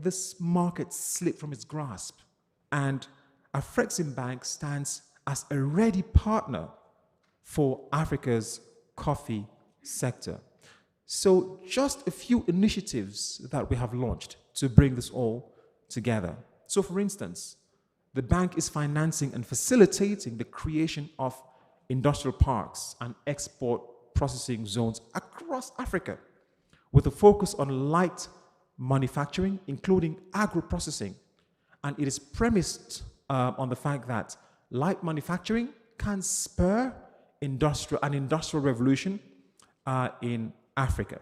this market slip from its grasp. And Afreximbank stands as a ready partner for Africa's coffee sector. So just a few initiatives that we have launched to bring this all together. So for instance, the bank is financing and facilitating the creation of industrial parks and export processing zones across Africa with a focus on light manufacturing, including agro-processing. And it is premised on the fact that light manufacturing can spur an industrial revolution in Africa.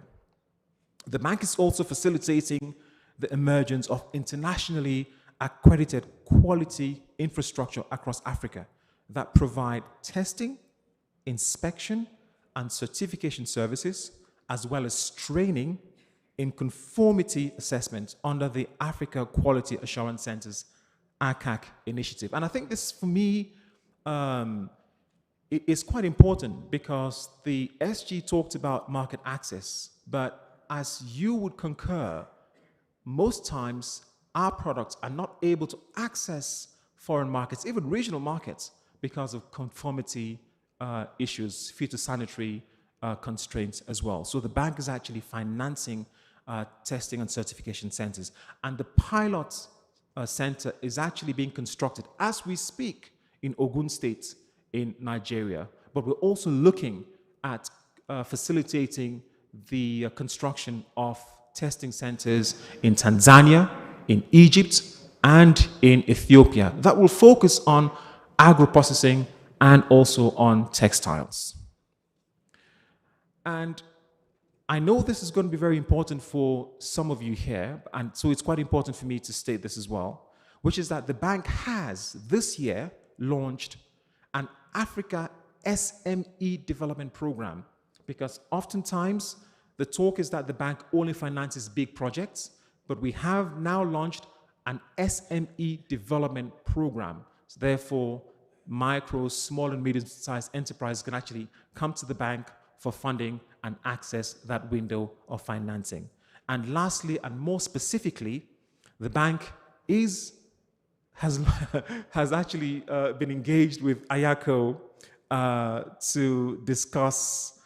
The bank is also facilitating the emergence of internationally accredited quality infrastructure across Africa that provide testing, inspection, and certification services, as well as training in conformity assessment under the Africa Quality Assurance Center's IACO initiative. And I think this, for me, it is quite important because the SG talked about market access, but as you would concur, most times our products are not able to access foreign markets, even regional markets, because of conformity issues, phytosanitary constraints as well. So the bank is actually financing testing and certification centers. And the pilot center is actually being constructed as we speak in Ogun State in Nigeria. But we're also looking at facilitating the construction of testing centers in Tanzania, in Egypt, and in Ethiopia that will focus on agro-processing and also on textiles. And I know this is going to be very important for some of you here, and so it's quite important for me to state this as well, which is that the bank has this year launched an Africa SME development program, because oftentimes the talk is that the bank only finances big projects, but we have now launched an SME development program. So therefore, micro, small and medium-sized enterprises can actually come to the bank for funding and access that window of financing. And lastly, and more specifically, the bank has actually been engaged with IACO to discuss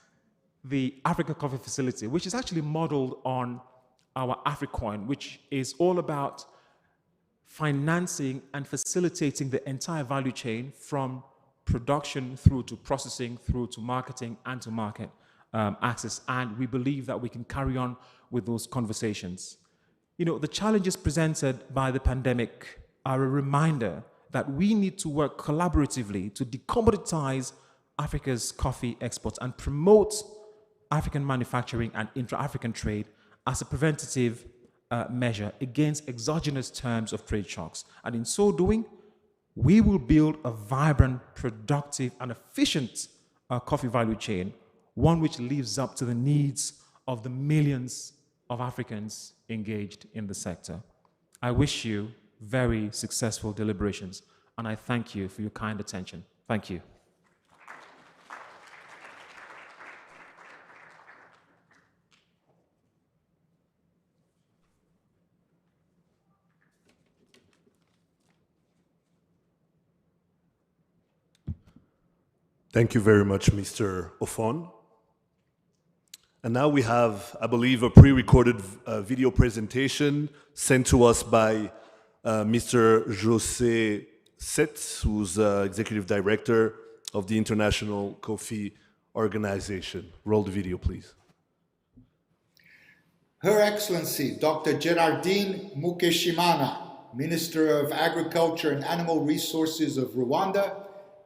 the Africa Coffee Facility, which is actually modeled on our AfriCoin, which is all about financing and facilitating the entire value chain from production through to processing, through to marketing and to market access. And we believe that we can carry on with those conversations. You know, the challenges presented by the pandemic are a reminder that we need to work collaboratively to decommoditize Africa's coffee exports and promote African manufacturing and intra-African trade as a preventative measure against exogenous terms of trade shocks. And in so doing, we will build a vibrant, productive, and efficient coffee value chain, one which lives up to the needs of the millions of Africans engaged in the sector. I wish you very successful deliberations, and I thank you for your kind attention. Thank you. Thank you very much, Mr. Ofon. And now we have, I believe, a pre-recorded video presentation sent to us by Mr. José Setz, who's Executive Director of the International Coffee Organization. Roll the video, please. Her Excellency, Dr. Gerardine Mukeshimana, Minister of Agriculture and Animal Resources of Rwanda,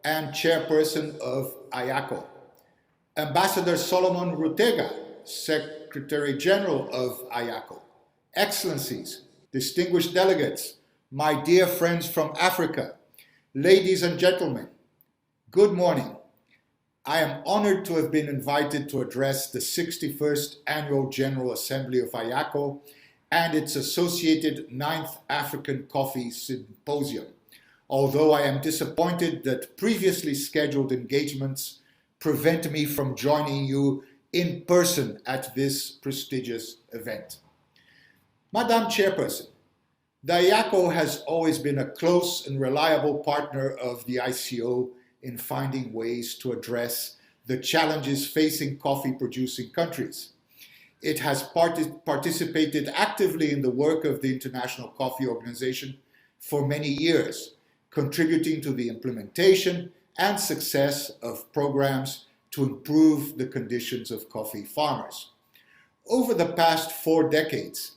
and Chairperson of IACO. Ambassador Solomon Rutega, Secretary General of IACO. Excellencies, distinguished delegates, my dear friends from Africa, ladies and gentlemen, good morning. I am honored to have been invited to address the 61st Annual General Assembly of IACO and its associated 9th African Coffee Symposium, although I am disappointed that previously scheduled engagements prevent me from joining you in person at this prestigious event. Madam Chairperson, The IACO has always been a close and reliable partner of the ICO in finding ways to address the challenges facing coffee-producing countries. It has participated actively in the work of the International Coffee Organization for many years, contributing to the implementation and success of programs to improve the conditions of coffee farmers. Over the past 4 decades,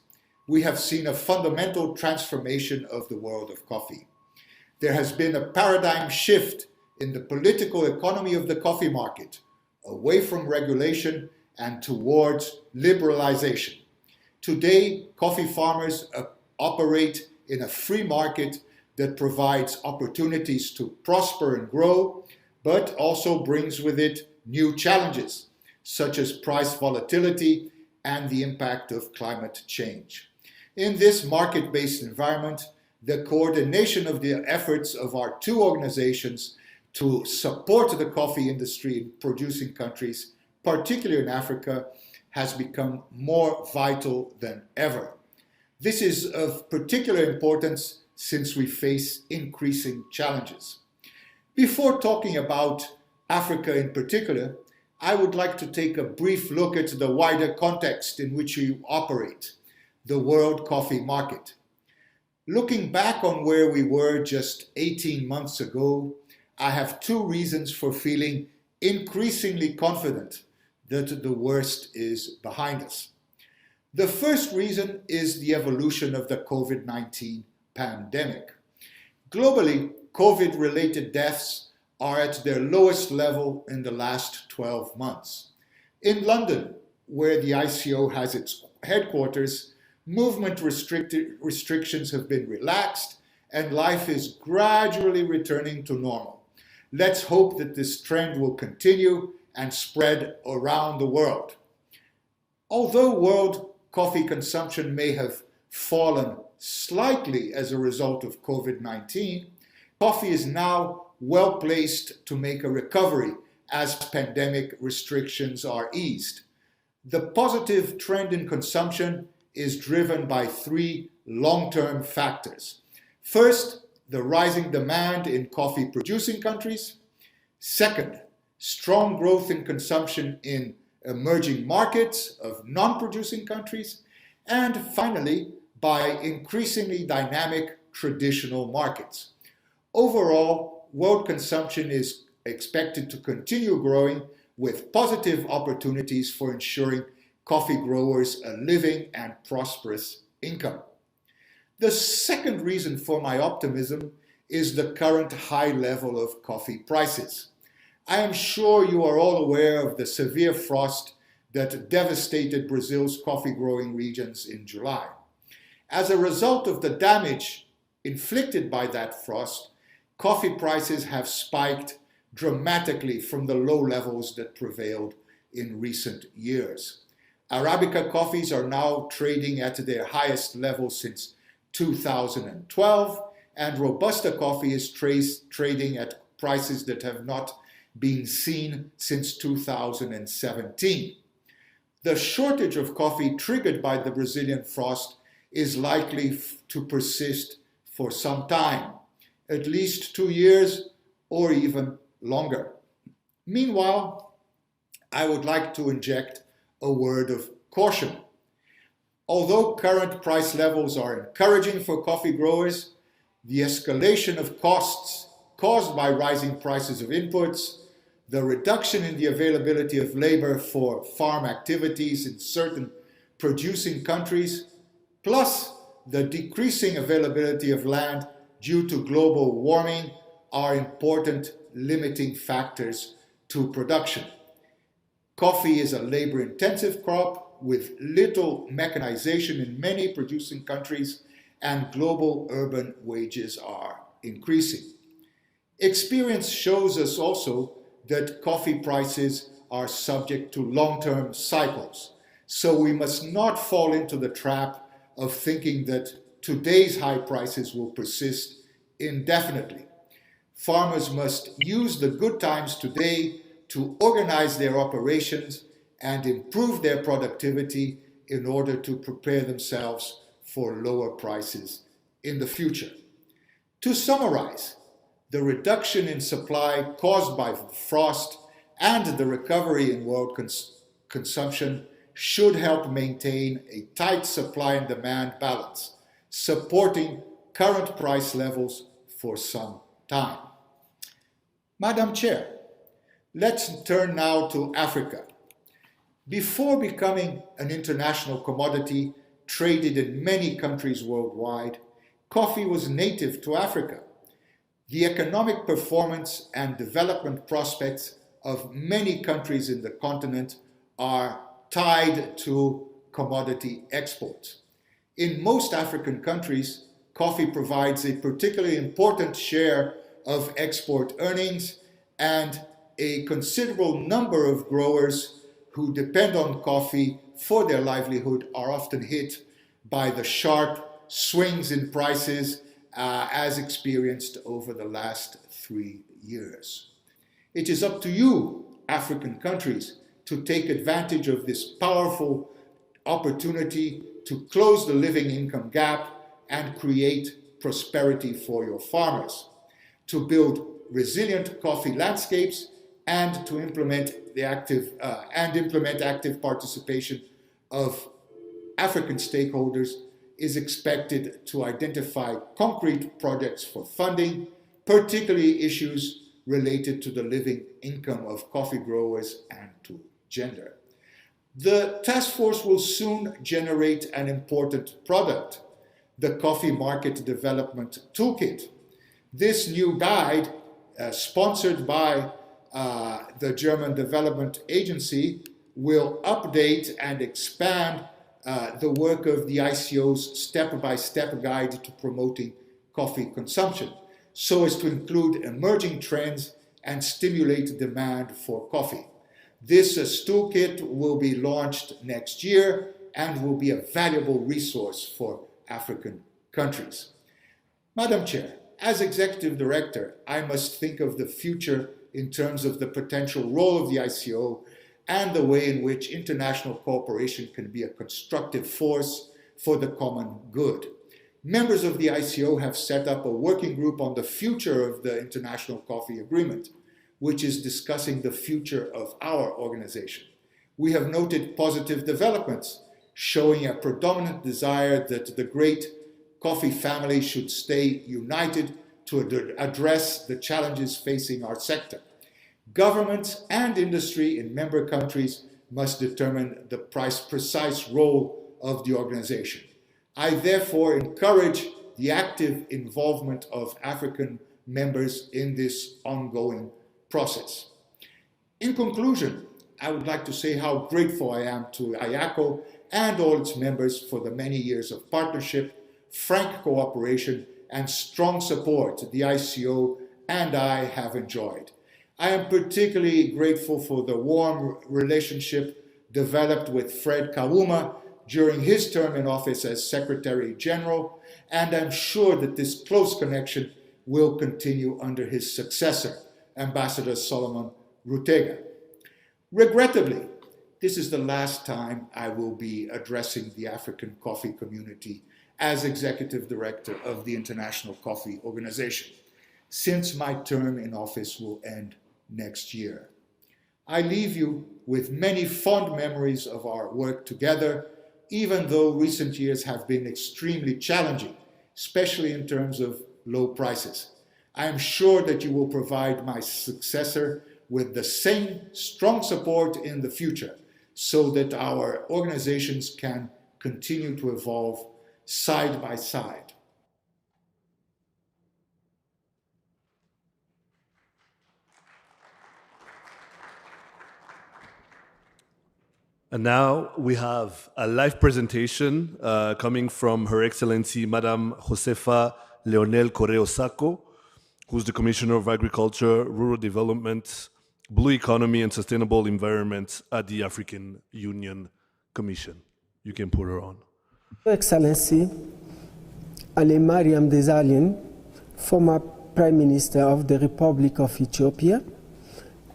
we have seen a fundamental transformation of the world of coffee. There has been a paradigm shift in the political economy of the coffee market, away from regulation and towards liberalization. Today, coffee farmers operate in a free market that provides opportunities to prosper and grow, but also brings with it new challenges, such as price volatility and the impact of climate change. In this market-based environment, the coordination of the efforts of our 2 organizations to support the coffee industry in producing countries, particularly in Africa, has become more vital than ever. This is of particular importance since we face increasing challenges. Before talking about Africa in particular, I would like to take a brief look at the wider context in which we operate, the world coffee market. Looking back on where we were just 18 months ago, I have 2 reasons for feeling increasingly confident that the worst is behind us. The first reason is the evolution of the COVID-19 pandemic. Globally, COVID-related deaths are at their lowest level in the last 12 months. In London, where the ICO has its headquarters, movement restrictions have been relaxed and life is gradually returning to normal. Let's hope that this trend will continue and spread around the world. Although world coffee consumption may have fallen slightly as a result of COVID-19, coffee is now well placed to make a recovery as pandemic restrictions are eased. The positive trend in consumption is driven by 3 long-term factors. First, the rising demand in coffee-producing countries. Second, strong growth in consumption in emerging markets of non-producing countries. And finally, by increasingly dynamic traditional markets. Overall, world consumption is expected to continue growing with positive opportunities for ensuring coffee growers a living and prosperous income. The second reason for my optimism is the current high level of coffee prices. I am sure you are all aware of the severe frost that devastated Brazil's coffee growing regions in July. As a result of the damage inflicted by that frost, coffee prices have spiked dramatically from the low levels that prevailed in recent years. Arabica coffees are now trading at their highest level since 2012, and Robusta coffee is trading at prices that have not been seen since 2017. The shortage of coffee triggered by the Brazilian frost is likely to persist for some time, at least 2 years or even longer. Meanwhile, I would like to inject a word of caution. Although current price levels are encouraging for coffee growers, the escalation of costs caused by rising prices of inputs, the reduction in the availability of labor for farm activities in certain producing countries, plus the decreasing availability of land due to global warming are important limiting factors to production. Coffee is a labor-intensive crop with little mechanization in many producing countries, and global urban wages are increasing. Experience shows us also that coffee prices are subject to long-term cycles, so we must not fall into the trap of thinking that today's high prices will persist indefinitely. Farmers must use the good times today to organize their operations and improve their productivity in order to prepare themselves for lower prices in the future. To summarize, the reduction in supply caused by frost and the recovery in world consumption should help maintain a tight supply and demand balance, supporting current price levels for some time. Madam Chair, let's turn now to Africa. Before becoming an international commodity traded in many countries worldwide, coffee was native to Africa. The economic performance and development prospects of many countries in the continent are tied to commodity exports. In most African countries, coffee provides a particularly important share of export earnings, and a considerable number of growers who depend on coffee for their livelihood are often hit by the sharp swings in prices as experienced over the last 3 years. It is up to you, African countries, to take advantage of this powerful opportunity to close the living income gap and create prosperity for your farmers, to build resilient coffee landscapes, and to implement active participation of African stakeholders is expected to identify concrete projects for funding, particularly issues related to the living income of coffee growers and to gender. The task force will soon generate an important product, the Coffee Market Development Toolkit. This new guide, sponsored by the German Development Agency, will update and expand the work of the ICO's step-by-step guide to promoting coffee consumption, so as to include emerging trends and stimulate demand for coffee. This toolkit will be launched next year and will be a valuable resource for African countries. Madam Chair, as Executive Director, I must think of the future in terms of the potential role of the ICO and the way in which international cooperation can be a constructive force for the common good. Members of the ICO have set up a working group on the future of the International Coffee Agreement, which is discussing the future of our organization. We have noted positive developments, showing a predominant desire that the great coffee family should stay united to address the challenges facing our sector. Governments and industry in member countries must determine the precise role of the organization. I therefore encourage the active involvement of African members in this ongoing process. In conclusion, I would like to say how grateful I am to IACO and all its members for the many years of partnership, frank cooperation, and strong support the ICO and I have enjoyed. I am particularly grateful for the warm relationship developed with Fred Kawuma during his term in office as Secretary General, and I'm sure that this close connection will continue under his successor, Ambassador Solomon Rutega. Regrettably, this is the last time I will be addressing the African coffee community as Executive Director of the International Coffee Organization, since my term in office will end next year. I leave you with many fond memories of our work together, even though recent years have been extremely challenging, especially in terms of low prices. I am sure that you will provide my successor with the same strong support in the future so that our organizations can continue to evolve side by side. And now we have a live presentation coming from Her Excellency Madame Josefa Leonel Correo Sacco, who's the Commissioner of Agriculture, Rural Development, Blue Economy and Sustainable Environment at the African Union Commission. You can put her on. Your Excellency Ali Mariam Desalegn, former Prime Minister of the Republic of Ethiopia,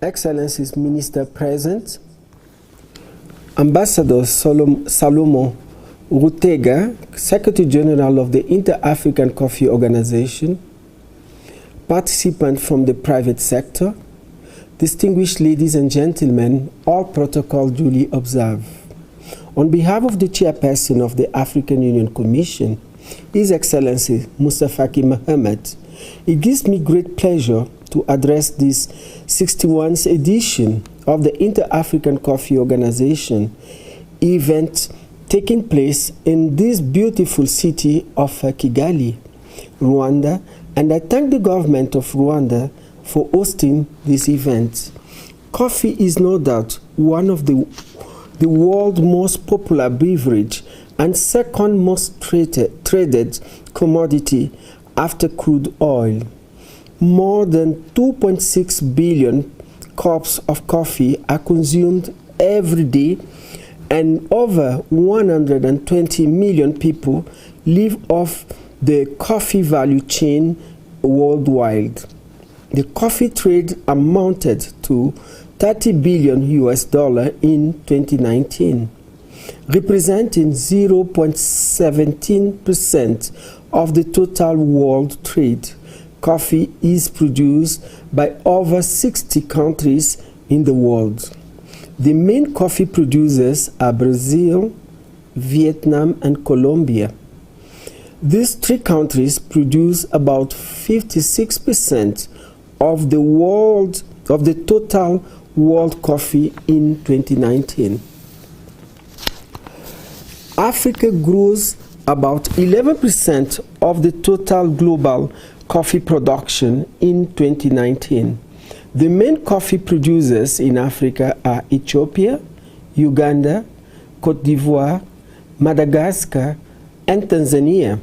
Excellencies Minister Present, Ambassador Salomon Rutega, Secretary General of the Inter-African Coffee Organization, participants from the private sector, distinguished ladies and gentlemen, all protocol duly observed. On behalf of the chairperson of the African Union Commission, His Excellency Musa Faki Mohammed, it gives me great pleasure to address this 61st edition of the Inter-African Coffee Organization event taking place in this beautiful city of Kigali, Rwanda, and I thank the government of Rwanda for hosting this event. Coffee is no doubt one of the world's most popular beverage and second most traded commodity after crude oil. More than 2.6 billion cups of coffee are consumed every day, and over 120 million people live off the coffee value chain worldwide. The coffee trade amounted to $30 billion in 2019, representing 0.17% of the total world trade. Coffee is produced by over 60 countries in the world. The main coffee producers are Brazil, Vietnam, and Colombia. These three countries produce about 56% of the total world coffee in 2019. Africa grows about 11% of the total global coffee production in 2019. The main coffee producers in Africa are Ethiopia, Uganda, Cote d'Ivoire, Madagascar, and Tanzania.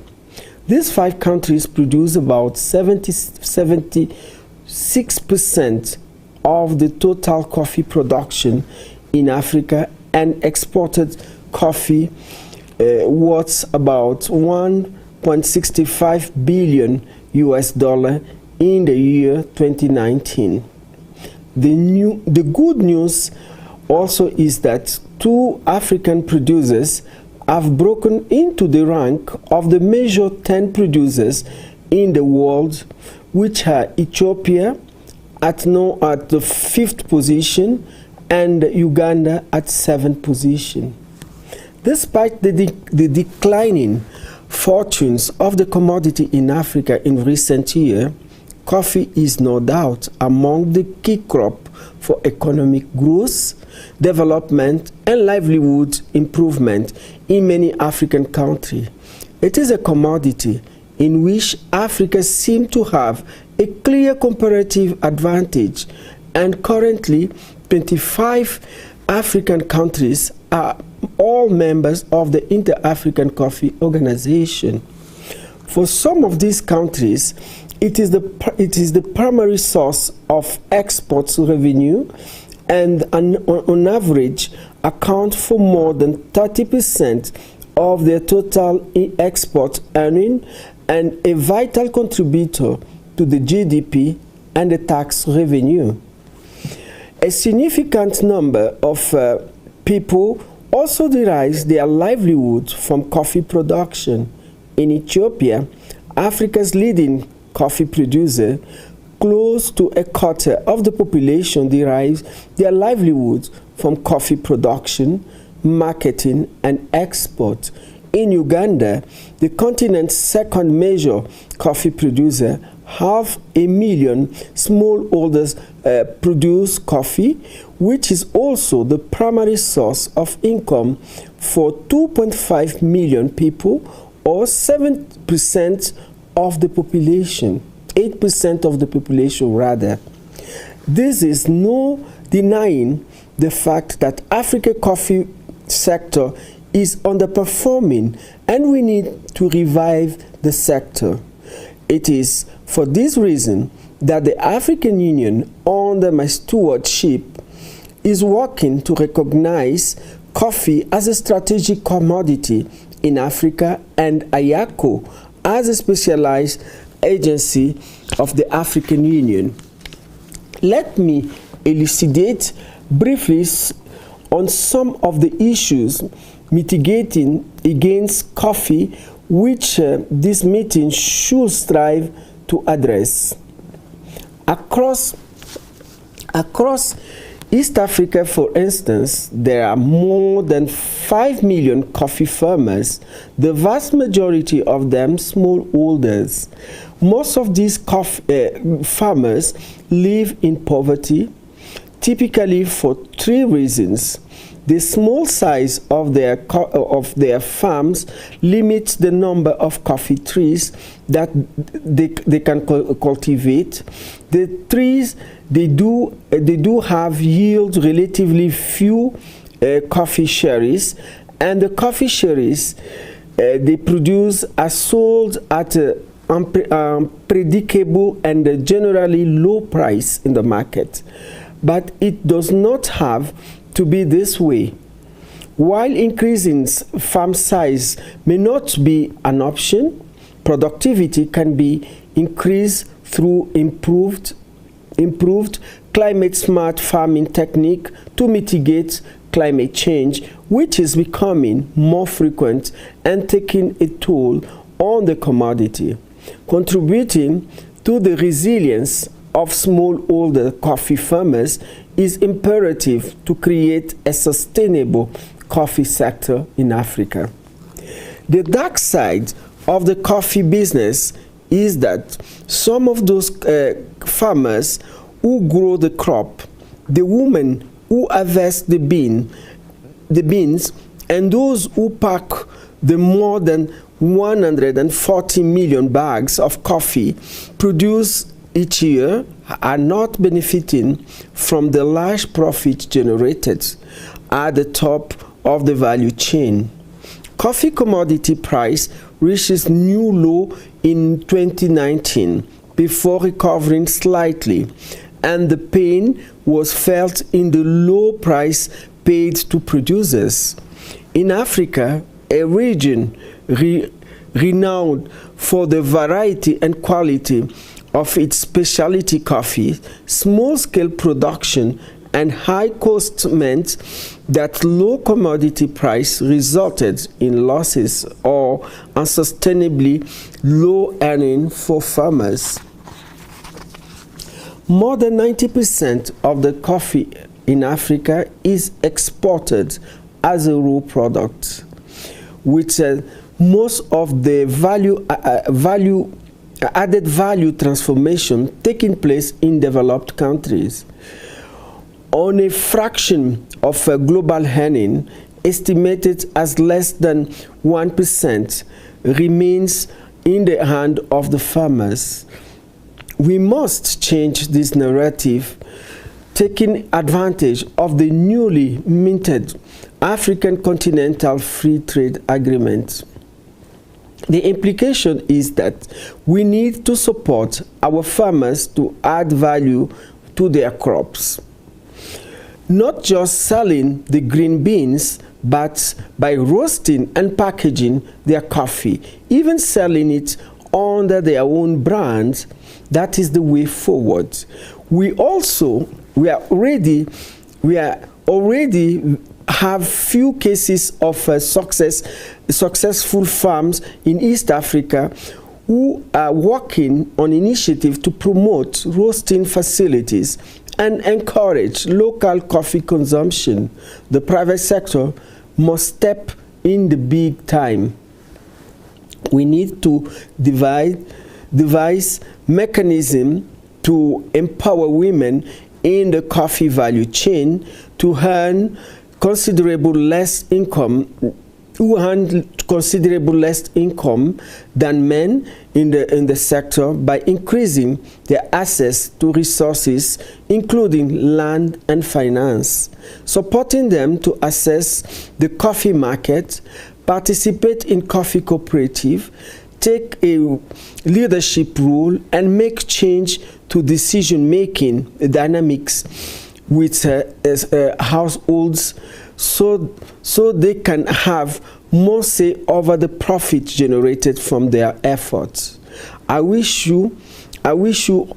These five countries produce about 76% of the total coffee production in Africa and exported coffee worth about $1.65 billion in the year 2019. The good news also is that two African producers have broken into the rank of the major 10 producers in the world, which are Ethiopia at the 5th position and Uganda at 7th position. Despite the declining fortunes of the commodity in Africa in recent years, coffee is no doubt among the key crop for economic growth, development, and livelihood improvement in many African countries. It is a commodity in which Africa seems to have a clear comparative advantage, and currently 25 African countries are all members of the Inter-African Coffee Organization. For some of these countries, it is the primary source of exports revenue, and on average account for more than 30% of their total export earning, and a vital contributor to the GDP and the tax revenue. A significant number of people also derive their livelihood from coffee production. In Ethiopia, Africa's leading coffee producer, close to a quarter of the population derives their livelihood from coffee production, marketing, and export. In Uganda, the continent's second major coffee producer, 500,000 smallholders produce coffee, which is also the primary source of income for 2.5 million people, or 7% of the population, 8% of the population rather. This is no denying the fact that Africa coffee sector is underperforming, and we need to revive the sector. It is for this reason that the African Union, under my stewardship, is working to recognize coffee as a strategic commodity in Africa, and IACO as a specialized agency of the African Union. Let me elucidate briefly on some of the issues mitigating against coffee, which this meeting should strive to address. Across East Africa, for instance, there are more than 5 million coffee farmers, the vast majority of them smallholders. Most of these farmers live in poverty, typically for 3 reasons. The small size of their farms limits the number of coffee trees that they can cultivate. The trees they do have yield relatively few coffee cherries, and the coffee cherries they produce are sold at unpredictable and generally low price in the market. But it does not have to be this way. While increasing farm size may not be an option, productivity can be increased through improved climate-smart farming technique to mitigate climate change, which is becoming more frequent and taking a toll on the commodity. Contributing to the resilience of smallholder coffee farmers is imperative to create a sustainable coffee sector in Africa. The dark side of the coffee business is that some of those farmers who grow the crop, the women who harvest the beans, and those who pack the more than 140 million bags of coffee produced each year are not benefiting from the large profit generated at the top of the value chain. Coffee commodity price reaches new low in 2019 before recovering slightly, and the pain was felt in the low price paid to producers. In Africa, a region renowned for the variety and quality of its specialty coffee, small-scale production and high cost meant that low commodity price resulted in losses or unsustainably low earning for farmers. More than 90% of the coffee in Africa is exported as a raw product, with most of the added value transformation taking place in developed countries. On a fraction of global earning, estimated as less than 1%, remains in the hand of the farmers. We must change this narrative, taking advantage of the newly minted African Continental Free Trade Agreement. The implication is that we need to support our farmers to add value to their crops. Not just selling the green beans, but by roasting and packaging their coffee, even selling it under their own brand. That is the way forward. We already have few cases of successful farms in East Africa who are working on initiatives to promote roasting facilities and encourage local coffee consumption. The private sector must step in the big time. We need to devise mechanism to empower women in the coffee value chain to earn considerable less income than men in the sector by increasing their access to resources, including land and finance, supporting them to access the coffee market, participate in coffee cooperative, take a leadership role, and make change to decision-making dynamics with households so they can have more say over the profit generated from their efforts. I wish you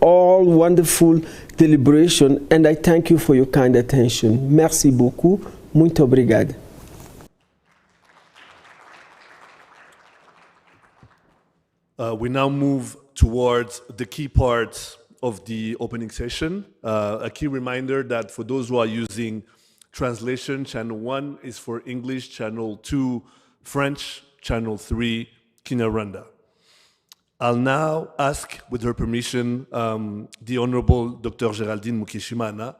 all wonderful deliberation, and I thank you for your kind attention. Merci beaucoup. Muito obrigado. We now move towards the key part of the opening session. A key reminder that for those who are using translation, channel 1 is for English, channel 2 French, channel 3 Kinyarwanda. I'll now ask, with her permission, the Honorable Dr. Geraldine Mukeshimana,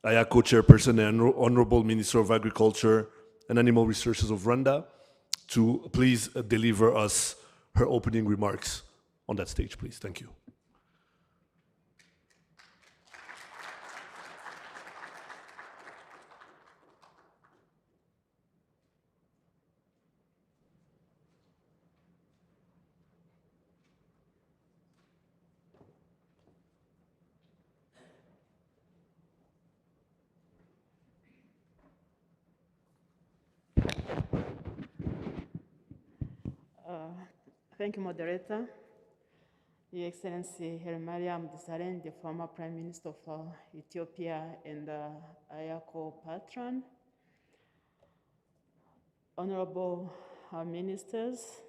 IACO Chairperson and Honorable Minister of Agriculture and Animal Resources of Rwanda, to please deliver us her opening remarks on that stage, please. Thank you. Thank you, moderator. Your Excellency Mariam Desalegn, the former Prime Minister of Ethiopia and IACO patron. Honorable ministers,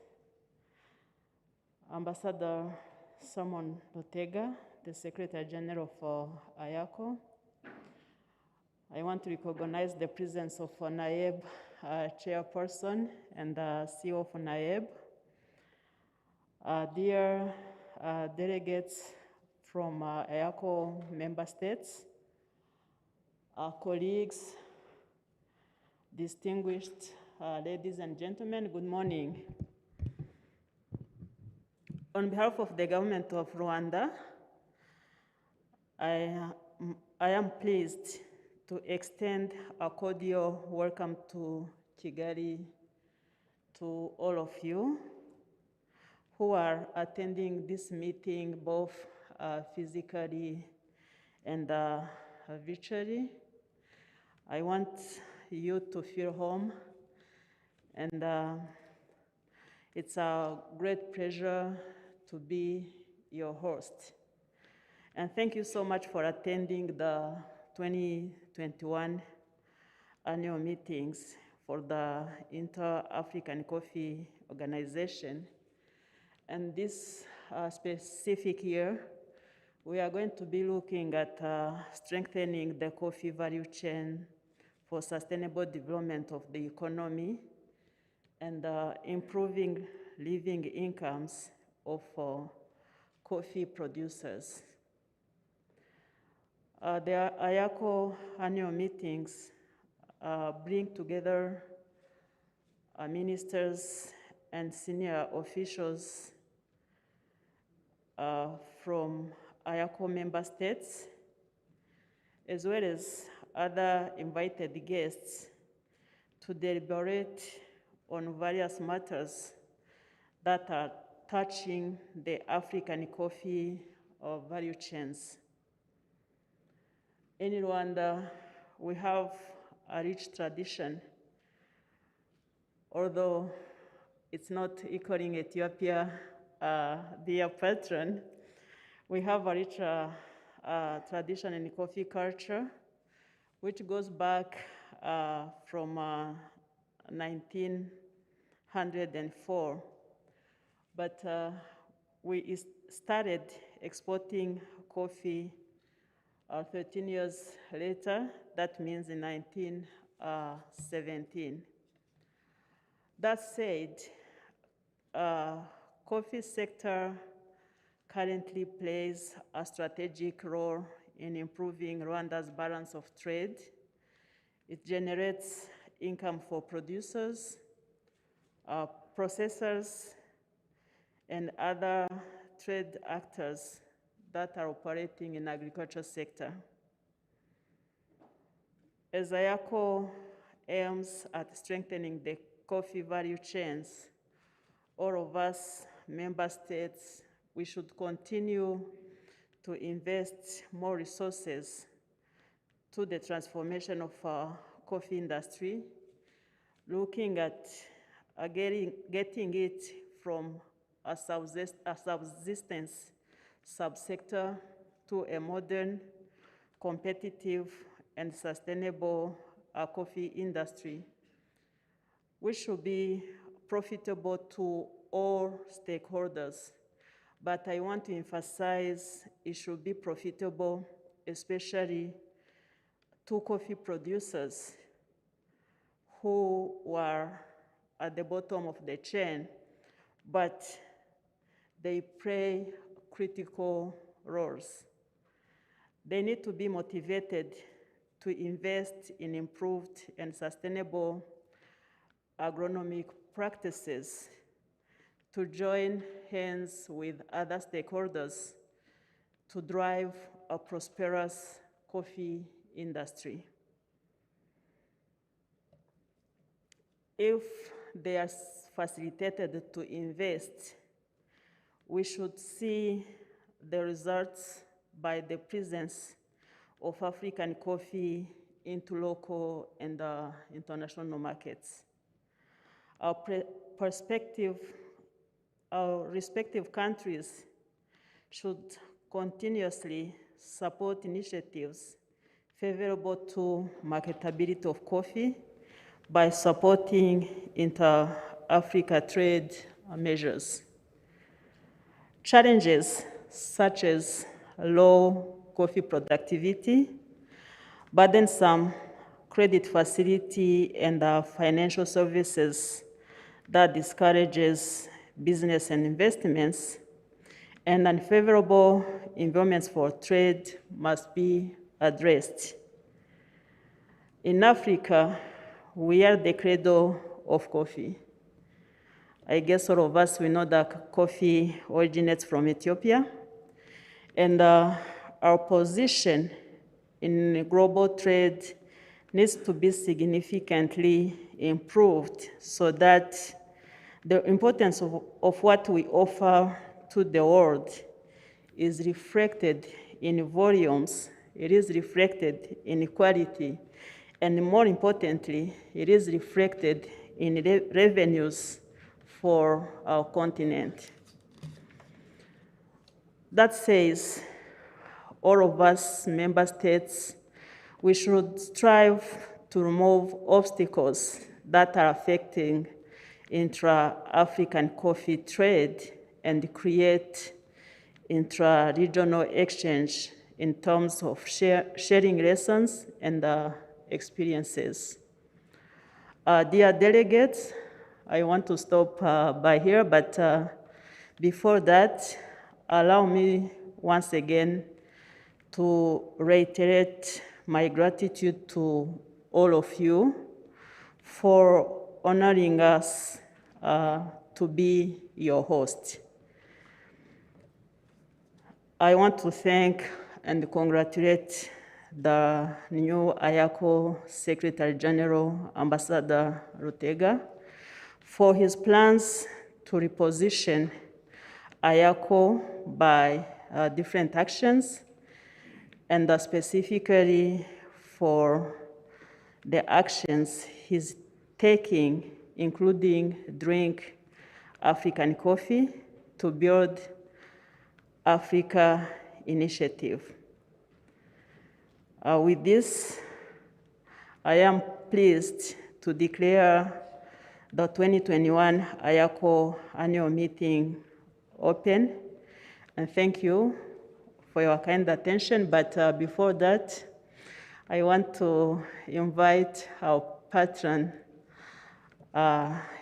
Ambassador Simon Lotega, the Secretary General of IACO. I want to recognize the presence of NAEB Chairperson and CEO of NAEB. Dear delegates from IACO member states, colleagues, distinguished ladies and gentlemen, good morning. On behalf of the government of Rwanda, I am pleased to extend a cordial welcome to Kigali to all of you who are attending this meeting both physically and virtually. I want you to feel home, and it's a great pleasure to be your host. And thank you so much for attending the 2021 annual meetings for the Inter-African Coffee Organization. And this specific year, we are going to be looking at strengthening the coffee value chain for sustainable development of the economy and improving living incomes of coffee producers. The IACO annual meetings bring together ministers and senior officials from IACO member states, as well as other invited guests, to deliberate on various matters that are touching the African coffee value chains. In Rwanda, we have a rich tradition, although it's not equaling Ethiopia, dear patron. We have a rich tradition in coffee culture, which goes back from 1904. But we started exporting coffee 13 years later. That means in 1917. That said, coffee sector currently plays a strategic role in improving Rwanda's balance of trade. It generates income for producers, processors, and other trade actors that are operating in the agriculture sector. As IACO aims at strengthening the coffee value chains, all of us member states, we should continue to invest more resources to the transformation of our coffee industry, looking at getting it from a subsistence subsector to a modern, competitive, and sustainable coffee industry, which should be profitable to all stakeholders, but I want to emphasize it should be profitable, especially to coffee producers who were at the bottom of the chain, but they play critical roles. They need to be motivated to invest in improved and sustainable agronomic practices, to join hands with other stakeholders to drive a prosperous coffee industry. If they are facilitated to invest, we should see the results by the presence of African coffee into local and international markets. Our respective countries should continuously support initiatives favorable to marketability of coffee by supporting inter-Africa trade measures. Challenges such as low coffee productivity, burdensome credit facility, and financial services that discourages business and investments, and unfavorable environments for trade must be addressed. In Africa, we are the cradle of coffee. I guess all of us, we know that coffee originates from Ethiopia, and our position in global trade needs to be significantly improved so that the importance of what we offer to the world is reflected in volumes, it is reflected in quality, and more importantly, it is reflected in revenues for our continent. That says, all of us member states, we should strive to remove obstacles that are affecting intra-African coffee trade and create intra-regional exchange in terms of sharing lessons and experiences. Dear delegates, I want to stop by here, but before that, allow me once again to reiterate my gratitude to all of you for honoring us to be your host. I want to thank and congratulate the new IACO Secretary General, Ambassador Rutega, for his plans to reposition IACO by different actions, and specifically for the actions he's taking, including Drink African Coffee to build Africa Initiative. With this, I am pleased to declare the 2021 IACO annual meeting open, and thank you for your kind attention. But before that, I want to invite our patron,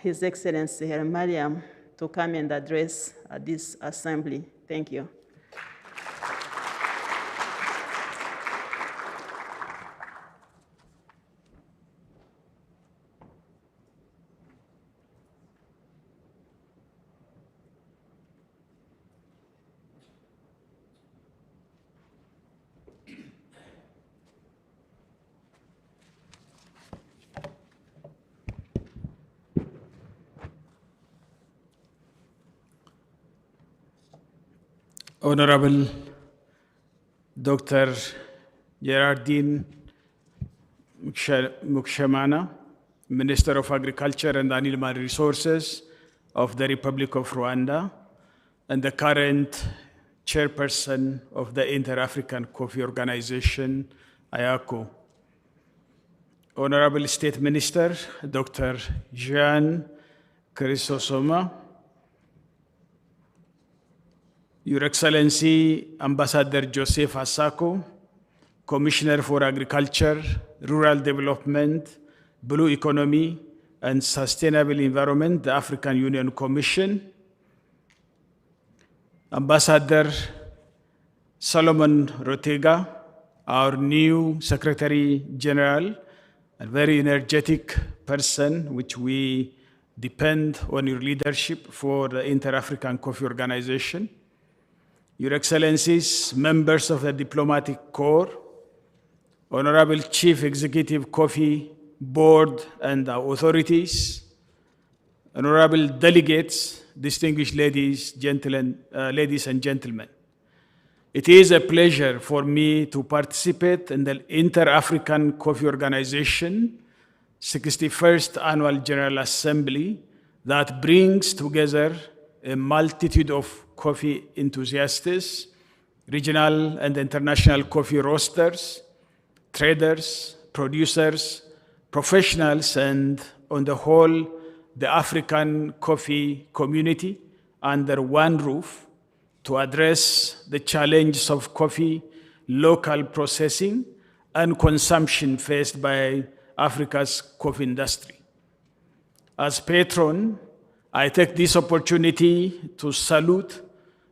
His Excellency Her Mariam, to come and address this assembly. Thank you. Honorable Dr. Gerardine Mukshamana, Minister of Agriculture and Animal Resources of the Republic of Rwanda, and the current chairperson of the Inter-African Coffee Organization, IACO. Honorable State Minister, Dr. Jean Chrysosoma, Your Excellency Ambassador Joseph Asako, Commissioner for Agriculture, Rural Development, Blue Economy, and Sustainable Environment, the African Union Commission, Ambassador Solomon Rotega, our new Secretary General, a very energetic person, which we depend on your leadership for the Inter-African Coffee Organization. Your Excellencies, members of the Diplomatic Corps, Honorable Chief Executive Coffee Board and authorities, honorable delegates, distinguished ladies and gentlemen. It is a pleasure for me to participate in the Inter-African Coffee Organization 61st Annual General Assembly that brings together a multitude of coffee enthusiasts, regional and international coffee roasters, traders, producers, professionals, and on the whole, the African coffee community under one roof to address the challenges of coffee, local processing, and consumption faced by Africa's coffee industry. As patron, I take this opportunity to salute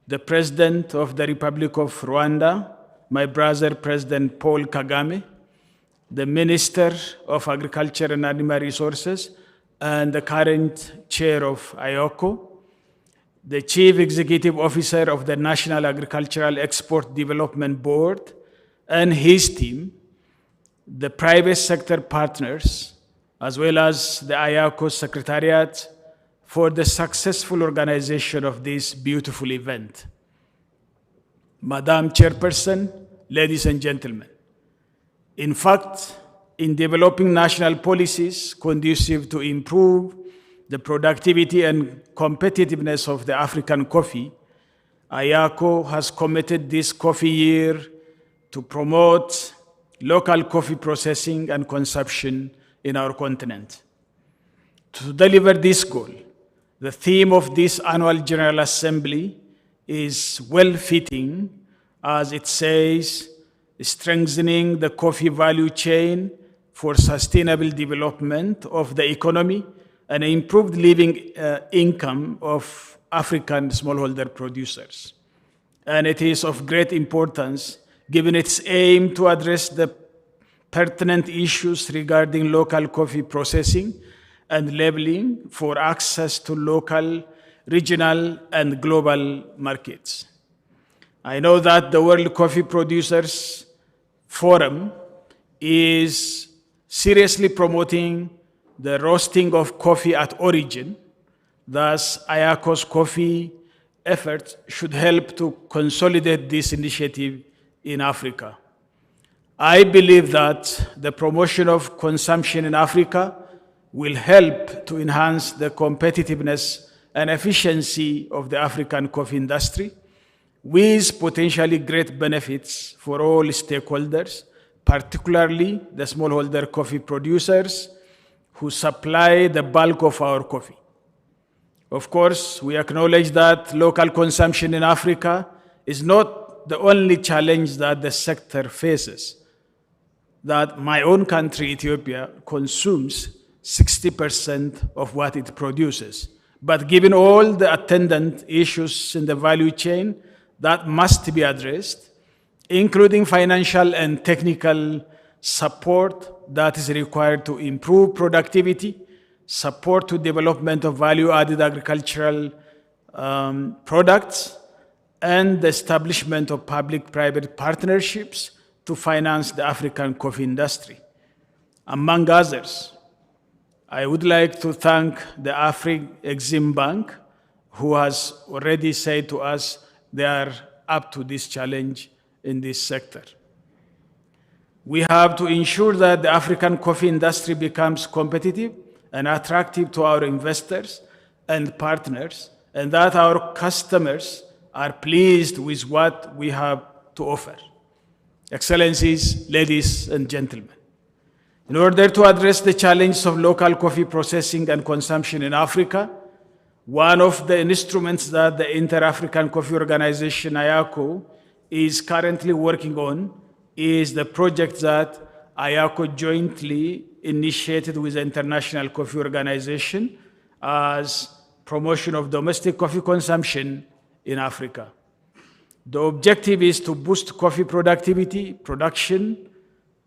the President of the Republic of Rwanda, my brother, President Paul Kagame, the Minister of Agriculture and Animal Resources, and the current chair of IACO, the Chief Executive Officer of the National Agricultural Export Development Board, and his team, the private sector partners, as well as the IACO Secretariat, for the successful organization of this beautiful event. Madam Chairperson, ladies and gentlemen, in fact, in developing national policies conducive to improve the productivity and competitiveness of the African coffee, IACO has committed this coffee year to promote local coffee processing and consumption in our continent. To deliver this goal, the theme of this annual General Assembly is well-fitting, as it says, strengthening the coffee value chain for sustainable development of the economy and improved living income of African smallholder producers. And it is of great importance, given its aim to address the pertinent issues regarding local coffee processing and labeling for access to local, regional, and global markets. I know that the World Coffee Producers Forum is seriously promoting the roasting of coffee at origin. Thus, IACO's coffee efforts should help to consolidate this initiative in Africa. I believe that the promotion of consumption in Africa will help to enhance the competitiveness and efficiency of the African coffee industry, with potentially great benefits for all stakeholders, particularly the smallholder coffee producers who supply the bulk of our coffee. Of course, we acknowledge that local consumption in Africa is not the only challenge that the sector faces, that my own country, Ethiopia, consumes 60% of what it produces. But given all the attendant issues in the value chain that must be addressed, including financial and technical support that is required to improve productivity, support to development of value-added agricultural products, and the establishment of public-private partnerships to finance the African coffee industry. Among others, I would like to thank the Afri-Exim Bank, who has already said to us they are up to this challenge in this sector. We have to ensure that the African coffee industry becomes competitive and attractive to our investors and partners, and that our customers are pleased with what we have to offer. Excellencies, ladies and gentlemen, in order to address the challenges of local coffee processing and consumption in Africa, One of the instruments that the Inter-African Coffee Organization, IACO, is currently working on is the project that IACO jointly initiated with the International Coffee Organization as promotion of domestic coffee consumption in Africa. The objective is to boost coffee productivity, production,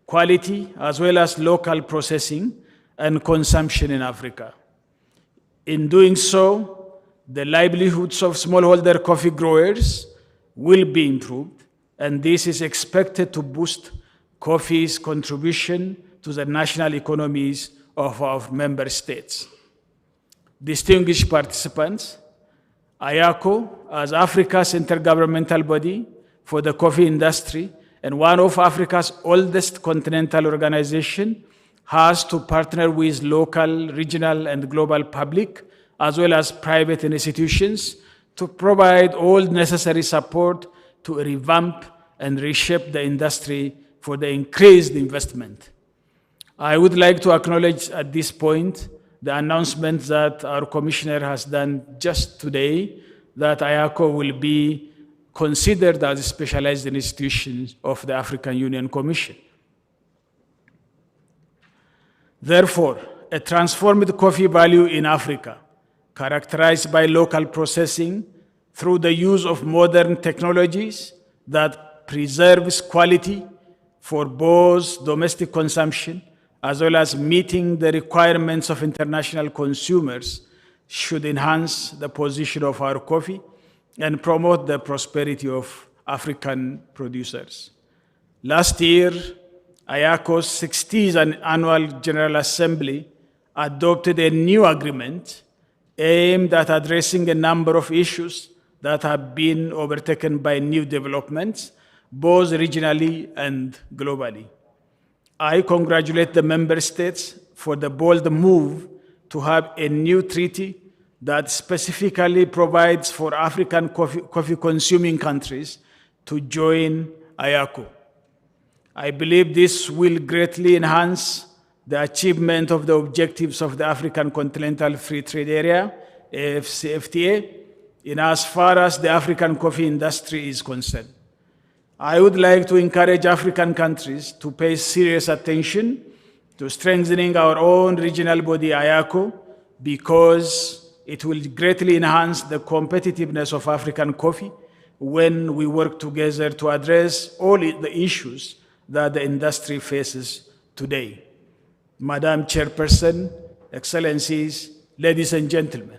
quality, as well as local processing and consumption in Africa. In doing so, the livelihoods of smallholder coffee growers will be improved, and this is expected to boost coffee's contribution to the national economies of our member states. Distinguished participants, IACO, as Africa's intergovernmental body for the coffee industry and one of Africa's oldest continental organizations, has to partner with local, regional, and global public, as well as private institutions, to provide all necessary support to revamp and reshape the industry for the increased investment. I would like to acknowledge at this point the announcement that our commissioner has done just today, that IACO will be considered as a specialized institution of the African Union Commission. Therefore, a transformed coffee value in Africa, characterized by local processing through the use of modern technologies that preserves quality for both domestic consumption as well as meeting the requirements of international consumers, should enhance the position of our coffee and promote the prosperity of African producers. Last year, IACO's 60th Annual General Assembly adopted a new agreement aimed at addressing a number of issues that have been overtaken by new developments, both regionally and globally. I congratulate the member states for the bold move to have a new treaty that specifically provides for African coffee-consuming countries to join IACO. I believe this will greatly enhance the achievement of the objectives of the African Continental Free Trade Area, AfCFTA, in as far as the African coffee industry is concerned. I would like to encourage African countries to pay serious attention to strengthening our own regional body, IACO, because it will greatly enhance the competitiveness of African coffee when we work together to address all the issues that the industry faces today. Madam Chairperson, Excellencies, ladies and gentlemen,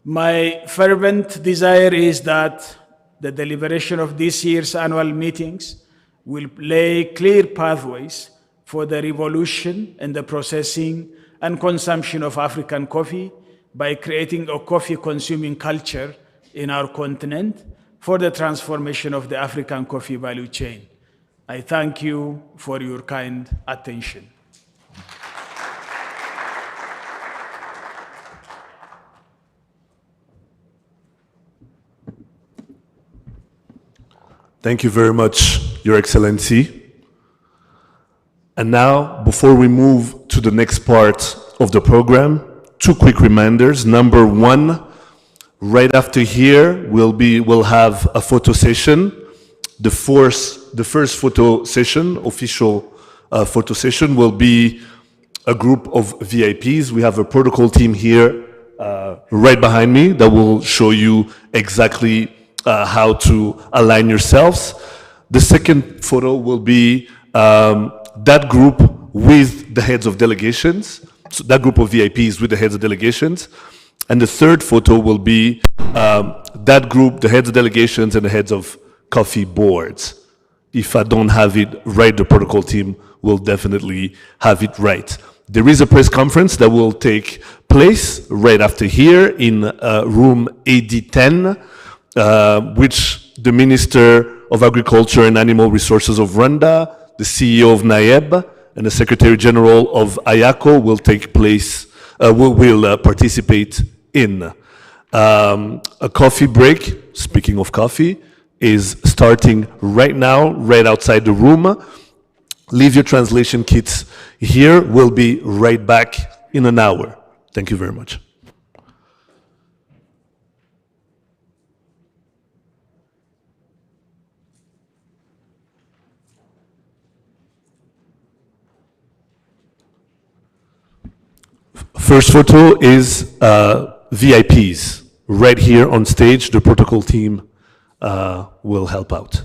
my fervent desire is that the deliberation of this year's annual meetings will lay clear pathways for the revolution in the processing and consumption of African coffee by creating a coffee-consuming culture in our continent for the transformation of the African coffee value chain. I thank you for your kind attention. Thank you very much, Your Excellency. And now, before we move to the next part of the program, two quick reminders. Number one, right after here, we'll have a photo session. The first photo session, official photo session, will be a group of VIPs. We have a protocol team here right behind me that will show you exactly how to align yourselves. The second photo will be that group with the heads of delegations, so that group of VIPs with the heads of delegations. And the third photo will be that group, the heads of delegations and the heads of coffee boards. If I don't have it right, the protocol team will definitely have it right. There is a press conference that will take place right after here in room AD10, which the Minister of Agriculture and Animal Resources of Rwanda, the CEO of NAEB, and the Secretary General of IACO will take place, will participate in. A coffee break, speaking of coffee, is starting right now, right outside the room. Leave your translation kits here. We'll be right back in an hour. Thank you very much. First photo is VIPs. Right here on stage, the protocol team will help out.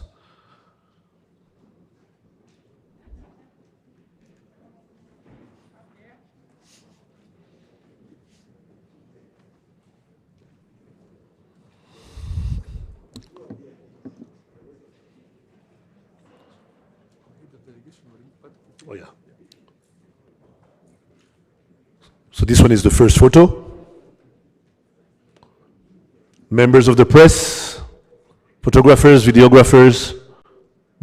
Oh yeah. So this one is the first photo. Members of the press, photographers, videographers,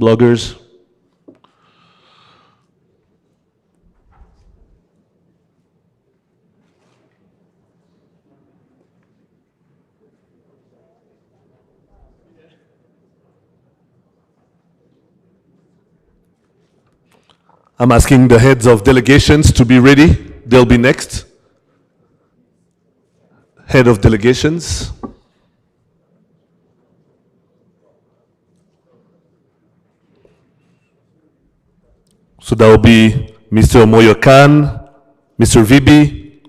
bloggers. I'm asking the heads of delegations to be ready. They'll be next. Head of delegations. So that will be Mr. Moyo Khan, Mr. Vibi,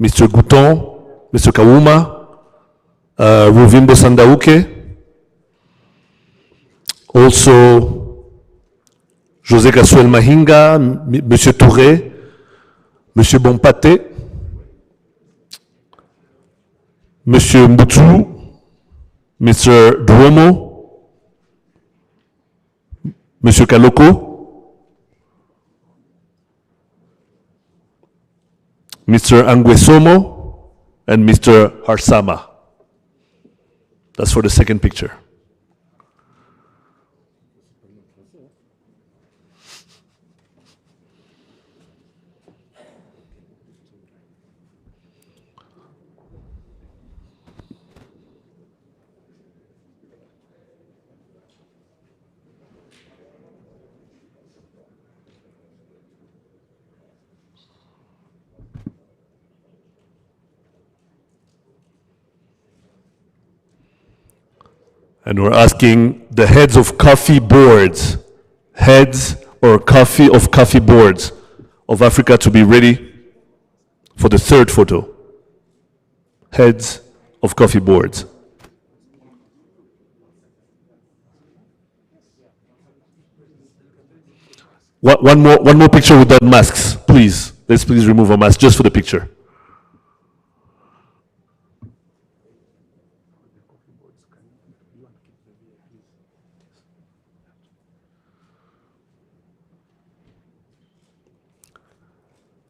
Mr. Gouton, Mr. Kawuma, Ruvimbo Sandauke, also José Casuel Mahinga, Monsieur Touré, Monsieur Bompate, Monsieur Mbutu, Mr. Duomo, Monsieur Kaloko, Mr. Angwesomo, and Mr. Harsama. That's for the second picture. And we're asking the heads of coffee boards, heads or coffee boards of Africa to be ready for the third photo. Heads of coffee boards. One more picture without masks, please. Let's please remove our mask just for the picture.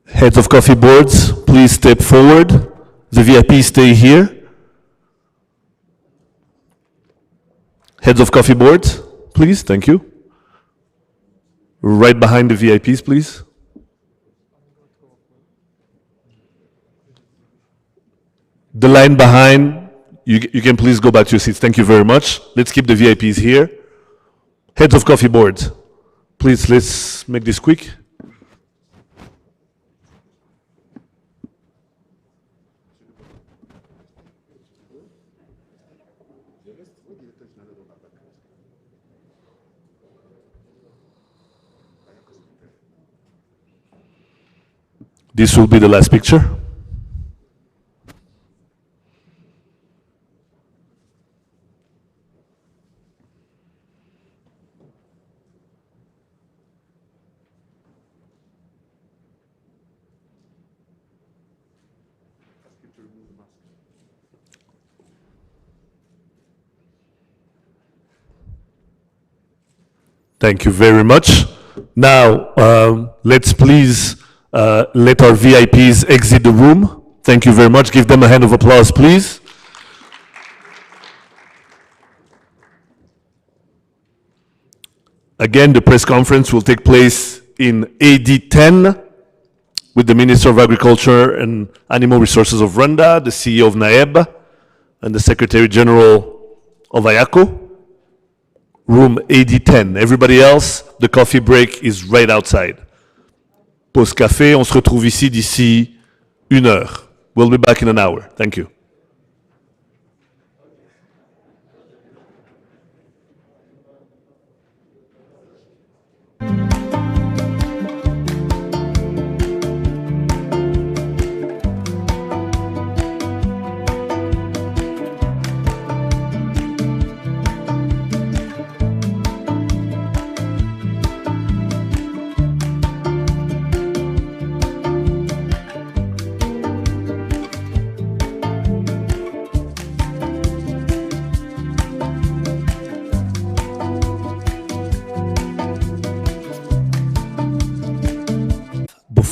Heads of coffee boards, please step forward. The VIPs stay here. Heads of coffee boards, please, thank you. Right behind the VIPs, please. The line behind, you can please go back to your seats. Thank you very much. Let's keep the VIPs here. Heads of coffee boards, please, let's make this quick. This will be the last picture. Thank you very much. Now, let's please let our VIPs exit the room. Thank you very much. Give them a hand of applause, please. Again, the press conference will take place in AD 10 with the Minister of Agriculture and Animal Resources of Rwanda, the CEO of NAEB, and the Secretary General of IACO. Room AD 10. Everybody else, the coffee break is right outside. Pause café, on se retrouve ici d'ici 1 heure. We'll be back in an hour. Thank you.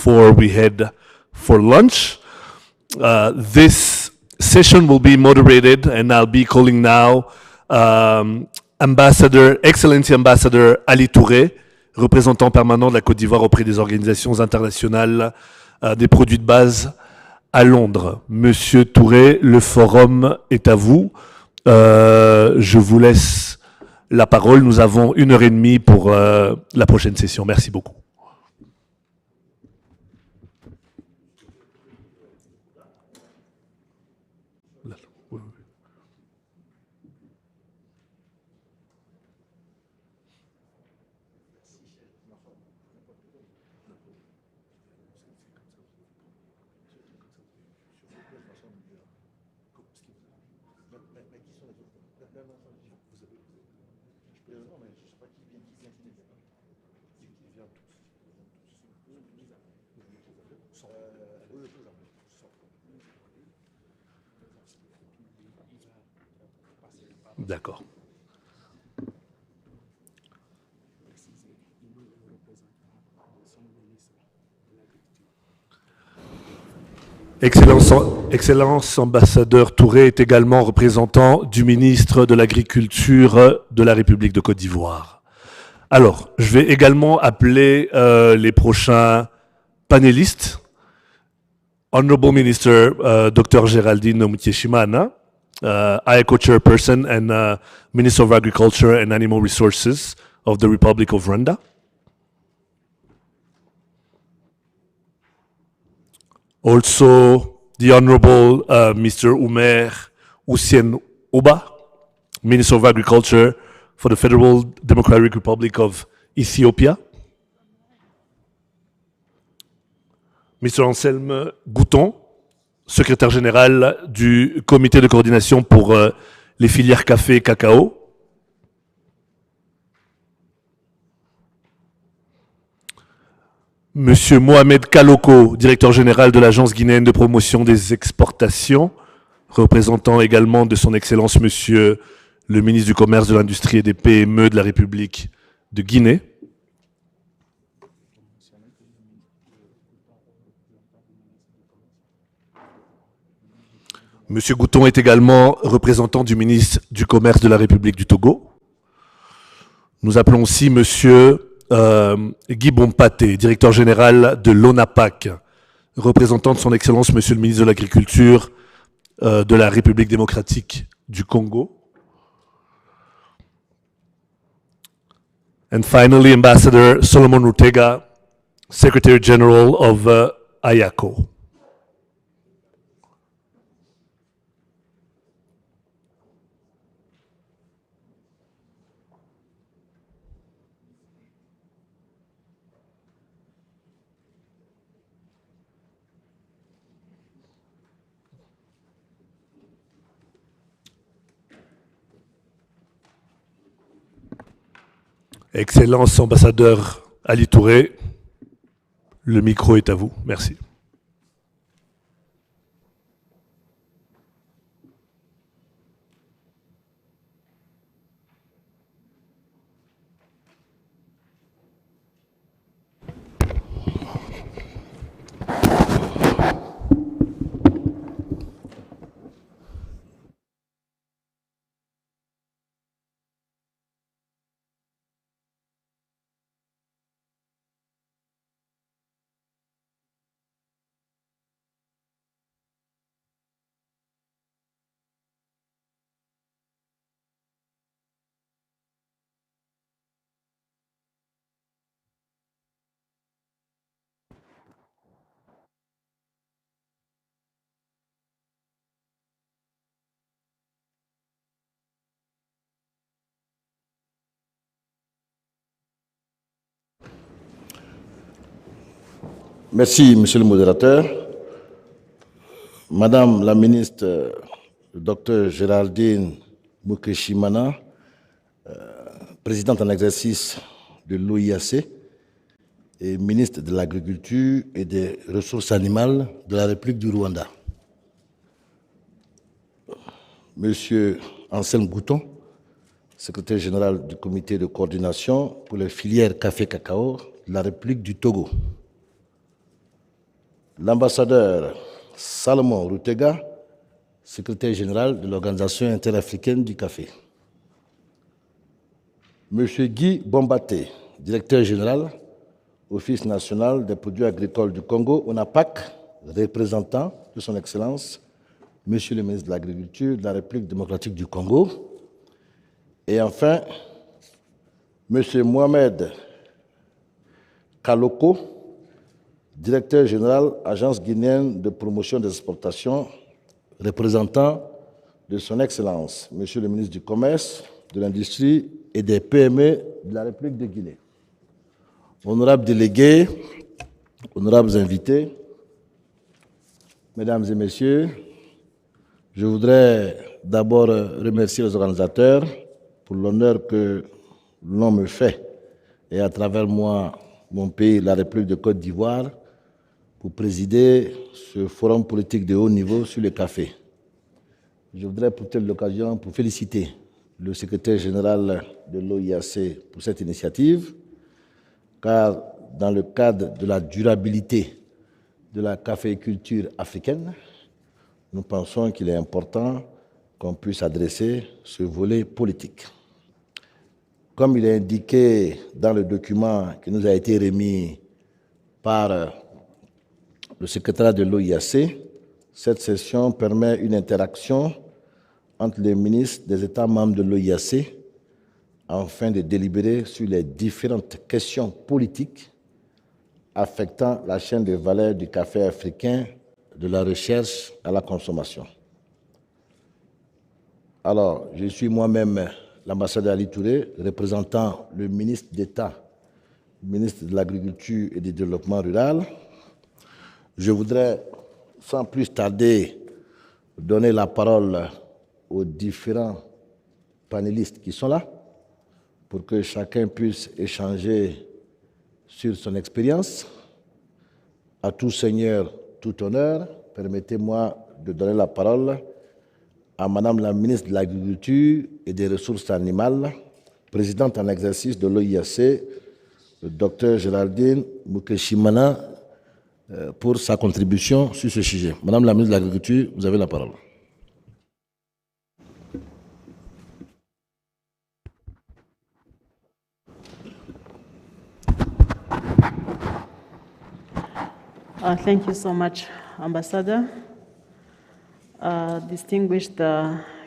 before we head for lunch. This session will be moderated, and I'll be calling now Excellency Ambassador Ali Touré, représentant permanent de la Côte d'Ivoire auprès des organisations internationales des produits de base à Londres. Monsieur Touré, le forum est à vous. Je vous laisse la parole. Nous avons 1h30 pour la prochaine session. Merci beaucoup. D'accord. Excellence ambassadeur Touré est également représentant du ministre de l'Agriculture de la République de Côte d'Ivoire. Alors, je vais également appeler les prochains panélistes. Honorable Minister Dr. Géraldine Mukeshimana, IACO Chairperson and Minister of Agriculture and Animal Resources of the Republic of Rwanda. Also, the Honorable Mr. Umer Hussein Oba, Minister of Agriculture for the Federal Democratic Republic of Ethiopia. Mr. Anselme Gouton, secrétaire général du comité de coordination pour les filières café et cacao. Monsieur Mohamed Kaloko, directeur général de l'Agence guinéenne de promotion des exportations, représentant également de son Excellence Monsieur le ministre du Commerce, de l'Industrie et des PME de la République de Guinée. Monsieur Gouton est également représentant du ministre du Commerce de la République du Togo. Nous appelons aussi Monsieur Guy Bompaté, directeur général de l'ONAPAC, représentant de son Excellence Monsieur le ministre de l'Agriculture de la République démocratique du Congo. And finally, Ambassador Solomon Ortega, Secretary General of IACO. Excellence ambassadeur Ali Touré, le micro est à vous. Merci. Merci, Monsieur le modérateur. Madame la ministre, Dr. Géraldine Mukeshimana, présidente en exercice de l'OIAC et ministre de l'Agriculture et des Ressources animales de la République du Rwanda. Monsieur Anselme Gouton, secrétaire général du comité de coordination pour les filières café-cacao de la République du Togo. l'ambassadeur Salomon Rutega, secrétaire général de l'Organisation interafricaine du café. Monsieur Guy Bombaté, directeur général, Office national des produits agricoles du Congo, ONAPAC, représentant de son Excellence, Monsieur le ministre de l'Agriculture de la République démocratique du Congo. Et enfin, Monsieur Mohamed Kaloko, directeur général, Agence guinéenne de promotion des exportations, représentant de son Excellence, Monsieur le ministre du Commerce, de l'Industrie et des PME de la République de Guinée. Honorables délégués, honorables invités, mesdames et messieurs, je voudrais d'abord remercier les organisateurs pour l'honneur que l'on me fait et à travers moi, mon pays, la République de Côte d'Ivoire, pour présider ce forum politique de haut niveau sur le café. Je voudrais profiter de l'occasion pour féliciter le secrétaire général de l'OIAC pour cette initiative, car dans le cadre de la durabilité de la caféiculture africaine, nous pensons qu'il est important qu'on puisse adresser ce volet politique. Comme il est indiqué dans le document qui nous a été remis par le secrétariat de l'OIAC, cette session permet une interaction entre les ministres des États membres de l'OIAC afin de délibérer sur les différentes questions politiques affectant la chaîne de valeur du café africain, de la recherche à la consommation. Alors, je suis moi-même l'ambassadeur Ali Touré, représentant le ministre d'État, ministre de l'Agriculture et du Développement rural. Je voudrais, sans plus tarder, donner la parole aux différents panélistes qui sont là, pour que chacun puisse échanger sur son expérience. À tout seigneur, tout honneur, permettez-moi de donner la parole à Madame la ministre de l'Agriculture et des Ressources animales, présidente en exercice de l'OIAC, le docteur Géraldine Mukeshimana, pour sa contribution sur ce sujet. Madame la ministre de l'Agriculture, vous avez la parole. Thank you so much, Ambassador. Distinguished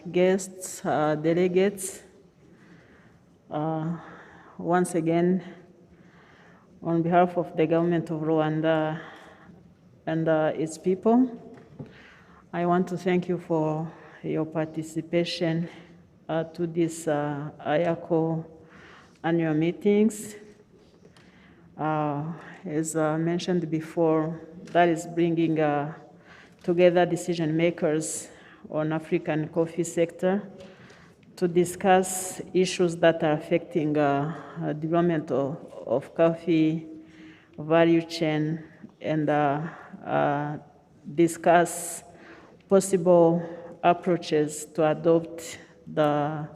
guests, delegates, once again, on behalf of the government of Rwanda and its people, I want to thank you for your participation to this IACO annual meetings. As mentioned before, that is bringing together decision makers on African coffee sector to discuss issues that are affecting development of coffee value chain and discuss possible approaches to adopt the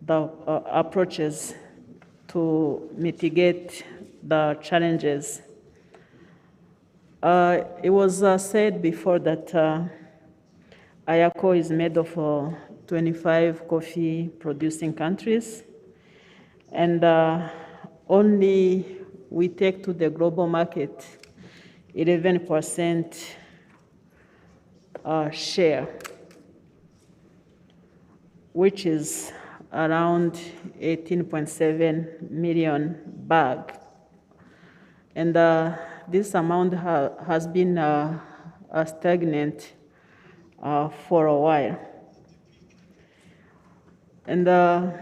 approaches to mitigate the challenges. It was said before that IACO is made of 25 coffee producing countries, and only we take to the global market 11% share, which is around 18.7 million bags. And this amount has been stagnant for a while. And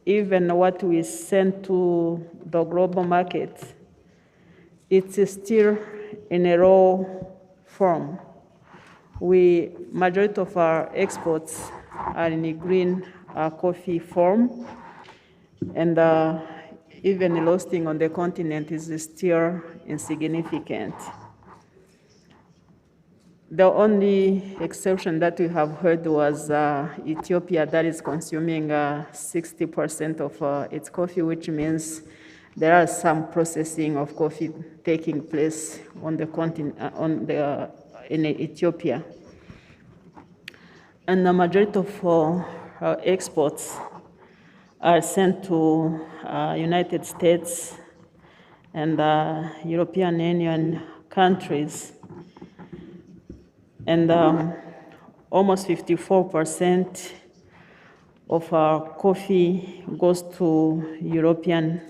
even what we send to the global market, it's still in a raw form. Majority of our exports are in a green coffee form, and even roasting on the continent is still insignificant. The only exception that we have heard was Ethiopia, that is consuming 60% of its coffee, which means there are some processing of coffee taking place on the continent, in Ethiopia. And the majority of our exports are sent to United States and European Union countries. And almost 54% of our coffee goes to European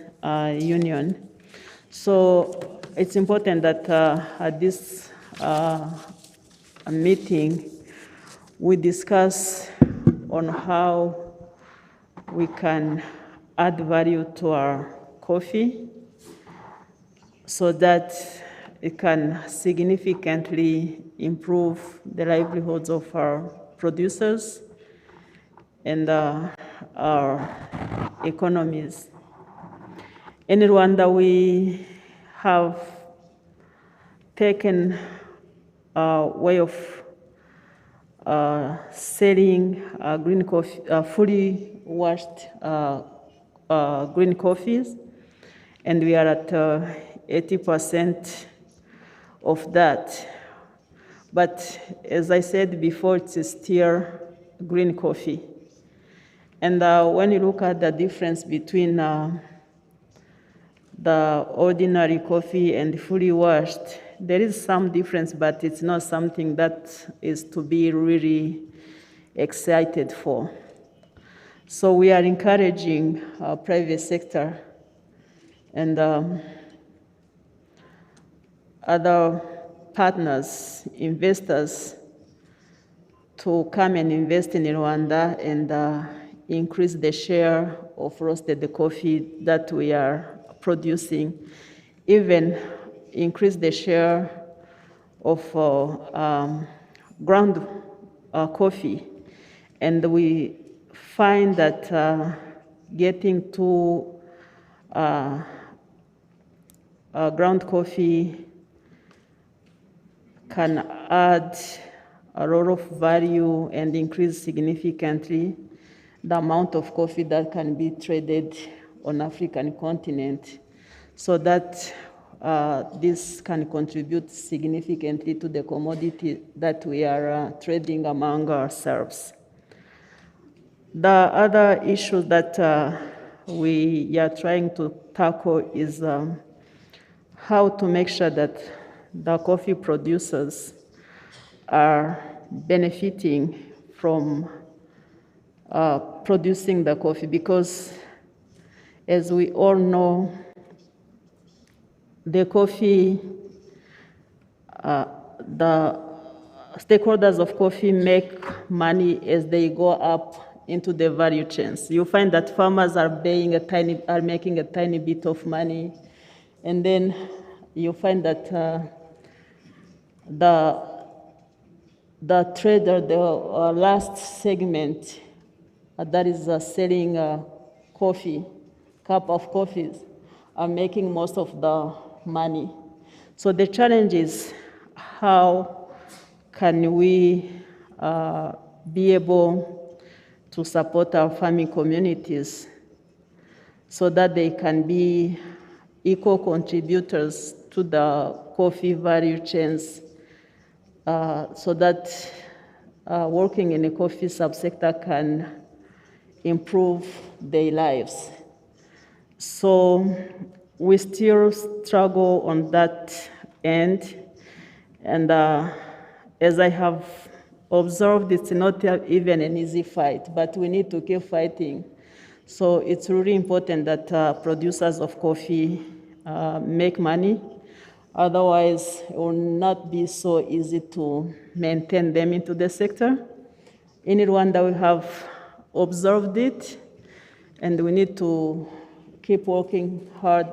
Union. So it's important that at this meeting, we discuss on how we can add value to our coffee so that it can significantly improve the livelihoods of our producers and our economies. In Rwanda, we have taken a way of selling green coffee, fully washed green coffees, and we are at 80% of that. But as I said before, it's still green coffee. And when you look at the difference between the ordinary coffee and fully washed, there is some difference, but it's not something that is to be really excited for. So we are encouraging our private sector and other partners, investors, to come and invest in Rwanda and increase the share of roasted coffee that we are producing, even increase the share of ground coffee. And we find that getting to ground coffee can add a lot of value and increase significantly the amount of coffee that can be traded on African continent, so that this can contribute significantly to the commodity that we are trading among ourselves. The other issue that we are trying to tackle is how to make sure that the coffee producers are benefiting from producing the coffee, because as we all know, the coffee, the stakeholders of coffee make money as they go up into the value chains. You find that farmers are making a tiny bit of money, and then you find that the trader, the last segment, that is selling coffee, cup of coffees, are making most of the money. So the challenge is, how can we be able to support our farming communities so that they can be equal contributors to the coffee value chains, so that working in the coffee subsector can improve their lives. So we still struggle on that end, and as I have observed, it's not even an easy fight, but we need to keep fighting. So it's really important that producers of coffee make money. Otherwise, it will not be so easy to maintain them into the sector. In Rwanda, we have observed it, and we need to keep working hard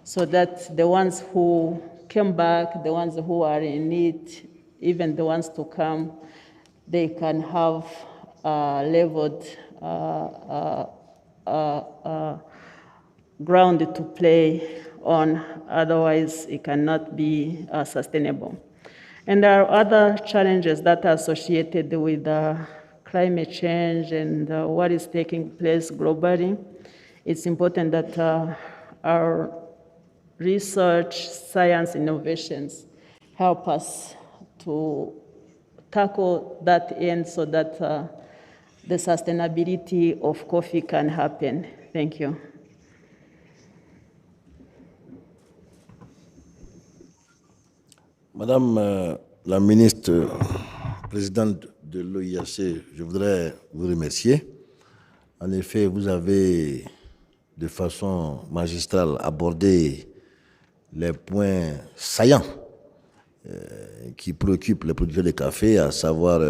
so that the ones who came back, the ones who are in need, even the ones to come, they can have leveled ground to play on. Otherwise, it cannot be sustainable. And there are other challenges that are associated with climate change and what is taking place globally. It's important that our research, science, innovations help us to tackle that end so that the sustainability of coffee can happen. Thank you. Madame la ministre présidente de l'OIAC, je voudrais vous remercier. En effet, vous avez de façon magistrale abordé les points saillants qui préoccupent les producteurs de café, à savoir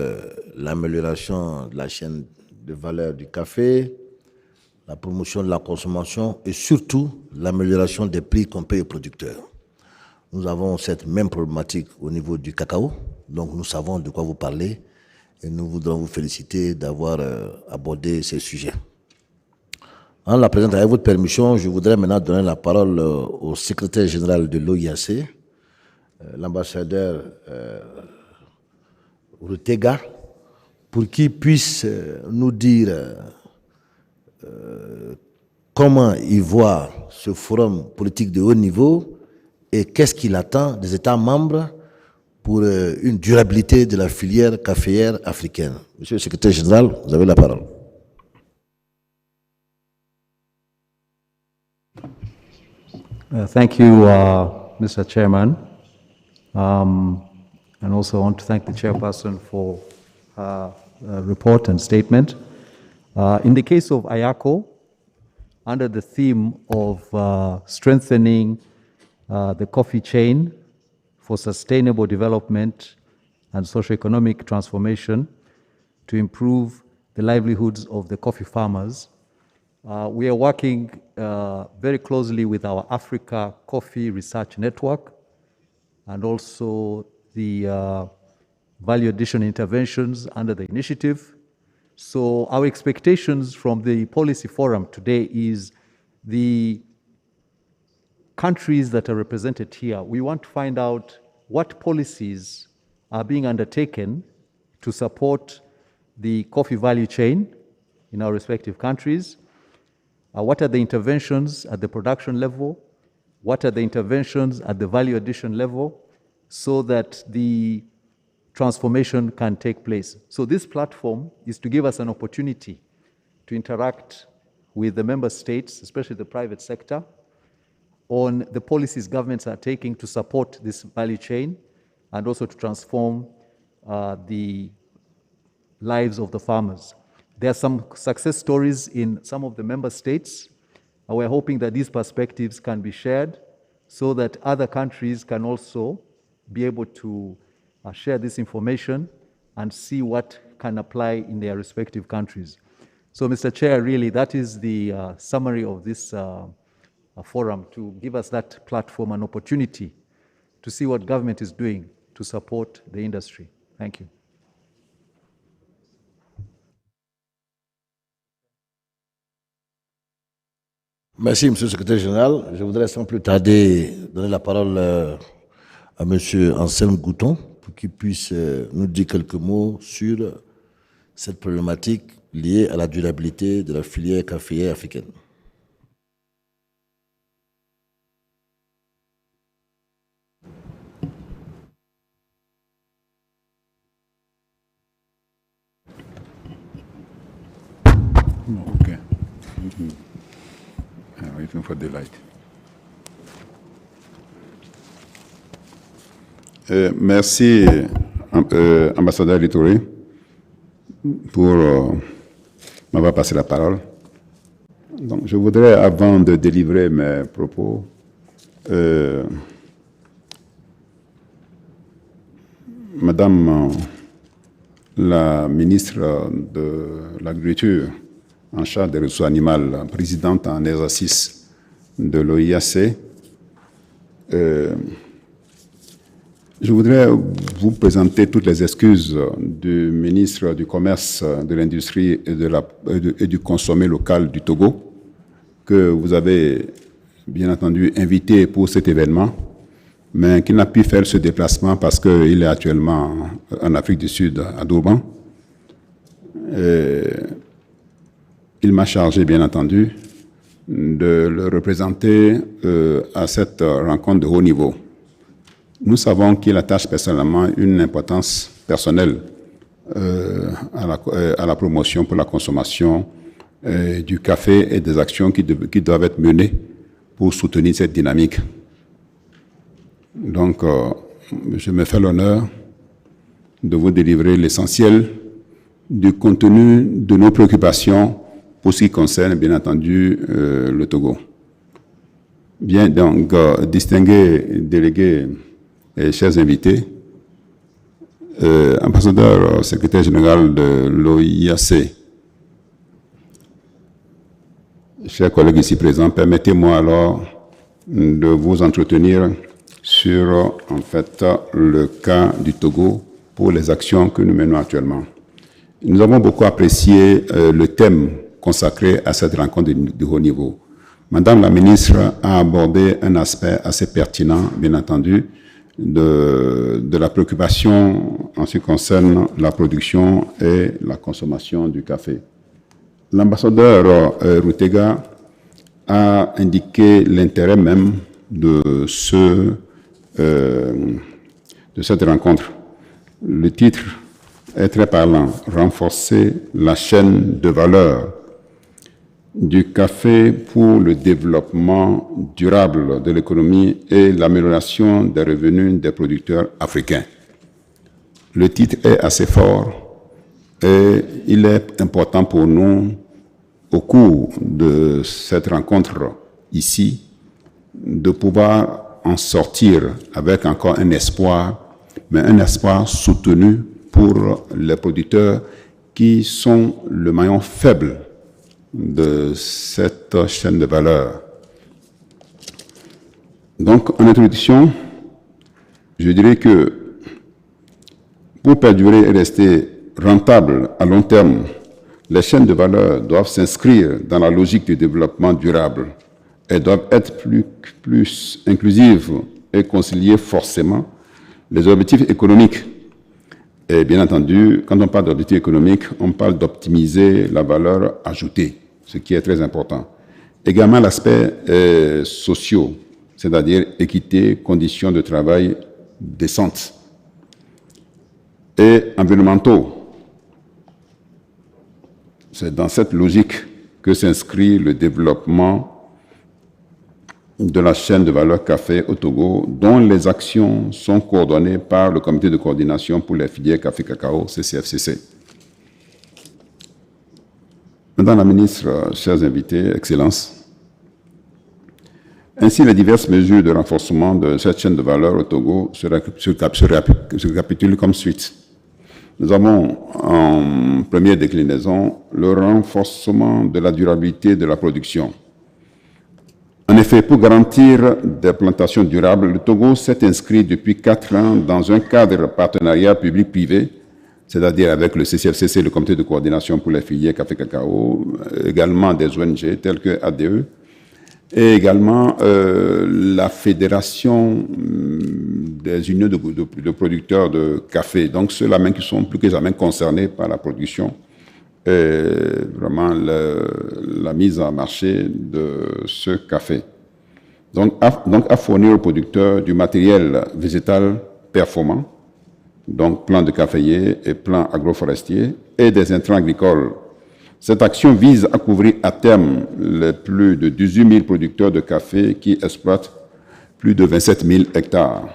l'amélioration de la chaîne de valeur du café, la promotion de la consommation et surtout l'amélioration des prix qu'on paye aux producteurs. Nous avons cette même problématique au niveau du cacao, donc nous savons de quoi vous parlez et nous voudrons vous féliciter d'avoir abordé ces sujets. En la présentant, avec votre permission, je voudrais maintenant donner la parole au secrétaire général de l'OIAC, l'ambassadeur Rutega, pour qu'il puisse nous dire comment il voit ce forum politique de haut niveau et qu'est-ce qu'il attend des États membres pour une durabilité de la filière caféière africaine. Monsieur le secrétaire général, vous avez la parole. Thank you, Mr. Chairman. And also I want to thank the chairperson for her report and statement. In the case of IACO, under the theme of strengthening the coffee chain for sustainable development and socio-economic transformation to improve the livelihoods of the coffee farmers, we are working very closely with our Africa Coffee Research Network and also the value addition interventions under the initiative. So our expectations from the policy forum today is the countries that are represented here, we want to find out what policies are being undertaken to support the coffee value chain in our respective countries. What are the interventions at the production level? What are the interventions at the value addition level so that the transformation can take place? So this platform is to give us an opportunity to interact with the member states, especially the private sector, on the policies governments are taking to support this value chain and also to transform the lives of the farmers. There are some success stories in some of the member states. We're hoping that these perspectives can be shared so that other countries can also be able to share this information and see what can apply in their respective countries. So, Mr. Chair, really, that is the summary of this forum, to give us that platform and opportunity to see what government is doing to support the industry. Thank you. Merci, Monsieur le Secrétaire Général. Je voudrais sans plus tarder donner la parole à Monsieur Anselme Gouton pour qu'il puisse nous dire quelques mots sur cette problématique liée à la durabilité de la filière caféière africaine. Okay. I'm waiting for the light. Merci, ambassadeur Litoré, pour m'avoir passé la parole. Donc, je voudrais, avant de délivrer mes propos, Madame la ministre de l'Agriculture, en charge des ressources animales, présidente en exercice de l'OIAC, je voudrais vous présenter toutes les excuses du ministre du Commerce, de l'Industrie et du Consommé local du Togo, que vous avez bien entendu invité pour cet événement, mais qui n'a pu faire ce déplacement parce qu'il est actuellement en Afrique du Sud, à Durban. Il m'a chargé, bien entendu, de le représenter à cette rencontre de haut niveau. Nous savons qu'il attache personnellement une importance personnelle à la promotion pour la consommation du café et des actions qui doivent être menées pour soutenir cette dynamique. Donc, je me fais l'honneur de vous délivrer l'essentiel du contenu de nos préoccupations pour ce qui concerne, bien entendu, le Togo. Bien, donc, distingués délégués et chers invités, ambassadeur, secrétaire général de l'OIAC, chers collègues ici présents, permettez-moi alors de vous entretenir sur, en fait, le cas du Togo pour les actions que nous menons actuellement. Nous avons beaucoup apprécié le thème consacré à cette rencontre de haut niveau. Madame la ministre a abordé un aspect assez pertinent, bien entendu, de la préoccupation en ce qui concerne la production et la consommation du café. L'ambassadeur Rutega a indiqué l'intérêt même de cette rencontre. Le titre est très parlant, renforcer la chaîne de valeur du café pour le développement durable de l'économie et l'amélioration des revenus des producteurs africains. Le titre est assez fort et il est important pour nous, au cours de cette rencontre ici, de pouvoir en sortir avec encore un espoir, mais un espoir soutenu pour les producteurs qui sont le maillon faible de cette chaîne de valeur. Donc, en introduction, je dirais que pour perdurer et rester rentables à long terme, les chaînes de valeur doivent s'inscrire dans la logique du développement durable. Elles doivent être plus inclusives et concilier forcément les objectifs économiques. Et bien entendu, quand on parle d'objectifs économiques, on parle d'optimiser la valeur ajoutée, ce qui est très important. Également l'aspect social, c'est-à-dire équité, conditions de travail décentes. Et environnementaux. C'est dans cette logique que s'inscrit le développement de la chaîne de valeur café au Togo, dont les actions sont coordonnées par le comité de coordination pour les filières café-cacao, CCFCC. Madame la ministre, chers invités, Excellences, ainsi les diverses mesures de renforcement de cette chaîne de valeur au Togo se récapitulent comme suite. Nous avons en première déclinaison le renforcement de la durabilité de la production. En effet, pour garantir des plantations durables, le Togo s'est inscrit depuis 4 ans dans un cadre partenariat public-privé, c'est-à-dire avec le CCFCC, le comité de coordination pour les filières café-cacao, également des ONG telles que ADE, et également la fédération des unions de producteurs de café, donc ceux-là même qui sont plus que jamais concernés par la production et vraiment la mise en marché de ce café. Donc à fournir aux producteurs du matériel végétal performant, donc plants de caféiers et plants agroforestiers, et des intrants agricoles. Cette action vise à couvrir à terme les plus de 18 000 producteurs de café qui exploitent plus de 27 000 hectares.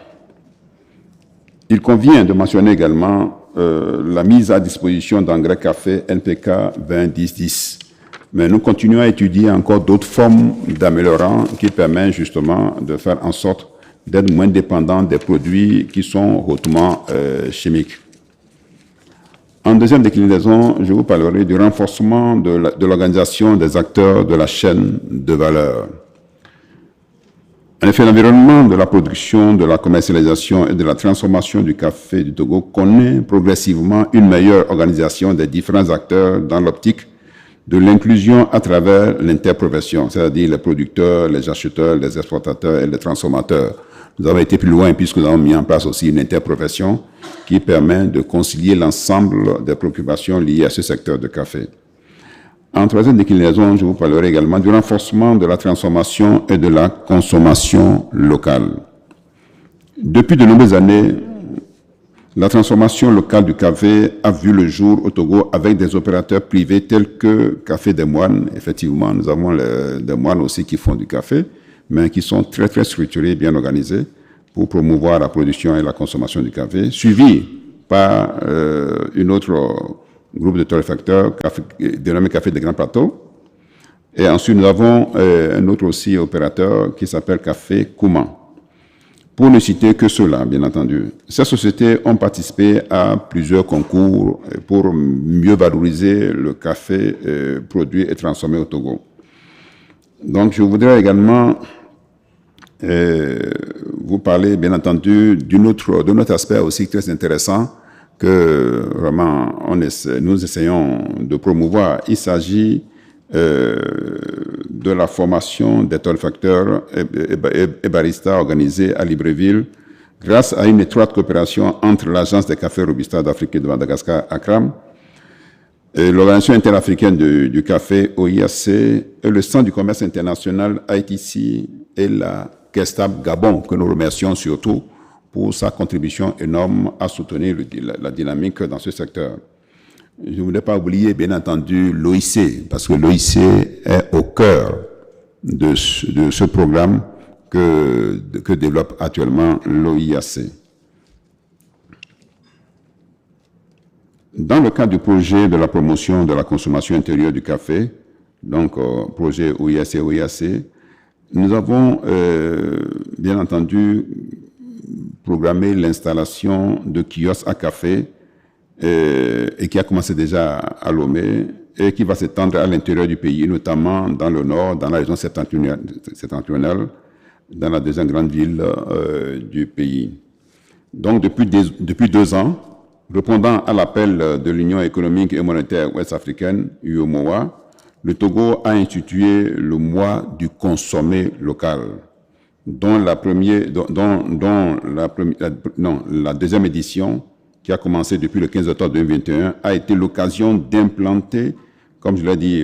Il convient de mentionner également la mise à disposition d'engrais café NPK 20-10-10. Mais nous continuons à étudier encore d'autres formes d'améliorants qui permettent justement de faire en sorte d'être moins dépendants des produits qui sont hautement chimiques. En deuxième déclinaison, je vous parlerai du renforcement de l'organisation des acteurs de la chaîne de valeur. En effet, l'environnement de la production, de la commercialisation et de la transformation du café du Togo connaît progressivement une meilleure organisation des différents acteurs dans l'optique de l'inclusion à travers l'interprofession, c'est-à-dire les producteurs, les acheteurs, les exportateurs et les transformateurs. Nous avons été plus loin puisque nous avons mis en place aussi une interprofession qui permet de concilier l'ensemble des préoccupations liées à ce secteur de café. En troisième déclinaison, je vous parlerai également du renforcement de la transformation et de la consommation locale. Depuis de nombreuses années, la transformation locale du café a vu le jour au Togo avec des opérateurs privés tels que Café des Moines. Effectivement, nous avons des moines aussi qui font du café, mais qui sont très, très structurés, bien organisés pour promouvoir la production et la consommation du café, suivi par un autre groupe de torréfacteurs dénommé Café des Grands Plateaux. Et ensuite, nous avons un autre aussi opérateur qui s'appelle Café Kouman. Pour ne citer que ceux-là, bien entendu. Ces sociétés ont participé à plusieurs concours pour mieux valoriser le café produit et transformé au Togo. Donc, je voudrais également vous parler, bien entendu, d'un autre aspect aussi très intéressant que vraiment nous essayons de promouvoir. Il s'agit de la formation des torréfacteurs et baristas organisés à Libreville grâce à une étroite coopération entre l'Agence des cafés Robusta d'Afrique et de Madagascar, ACRAM, l'Organisation interafricaine du café, OIAC, et le Centre du commerce international, ITC, et la Kestab Gabon, que nous remercions surtout pour sa contribution énorme à soutenir la dynamique dans ce secteur. Je ne voudrais pas oublier, bien entendu, l'OIC, parce que l'OIC est au cœur de ce programme que développe actuellement l'OIAC. Dans le cadre du projet de la promotion de la consommation intérieure du café, donc projet OIAC, nous avons bien entendu programmé l'installation de kiosques à café et qui a commencé déjà à Lomé et qui va s'étendre à l'intérieur du pays, notamment dans le nord, dans la région septentrionale, dans la deuxième grande ville du pays. Donc depuis 2 ans, répondant à l'appel de l'Union économique et monétaire ouest-africaine, UEMOA, le Togo a institué le mois du consommé local, dont la deuxième édition, qui a commencé depuis le 15 octobre 2021, a été l'occasion d'implanter, comme je l'ai dit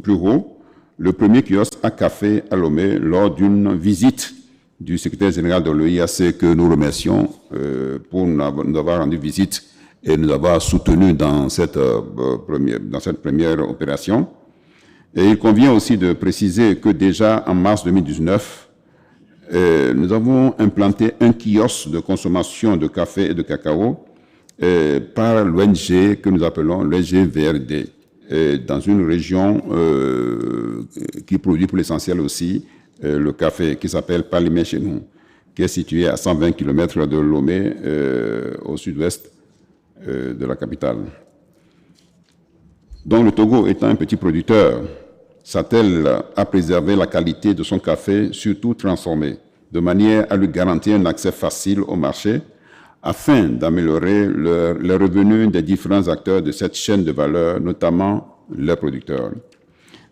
plus haut, le premier kiosque à café à Lomé lors d'une visite du secrétaire général de l'OIAC que nous remercions pour nous avoir rendu visite et nous avoir soutenus dans cette première opération. Et il convient aussi de préciser que déjà en mars 2019, nous avons implanté un kiosque de consommation de café et de cacao par l'ONG que nous appelons l'ONG VRD, dans une région qui produit pour l'essentiel aussi le café, qui s'appelle Palimé chez nous, qui est situé à 120 km de Lomé, au sud-ouest de la capitale. Donc le Togo étant un petit producteur, s'attelle à préserver la qualité de son café, surtout transformé, de manière à lui garantir un accès facile au marché, afin d'améliorer les revenus des différents acteurs de cette chaîne de valeur, notamment les producteurs.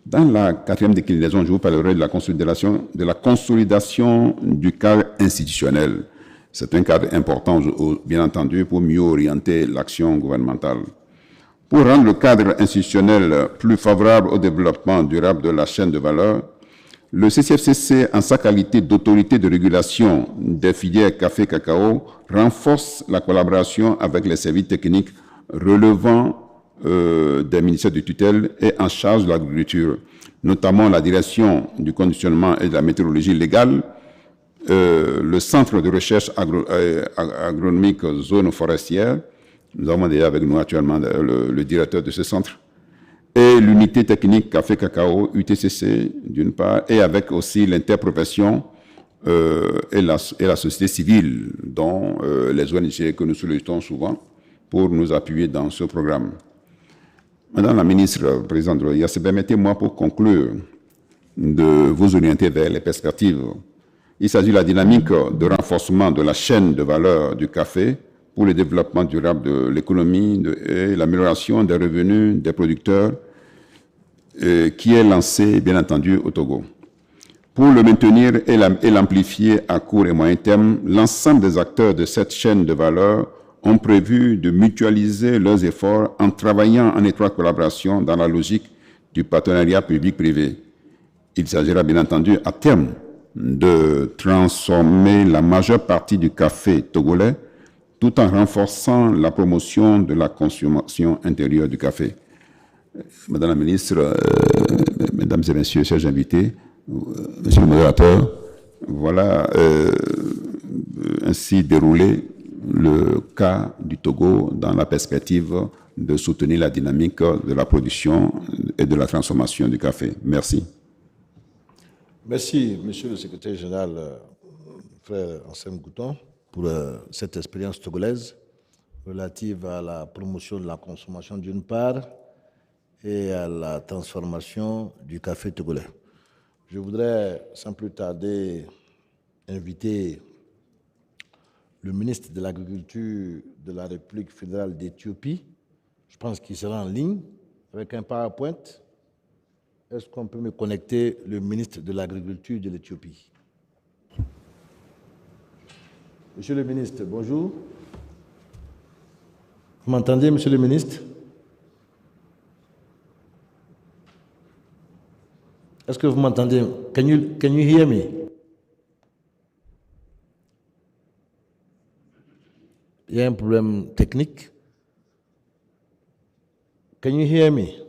Dans la 4e déclinaison, je vous parlerai de la consolidation du cadre institutionnel. C'est un cadre important, bien entendu, pour mieux orienter l'action gouvernementale. Pour rendre le cadre institutionnel plus favorable au développement durable de la chaîne de valeur, le CCFCC, en sa qualité d'autorité de régulation des filières café-cacao, renforce la collaboration avec les services techniques relevant des ministères de tutelle et en charge de l'agriculture, notamment la direction du conditionnement et de la météorologie légale, le centre de recherche agronomique zone forestière. Nous avons déjà avec nous actuellement le directeur de ce centre, et l'unité technique café-cacao, UTCC, d'une part, et avec aussi l'interprofession et la société civile, dont les ONG que nous sollicitons souvent pour nous appuyer dans ce programme. Madame la ministre, présidente de l'OIAC, permettez-moi pour conclure de vous orienter vers les perspectives. Il s'agit de la dynamique de renforcement de la chaîne de valeur du café pour le développement durable de l'économie et l'amélioration des revenus des producteurs qui est lancée, bien entendu, au Togo. Pour le maintenir et l'amplifier à court et moyen terme, l'ensemble des acteurs de cette chaîne de valeur ont prévu de mutualiser leurs efforts en travaillant en étroite collaboration dans la logique du partenariat public-privé. Il s'agira bien entendu à terme de transformer la majeure partie du café togolais tout en renforçant la promotion de la consommation intérieure du café. Madame la ministre, mesdames et messieurs, chers invités, monsieur le modérateur, voilà ainsi déroulé le cas du Togo dans la perspective de soutenir la dynamique de la production et de la transformation du café. Merci. Merci, monsieur le secrétaire général, frère Anselme Gouton, pour cette expérience togolaise relative à la promotion de la consommation d'une part et à la transformation du café togolais. Je voudrais, sans plus tarder, inviter le ministre de l'Agriculture de la République fédérale d'Éthiopie. Je pense qu'il sera en ligne avec un PowerPoint. Est-ce qu'on peut me connecter le ministre de l'Agriculture de l'Éthiopie? Monsieur le ministre, bonjour. Vous m'entendez, monsieur le ministre? Est-ce que vous m'entendez? Can you hear me? Il y a un problème technique. Can you hear me?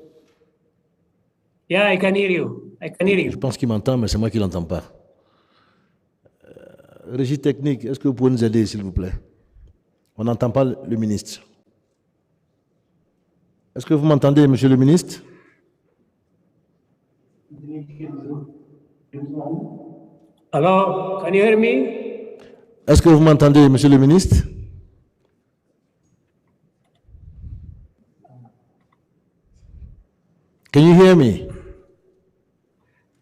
Yeah, I can hear you. I can hear you. Je pense qu'il m'entend, mais c'est moi qui ne l'entends pas. Régie technique, est-ce que vous pouvez nous aider, s'il vous plaît? On n'entend pas le ministre. Est-ce que vous m'entendez, monsieur le ministre? Hello, can you hear me? Est-ce que vous m'entendez, monsieur le ministre? Can you hear me?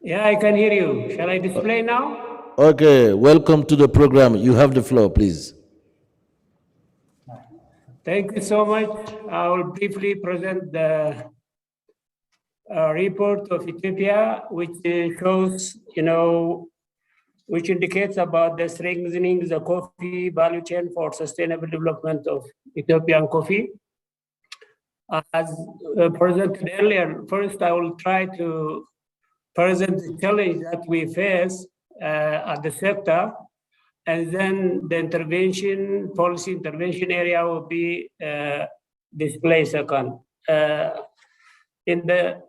Yeah, I can hear you. Shall I display now? Okay, welcome to the program. You have the floor, please. Thank you so much. I will briefly present the report of Ethiopia, which shows, which indicates about the strengthening the coffee value chain for sustainable development of Ethiopian coffee. As presented earlier, first I will try to present the challenge that we face at the sector, and then the policy intervention area will be displayed second. In the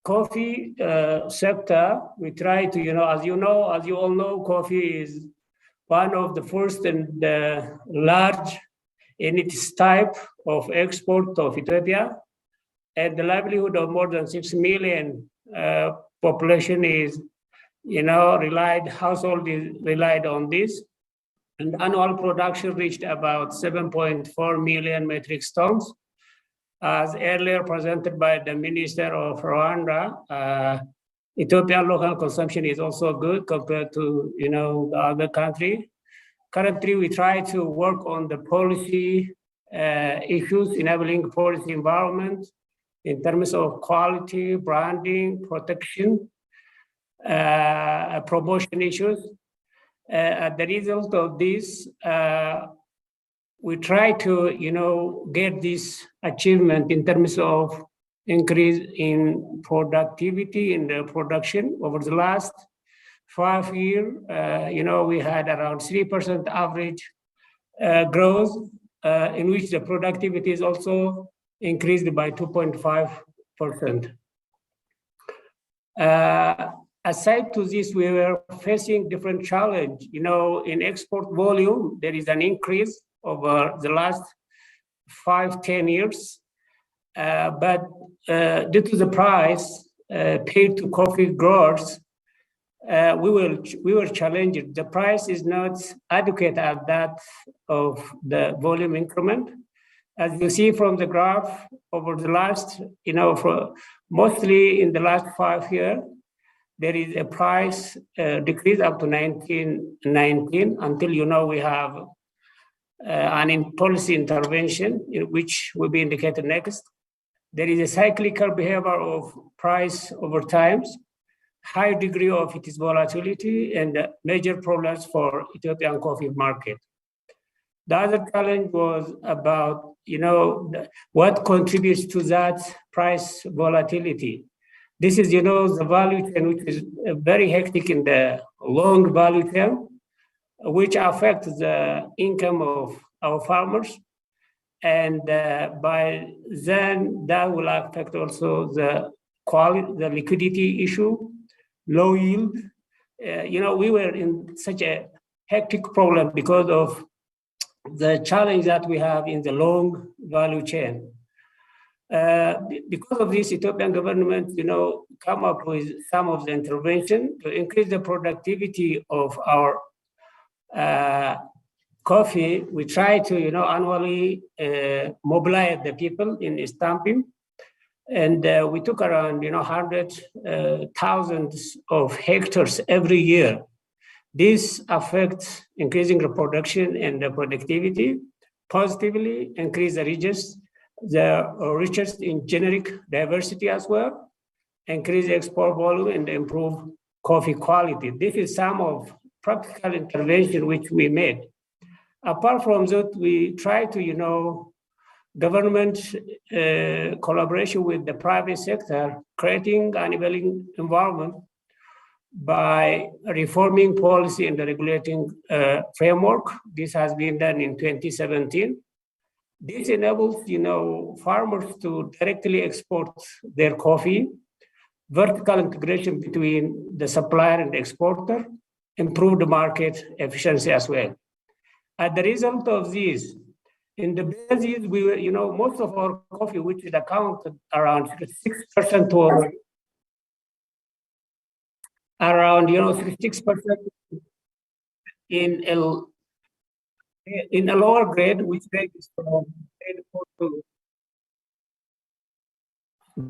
coffee sector, we try to, as you all know, coffee is one of the first and large in its type of export of Ethiopia, and the livelihood of more than 6 million population is, household is relied on this. And annual production reached about 7.4 million metric tons. As earlier presented by the Minister of Rwanda, Ethiopian local consumption is also good compared to, the other country. Currently, we try to work on the policy issues, enabling policy environment in terms of quality, branding, protection, promotion issues. The result of this, we try to, get this achievement in terms of increase in productivity in the production over the last 5 years. We had around 3% average growth, in which the productivity is also increased by 2.5%. Aside to this, we were facing different challenge. In export volume, there is an increase over the last 5-10 years. But due to the price paid to coffee growers, we were challenged. The price is not adequate at that of the volume increment. As you see from the graph, over the last, mostly in the last 5 years, there is a price decrease up to 1919 until, we have an policy intervention, which will be indicated next. There is a cyclical behavior of price over time, high degree of its volatility, and major problems for Ethiopian coffee market. The other challenge was about, what contributes to that price volatility. This is, the value chain, which is very hectic in the long value chain, which affects the income of our farmers. And by then, that will affect also the quality, the liquidity issue, low yield. We were in such a hectic problem because of the challenge that we have in the long value chain. Because of this, Ethiopian government, come up with some of the intervention to increase the productivity of our coffee. We try to, annually mobilize the people in stamping. And we took around, 100,000 of hectares every year. This affects increasing the production and the productivity, positively increase the riches in generic diversity as well, increase export volume and improve coffee quality. This is some of practical intervention which we made. Apart from that, we try to, government collaboration with the private sector, creating an enabling environment by reforming policy and the regulating framework. This has been done in 2017. This enables, farmers to directly export their coffee, vertical integration between the supplier and the exporter, improve the market efficiency as well. As the result of this, in the base years, we were, most of our coffee, which is accounted around 6% to around 36% in a lower grade, which ranges from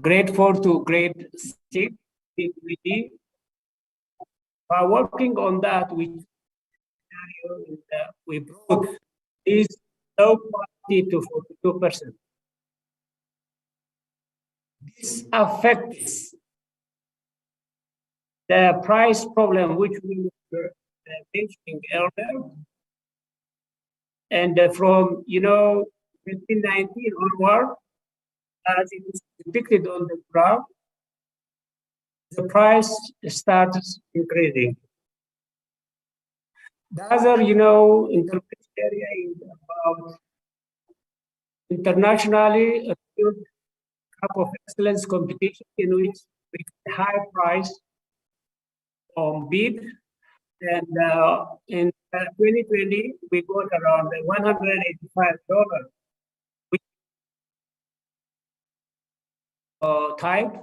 grade 4 to grade 6. By working on that, we brought this low quality to 42%. This affects the price problem which we were mentioning earlier. And from 2019 onward, as it is depicted on the graph, the price starts increasing. The other, interpretation area is about internationally a cup of excellence competition in which we get high price on bid. And in 2020, we got around $185 type,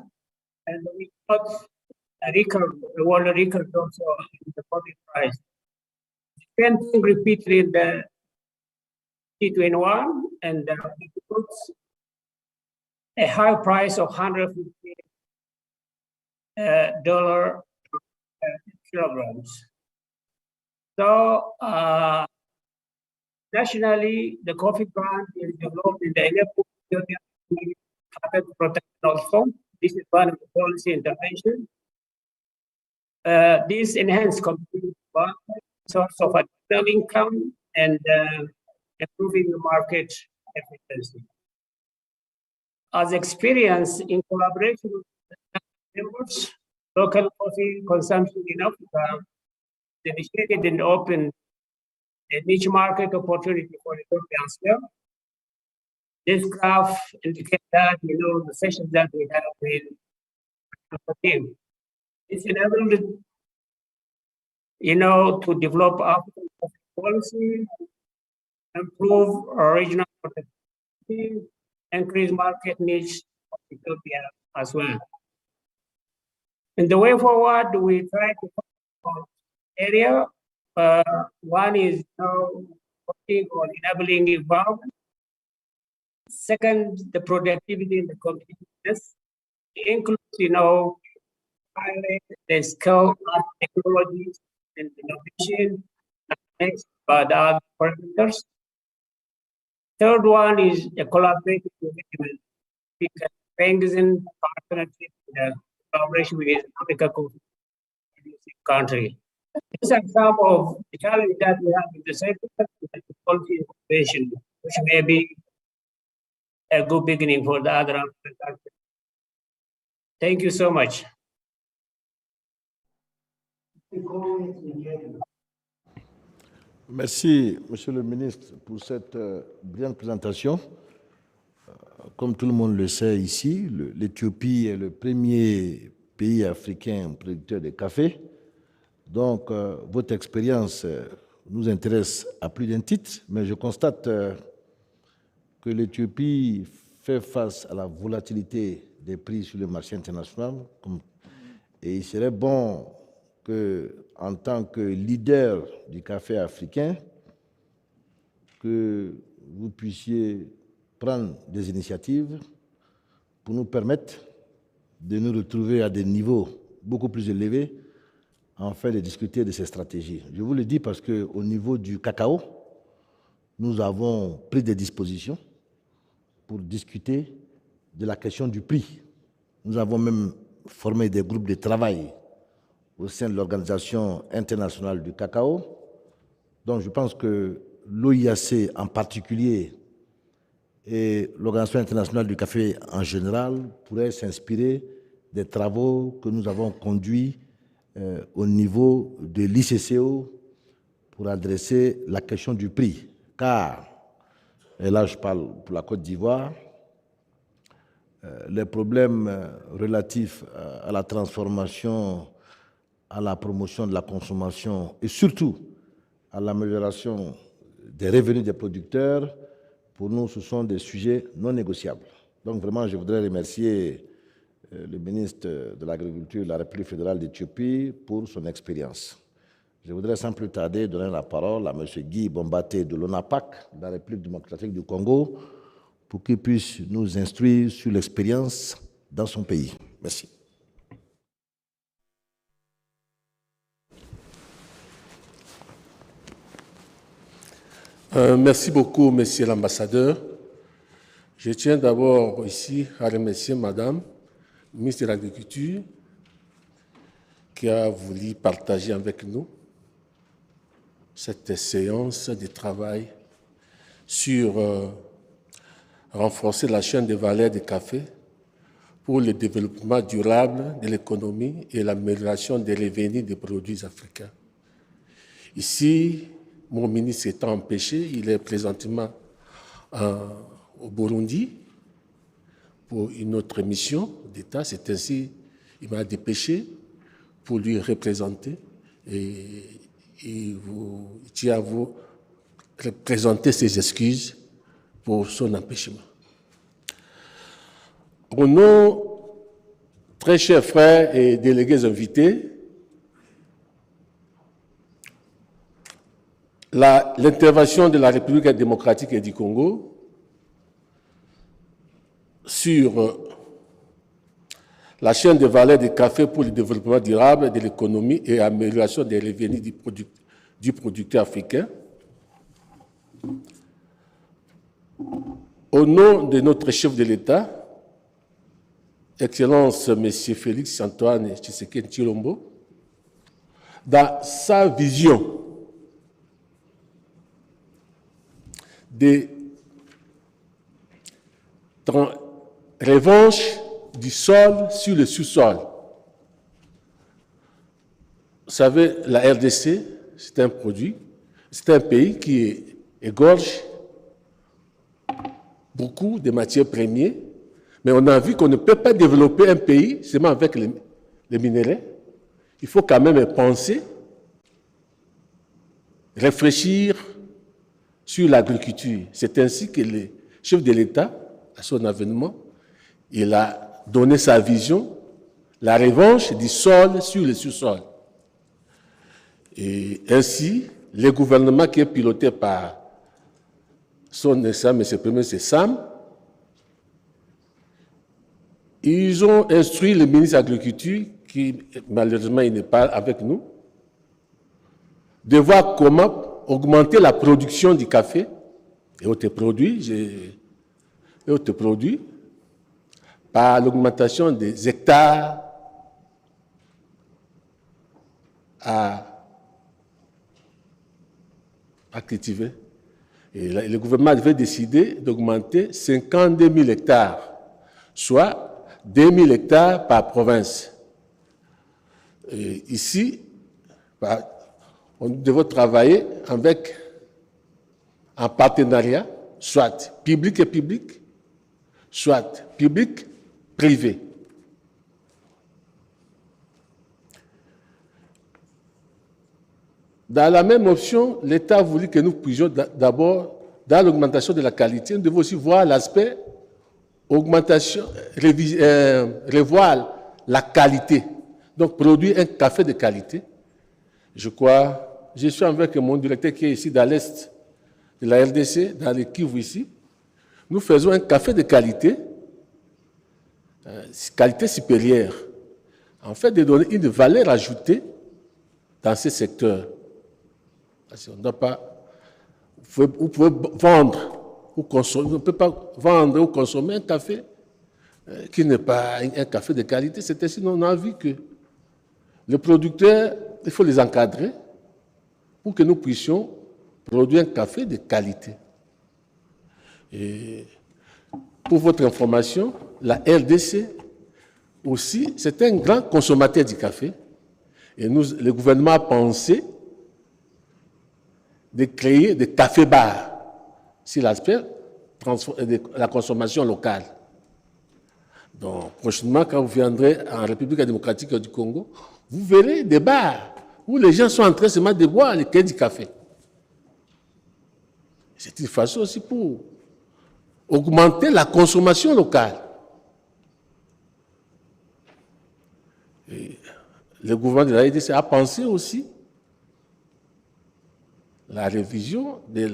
and we got a world record also in the coffee price. The same thing repeated in the 2021, and it puts a high price of $150 kilograms. So nationally, the coffee plant is developed in the Ethiopian patent protection also. This is one of the policy interventions. This enhanced competitive source of additional income and improving the market efficiency. As experience in collaboration with members, local coffee consumption in Africa is initiated and opened a niche market opportunity for Ethiopia as well. This graph indicates that, the sessions that we have with the team. It's enabled, to develop African policy, improve regional productivity, increase market niche of Ethiopia as well. In the way forward, we try to focus on area. One is working on enabling environment. Second, the productivity and the competitiveness. It includes, the skill of technologies and innovation, next, but other parameters. Third one is a collaborative commitment. We can strengthen partnership, collaboration with Africa country. These are some of the challenges that we have in the sector, like quality innovation, which may be a good beginning for the other African countries. Thank you so much. Merci, Monsieur le ministre, pour cette brillante présentation. Comme tout le monde le sait ici, l'Éthiopie est le premier pays africain producteur de café. Donc, votre expérience nous intéresse à plus d'un titre, mais je constate que l'Éthiopie fait face à la volatilité des prix sur le marché international. Et il serait bon que, en tant que leader du café africain, que vous puissiez prendre des initiatives pour nous permettre de nous retrouver à des niveaux beaucoup plus élevés afin de discuter de ces stratégies. Je vous le dis parce qu'au niveau du cacao, nous avons pris des dispositions pour discuter de la question du prix. Nous avons même formé des groupes de travail au sein de l'Organisation internationale du cacao. Donc je pense que l'OIAC en particulier et l'Organisation internationale du café en général pourraient s'inspirer des travaux que nous avons conduits au niveau de l'ICCO pour adresser la question du prix. Car, et là je parle pour la Côte d'Ivoire, les problèmes relatifs à la transformation, à la promotion de la consommation et surtout à l'amélioration des revenus des producteurs, pour nous, ce sont des sujets non négociables. Donc vraiment, je voudrais remercier le ministre de l'Agriculture de la République fédérale d'Éthiopie pour son expérience. Je voudrais sans plus tarder donner la parole à M. Guy Bombaté de l'ONAPAC, de la République démocratique du Congo, pour qu'il puisse nous instruire sur l'expérience dans son pays. Merci. Merci beaucoup, Monsieur l'ambassadeur. Je tiens d'abord ici à remercier Madame, ministre de l'Agriculture, qui a voulu partager avec nous cette séance de travail sur renforcer la chaîne de valeur du café pour le développement durable de l'économie et l'amélioration des revenus des produits africains. Ici, mon ministre étant empêché, il est présentement au Burundi pour une autre mission d'État. C'est ainsi qu'il m'a dépêché pour lui représenter et il tient à vous présenter ses excuses pour son empêchement. Au nom, très chers frères et délégués invités, l'intervention de la République démocratique du Congo sur la chaîne de valeur du café pour le développement durable de l'économie et l'amélioration des revenus du producteur africain. Au nom de notre chef de l'État, Excellence M. Félix Antoine Tshisekedi Tshilombo, dans sa vision de revanche du sol sur le sous-sol. Vous savez, la RDC, c'est un produit, c'est un pays qui égorge beaucoup de matières premières, mais on a vu qu'on ne peut pas développer un pays seulement avec les minéraux. Il faut quand même penser, réfléchir sur l'agriculture. C'est ainsi que le chef de l'État, à son avènement, il a donné sa vision, la revanche du sol sur le sous-sol. Et ainsi, le gouvernement qui est piloté par son excellence, M. le Premier ministre Sam, ils ont instruit le ministre de l'Agriculture, qui malheureusement il n'est pas avec nous, de voir comment augmenter la production du café et autres produits, par l'augmentation des hectares à à cultiver. Et le gouvernement avait décidé d'augmenter 52 000 hectares, soit 2 000 hectares par province. Et ici, on devait travailler en partenariat, soit public et public, soit public privé. Dans la même option, l'État a voulu que nous puissions d'abord, dans l'augmentation de la qualité, nous devons aussi voir l'aspect augmentation, revoir la qualité. Donc, produire un café de qualité. Je crois, je suis avec mon directeur qui est ici dans l'Est de la RDC, dans le Kivu ici. Nous faisons un café de qualité, qualité supérieure, en fait, de donner une valeur ajoutée dans ce secteur. Parce qu'on ne doit pas. Vous pouvez vendre ou consommer, on ne peut pas vendre ou consommer un café qui n'est pas un café de qualité. C'est ainsi qu'on a vu que les producteurs, il faut les encadrer pour que nous puissions produire un café de qualité. Et pour votre information, la RDC aussi, c'est un grand consommateur du café. Et le gouvernement a pensé de créer des cafés-bars sur l'aspect de la consommation locale. Donc, prochainement, quand vous viendrez en République démocratique du Congo, vous verrez des bars où les gens sont en train seulement de boire le quai du café. C'est une façon aussi pour augmenter la consommation locale. Et le gouvernement de la RDC a pensé aussi la révision de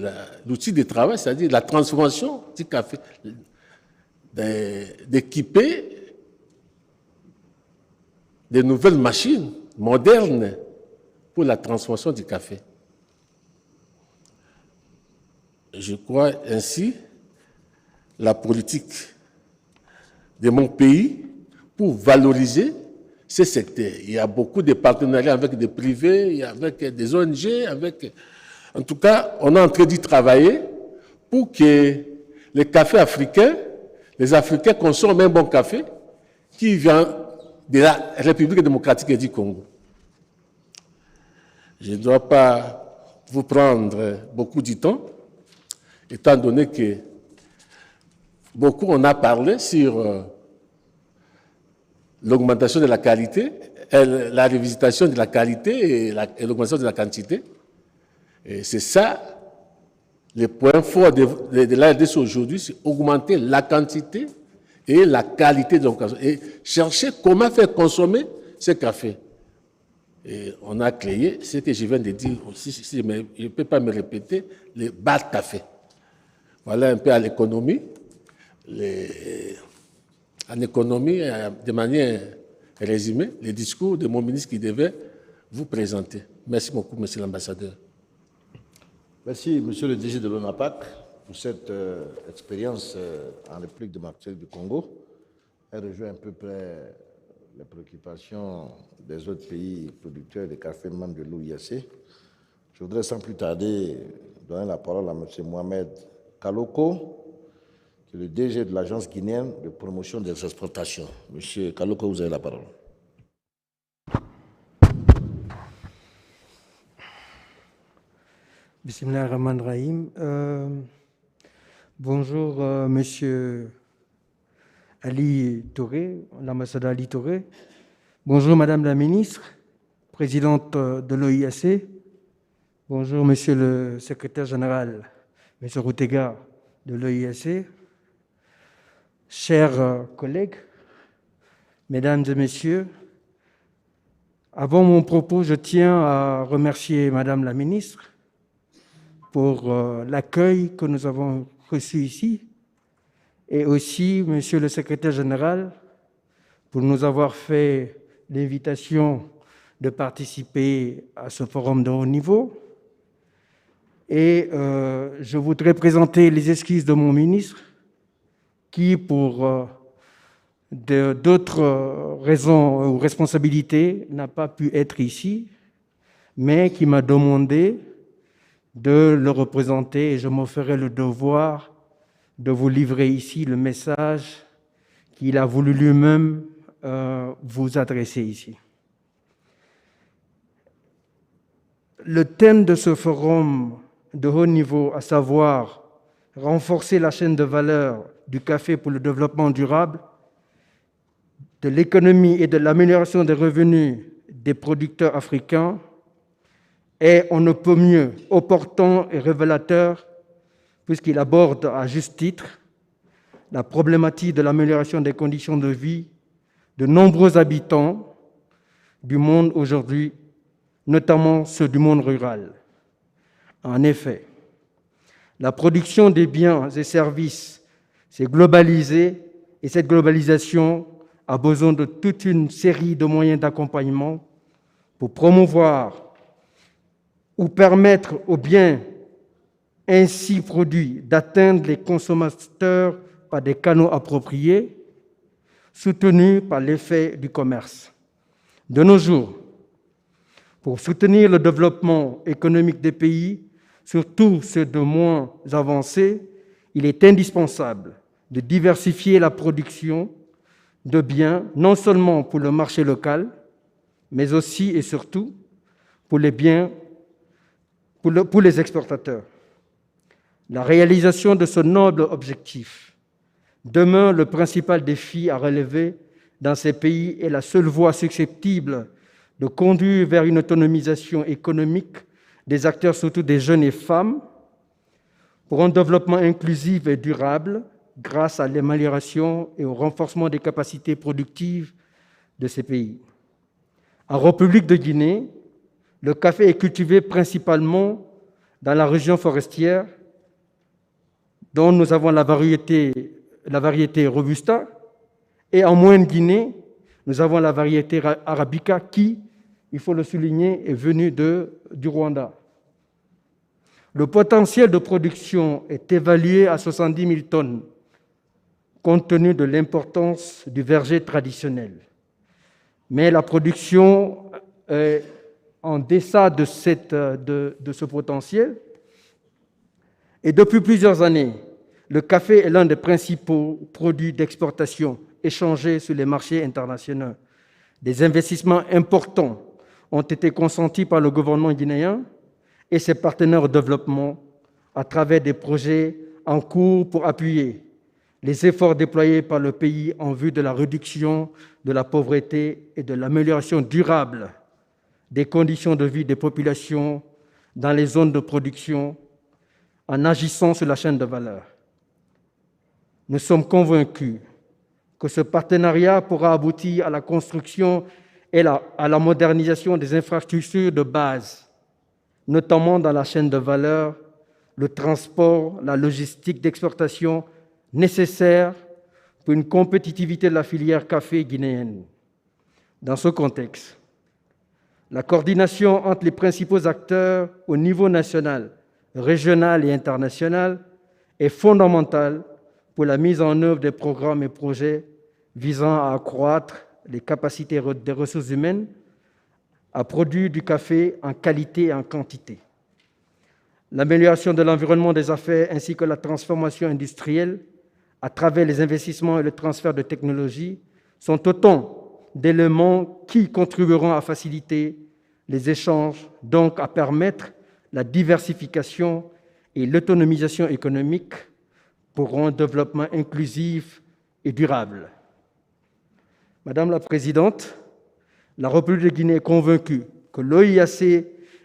l'outil de travail, c'est-à-dire la transformation du café, d'équiper de nouvelles machines modernes pour la transformation du café. Je crois ainsi la politique de mon pays pour valoriser ce secteur. Il y a beaucoup de partenariats avec des privés, avec des ONG, en tout cas, on est en train d'y travailler pour que les cafés africains, les Africains consomment un bon café qui vient de la République démocratique du Congo. Je ne dois pas vous prendre beaucoup de temps, étant donné que beaucoup on a parlé sur l'augmentation de la qualité, la revisitation de la qualité et l'augmentation de la quantité. Et c'est ça, le point fort de l'ARDC aujourd'hui, c'est augmenter la quantité et la qualité de l'occasion. Et chercher comment faire consommer ce café. Et on a créé ce que je viens de dire aussi, je ne peux pas me répéter, les bars de café. Voilà un peu à l'économie. En économie, de manière résumée, le discours de mon ministre qui devait vous présenter. Merci beaucoup, monsieur l'ambassadeur. Merci, monsieur le DG de l'ONAPAC, pour cette expérience en République démocratique du Congo. Elle rejoint à peu près les préoccupations des autres pays producteurs de café membres de l'OIAC. Je voudrais sans plus tarder donner la parole à monsieur Mohamed Kaloko, qui est le DG de l'Agence guinéenne de promotion des exportations. Monsieur Kaloko, vous avez la parole. Bismillahirrahmanirrahim. Bonjour, monsieur Ali Touré, l'ambassadeur Ali Touré. Bonjour, madame la ministre, présidente de l'OIAC. Bonjour, monsieur le secrétaire général, monsieur Routega de l'OIAC. Chers collègues, mesdames et messieurs, avant mon propos, je tiens à remercier madame la ministre pour l'accueil que nous avons reçu ici, et aussi monsieur le secrétaire général pour nous avoir fait l'invitation de participer à ce forum de haut niveau. Et je voudrais présenter les excuses de mon ministre qui, pour d'autres raisons ou responsabilités, n'a pas pu être ici, mais qui m'a demandé de le représenter et je me ferai le devoir de vous livrer ici le message qu'il a voulu lui-même vous adresser ici. Le thème de ce forum de haut niveau, à savoir renforcer la chaîne de valeur du café pour le développement durable, de l'économie et de l'amélioration des revenus des producteurs africains, est on ne peut mieux opportun et révélateur puisqu'il aborde à juste titre la problématique de l'amélioration des conditions de vie de nombreux habitants du monde aujourd'hui, notamment ceux du monde rural. En effet, la production des biens et services s'est globalisée et cette globalisation a besoin de toute une série de moyens d'accompagnement pour promouvoir ou permettre aux biens ainsi produits d'atteindre les consommateurs par des canaux appropriés, soutenus par l'effet du commerce. De nos jours, pour soutenir le développement économique des pays, surtout ceux de moins avancés, il est indispensable de diversifier la production de biens, non seulement pour le marché local, mais aussi et surtout pour les biens, pour les exportateurs. La réalisation de ce noble objectif demeure le principal défi à relever dans ces pays et la seule voie susceptible de conduire vers une autonomisation économique des acteurs, surtout des jeunes et femmes, pour un développement inclusif et durable grâce à l'amélioration et au renforcement des capacités productives de ces pays. En République de Guinée, le café est cultivé principalement dans la région forestière, dont nous avons la variété Robusta, et en Moyenne-Guinée, nous avons la variété Arabica qui, il faut le souligner, est venue du Rwanda. Le potentiel de production est évalué à 70 000 tonnes, compte tenu de l'importance du verger traditionnel. Mais la production est en deçà de ce potentiel. Et depuis plusieurs années, le café est l'un des principaux produits d'exportation échangés sur les marchés internationaux. Des investissements importants ont été consentis par le gouvernement guinéen et ses partenaires au développement à travers des projets en cours pour appuyer les efforts déployés par le pays en vue de la réduction de la pauvreté et de l'amélioration durable des conditions de vie des populations dans les zones de production en agissant sur la chaîne de valeur. Nous sommes convaincus que ce partenariat pourra aboutir à la construction et à la modernisation des infrastructures de base, notamment dans la chaîne de valeur, le transport, la logistique d'exportation nécessaires pour une compétitivité de la filière café guinéenne. Dans ce contexte, la coordination entre les principaux acteurs au niveau national, régional et international est fondamentale pour la mise en œuvre des programmes et projets visant à accroître les capacités des ressources humaines à produire du café en qualité et en quantité. L'amélioration de l'environnement des affaires ainsi que la transformation industrielle à travers les investissements et le transfert de technologies sont autant d'éléments qui contribueront à faciliter les échanges, donc à permettre la diversification et l'autonomisation économique pour un développement inclusif et durable. Madame la Présidente, la République de Guinée est convaincue que l'OIAC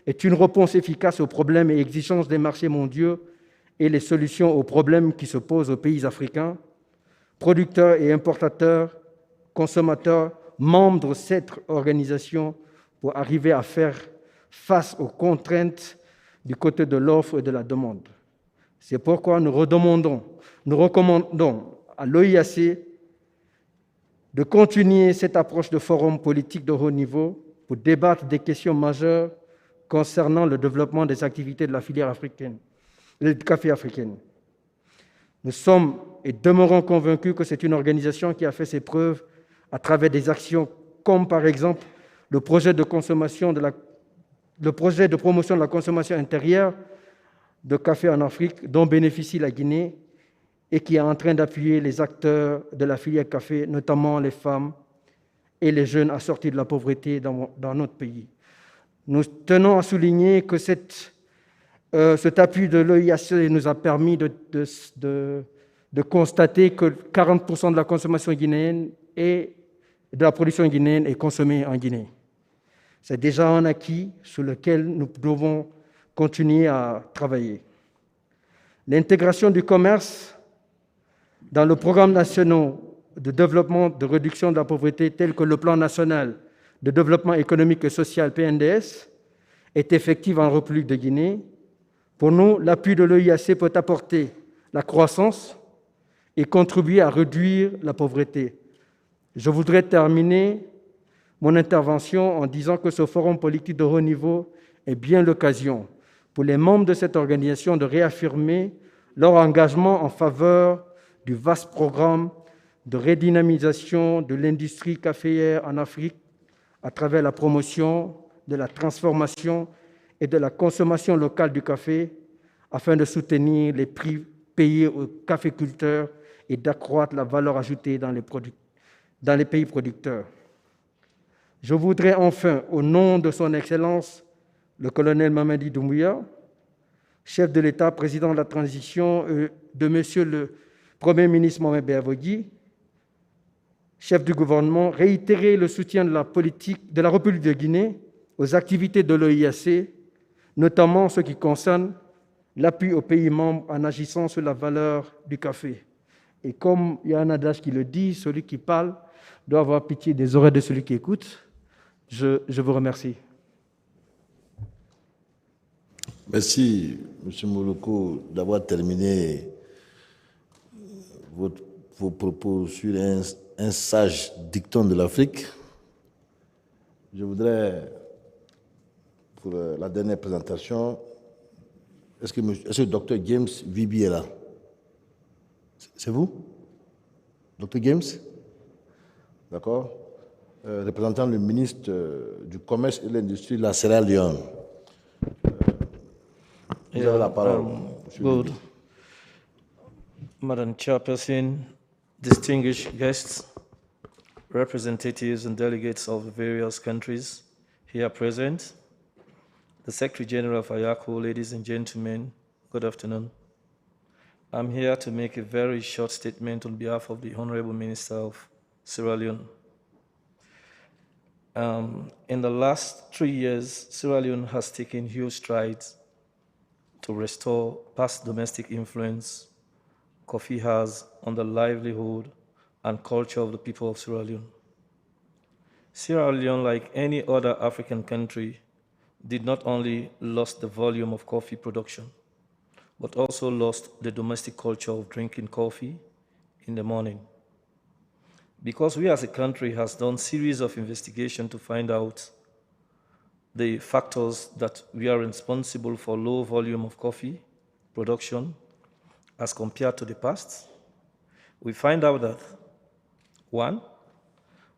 est une réponse efficace aux problèmes et exigences des marchés mondiaux et les solutions aux problèmes qui se posent aux pays africains, producteurs et importateurs, consommateurs, membres de cette organisation pour arriver à faire face aux contraintes du côté de l'offre et de la demande. C'est pourquoi nous recommandons à l'OIAC de continuer cette approche de forum politique de haut niveau pour débattre des questions majeures concernant le développement des activités de la filière africaine, le café africaine. Nous sommes et demeurons convaincus que c'est une organisation qui a fait ses preuves à travers des actions comme par exemple le projet de promotion de la consommation intérieure de café en Afrique dont bénéficie la Guinée et qui est en train d'appuyer les acteurs de la filière café, notamment les femmes et les jeunes à sortir de la pauvreté dans notre pays. Nous tenons à souligner que cet appui de l'OIAC nous a permis de constater que 40% de la consommation guinéenne et de la production guinéenne est consommée en Guinée. C'est déjà un acquis sur lequel nous devons continuer à travailler. L'intégration du commerce dans le programme national de développement de réduction de la pauvreté tel que le plan national de développement économique et social PNDS est effective en République de Guinée. Pour nous, l'appui de l'OIAC peut apporter la croissance et contribuer à réduire la pauvreté. Je voudrais terminer mon intervention en disant que ce forum politique de haut niveau est bien l'occasion pour les membres de cette organisation de réaffirmer leur engagement en faveur du vaste programme de redynamisation de l'industrie caféière en Afrique à travers la promotion de la transformation et de la consommation locale du café afin de soutenir les prix payés aux caféculteurs et d'accroître la valeur ajoutée dans les pays producteurs. Je voudrais enfin, au nom de son Excellence, le colonel Mamadi Doumbouya, chef de l'État, président de la transition, de Monsieur le Premier ministre Mohamed Beavogui, chef du gouvernement, réitérer le soutien de la politique de la République de Guinée aux activités de l'OIAC, notamment ce qui concerne l'appui aux pays membres en agissant sur la valeur du café. Et comme il y a un adage qui le dit, celui qui parle doit avoir pitié des oreilles de celui qui écoute. Je vous remercie. Merci, M. Moloko, d'avoir terminé vos propos sur un sage dicton de l'Afrique. Je voudrais, pour la dernière présentation, est-ce que le Dr James Vibi est là? C'est vous? Dr James? D'accord. Représentant le ministre du Commerce et de l'Industrie de la Sierra Leone. Vous avez la parole. Good. Madam Chairperson, distinguished guests, representatives and delegates of the various countries here present, the Secretary General of IACO, ladies and gentlemen, good afternoon. I'm here to make a very short statement on behalf of the Honorable Minister of Sierra Leone. In the last 3 years, Sierra Leone has taken huge strides to restore past domestic influence coffee has on the livelihood and culture of the people of Sierra Leone. Sierra Leone, like any other African country, did not only lose the volume of coffee production, but also lost the domestic culture of drinking coffee in the morning. Because we as a country has done series of investigations to find out the factors that we are responsible for low volume of coffee production as compared to the past, we find out that, one,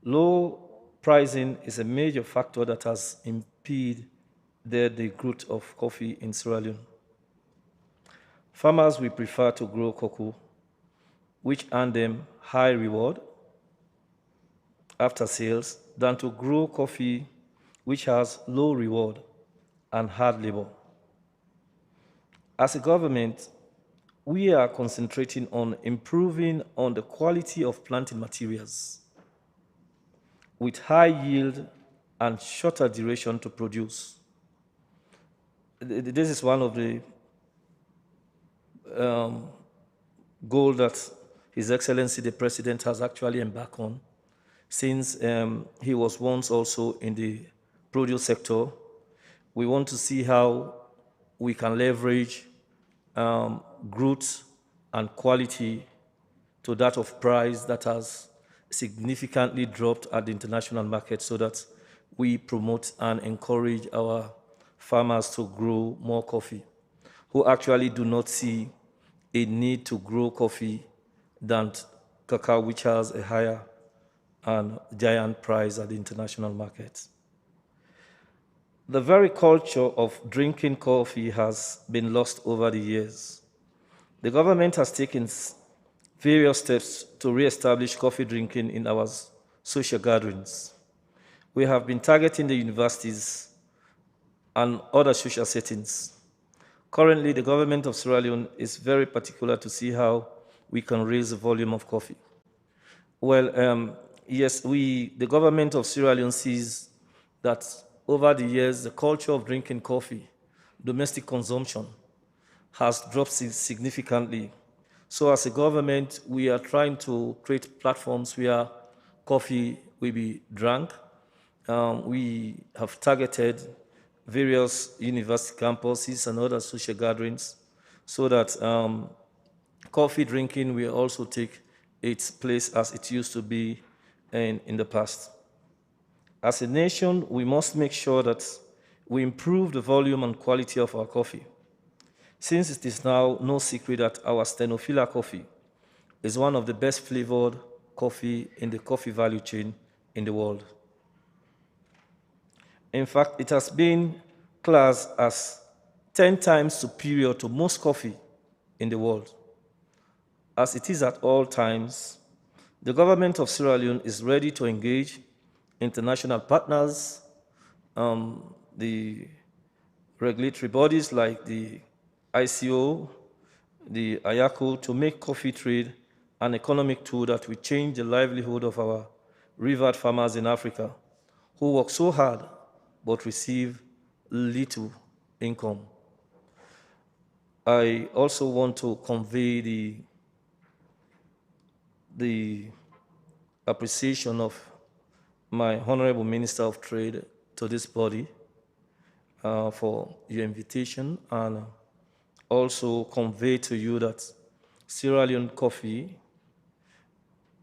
low pricing is a major factor that has impeded the growth of coffee in Sierra Leone. Farmers will prefer to grow cocoa, which earn them high reward after sales, than to grow coffee, which has low reward and hard labor. As a government, we are concentrating on improving on the quality of planting materials with high yield and shorter duration to produce. This is one of the goals that His Excellency the President has actually embarked on, since he was once also in the produce sector. We want to see how we can leverage growth and quality to that of price that has significantly dropped at the international market, so that we promote and encourage our farmers to grow more coffee, who actually do not see a need to grow coffee than cacao, which has a higher and giant price at the international market. The very culture of drinking coffee has been lost over the years. The government has taken various steps to re-establish coffee drinking in our social gatherings. We have been targeting the universities and other social settings. Currently, the government of Sierra Leone is very particular to see how we can raise the volume of coffee. Well, yes, the government of Sierra Leone sees that over the years, the culture of drinking coffee, domestic consumption, has dropped significantly. So as a government, we are trying to create platforms where coffee will be drunk. We have targeted various university campuses and other social gatherings so that coffee drinking will also take its place as it used to be in the past. As a nation, we must make sure that we improve the volume and quality of our coffee, since it is now no secret that our Stenophila coffee is one of the best flavored coffee in the coffee value chain in the world. In fact, it has been classed as 10 times superior to most coffee in the world. As it is at all times, the government of Sierra Leone is ready to engage international partners, the regulatory bodies like the IACO, the IACO, to make coffee trade an economic tool that will change the livelihood of our revered farmers in Africa who work so hard but receive little income. I also want to convey the appreciation of my Honorable Minister of Trade to this body for your invitation, and also convey to you that Sierra Leone coffee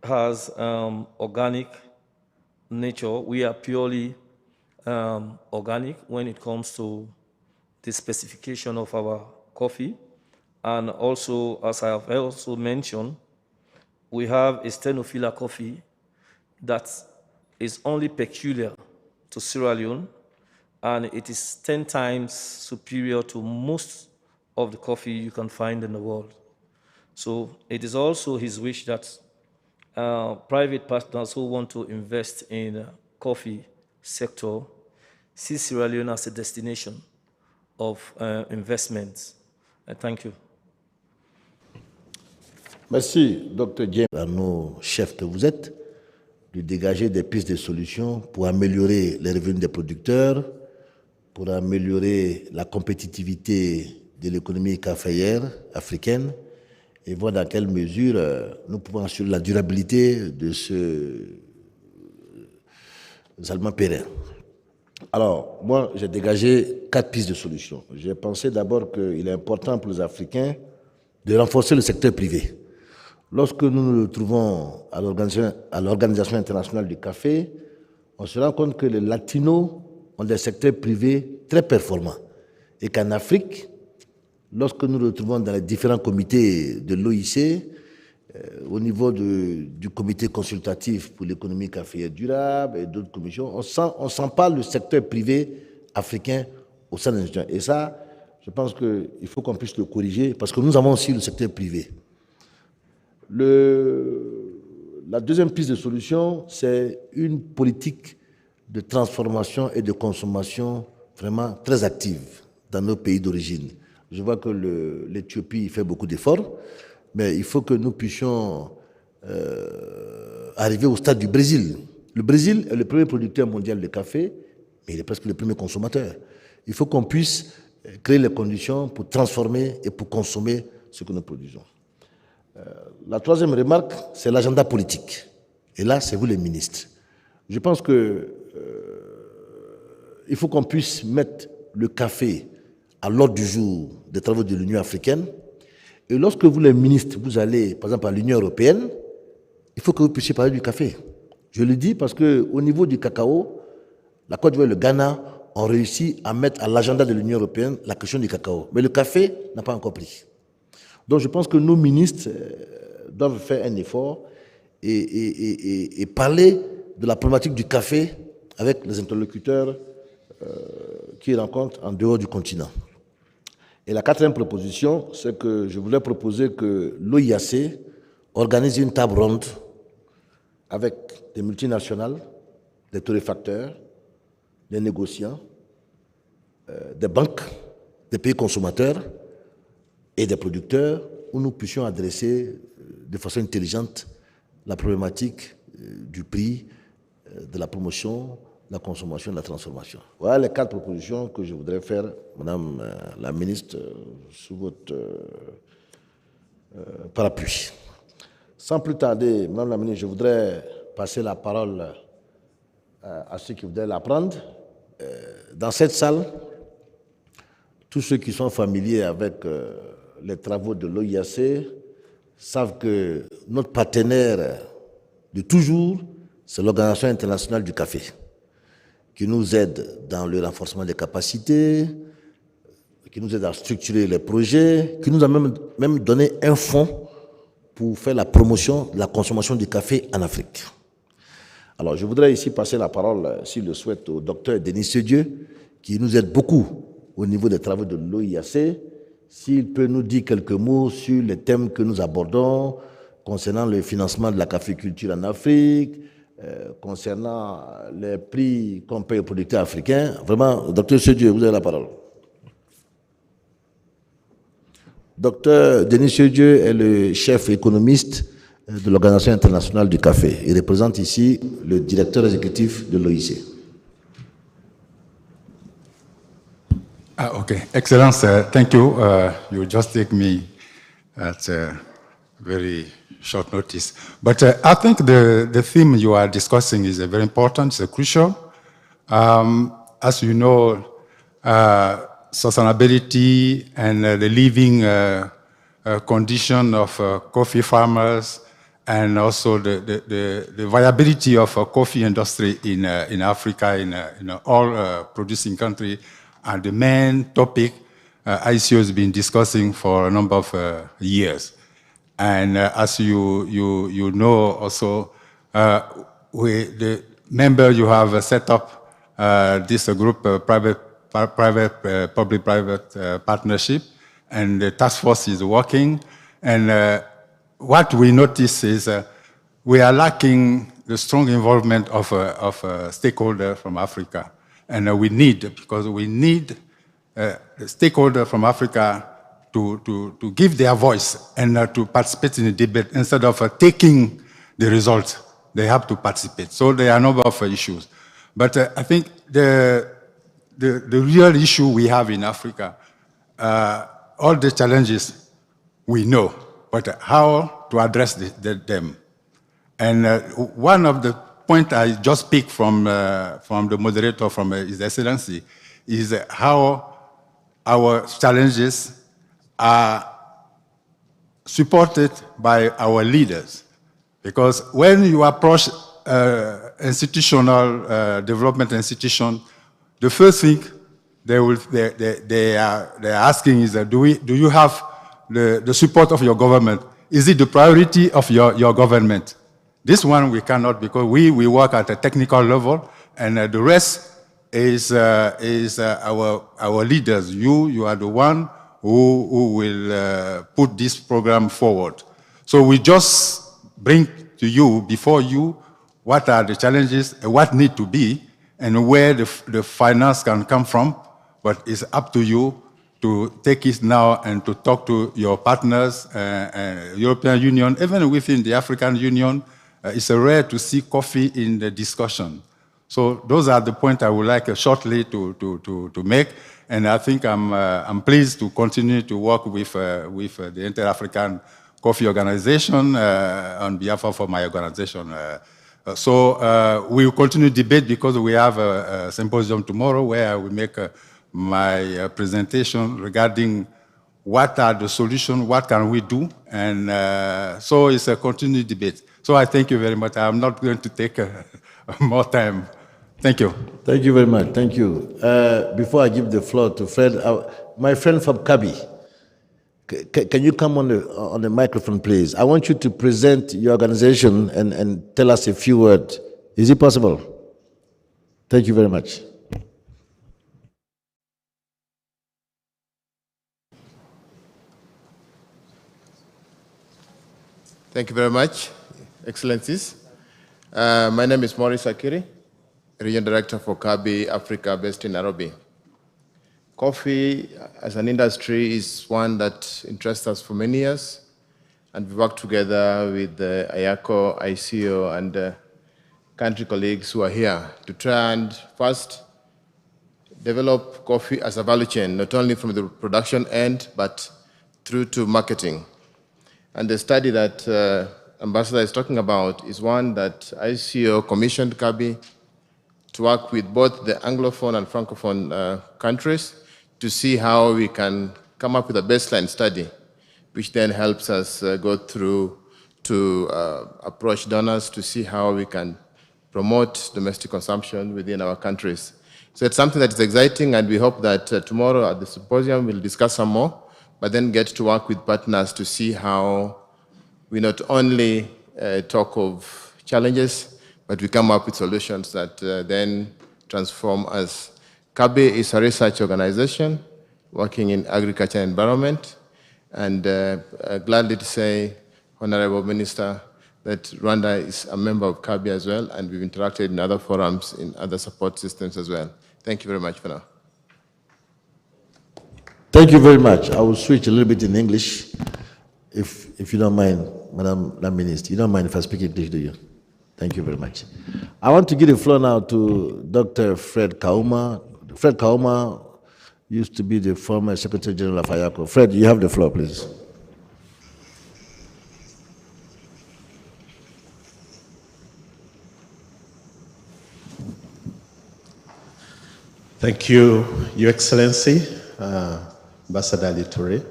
has organic nature. We are purely organic when it comes to the specification of our coffee. And also, as I have also mentioned, we have a Stenophila coffee that is only peculiar to Sierra Leone, and it is 10 times superior to most of the coffee you can find in the world. So it is also his wish that private partners who want to invest in the coffee sector see Sierra Leone as a destination of investments. Thank you. Merci, Dr. James, à nos chefs que vous êtes, de dégager des pistes de solutions pour améliorer les revenus des producteurs, pour améliorer la compétitivité de l'économie caféière africaine et voir dans quelle mesure nous pouvons assurer la durabilité de ce aliments pérennes. Alors, moi, j'ai dégagé 4 pistes de solutions. J'ai pensé d'abord qu'il est important pour les Africains de renforcer le secteur privé. Lorsque nous nous retrouvons à l'Organisation internationale du café, on se rend compte que les Latinos ont des secteurs privés très performants. Et qu'en Afrique, lorsque nous nous retrouvons dans les différents comités de l'OIC, au niveau du comité consultatif pour l'économie caféière durable et d'autres commissions, on sent pas le secteur privé africain au sein de l'institution. Et ça, je pense qu'il faut qu'on puisse le corriger parce que nous avons aussi le secteur privé. La deuxième piste de solution, c'est une politique de transformation et de consommation vraiment très active dans nos pays d'origine. Je vois que l'Éthiopie fait beaucoup d'efforts, mais il faut que nous puissions arriver au stade du Brésil. Le Brésil est le premier producteur mondial de café, mais il est presque le premier consommateur. Il faut qu'on puisse créer les conditions pour transformer et pour consommer ce que nous produisons. La troisième remarque, c'est l'agenda politique. Et là, c'est vous les ministres. Je pense que il faut qu'on puisse mettre le café à l'ordre du jour des travaux de l'Union africaine. Et lorsque vous, les ministres, vous allez, par exemple, à l'Union européenne, il faut que vous puissiez parler du café. Je le dis parce qu'au niveau du cacao, la Côte d'Ivoire et le Ghana ont réussi à mettre à l'agenda de l'Union européenne la question du cacao. Mais le café n'a pas encore pris. Donc je pense que nos ministres doivent faire un effort et parler de la problématique du café avec les interlocuteurs qu'ils rencontrent en dehors du continent. Et la quatrième proposition, c'est que je voulais proposer que l'OIAC organise une table ronde avec des multinationales, des torréfacteurs, des négociants, des banques, des pays consommateurs et des producteurs, où nous puissions adresser de façon intelligente la problématique du prix, de la promotion, de la consommation, de la transformation. Voilà les 4 propositions que je voudrais faire, Madame la ministre, sous votre parapluie. Sans plus tarder, Madame la ministre, je voudrais passer la parole à ceux qui voudraient la prendre. Dans cette salle, tous ceux qui sont familiers avec les travaux de l'OIAC savent que notre partenaire de toujours, c'est l'Organisation internationale du café, qui nous aide dans le renforcement des capacités, qui nous aide à structurer les projets, qui nous a même donné un fonds pour faire la promotion de la consommation du café en Afrique. Alors, je voudrais ici passer la parole, s'il le souhaite, au docteur Denis Sedieu, qui nous aide beaucoup au niveau des travaux de l'OIAC, s'il peut nous dire quelques mots sur les thèmes que nous abordons concernant le financement de la caféculture en Afrique, concernant les prix qu'on paye aux producteurs africains. Vraiment, docteur Sedieu, vous avez la parole. Docteur Denis Sedieu est le chef économiste de l'Organisation internationale du café. Il représente ici le directeur exécutif de l'OIC. Okay, Excellence, thank you. You just take me at very short notice. But I think the theme you are discussing is very important, it's crucial. As you know, sustainability and the living condition of coffee farmers and also the viability of coffee industry in Africa, in all producing countries, are the main topic IACO has been discussing for a number of years. And as you know also, the member you have set up this group, public-private partnership, and the task force is working. And what we notice is we are lacking the strong involvement of stakeholders from Africa. And we need the stakeholders from Africa to give their voice and to participate in the debate instead of taking the results. They have to participate. So there are a number of issues. But I think the real issue we have in Africa, all the challenges we know, but how to address them. And one of the points I just picked from the moderator, from His Excellency, is how our challenges are supported by our leaders. Because when you approach institutional development institution, the first thing they are asking is, do you have the support of your government? Is it the priority of your government? This one we cannot, because we work at a technical level, and the rest is our leaders. You are the one who will put this program forward. So we just bring to you, before you, what are the challenges, what need to be, and where the finance can come from. But it's up to you to take it now and to talk to your partners, European Union, even within the African Union. It's rare to see coffee in the discussion. So those are the points I would like shortly to make. And I think I'm pleased to continue to work with the Inter-African Coffee Organization on behalf of my organization. So we will continue debate, because we have a symposium tomorrow where I will make my presentation regarding what are the solutions, what can we do, and so it's a continued debate. So I thank you very much. I'm not going to take more time. Thank you. Thank you very much. Thank you. Before I give the floor to Fred, my friend from Kabi, can you come on the microphone, please? I want you to present your organization and tell us a few words. Is it possible? Thank you very much. Thank you very much, Excellencies. My name is Maurice Akiri, Region Director for Kabi Africa, based in Nairobi. Coffee as an industry is one that interests us for many years, and we work together with the IACO, IACO, and country colleagues who are here to try and first develop coffee as a value chain, not only from the production end, but through to marketing. And the study that Ambassador is talking about is one that ICO commissioned Kabi to work with both the Anglophone and Francophone countries to see how we can come up with a baseline study, which then helps us go through to approach donors to see how we can promote domestic consumption within our countries. So it's something that is exciting, and we hope that tomorrow at the symposium we'll discuss some more, but then get to work with partners to see how we not only talk of challenges, but we come up with solutions that then transform us. Kabi is a research organization working in agriculture and environment, and gladly to say, Honorable Minister, that Rwanda is a member of Kabi as well, and we've interacted in other forums, in other support systems as well. Thank you very much for now. Thank you very much. I will switch a little bit in English, if you don't mind, Madam la Minister. You don't mind if I speak English, do you? Thank you very much. I want to give the floor now to Dr. Fred Kauma. Fred Kauma used to be the former Secretary General of IACO. Fred, you have the floor, please. Thank you, Your Excellency, Ambassador Litore.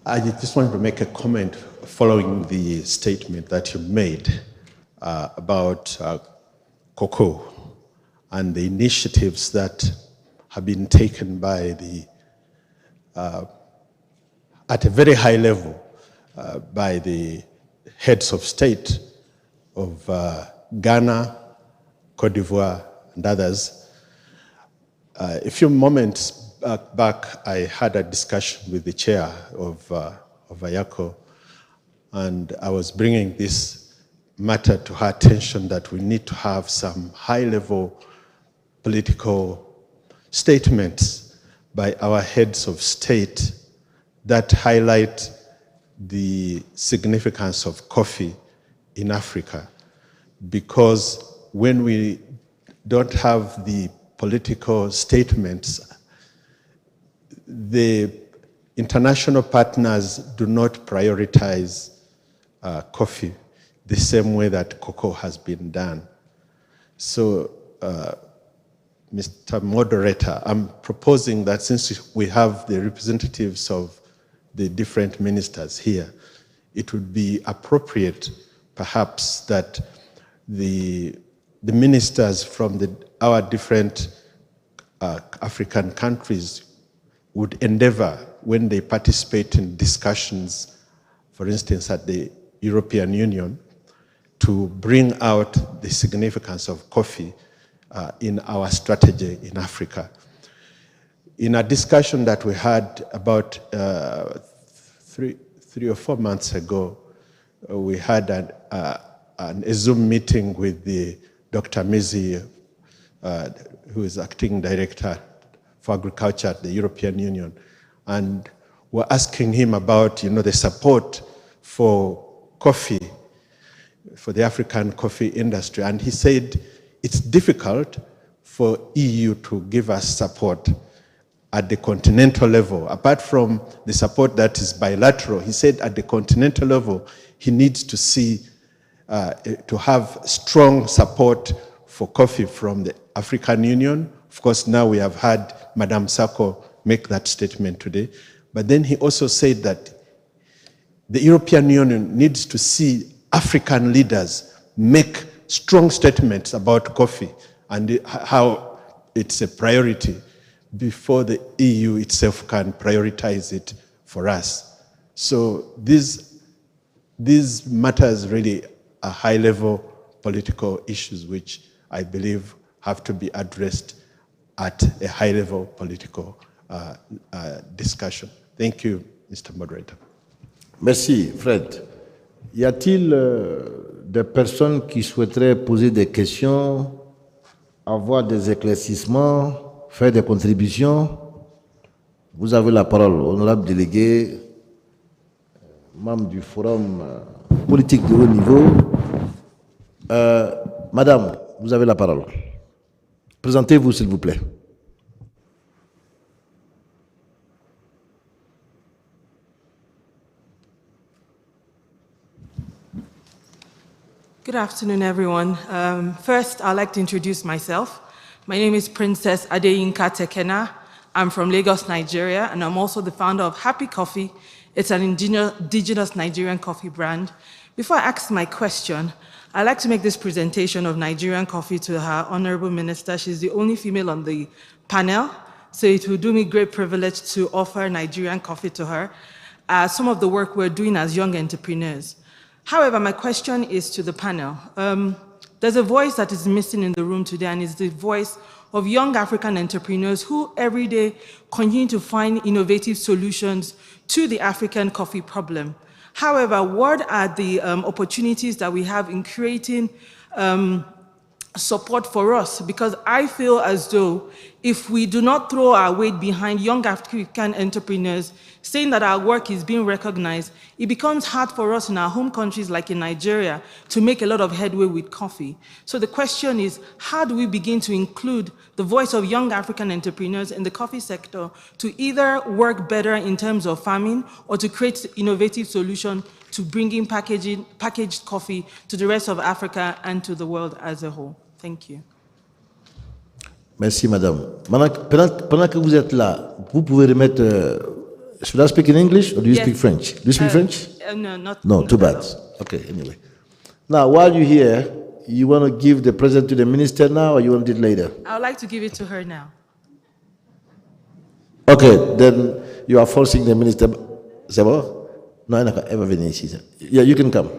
I just wanted to make a comment following the statement that you made about cocoa and the initiatives that have been taken by the, at a very high level, by the heads of state of Ghana, Cote d'Ivoire, and others. A few moments back, I had a discussion with the chair of IACO, and I was bringing this matter to her attention that we need to have some high-level political statements by our heads of state that highlight the significance of coffee in Africa. Because when we don't have the political statements, the international partners do not prioritize coffee the same way that cocoa has been done. So, Mr. Moderator, I'm proposing that since we have the representatives of the different ministers here, it would be appropriate, perhaps, that the ministers from our different African countries would endeavor, when they participate in discussions, for instance, at the European Union, to bring out the significance of coffee in our strategy in Africa. In a discussion that we had about three or 4 months ago, we had a Zoom meeting with the Dr. Mizi, who is acting director for agriculture at the European Union, and we're asking him about, the support for coffee, for the African coffee industry, and he said it's difficult for EU to give us support at the continental level. Apart from the support that is bilateral, he said at the continental level, he needs to see, to have strong support for coffee from the African Union. Of course, now we have had Madame Sako make that statement today. But then he also said that the European Union needs to see African leaders make strong statements about coffee and how it's a priority before the EU itself can prioritize it for us. So these matters really are high-level political issues which I believe have to be addressed at a high-level political discussion. Thank you, Mr. Moderator. Merci, Fred. Y a-t-il des personnes qui souhaiteraient poser des questions, avoir des éclaircissements, faire des contributions? Vous avez la parole, honorable délégué, membre du forum politique de haut niveau. Madame, vous avez la parole. Présentez-vous, s'il vous plaît. Good afternoon, everyone. First, I'd like to introduce myself. My name is Princess Adeyinka Tekena. I'm from Lagos, Nigeria, and I'm also the founder of Happy Coffee. It's an indigenous Nigerian coffee brand. Before I ask my question, I'd like to make this presentation of Nigerian coffee to her Honorable Minister. She's the only female on the panel, so it will do me great privilege to offer Nigerian coffee to her. Some of the work we're doing as young entrepreneurs. However, my question is to the panel. There's a voice that is missing in the room today, and it's the voice of young African entrepreneurs who every day continue to find innovative solutions to the African coffee problem. However, what are the opportunities that we have in creating support for us? Because I feel as though if we do not throw our weight behind young African entrepreneurs, saying that our work is being recognized, it becomes hard for us in our home countries like in Nigeria to make a lot of headway with coffee. So the question is, how do we begin to include the voice of young African entrepreneurs in the coffee sector to either work better in terms of farming or to create innovative solutions to bringing packaged coffee to the rest of Africa and to the world as a whole? Thank you. Merci, madame. Pendant que vous êtes là, vous pouvez remettre... should I speak in English or do you speak French? Do you speak French? No, not. No, too bad. Okay, anyway. Now, while you're here, you want to give the present to the minister now or you want it later? I would like to give it to her now. Okay, then you are forcing the minister. C'est bon? No, I'm not ever venir ici. Yeah, you can come.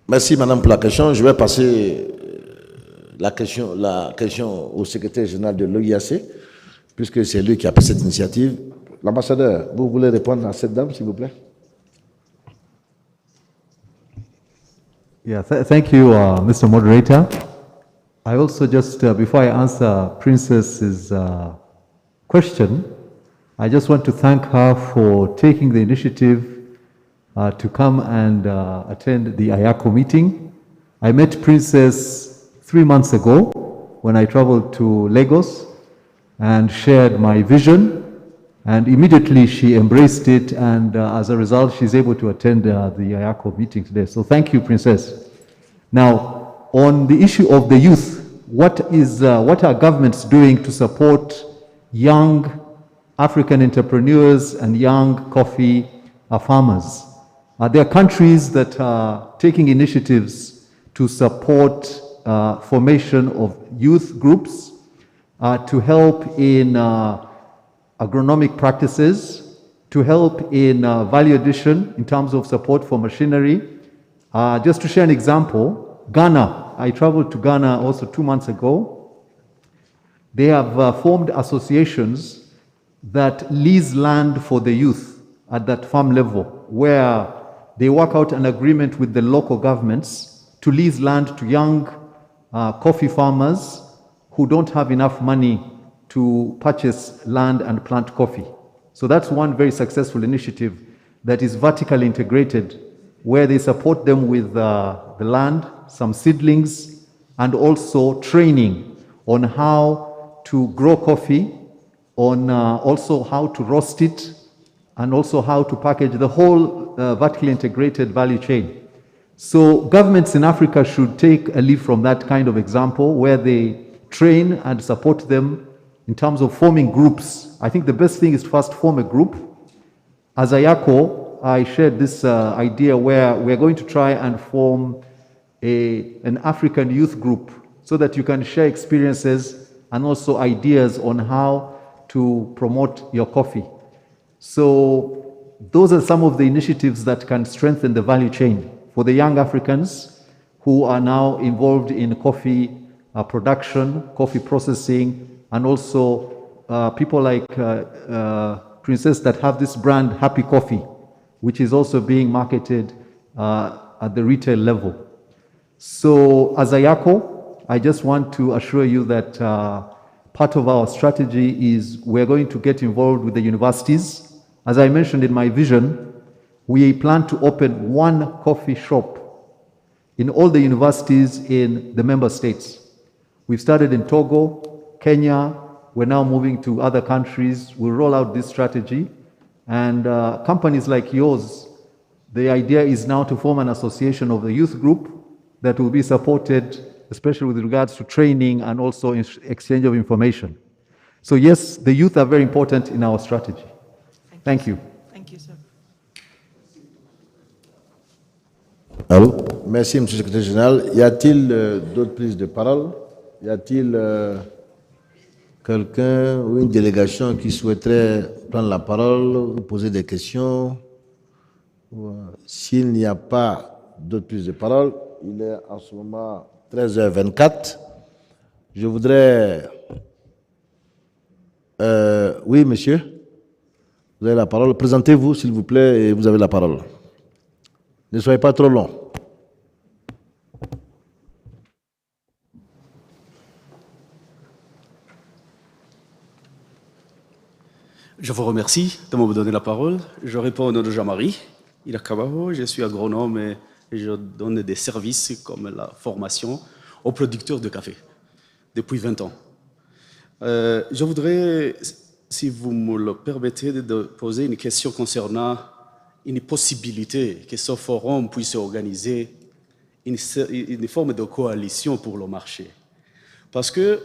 Merci, madame, pour la question. Je vais passer la question au secrétaire général de l'IAC, puisque c'est lui qui a pris cette initiative. L'ambassadeur, vous voulez répondre à cette dame, s'il vous plaît? Yeah, thank you, Mr. Moderator. I also just, before I answer Princess's question, I just want to thank her for taking the initiative to come and attend the IACO meeting. I met Princess 3 months ago when I traveled to Lagos and shared my vision, and immediately she embraced it, and as a result she's able to attend the IACO meeting today. So thank you, Princess. Now, on the issue of the youth, what are governments doing to support young African entrepreneurs and young coffee farmers? There are countries that are taking initiatives to support formation of youth groups to help in agronomic practices, to help in value addition in terms of support for machinery. Just to share an example, Ghana, I traveled to Ghana also 2 months ago. They have formed associations that lease land for the youth at that farm level, where they work out an agreement with the local governments to lease land to young coffee farmers who don't have enough money to purchase land and plant coffee. So that's one very successful initiative that is vertically integrated, where they support them with the land, some seedlings, and also training on how to grow coffee, on also how to roast it, and also how to package the whole vertically integrated value chain. So governments in Africa should take a leaf from that kind of example, where they train and support them in terms of forming groups. I think the best thing is to first form a group. As IACO, I shared this idea where we're going to try and form an African youth group so that you can share experiences and also ideas on how to promote your coffee. So those are some of the initiatives that can strengthen the value chain for the young Africans who are now involved in coffee production, coffee processing, and also people like Princess that have this brand Happy Coffee, which is also being marketed at the retail level. So as IACO, I just want to assure you that part of our strategy is we're going to get involved with the universities. As I mentioned in my vision, we plan to open one coffee shop in all the universities in the member states. We've started in Togo, Kenya, we're now moving to other countries. We'll roll out this strategy. And companies like yours, the idea is now to form an association of the youth group that will be supported, especially with regards to training and also exchange of information. So yes, the youth are very important in our strategy. Thank you. Thank you, sir. Allô? Merci, M. le Secrétaire Général. Y a-t-il d'autres prises de parole? Y a-t-il quelqu'un ou une délégation qui souhaiterait prendre la parole ou poser des questions? S'il n'y a pas d'autres prises de parole, il est en ce moment 13h24. Je voudrais... oui, monsieur, vous avez la parole. Présentez-vous, s'il vous plaît, et vous avez la parole. Ne soyez pas trop long. Je vous remercie de me donner la parole. Je réponds au nom de Jean-Marie Ilakabaho. Je suis agronome et je donne des services comme la formation aux producteurs de café depuis 20 ans. Je voudrais, si vous me le permettez, de poser une question concernant une possibilité que ce forum puisse organiser une forme de coalition pour le marché. Parce que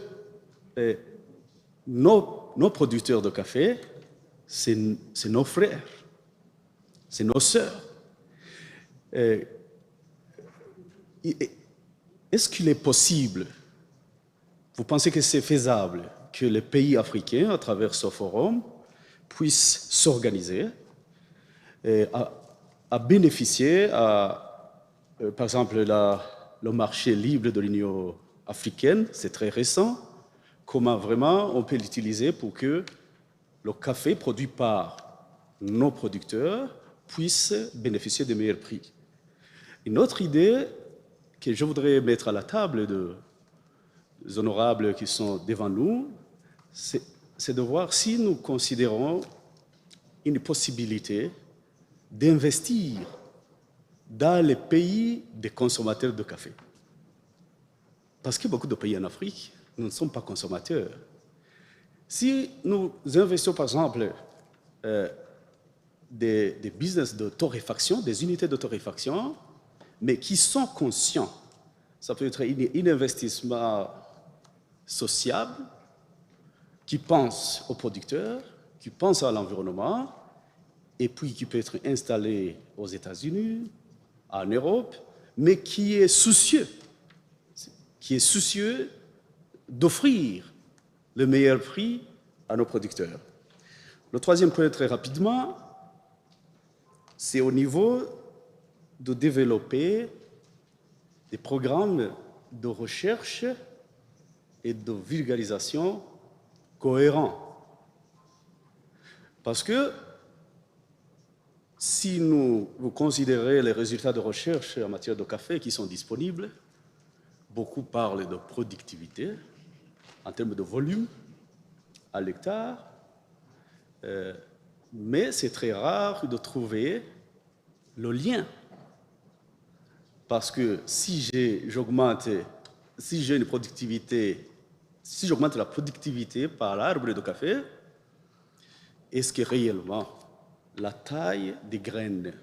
nos producteurs de café, c'est nos frères, c'est nos sœurs. Est-ce qu'il est possible, vous pensez que c'est faisable, que les pays africains, à travers ce forum, puissent s'organiser à bénéficier, par exemple, le marché libre de l'Union africaine, c'est très récent, comment vraiment on peut l'utiliser pour que le café produit par nos producteurs puisse bénéficier de meilleurs prix. Une autre idée que je voudrais mettre à la table des honorables qui sont devant nous, c'est de voir si nous considérons une possibilité d'investir dans les pays des consommateurs de café. Parce que beaucoup de pays en Afrique, nous ne sommes pas consommateurs. Si nous investissons, par exemple, des business de torréfaction, des unités de torréfaction, mais qui sont conscients, ça peut être un investissement sociable, qui pense aux producteurs, qui pense à l'environnement, et puis qui peut être installé aux États-Unis, en Europe, mais qui est soucieux d'offrir le meilleur prix à nos producteurs. Le troisième point, très rapidement, c'est au niveau de développer des programmes de recherche et de vulgarisation cohérents. Parce que si vous considérez les résultats de recherche en matière de café qui sont disponibles, beaucoup parlent de productivité en termes de volume à l'hectare, mais c'est très rare de trouver le lien. Parce que si j'augmente la productivité par l'arbre de café, est-ce que réellement la taille des graines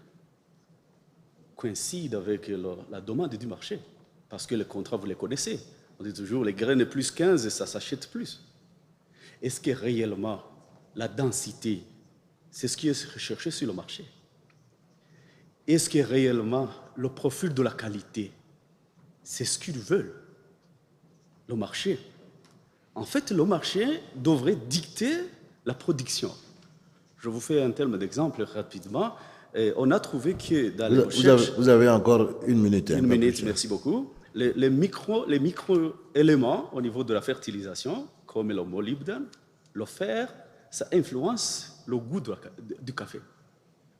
coïncide avec la demande du marché? Parce que les contrats, vous les connaissez. On dit toujours les graines plus 15 et ça s'achète plus. Est-ce que réellement la densité, c'est ce qui est recherché sur le marché? Est-ce que réellement le profil de la qualité, c'est ce qu'ils veulent, le marché? En fait, le marché devrait dicter la production. Je vous fais un terme d'exemple rapidement. Et on a trouvé que dans les recherches... Vous avez encore une minute. Une minute, merci beaucoup. Les micro-éléments au niveau de la fertilisation, comme le molybdène, le fer, ça influence le goût du café.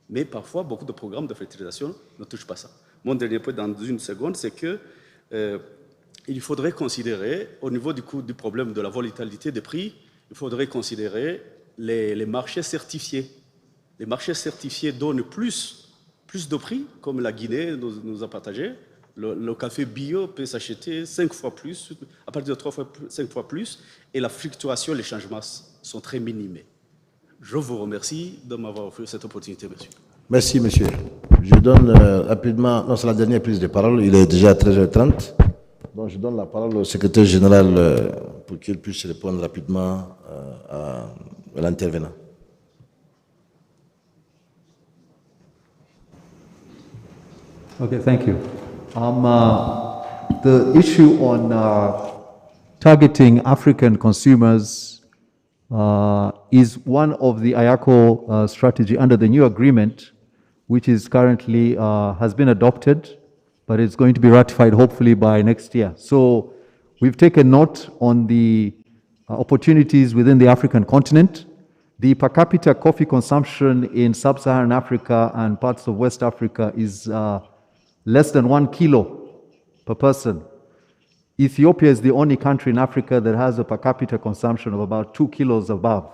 Mais parfois, beaucoup de programmes de fertilisation ne touchent pas ça. Mon dernier point dans une seconde, c'est que il faudrait considérer, au niveau du problème de la volatilité des prix, il faudrait considérer les marchés certifiés. Les marchés certifiés donnent plus de prix, comme la Guinée nous a partagé. Le café bio peut s'acheter 5 fois plus, à partir de 5 fois plus, et la fluctuation, les changements sont très minimés. Je vous remercie de m'avoir offert cette opportunité, monsieur. Merci, monsieur. Je donne rapidement, non, c'est la dernière prise de parole, il est déjà 13h30. Donc, je donne la parole au secrétaire général pour qu'il puisse répondre rapidement à l'intervenant. Okay, thank you. The issue on targeting African consumers is one of the IACO strategy under the new agreement, which is currently has been adopted, but it's going to be ratified hopefully by next year. So we've taken note on the opportunities within the African continent. The per capita coffee consumption in sub-Saharan Africa and parts of West Africa is less than 1 kilo per person. Ethiopia is the only country in Africa that has a per capita consumption of about 2 kilos above.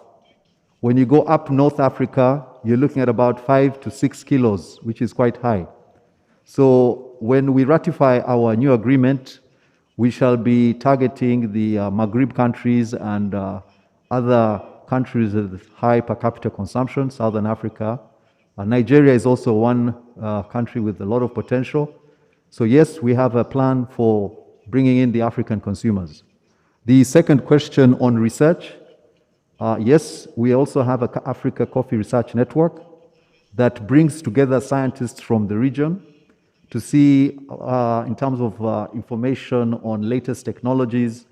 When you go up North Africa, you're looking at about 5 to 6 kilos, which is quite high. So when we ratify our new agreement, we shall be targeting the Maghreb countries and other countries with high per capita consumption, Southern Africa. Nigeria is also one country with a lot of potential. So yes, we have a plan for bringing in the African consumers. The second question on research, yes, we also have an Africa Coffee Research Network that brings together scientists from the region to see, in terms of information on latest technologies,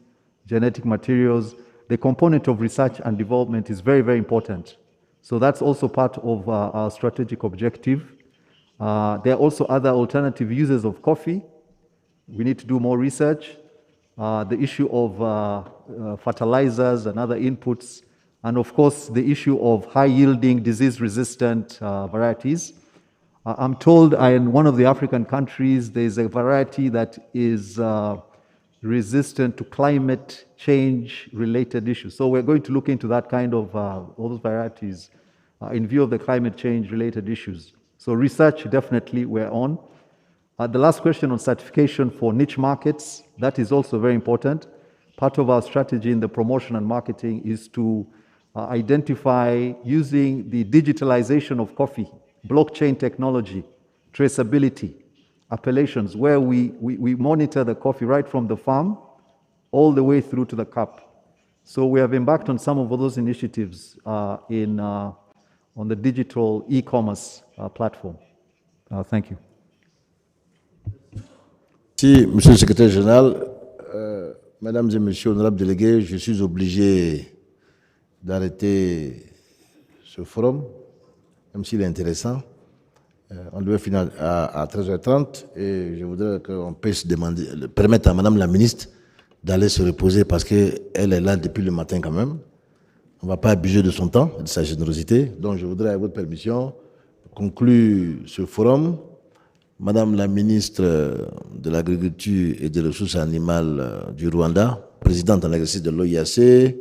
genetic materials. The component of research and development is very, very important. So that's also part of our strategic objective. There are also other alternative uses of coffee. We need to do more research. The issue of fertilizers and other inputs, and of course the issue of high-yielding, disease-resistant varieties. I'm told in one of the African countries there's a variety that is resistant to climate change-related issues. So we're going to look into that kind of all those varieties in view of the climate change-related issues. So research, definitely, we're on. The last question on certification for niche markets, that is also very important. Part of our strategy in the promotion and marketing is to identify using the digitalization of coffee, blockchain technology, traceability, appellations, where we monitor the coffee right from the farm all the way through to the cup. So we have embarked on some of those initiatives on the digital e-commerce platform. Thank you. Merci, Monsieur le Secrétaire Général. Mesdames et Messieurs, honorables délégués, je suis obligé d'arrêter ce forum, même s'il est intéressant. On devait finir à 13h30 et je voudrais qu'on puisse permettre à Madame la Ministre d'aller se reposer parce qu'elle est là depuis le matin quand même. On ne va pas abuser de son temps et de sa générosité. Donc je voudrais, avec votre permission, conclure ce forum. Madame la ministre de l'Agriculture et des Ressources animales du Rwanda, présidente en exercice de l'OIAC,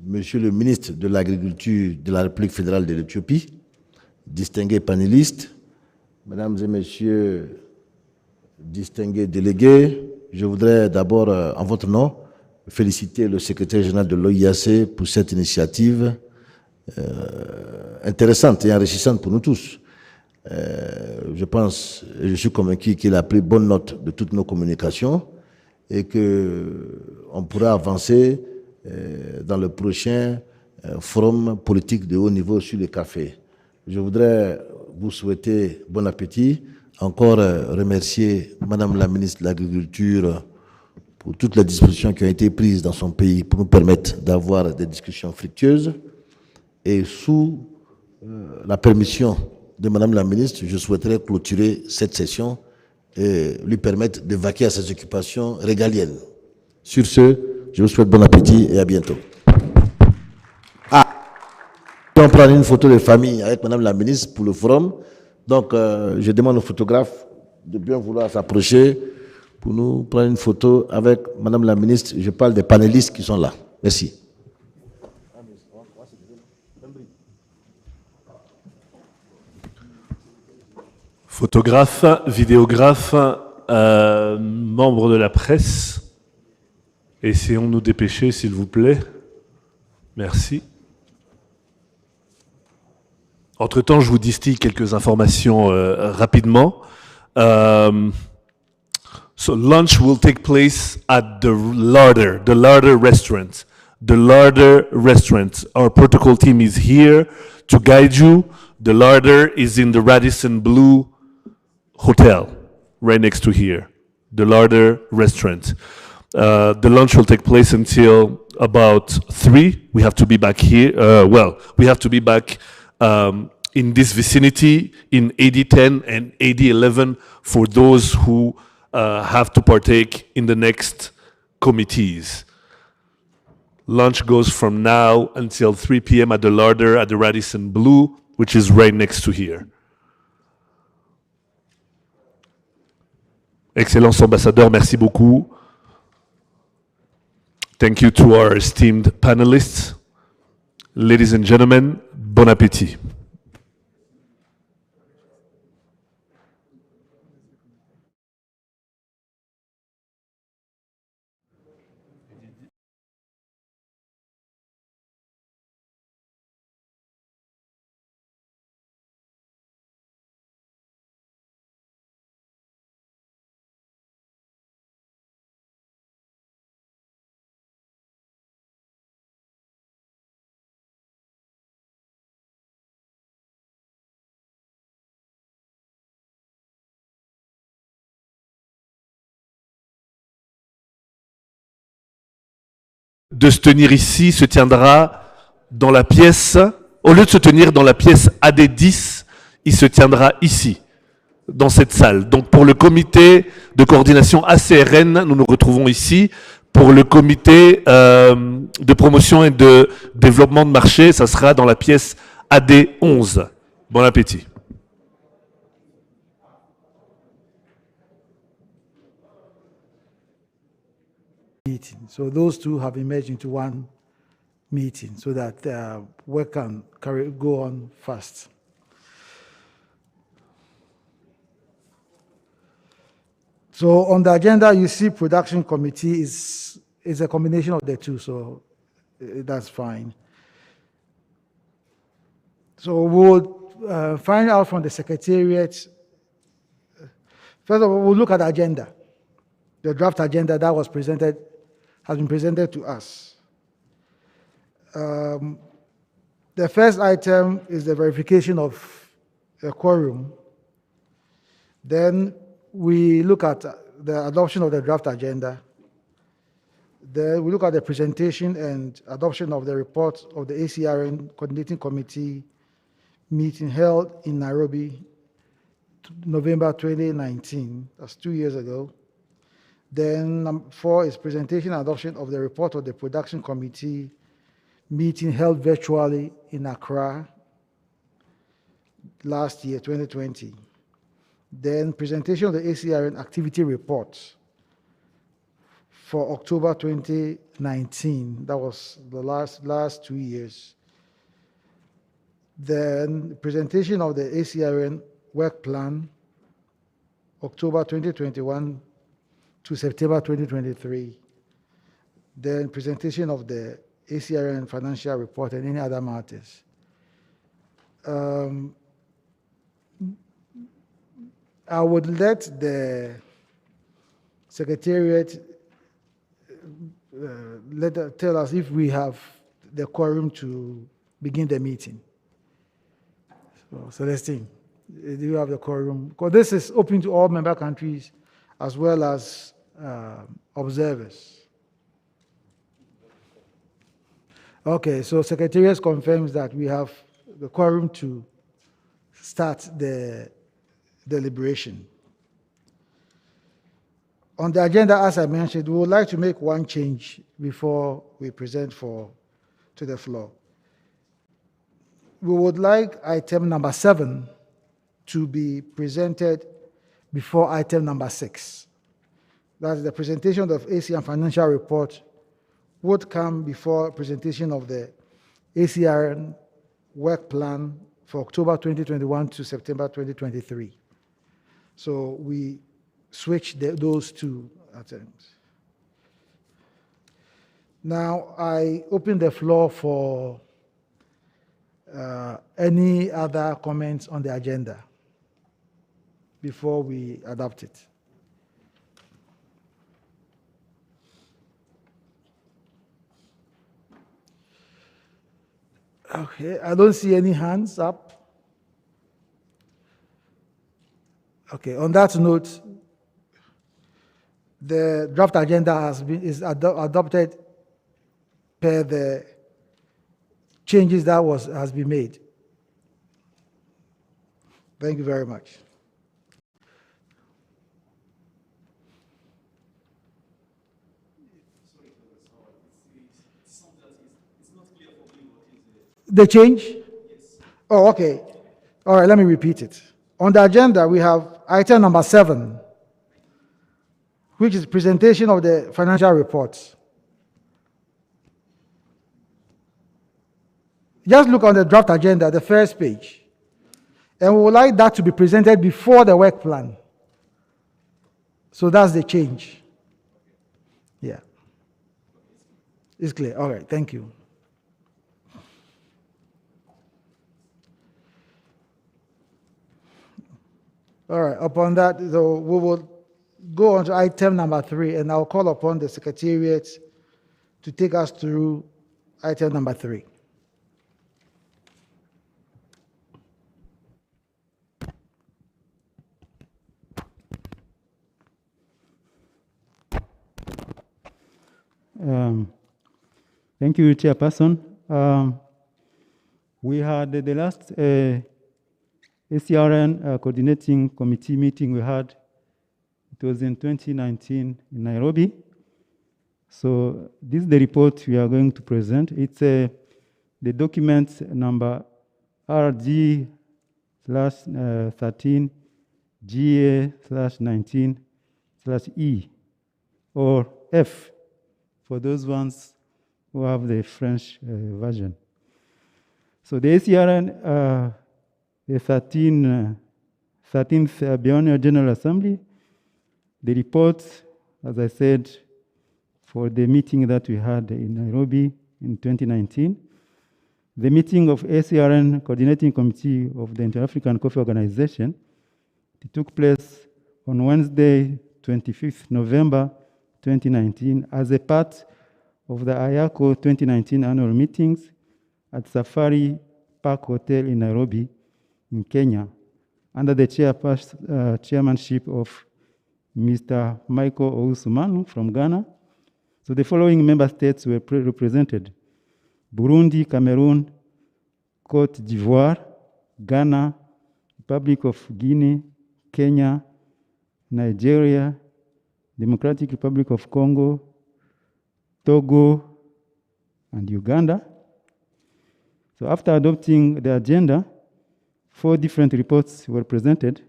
Monsieur le ministre de l'Agriculture de la République fédérale de l'Éthiopie, distingués panélistes, Mesdames et Messieurs, distingués délégués, je voudrais d'abord, en votre nom, féliciter le secrétaire général de l'OIAC pour cette initiative intéressante et enrichissante pour nous tous. Je pense et je suis convaincu qu'il a pris bonne note de toutes nos communications et qu'on pourra avancer dans le prochain forum politique de haut niveau sur le café. Je voudrais vous souhaiter bon appétit, encore remercier Madame la ministre de l'Agriculture pour toutes les dispositions qui ont été prises dans son pays pour nous permettre d'avoir des discussions fructueuses. Et sous la permission de Madame la ministre, je souhaiterais clôturer cette session et lui permettre de vaquer à ses occupations régaliennes. Sur ce, je vous souhaite bon appétit et à bientôt. On prend une photo de famille avec Madame la ministre pour le forum. Donc, je demande au photographe de bien vouloir s'approcher pour nous prendre une photo avec Madame la ministre. Je parle des panélistes qui sont là. Merci. Photographe, vidéographe, membres de la presse, essayons de nous dépêcher, s'il vous plaît. Merci. Entre-temps, je vous distille quelques informations rapidement. So lunch will take place at the Larder restaurant. The Larder restaurant. Our protocol team is here to guide you. The Larder is in the Radisson Blu Hotel, right next to here. The Larder restaurant. The lunch will take place until about 3. We have to be back here. We have to be back in this vicinity in AD10 and AD11 for those who have to partake in the next committees. Lunch goes from now until 3 p.m. at the Larder at the Radisson Blu, which is right next to here. Excellence ambassadeur, merci beaucoup. Thank you to our esteemed panelists. Ladies and gentlemen, bon appétit. De se tenir ici se tiendra dans la pièce, au lieu de se tenir dans la pièce AD10, il se tiendra ici, dans cette salle. Donc pour le comité de coordination ACRN, nous nous retrouvons ici. Pour le comité de promotion et de développement de marché, ça sera dans la pièce AD11. Bon appétit. Meeting. So those two have emerged into one meeting so that work can go on fast. So on the agenda, you see production committee is a combination of the two, so that's fine. So we'll find out from the Secretariat. First of all, we'll look at the agenda. The draft agenda that was presented has been presented to us. The first item is the verification of a quorum. Then we look at the adoption of the draft agenda. Then we look at the presentation and adoption of the report of the ACRN Coordinating Committee meeting held in Nairobi, November 2019. That's 2 years ago. Then 4 is presentation and adoption of the report of the production committee meeting held virtually in Accra last year, 2020. Then presentation of the ACRN activity report for October 2019. That was the last 2 years. Then presentation of the ACRN work plan, October 2021 to September 2023. Then presentation of the ACRN financial report and any other matters. I would let the Secretariat tell us if we have the quorum to begin the meeting. So, Celestine, do you have the quorum? Because this is open to all member countries as well as observers. Okay, so Secretariat confirms that we have the quorum to start the deliberation. On the agenda, as I mentioned, we would like to make one change before we present to the floor. We would like item number 7 to be presented before item number 6. That's the presentation of ACN financial report would come before presentation of the ACRN work plan for October 2021 to September 2023. So we switch those two items. Now I open the floor for any other comments on the agenda before we adopt it. Okay, I don't see any hands up. Okay, on that note, the draft agenda is adopted per the changes that has been made. Thank you very much. The change? Yes. Oh, okay. All right, let me repeat it. On the agenda, we have item number 7, which is presentation of the financial reports. Just look on the draft agenda, the first page. And we would like that to be presented before the work plan. So that's the change. Yeah. It's clear. All right, thank you. All right, upon that, so we will go on to item number 3, and I'll call upon the Secretariat to take us through item number 3. Thank you, Chairperson. We had the last ACRN coordinating committee meeting we had. It was in 2019 in Nairobi. So this is the report we are going to present. It's the document number RG/13 GA/19/E or F for those ones who have the French version. So the ACRN, the 13th Biennial General Assembly, the report, as I said, for the meeting that we had in Nairobi in 2019, the meeting of ACRN Coordinating Committee of the Inter-African Coffee Organization, it took place on Wednesday, 25th November 2019, as a part of the IACO 2019 annual meetings at Safari Park Hotel in Nairobi, in Kenya, under the chairmanship of Mr. Michael Ousmane from Ghana. So the following member states were represented: Burundi, Cameroon, Cote d'Ivoire, Ghana, Republic of Guinea, Kenya, Nigeria, Democratic Republic of Congo, Togo, and Uganda. So after adopting the agenda, 4 different reports were presented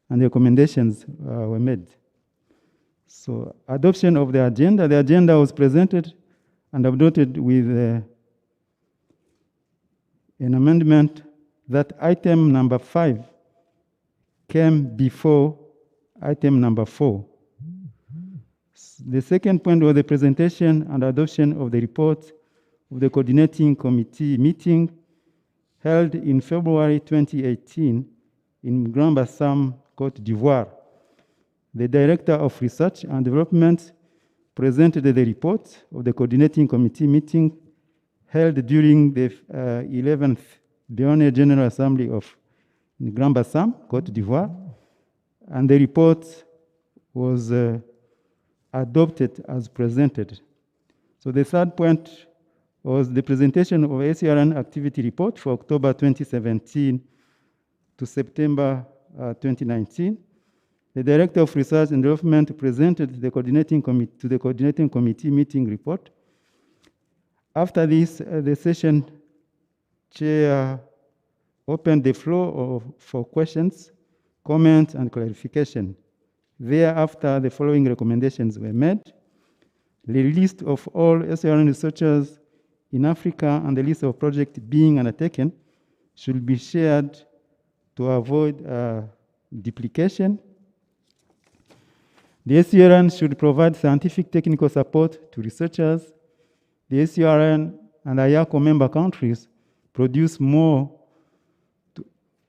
and recommendations were made. So adoption of the agenda was presented and adopted with an amendment that item number 5 came before item number 4. The second point was the presentation and adoption of the report of the coordinating committee meeting held in February 2018 in Grand-Bassam, Cote d'Ivoire. The Director of Research and Development presented the report of the coordinating committee meeting held during the 11th Biennial General Assembly of Grand-Bassam, Cote d'Ivoire, and the report was adopted as presented. So the third point was the presentation of ACRN activity report for October 2017 to September 2019. The Director of Research and Development presented the coordinating committee meeting report. After this, the session chair opened the floor for questions, comments, and clarification. Thereafter, the following recommendations were made. The list of all ACRN researchers in Africa and the list of projects being undertaken should be shared to avoid duplication. The ACRN should provide scientific technical support to researchers. The ACRN and IACO member countries produce more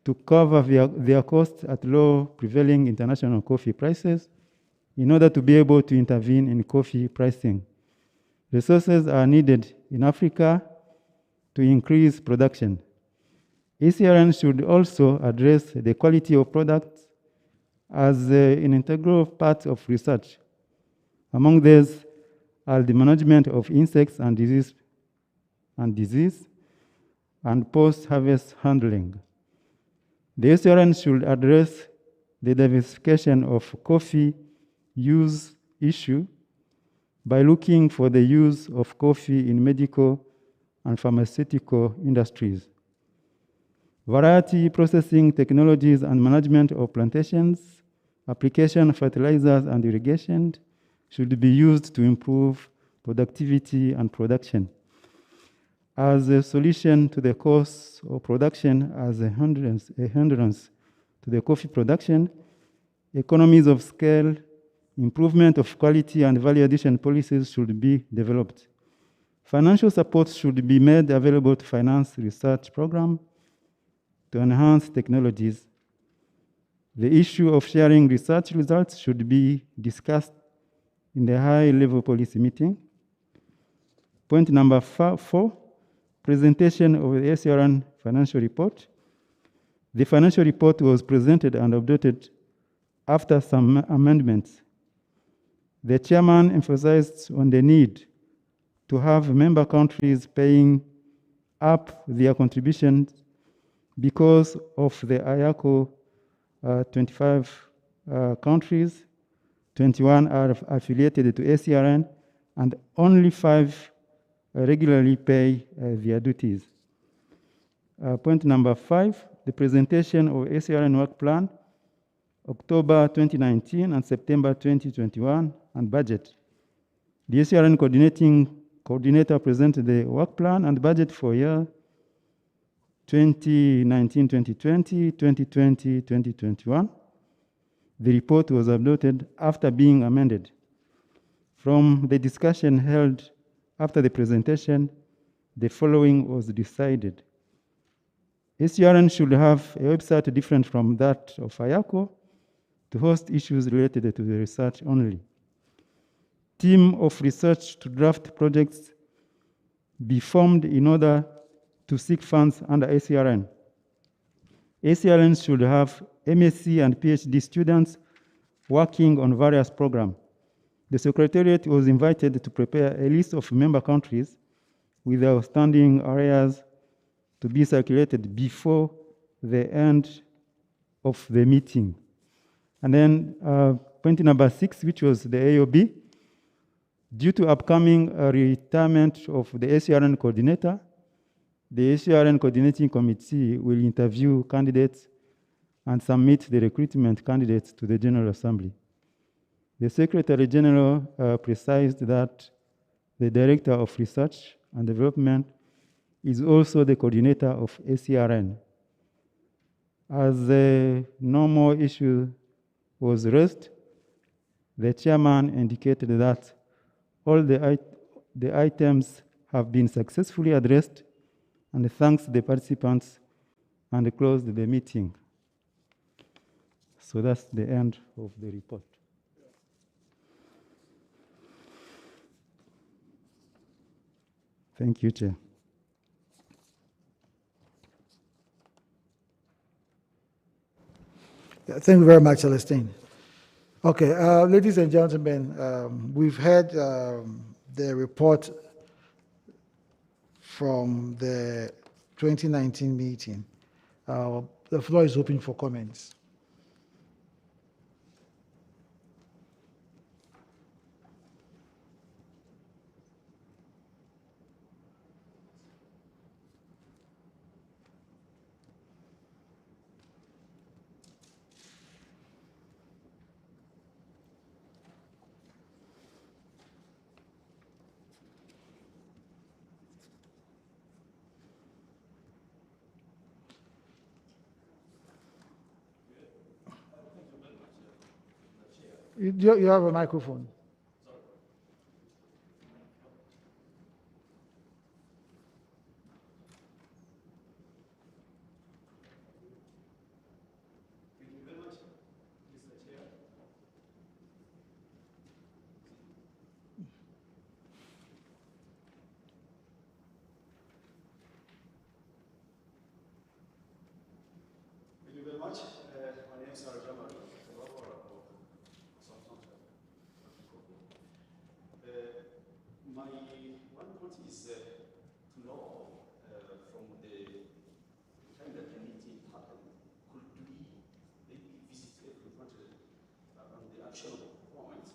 to cover their costs at low prevailing international coffee prices in order to be able to intervene in coffee pricing. Resources are needed in Africa to increase production. ACRN should also address the quality of products as an integral part of research. Among these are the management of insects and disease and post-harvest handling. The ACRN should address the diversification of coffee use issue by looking for the use of coffee in medical and pharmaceutical industries. Variety processing technologies and management of plantations, application of fertilizers and irrigation should be used to improve productivity and production. As a solution to the cost of production as a hindrance to the coffee production, economies of scale, improvement of quality and value addition policies should be developed. Financial support should be made available to finance research programs to enhance technologies. The issue of sharing research results should be discussed in the high-level policy meeting. Point number 4, presentation of the ACRN financial report. The financial report was presented and updated after some amendments. The chairman emphasized on the need to have member countries paying up their contributions because of the IACO 25 countries, 21 are affiliated to ACRN, and only 5 regularly pay their duties. Point number 5, the presentation of ACRN work plan, October 2019 and September 2021, and budget. The ACRN coordinator presented the work plan and budget for year 2019-2020, 2020-2021. The report was adopted after being amended. From the discussion held after the presentation, the following was decided. ACRN should have a website different from that of IACO to host issues related to the research only. Team of research to draft projects be formed in order to seek funds under ACRN. ACRN should have MSc and PhD students working on various programs. The Secretariat was invited to prepare a list of member countries with outstanding areas to be circulated before the end of the meeting. And then point number 6, which was the AOB. Due to upcoming retirement of the ACRN coordinator, the ACRN coordinating committee will interview candidates and submit the recruitment candidates to the General Assembly. The Secretary General precised that the Director of Research and Development is also the coordinator of ACRN. As no more issue was raised, the chairman indicated that all the items have been successfully addressed and thanks the participants and closed the meeting. So that's the end of the report. Thank you, Chair. Thank you very much, Celestine. Okay, ladies and gentlemen, we've had the report from the 2019 meeting. The floor is open for comments. You have a microphone. Thank you very much. My name is Arjama. My one point is to know from the time that the meeting happened, could we maybe visit every country on the actual point to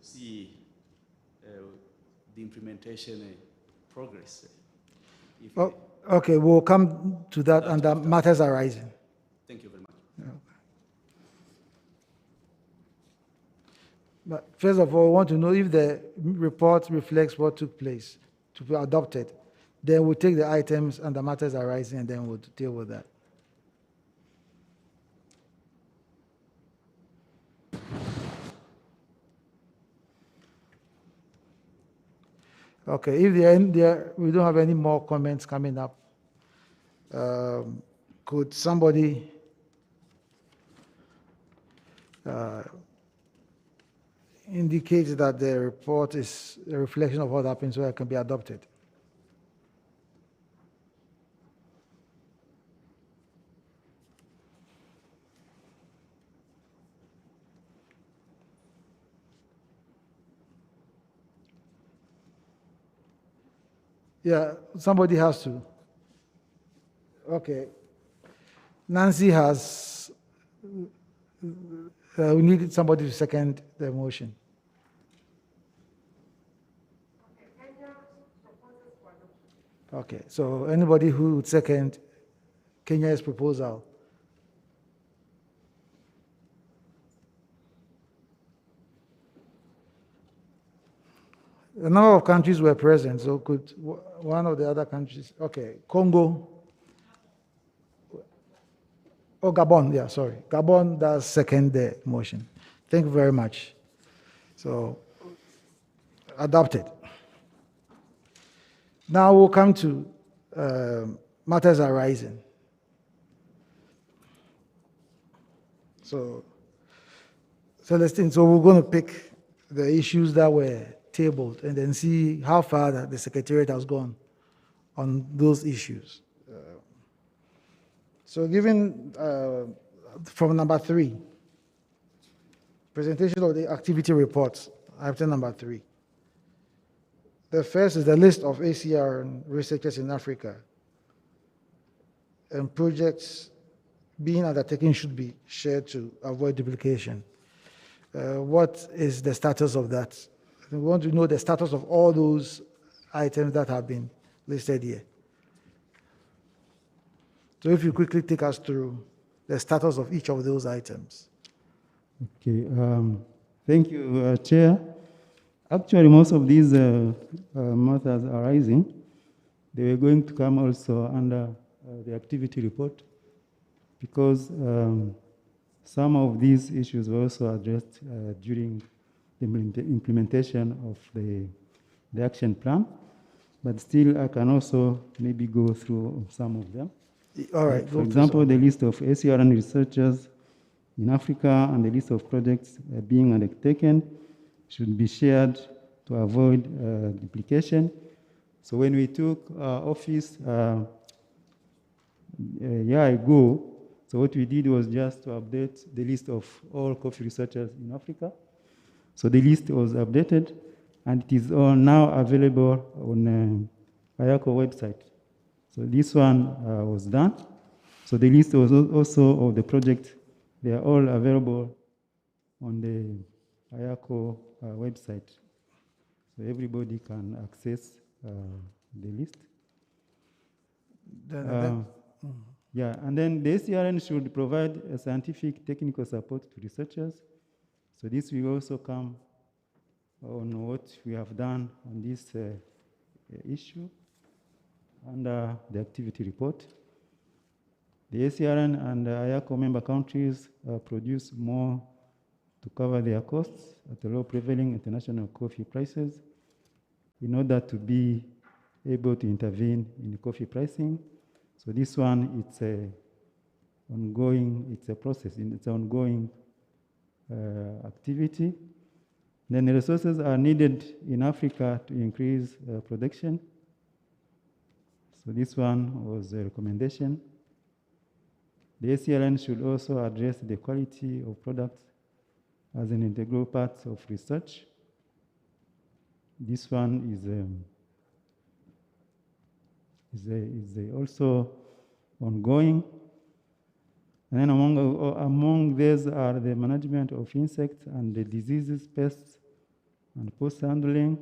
see the implementation progress? Oh, okay, we'll come to that under matters arising. Thank you very much. Yeah. But first of all, we want to know if the report reflects what took place to be adopted. Then we'll take the items and the matters arising, and then we'll deal with that. Okay, if we don't have any more comments coming up, could somebody indicate that the report is a reflection of what happened so it can be adopted? Yeah, somebody has to. Okay. Nancy has, we need somebody to second the motion. Okay, so anybody who would second Kenya's proposal? A number of countries were present, so could one of the other countries, okay, Congo, oh, Gabon, yeah, sorry. Gabon does second the motion. Thank you very much. So, adopted. Now we'll come to matters arising. So, Celestine, so we're going to pick the issues that were tabled and then see how far the Secretariat has gone on those issues. So given from number 3, presentation of the activity reports, item number 3. The first is the list of ACR and researchers in Africa, and projects being undertaken should be shared to avoid duplication. What is the status of that? We want to know the status of all those items that have been listed here. So if you quickly take us through the status of each of those items. Okay, thank you, Chair. Actually, most of these matters arising, they were going to come also under the activity report, because some of these issues were also addressed during the implementation of the action plan, but still I can also maybe go through some of them. All right. For example, the list of ACR and researchers in Africa and the list of projects being undertaken should be shared to avoid duplication. So when we took office a year ago, so what we did was just to update the list of all coffee researchers in Africa. So the list was updated, and it is all now available on IACO website. So this one was done. So the list was also of the projects, they are all available on the IACO website. So everybody can access the list. Yeah, and then the ACRN should provide a scientific technical support to researchers. So this will also come on what we have done on this issue under the activity report. The ACRN and IACO member countries produce more to cover their costs at the low prevailing international coffee prices in order to be able to intervene in the coffee pricing. So this one, it's a process, it's an ongoing activity. Then the resources are needed in Africa to increase production. So this one was a recommendation. The ACRN should also address the quality of products as an integral part of research. This one is also ongoing. And then among these are the management of insects and the diseases, pests, and post-handling.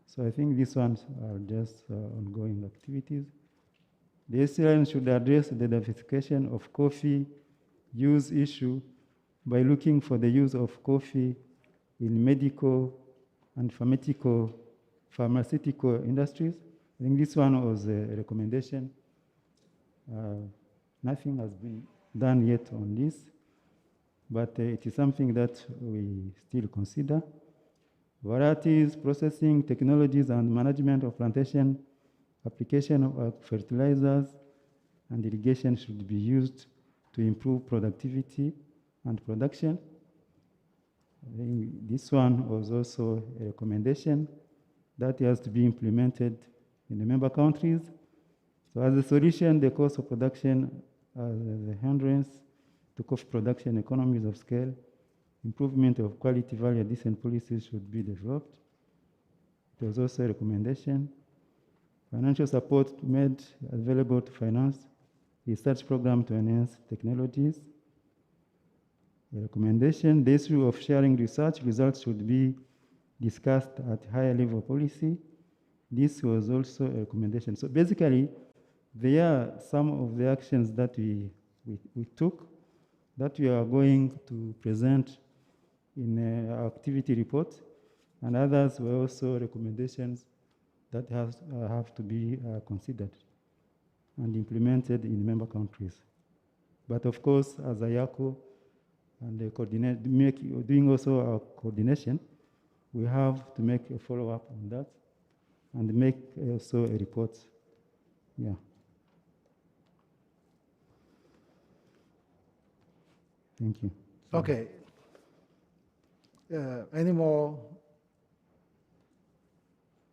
So I think these ones are just ongoing activities. The ACRN should address the diversification of coffee use issue by looking for the use of coffee in medical and pharmaceutical industries. I think this one was a recommendation. Nothing has been done yet on this, but it is something that we still consider. Varieties, processing, technologies, and management of plantation, application of fertilizers, and irrigation should be used to improve productivity and production. I think this one was also a recommendation that has to be implemented in the member countries. So as a solution, the cost of production as a hindrance to coffee production economies of scale, improvement of quality value addition policies should be developed. There was also a recommendation. Financial support made available to finance research program to enhance technologies. A recommendation, the issue of sharing research results should be discussed at higher level policy. This was also a recommendation. So basically, there are some of the actions that we took that we are going to present in our activity report, and others were also recommendations that have to be considered and implemented in member countries. But of course, as IACO and doing also our coordination, we have to make a follow-up on that and make also a report. Yeah. Thank you. Okay. Any more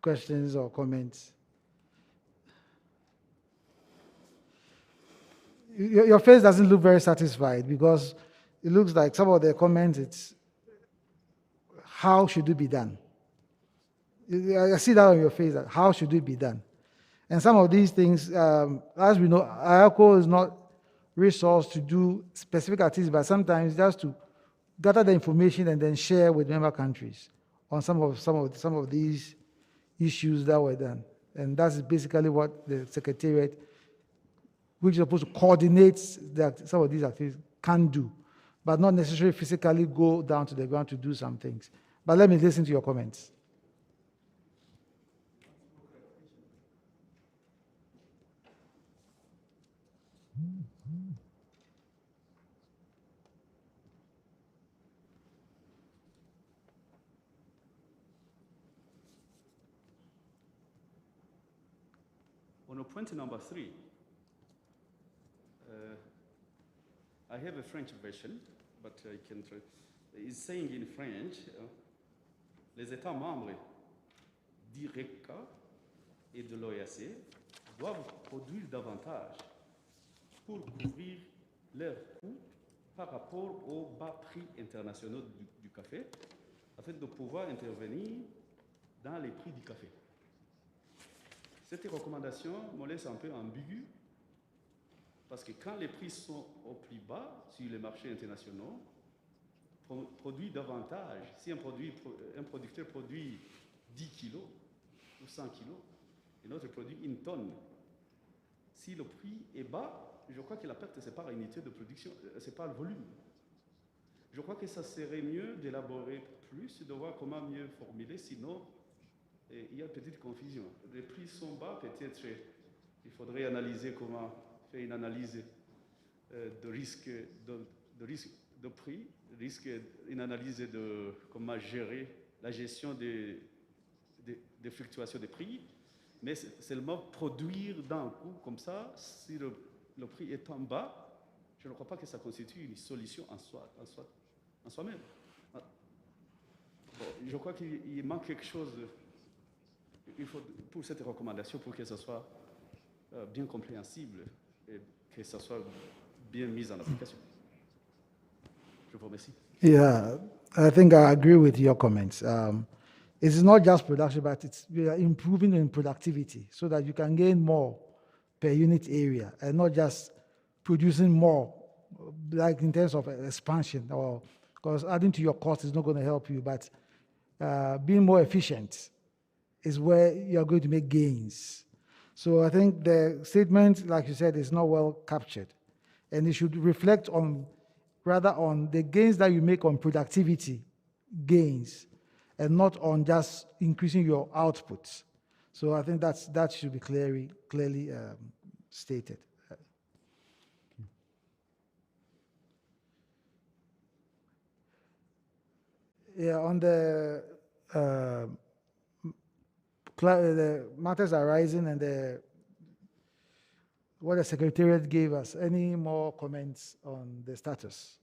questions or comments? Your face doesn't look very satisfied because it looks like some of the comments, it's how should it be done? I see that on your face, that how should it be done? And some of these things, as we know, IACO is not resourced to do specific activities, but sometimes just to gather the information and then share with member countries on some of these issues that were done. And that's basically what the Secretariat, which is supposed to coordinate some of these activities, can do, but not necessarily physically go down to the ground to do some things. But let me listen to your comments. On point number 3, I have a French version, but I can try. It's saying in French, les États membres d'IACO et de l'OAC doivent produire davantage pour couvrir leurs coûts par rapport aux bas prix internationaux du café, afin de pouvoir intervenir dans les prix du café. Cette recommandation me laisse un peu ambiguë, parce que quand les prix sont au plus bas sur les marchés internationaux, produit davantage. Si un producteur produit 10 kilos ou 100 kilos, et notre produit une tonne, si le prix est bas, je crois que la perte, ce n'est pas la unité de production, ce n'est pas le volume. Je crois que ça serait mieux d'élaborer plus, de voir comment mieux formuler, sinon il y a une petite confusion. Les prix sont bas, peut-être il faudrait analyser comment faire une analyse de risque de prix, une analyse de comment gérer la gestion des fluctuations des prix, mais seulement produire d'un coup comme ça, si le prix est en bas, je ne crois pas que ça constitue une solution en soi-même. Bon, je crois qu'il manque quelque chose il faut, pour cette recommandation, pour que ce soit bien compréhensible et que ce soit bien mis en application. Je vous remercie. Yeah, I think I agree with your comments. It's not just production, but it's improving in productivity so that you can gain more per unit area and not just producing more, like in terms of expansion, or because adding to your cost is not going to help you, but being more efficient is where you're going to make gains. So I think the statement, like you said, is not well captured, and it should reflect on rather on the gains that you make on productivity gains and not on just increasing your output. So I think that should be clearly stated. Yeah, on the matters arising and what the Secretariat gave us, any more comments on the status?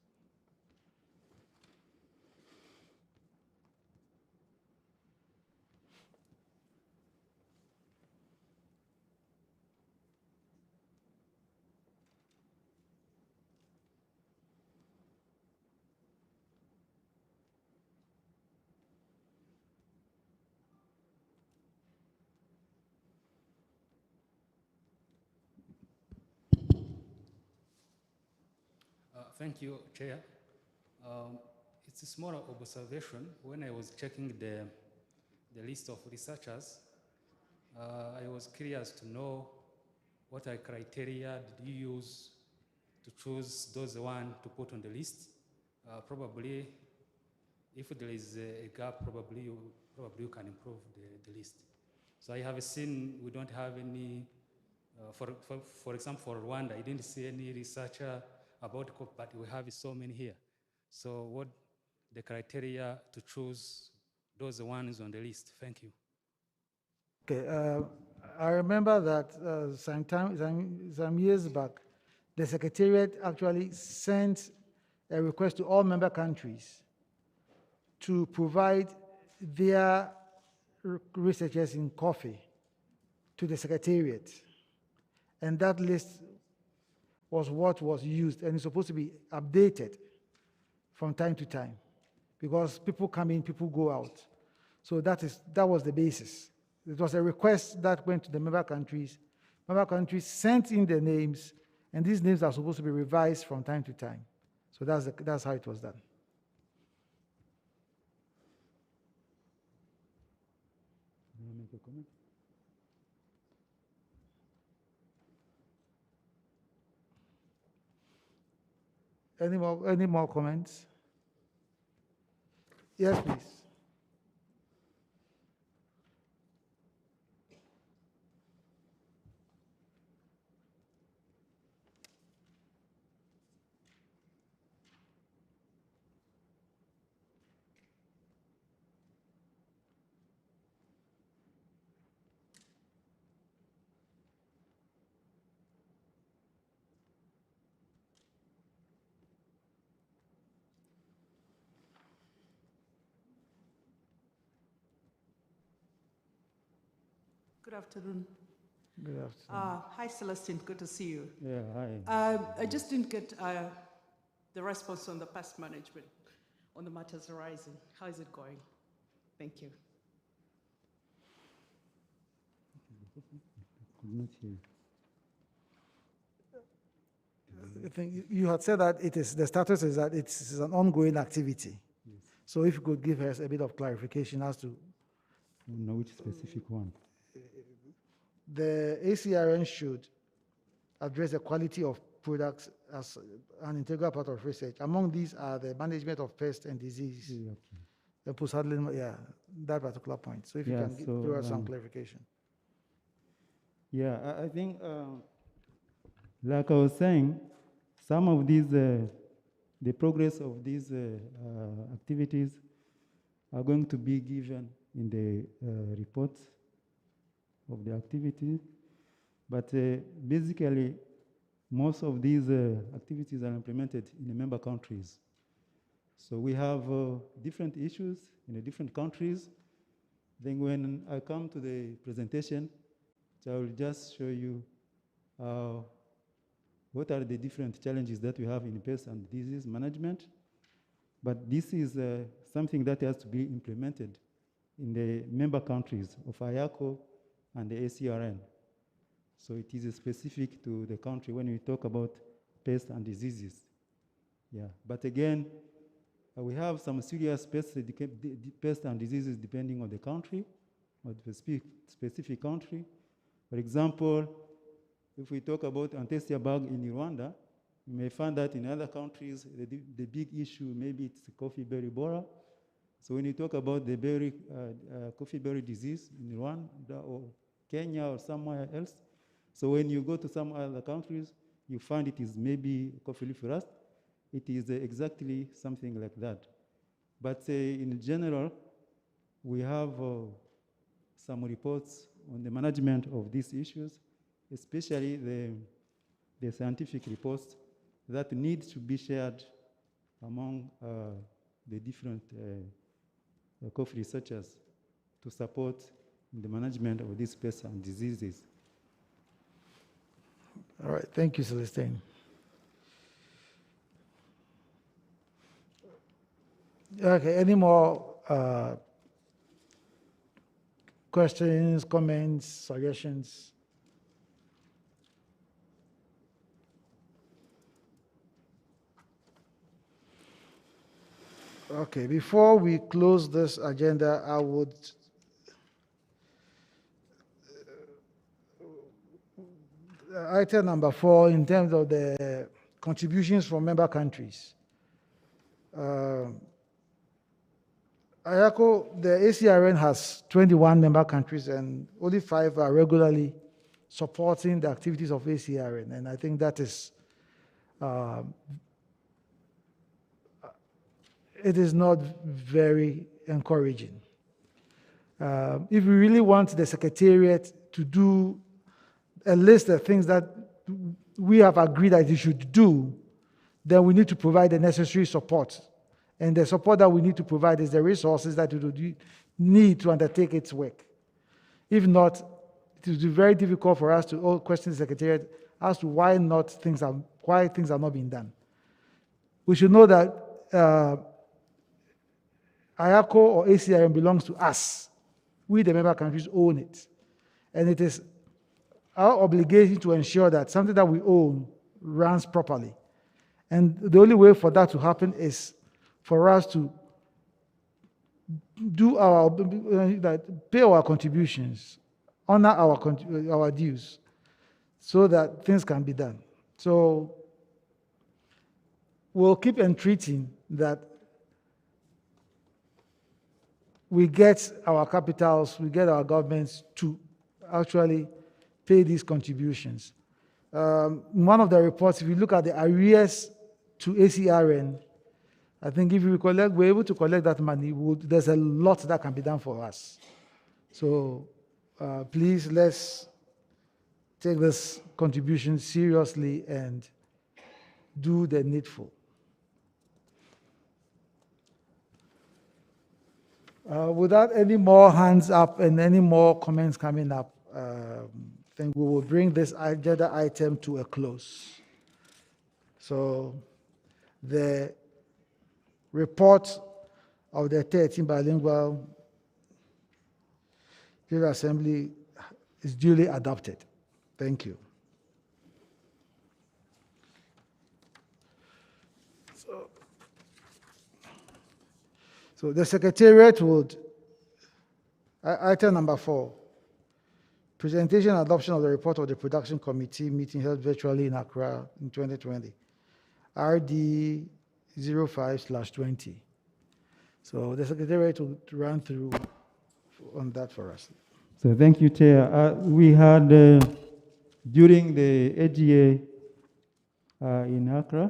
Thank you, Chair. It's a small observation. When I was checking the list of researchers, I was curious to know what criteria did you use to choose those one to put on the list. Probably, if there is a gap, probably you can improve the list. So I have seen we don't have any. For example, for Rwanda, I didn't see any researcher about COP, but we have so many here. So what the criteria to choose those ones on the list? Thank you. Okay, I remember that some years back, the Secretariat actually sent a request to all member countries to provide their researchers in coffee to the Secretariat. And that list was what was used, and it's supposed to be updated from time to time because people come in, people go out. So that was the basis. It was a request that went to the member countries. Member countries sent in their names, and these names are supposed to be revised from time to time. So that's how it was done. Make a comment? Any more comments? Yes, please. Good afternoon. Good afternoon. Hi, Celestine. Good to see you. Yeah, hi. I just didn't get the response on the past management on the matters arising. How is it going? Thank you. Could not hear. I think you had said that the status is that it's an ongoing activity. Yes. So if you could give us a bit of clarification as to I don't know which specific one. the ACRN should address the quality of products as an integral part of research. Among these are the management of pests and disease, Yeah, the post-handling, yeah, that particular point. So if you Yeah, can so, give us some clarification. Yeah, I think, like I was saying, some of these, the progress of these activities are going to be given in the reports of the activities. But basically, most of these activities are implemented in the member countries. So we have different issues in the different countries. Then when I come to the presentation, I will just show you what are the different challenges that we have in pest and disease management. But this is something that has to be implemented in the member countries of IACO and the ACRN. So it is specific to the country when we talk about pests and diseases. Yeah, but again, we have some serious pests and diseases depending on the country, or the specific country. For example, if we talk about Anthesia bug in Rwanda, you may find that in other countries, the big issue, maybe it's coffee berry borer. So when you talk about the coffee berry disease in Rwanda or Kenya or somewhere else, so when you go to some other countries, you find it is maybe coffee leaf rust. It is exactly something like that. But in general, we have some reports on the management of these issues, especially the scientific reports that need to be shared among the different coffee researchers to support the management of these pests and diseases. All right, thank you, Celestine. Okay, any more questions, comments, suggestions? Okay, before we close this agenda, I would item number 4 in terms of the contributions from member countries. IACO, the ACRN has 21 member countries and only 5 are regularly supporting the activities of ACRN, and I think that is it is not very encouraging. If we really want the Secretariat to do a list of things that we have agreed that it should do, then we need to provide the necessary support. And the support that we need to provide is the resources that it would need to undertake its work. If not, it will be very difficult for us to question the Secretariat as to why things are not being done. We should know that IACO or ACRN belongs to us. We, the member countries, own it. And it is our obligation to ensure that something that we own runs properly. And the only way for that to happen is for us to do pay our contributions, honor our dues, so that things can be done. So we'll keep entreating that we get our capitals, we get our governments to actually pay these contributions. One of the reports, if you look at the arrears to ACRN, I think if we're able to collect that money, there's a lot that can be done for us. So please, let's take this contribution seriously and do the needful. Without any more hands up and any more comments coming up, I think we will bring this agenda item to a close. So the report of the 13th Bilingual General Assembly is duly adopted. Thank you. So the Secretariat would, item number 4, presentation and adoption of the report of the production committee meeting held virtually in Accra in 2020, RD 05/20. So the Secretariat will run through on that for us. So thank you, Chair. We had, during the AGA in Accra,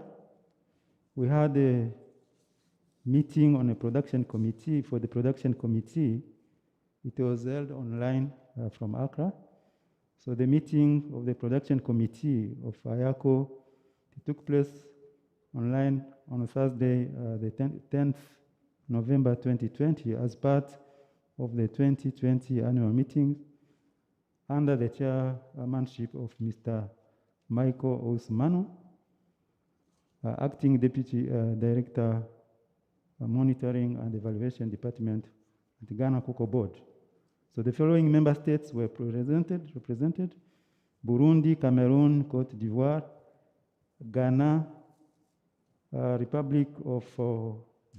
we had a meeting on a production committee. For the production committee, it was held online from Accra. So the meeting of the production committee of IACO took place online on Thursday, the 10th November 2020, as part of the 2020 annual meeting under the chairmanship of Mr. Michael Osmano, Acting Deputy Director, Monitoring and Evaluation Department at the Ghana Cocoa Board. So the following member states were represented: Burundi, Cameroon, Cote d'Ivoire, Ghana, Republic of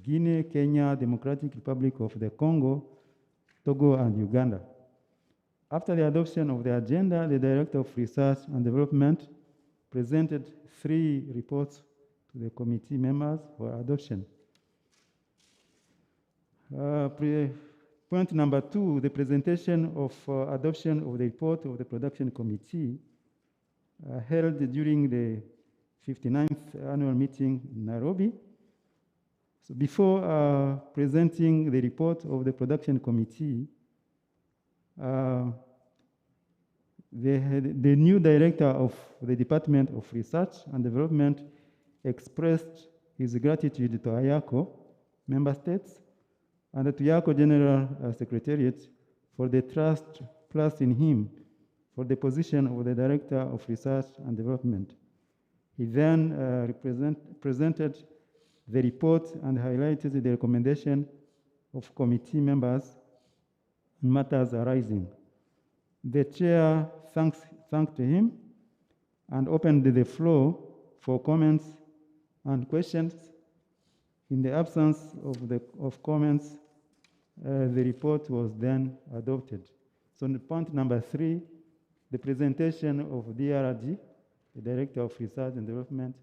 Guinea, Kenya, Democratic Republic of the Congo, Togo, and Uganda. After the adoption of the agenda, the Director of Research and Development presented 3 reports to the committee members for adoption. Point number 2, the presentation of adoption of the report of the production committee held during the 59th annual meeting in Nairobi. So before presenting the report of the production committee, the new director of the Department of Research and Development expressed his gratitude to IACO member states and to IACO General Secretariat for the trust placed in him for the position of the Director of Research and Development. He then presented the report and highlighted the recommendation of committee members in matters arising. The chair thanked him and opened the floor for comments and questions. In the absence of comments, the report was then adopted. So on point number 3, the presentation of DRD, the Director of Research and Development,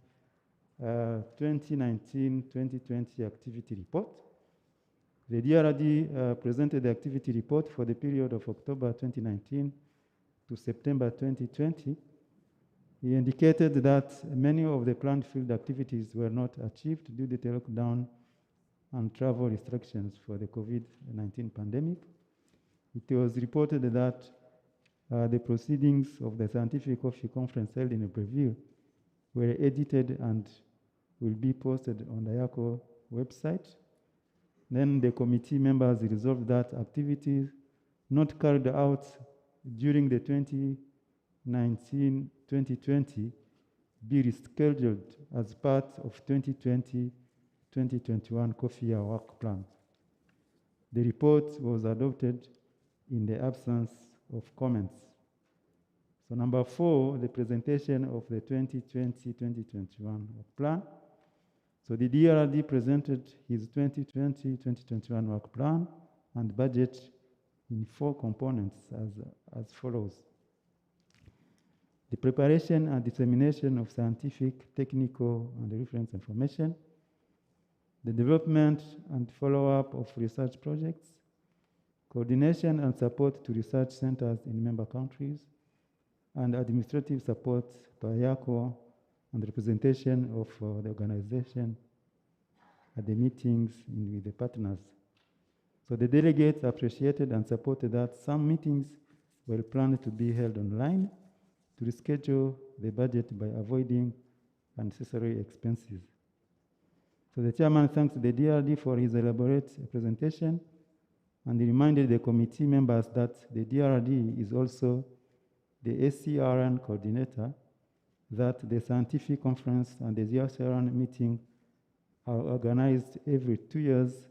2019-2020 activity report. The DRD presented the activity report for the period of October 2019 to September 2020. He indicated that many of the planned field activities were not achieved due to the lockdown and travel restrictions for the COVID-19 pandemic. It was reported that the proceedings of the Scientific Coffee Conference held in Libreville were edited and will be posted on the IACO website. Then the committee members resolved that activities not carried out during the 2019-2020 be rescheduled as part of 2020-2021 Coffee Year Work Plan. The report was adopted in the absence of comments. So number 4, the presentation of the 2020-2021 work plan. So the DRD presented his 2020-2021 work plan and budget in 4 components as follows. The preparation and dissemination of scientific, technical, and reference information, the development and follow-up of research projects, coordination and support to research centers in member countries, and administrative support to IACO and representation of the organization at the meetings with the partners. So the delegates appreciated and supported that some meetings were planned to be held online to reschedule the budget by avoiding unnecessary expenses. So the chairman thanks the DRD for his elaborate presentation and reminded the committee members that the DRD is also the ACRN coordinator, that the scientific conference and the ACRN meeting are organized every 2 years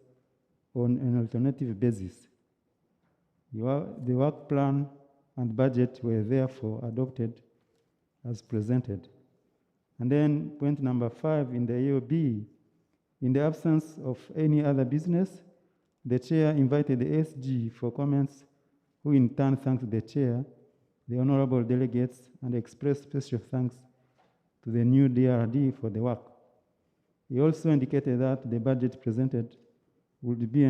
on an alternative basis. The work plan and budget were therefore adopted as presented. And then point number 5 in the AOB, in the absence of any other business, the chair invited the SG for comments, who in turn thanked the chair, the honorable delegates, and expressed special thanks to the new DRD for the work. He also indicated that the budget presented would be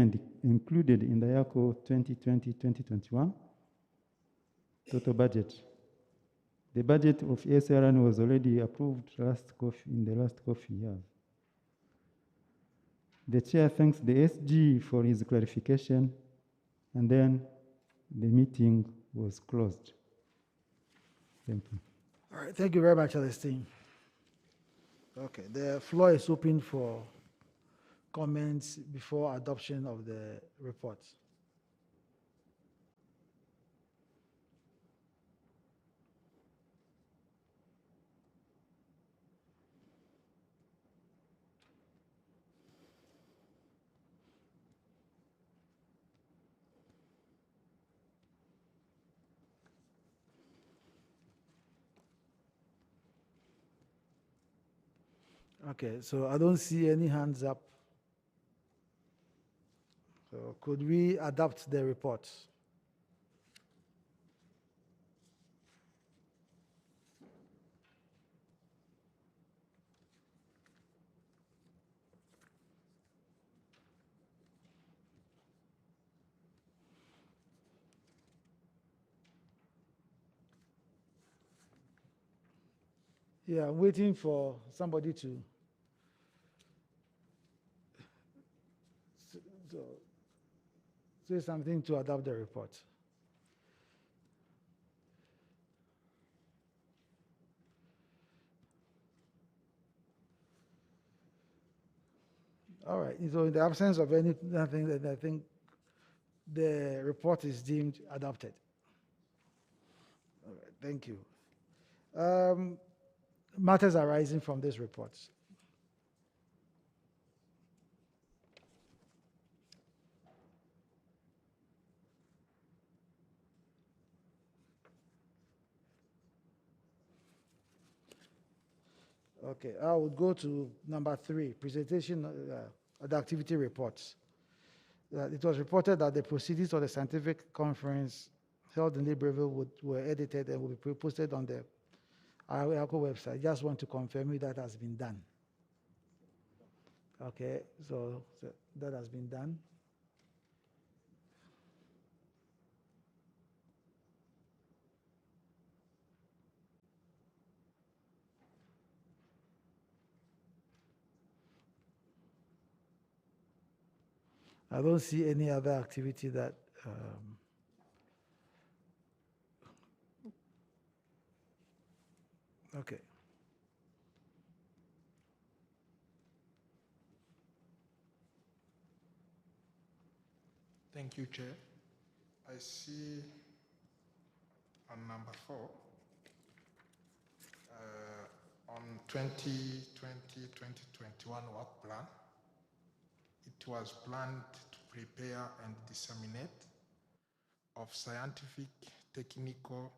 included in the IACO 2020-2021 total budget. The budget of ASRN was already approved in the last coffee years. The chair thanks the SG for his clarification, and then the meeting was closed. Thank you. All right, thank you very much, Celestine. Okay, the floor is open for comments before adoption of the report. Okay, so I don't see any hands up. So could we adopt the report? Yeah, I'm waiting for somebody to say something to adopt the report. All right, so in the absence of anything, then I think the report is deemed adopted. All right, thank you. Matters arising from this report. Okay, I would go to number 3, presentation of the activity reports. It was reported that the proceedings of the scientific conference held in Libreville were edited and will be posted on the IACO website. I just want to confirm if that has been done. Okay, so that has been done. I don't see any other activity that okay. Thank you, Chair. I see on number 4, on 2020-2021 work plan, it was planned to prepare and disseminate of scientific, technical,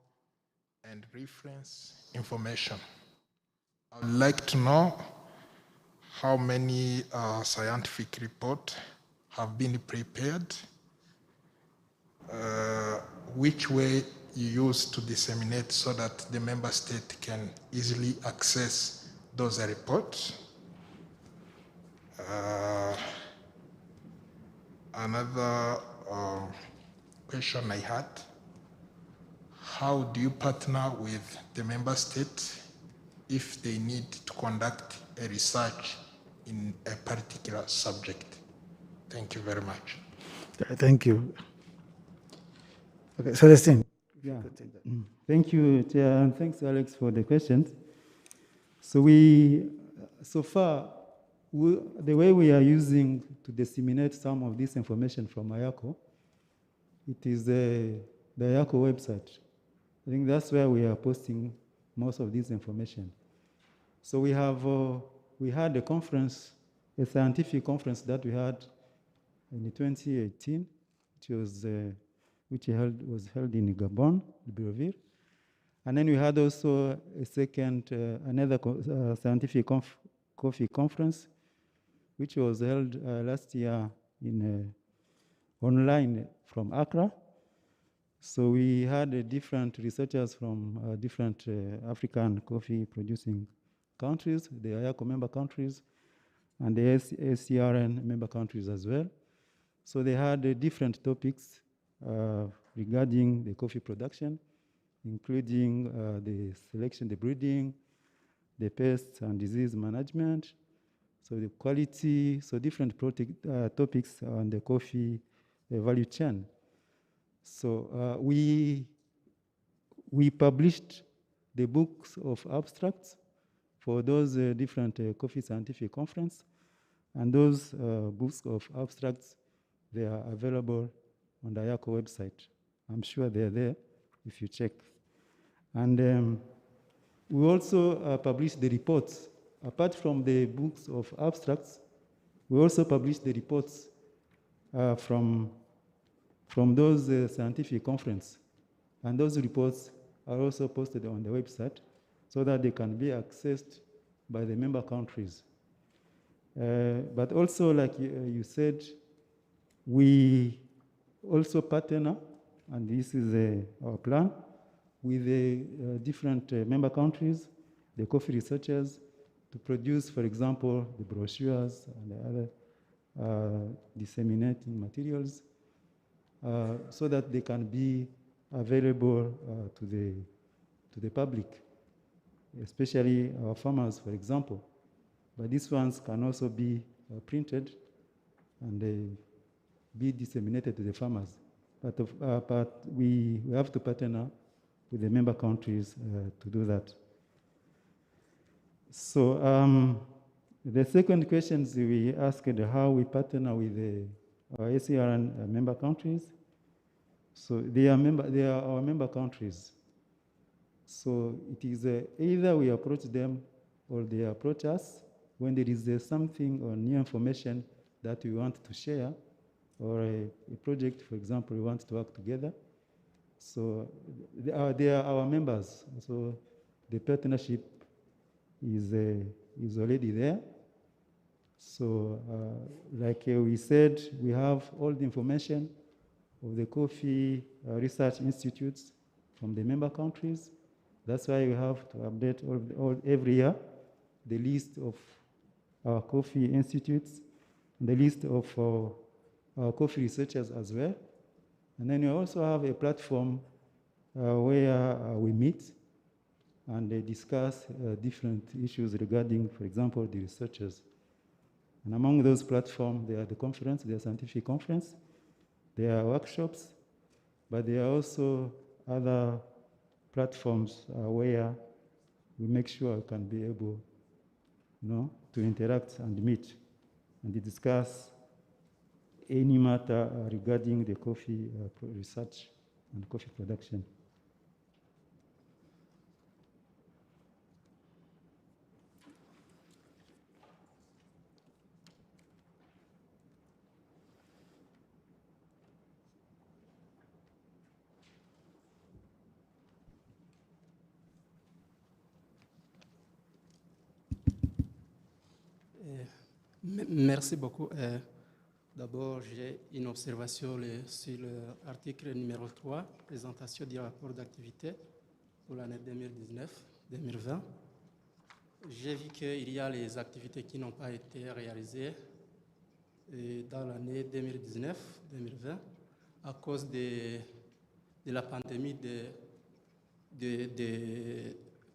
and reference information. I would like to know how many scientific reports have been prepared, which way you use to disseminate so that the member state can easily access those reports. Another question I had, how do you partner with the member state if they need to conduct a research in a particular subject? Thank you very much. Thank you. Okay, Celestine. Yeah. Thank you, Chair, and thanks, Alex, for the questions. So so far, the way we are using to disseminate some of this information from IACO, it is the IACO website. I think that's where we are posting most of this information. So we had a conference, a scientific conference that we had in 2018, which was held in Gabon, Libreville. And then we had also a second, another scientific coffee conference, which was held last year in online from Accra. So we had different researchers from different African coffee producing countries, the IACO member countries, and the ACRN member countries as well. So they had different topics regarding the coffee production, including the selection, the breeding, the pests and disease management, so the quality, so different topics on the coffee value chain. So we published the books of abstracts for those different coffee scientific conference, and those books of abstracts, they are available on the IACO website. I'm sure they're there if you check. And we also published the reports. Apart from the books of abstracts, we also published the reports from those scientific conference. And those reports are also posted on the website so that they can be accessed by the member countries. But also, like you said, we also partner, and this is our plan, with the different member countries, the coffee researchers, to produce, for example, the brochures and the other disseminating materials, so that they can be available to the public, especially our farmers, for example. But these ones can also be printed and be disseminated to the farmers. But we have to partner with the member countries to do that. So the second question is we asked how we partner with our ACRN member countries. So they are our member countries. So it is either we approach them or they approach us when there is something or new information that we want to share, or a project, for example, we want to work together. So they are our members. So the partnership is already there. So like we said, we have all the information of the coffee research institutes from the member countries. That's why we have to update every year the list of our coffee institutes, the list of our coffee researchers as well. And then we also have a platform where we meet and they discuss different issues regarding, for example, the researchers. And among those platforms, there are the conference, there are scientific conference, there are workshops, but there are also other platforms where we make sure we can be able, to interact and meet and discuss any matter regarding the coffee research and coffee production. Merci beaucoup. D'abord, j'ai une observation sur l'article numéro 3, présentation du rapport d'activité pour l'année 2019-2020. J'ai vu qu'il y a les activités qui n'ont pas été réalisées dans l'année 2019-2020 à cause de la pandémie de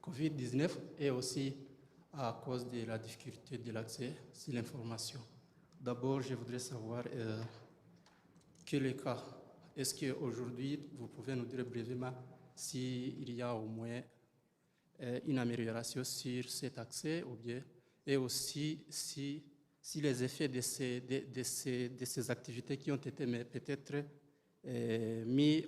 Covid-19 et aussi à cause de la difficulté de l'accès sur l'information. D'abord, je voudrais savoir quel est le cas. Est-ce qu'aujourd'hui, vous pouvez nous dire brièvement s'il y a au moins une amélioration sur cet accès ou bien, et aussi si les effets de ces activités qui ont été peut-être mis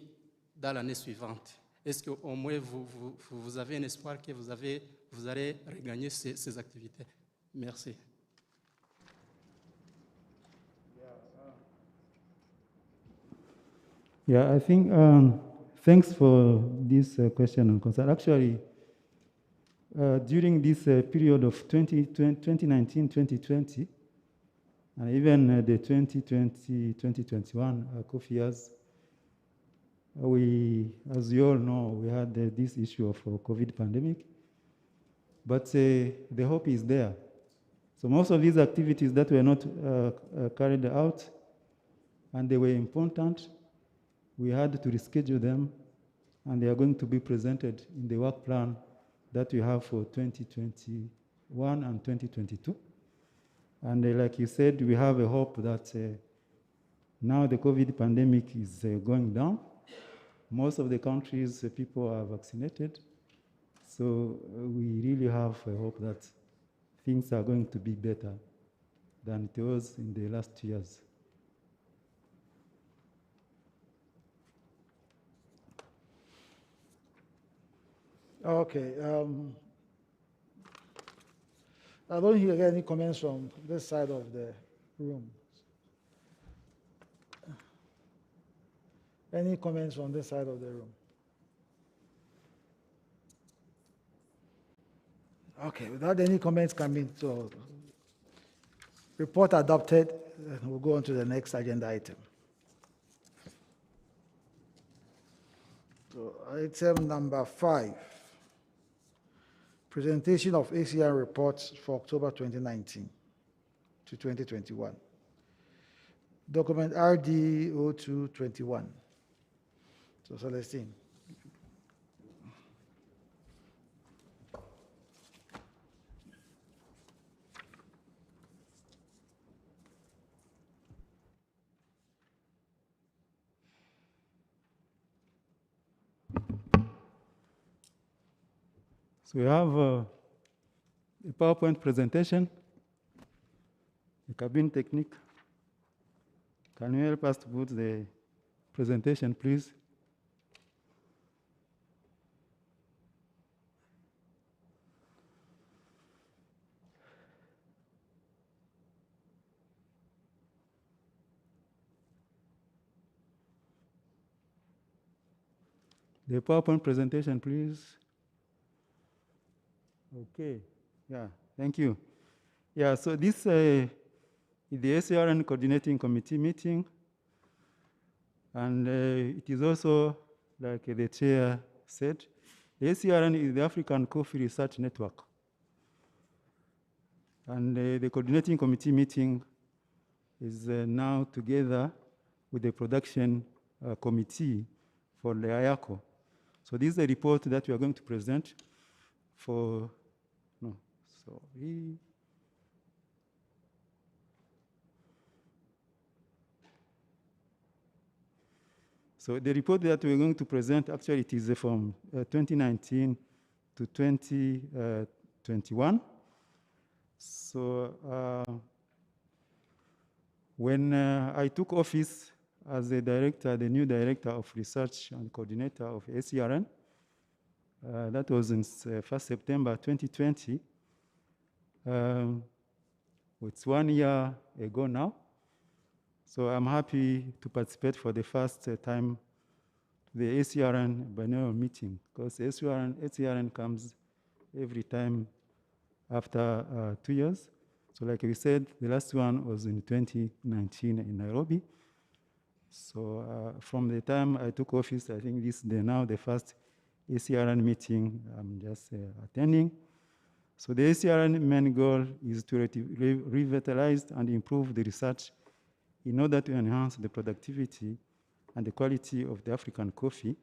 dans l'année suivante. Est-ce qu'au moins vous avez un espoir que vous allez regagner ces activités? Merci. Yeah, I think thanks for this question and concern. Actually, during this period of 2019, 2020, and even the 2020, 2021 COFI years, as you all know, we had this issue of COVID pandemic, but the hope is there. So most of these activities that were not carried out, and they were important, we had to reschedule them, and they are going to be presented in the work plan that we have for 2021 and 2022. And like you said, we have a hope that now the COVID pandemic is going down. Most of the countries, people are vaccinated. So we really have a hope that things are going to be better than it was in the last 2 years. Okay. I don't hear any comments from this side of the room. Any comments from this side of the room? Okay, without any comments coming, so report adopted, we'll go on to the next agenda item. So item number 5, presentation of ACR reports for October 2019 to 2021. Document RD 0221. So Celestine. So we have a PowerPoint presentation, the cabin technique. Can you help us to put the presentation, please? The PowerPoint presentation, please. Okay, yeah, thank you. Yeah, so this is the ACRN Coordinating Committee meeting, and it is also, like the chair said, the ACRN is the African Coffee Research Network. And the Coordinating Committee meeting is now together with the Production Committee for the IACO. So this is a report that we are going to present for, no, sorry. So the report that we're going to present, actually it is from 2019 to 2021. So when I took office as the director, the new director of research and coordinator of ACRN, that was in 1st September 2020. It's 1 year ago now. So I'm happy to participate for the first time to the ACRN biennial meeting, because ACRN comes every time after 2 years. So like we said, the last one was in 2019 in Nairobi. So from the time I took office, I think this is now the first ACRN meeting I'm just attending. So the ACRN main goal is to revitalize and improve the research in order to enhance the productivity and the quality of the African coffee,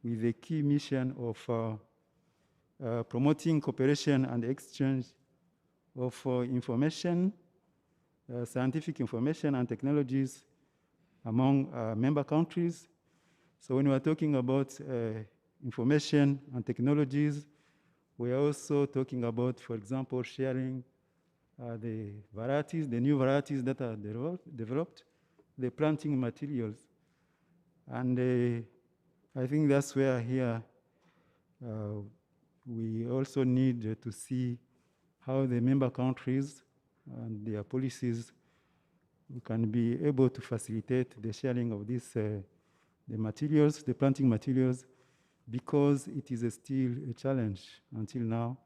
with the key mission of promoting cooperation and exchange of information, scientific information and technologies among member countries. So when we are talking about information and technologies, we are also talking about, for example, sharing the varieties, the new varieties that are developed, the planting materials. And I think that's where here we also need to see how the member countries and their policies can be able to facilitate the sharing of this, the the materials, the planting materials, because it is still a challenge until now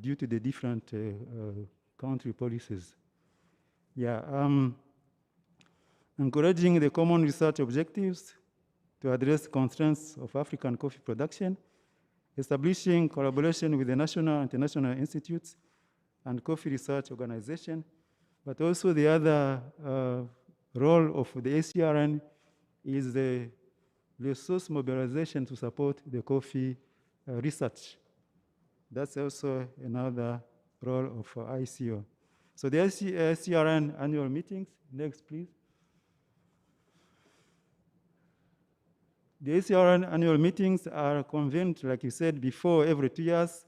due to the different country policies. Yeah, encouraging the common research objectives to address constraints of African coffee production, establishing collaboration with the national and international institutes and coffee research organization, but also the other role of the ACRN is the resource mobilization to support the coffee research. That's also another role of ICO. So the ACRN annual meetings, next please. The ACRN annual meetings are convened, like you said before, every 2 years,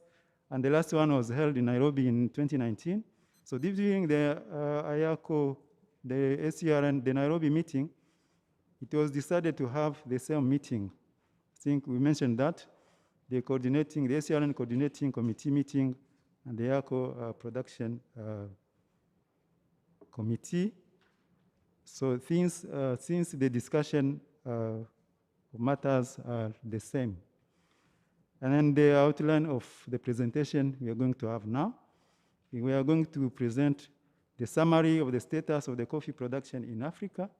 and the last one was held in Nairobi in 2019. So during the IACO, the ACRN, the Nairobi meeting, it was decided to have the same meeting. I think we mentioned that, the ACRN coordinating committee meeting and the IACO production committee. So since the discussion matters are the same. And then the outline of the presentation we are going to have now. We are going to present the summary of the status of the coffee production in Africa.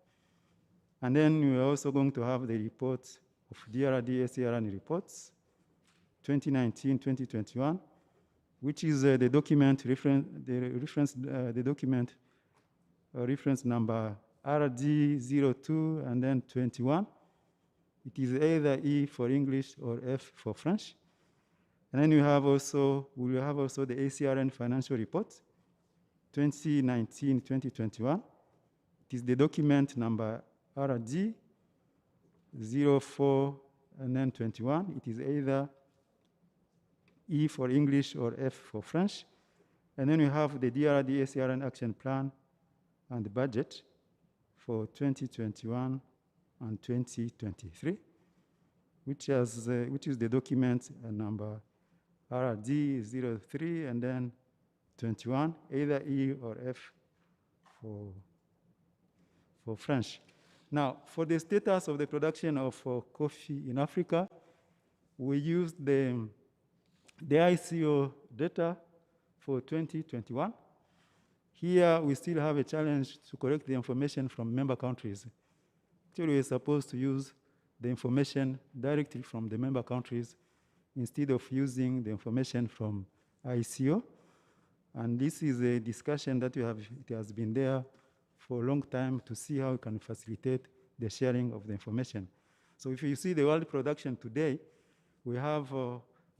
And then we are also going to have the reports of DRD ACRN reports, 2019-2021, which is the document reference number RD02 and then 21. It is either E for English or F for French. And then we will have also the ACRN financial report, 2019-2021. It is the document number RD 04 and then 21. It is either E for English or F for French. And then we have the DRD ACRN action plan and the budget for 2021 and 2023, which is the document number RD 03 and then 21, either E or F for French. Now, for the status of the production of coffee in Africa, we used the ICO data for 2021. Here, we still have a challenge to collect the information from member countries. Actually, we're supposed to use the information directly from the member countries instead of using the information from ICO. And this is a discussion that it has been there for a long time to see how we can facilitate the sharing of the information. So if you see the world production today, we have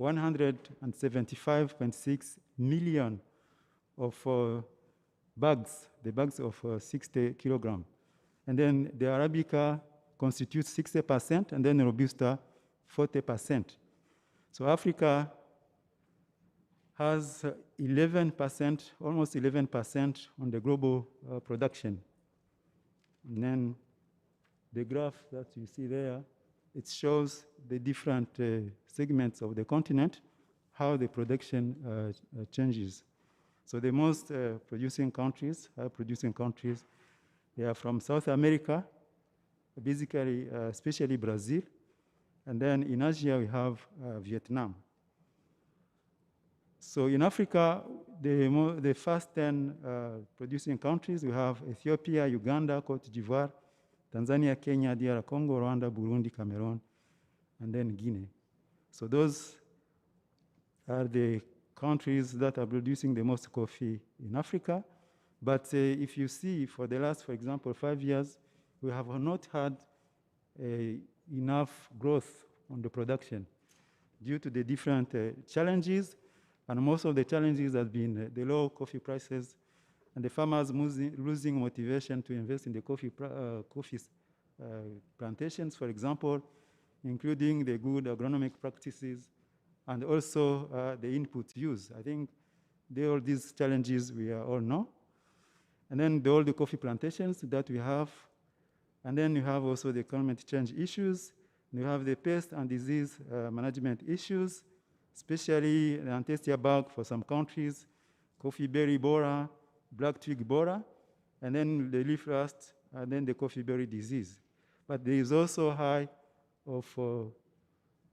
175.6 million of bags, the bags of 60 kilograms. And then the Arabica constitutes 60%, and then Robusta 40%. So Africa has 11%, almost 11% on the global production. And then the graph that you see there, it shows the different segments of the continent, how the production changes. So the most producing countries, they are from South America, basically, especially Brazil. And then in Asia, we have Vietnam. So in Africa, the first 10 producing countries, we have Ethiopia, Uganda, Cote d'Ivoire, Tanzania, Kenya, DR Congo, Rwanda, Burundi, Cameroon, and then Guinea. So those are the countries that are producing the most coffee in Africa. But if you see, for the last, for example, 5 years, we have not had enough growth on the production due to the different challenges. And most of the challenges have been the low coffee prices and the farmers losing motivation to invest in the coffee plantations, for example, including the good agronomic practices and also the input use. I think all these challenges we all know. And then all the coffee plantations that we have. And then you have also the climate change issues. You have the pest and disease management issues, especially the Antestia bug for some countries, coffee berry borer, black twig borer, and then the leaf rust, and then the coffee berry disease. but there is also high of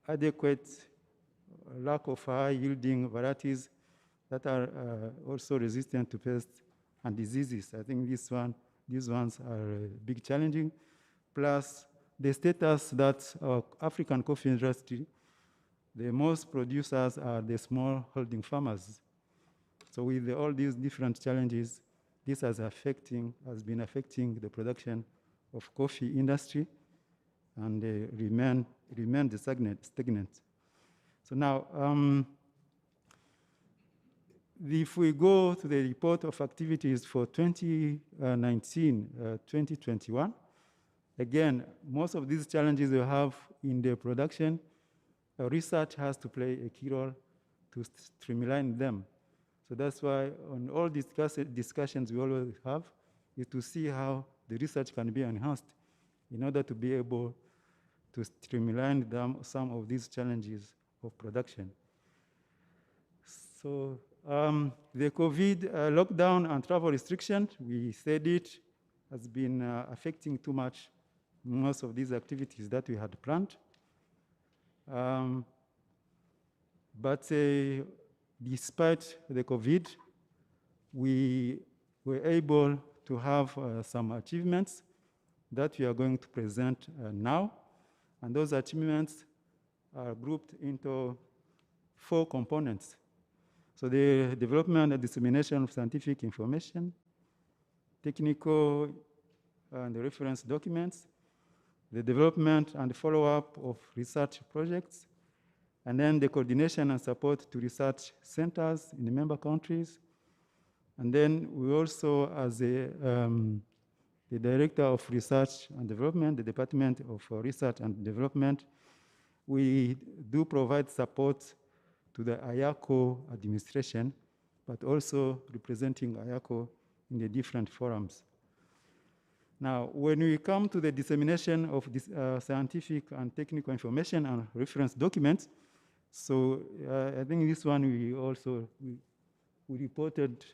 adequate lack of high-yielding varieties that are also resistant to pests and diseases. I think these ones are big challenging. Plus, the status that African coffee industry, the most producers are the small holding farmers. So with all these different challenges, this has been affecting the production of coffee industry and remain stagnant. So now, if we go to the report of activities for 2019-2021, again, most of these challenges we have in the production, research has to play a key role to streamline them. So that's why on all discussions we always have is to see how the research can be enhanced in order to be able to streamline some of these challenges of production. So the COVID lockdown and travel restriction, we said it, has been affecting too much most of these activities that we had planned. But despite the COVID, we were able to have some achievements that we are going to present now. And those achievements are grouped into 4 components. So the development and dissemination of scientific information, technical and reference documents, the development and follow-up of research projects, and then the coordination and support to research centers in the member countries. And then we also, as the Director of Research and Development, the Department of Research and Development, we do provide support to the IACO administration, but also representing IACO in the different forums. Now, when we come to the dissemination of this, scientific and technical information and reference documents, so I think this one we reported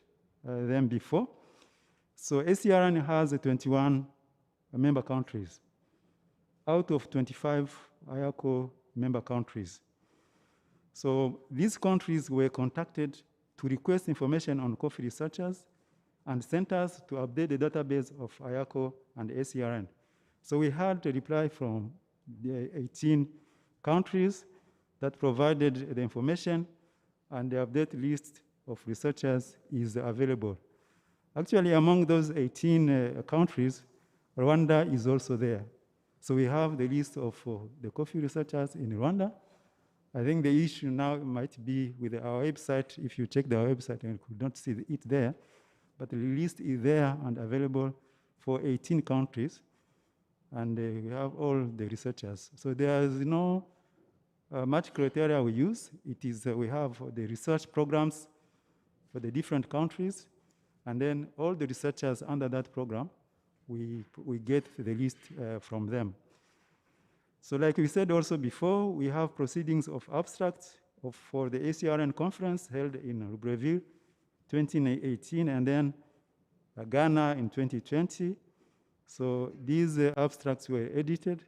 them before. So ACRN has 21 member countries out of 25 IACO member countries. So these countries were contacted to request information on coffee researchers and centers to update the database of IACO and ACRN. So we had a reply from the 18 countries that provided the information, and the update list of researchers is available. Actually, among those 18 countries, Rwanda is also there. So we have the list of the coffee researchers in Rwanda. I think the issue now might be with our website. If you check our website, you could not see it there, but the list is there and available for 18 countries, and we have all the researchers. So there is no much criteria we use. It is we have the research programs for the different countries, and then all the researchers under that program, we get the list from them. So like we said also before, we have proceedings of abstracts for the ACRN conference held in Libreville 2018, and then Ghana in 2020. So these abstracts were edited,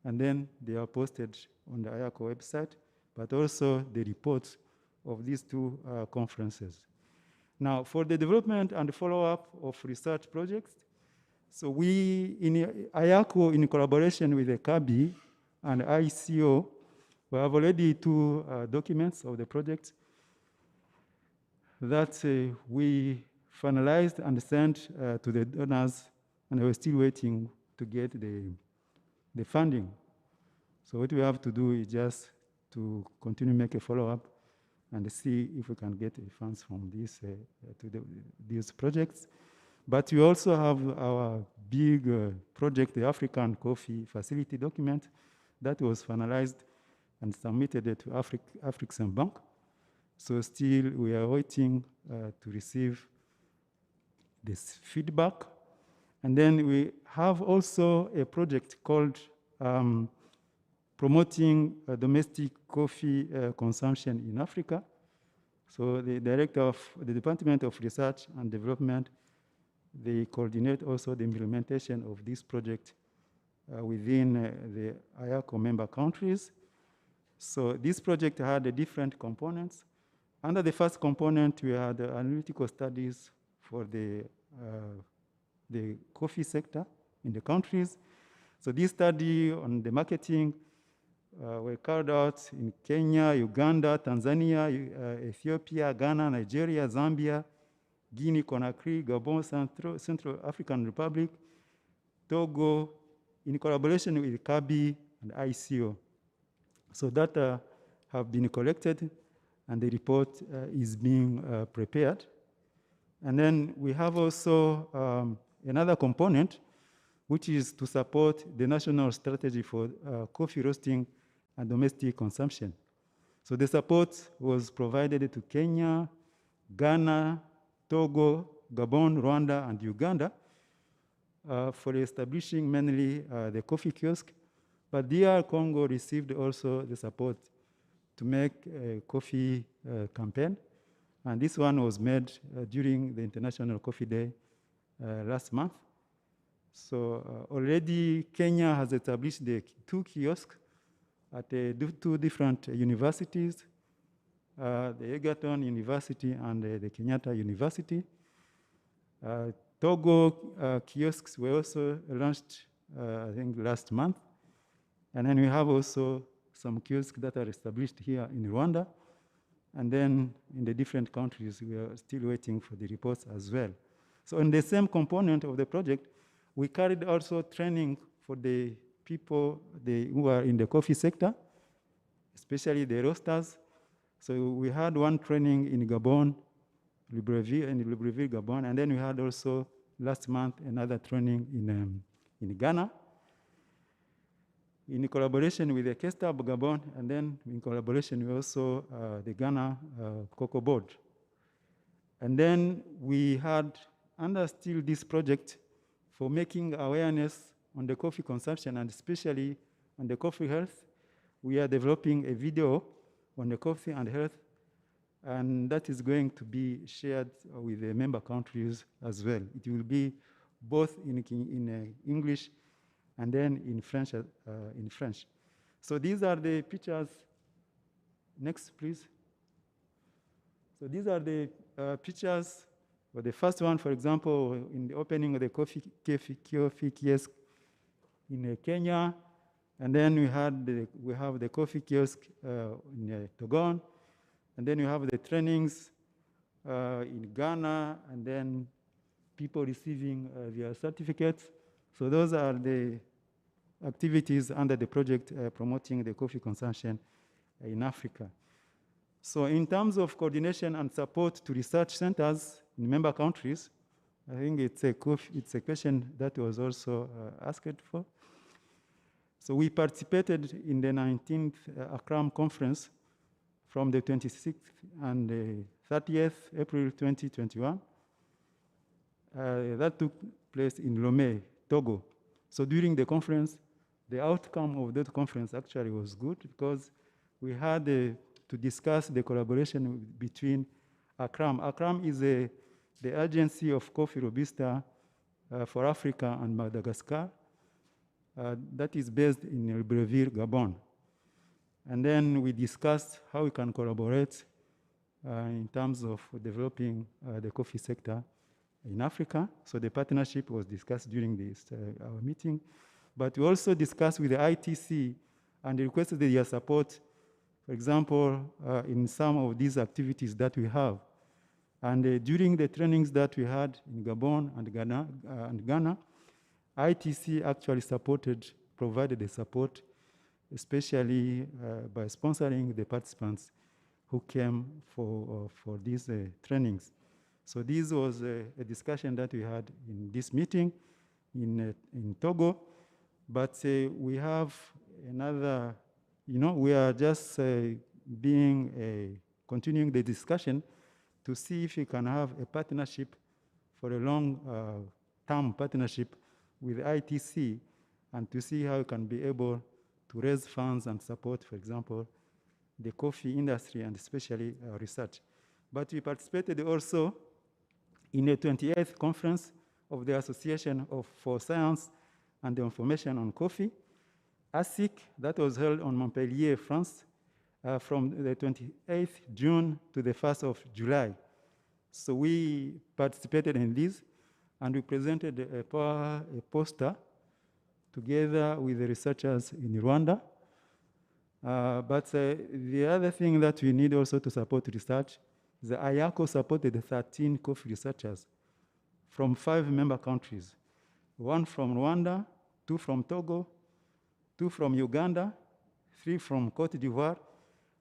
and then they are posted on the IACO website, but also the reports of these 2 conferences. Now, for the development and follow-up of research projects, so we, in IACO, in collaboration with the CABI and IACO, we have already 2 documents of the project that we finalized and sent to the donors, and we're still waiting to get the funding. So what we have to do is just to continue make a follow-up and see if we can get funds from these projects. But we also have our big project, the African Coffee Facility document, that was finalized and submitted to African Bank. So still we are waiting to receive this feedback. And then we have also a project called Promoting Domestic Coffee Consumption in Africa. So the director of the Department of Research and Development, they coordinate also the implementation of this project within the IACO member countries. So this project had different components. Under the first component, we had analytical studies for the coffee sector in the countries. So this study on the marketing were carried out in Kenya, Uganda, Tanzania, Ethiopia, Ghana, Nigeria, Zambia, Guinea, Conakry, Gabon, Central African Republic, Togo, in collaboration with Kabi and IACO. So data have been collected and the report is being prepared. And then we have also another component, which is to support the national strategy for coffee roasting and domestic consumption. So the support was provided to Kenya, Ghana, Togo, Gabon, Rwanda, and Uganda for establishing mainly the coffee kiosk. But DR Congo received also the support to make a coffee campaign. And this one was made during the International Coffee Day last month. So already Kenya has established the 2 kiosks at 2 different universities, the Egerton University and the Kenyatta University. Togo kiosks were also launched, I think, last month. And then we have also some kiosks that are established here in Rwanda. And then in the different countries, we are still waiting for the reports as well. So in the same component of the project, we carried also training for the people who are in the coffee sector, especially the roasters. So we had one training in Gabon, Libreville, Gabon, and then we had also last month another training in Ghana, in collaboration with the Kestab Gabon, and then in collaboration with also the Ghana Cocoa Board. And then we had under still this project for making awareness on the coffee consumption and especially on the coffee health. We are developing a video on the coffee and health, and that is going to be shared with the member countries as well. It will be both in English and then in French. So these are the pictures. Next, please. So these are the pictures. But the first one, for example, in the opening of the coffee kiosk in Kenya, and then we have the coffee kiosk in Togo, and then we have the trainings in Ghana, and then people receiving their certificates. So those are the activities under the project promoting the coffee consumption in Africa. So in terms of coordination and support to research centers in member countries, I think it's a question that was also asked for. So we participated in the 19th Accra conference from the 26th and the 30th April 2021. That took place in Lomé, Togo. So during the conference, the outcome of that conference actually was good because we had to discuss the collaboration between ACRAM. ACRAM is the agency of coffee Robusta for Africa and Madagascar that is based in Libreville, Gabon. And then we discussed how we can collaborate in terms of developing the coffee sector in Africa. So the partnership was discussed during this our meeting. But we also discussed with the ITC and requested their support, for example, in some of these activities that we have. And during the trainings that we had in Gabon and Ghana, ITC actually provided the support, especially by sponsoring the participants who came for these trainings. So this was a discussion that we had in this meeting in Togo. But we have another, we are just continuing the discussion to see if we can have a partnership for a long-term partnership with ITC and to see how we can be able to raise funds and support, for example, the coffee industry and especially research. But we participated also in the 28th conference of the Association for Science and the information on coffee. IACO, that was held on Montpellier, France, from the 28th June to the 1st of July. So we participated in this, and we presented a poster together with the researchers in Rwanda. But the other thing that we need also to support research is the IACO supported 13 coffee researchers from 5 member countries, 1 from Rwanda, 2 from Togo, 2 from Uganda, 3 from Cote d'Ivoire,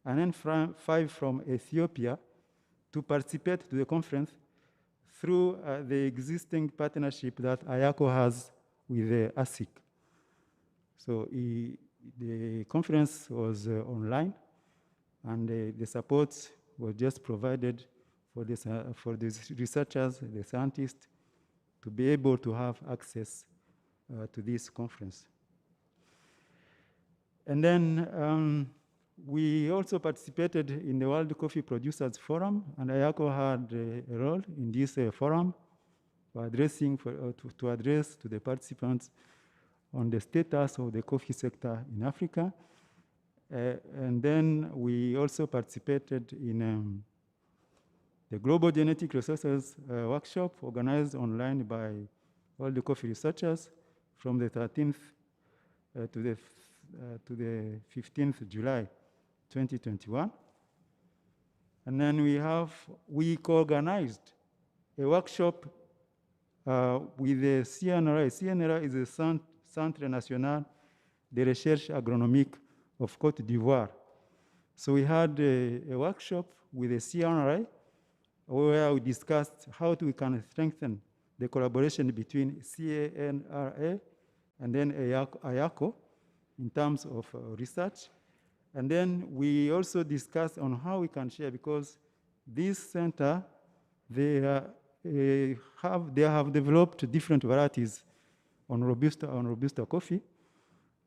and then 5 from Ethiopia to participate to the conference through the existing partnership that IACO has with IACO. So the conference was online, and the support was just provided for the researchers, the scientists, to be able to have access to this conference. And then we also participated in the World Coffee Producers Forum, and IACO had a role in this forum for addressing to address to the participants on the status of the coffee sector in Africa. And then we also participated in the Global Genetic Resources Workshop organized online by all the coffee researchers from the 13th to the 15th July 2021. And then we co-organized a workshop with the CNRA. CNRA is the Centre National de Recherche Agronomique of Côte d'Ivoire. So we had a workshop with the CNRA where we discussed how we can strengthen the collaboration between CNRA and then IACO in terms of research. And then we also discussed on how we can share, because this center, they have developed different varieties on Robusta coffee.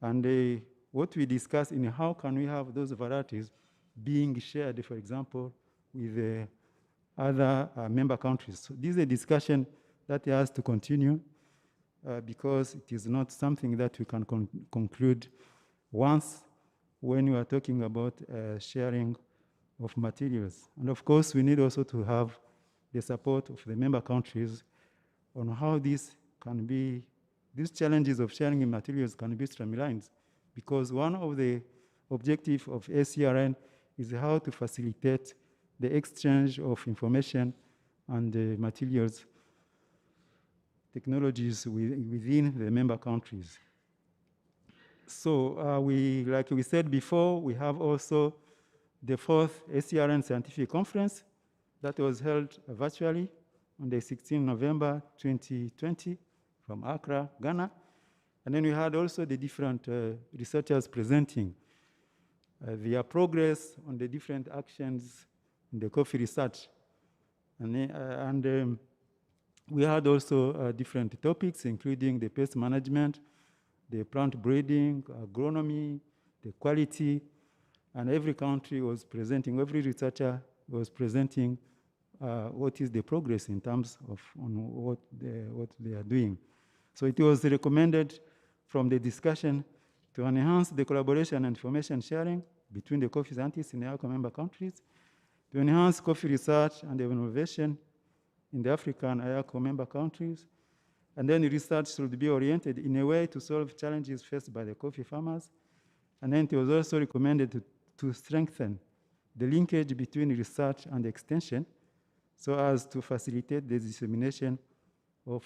And what we discussed in how can we have those varieties being shared, for example, with other member countries. So this is a discussion that has to continue because it is not something that we can conclude once when we are talking about sharing of materials. And of course, we need also to have the support of the member countries on how these challenges of sharing materials can be streamlined, because one of the objectives of ACRN is how to facilitate the exchange of information and materials technologies within the member countries. So like we said before, we have also the 4th ACRN Scientific Conference that was held virtually on the 16th November 2020 from Accra, Ghana. And then we had also the different researchers presenting their progress on the different actions in the coffee research. And we had also different topics, including the pest management, the plant breeding, agronomy, the quality, and every country was presenting, every researcher was presenting what is the progress in terms of what they are doing. So it was recommended from the discussion to enhance the collaboration and information sharing between the coffee scientists in the IACO member countries, to enhance coffee research and innovation in the African IACO member countries. And then research should be oriented in a way to solve challenges faced by the coffee farmers. And then it was also recommended to strengthen the linkage between research and extension so as to facilitate the dissemination of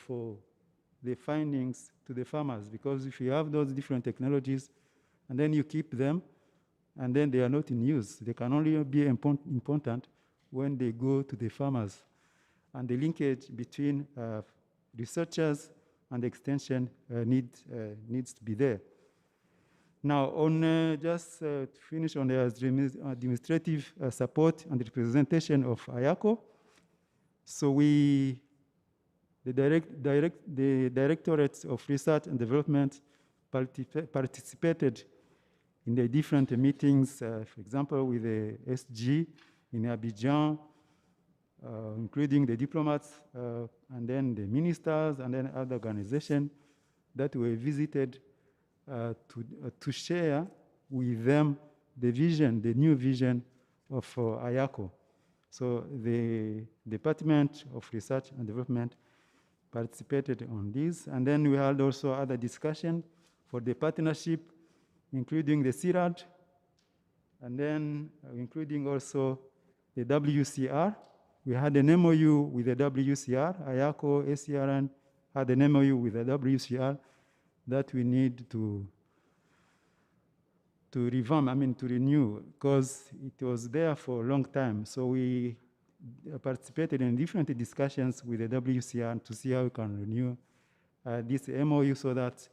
the findings to the farmers. Because if you have those different technologies and then you keep them and then they are not in use, they can only be important when they go to the farmers. And the linkage between researchers and extension needs to be there. Now, on just to finish on the administrative support and representation of IACO, so the directorates of research and development participated in the different meetings, for example, with the SG in Abidjan, including the diplomats, and then the ministers, and then other organizations. that we visited to share with them the vision, the new vision of IACO. So the Department of Research and Development participated on this. And then we had also other discussion for the partnership, including the CIRAD, and then including also the WCR. We had an MOU with the WCR, IACO, ACRN had an MOU with the WCR that we need to revamp, to renew, because it was there for a long time. So we participated in different discussions with the WCR to see how we can renew this MOU so that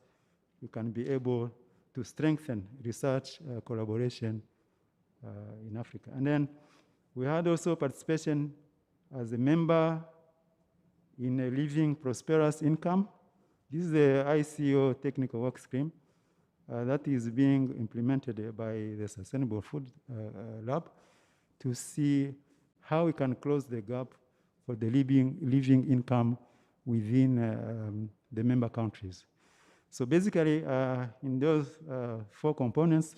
we can be able to strengthen research collaboration in Africa. And then we had also participation as a member in a Living Prosperous Income. This is the ICO technical work stream that is being implemented by the Sustainable Food Lab to see how we can close the gap for the living income within the member countries. So basically, in those 4 components,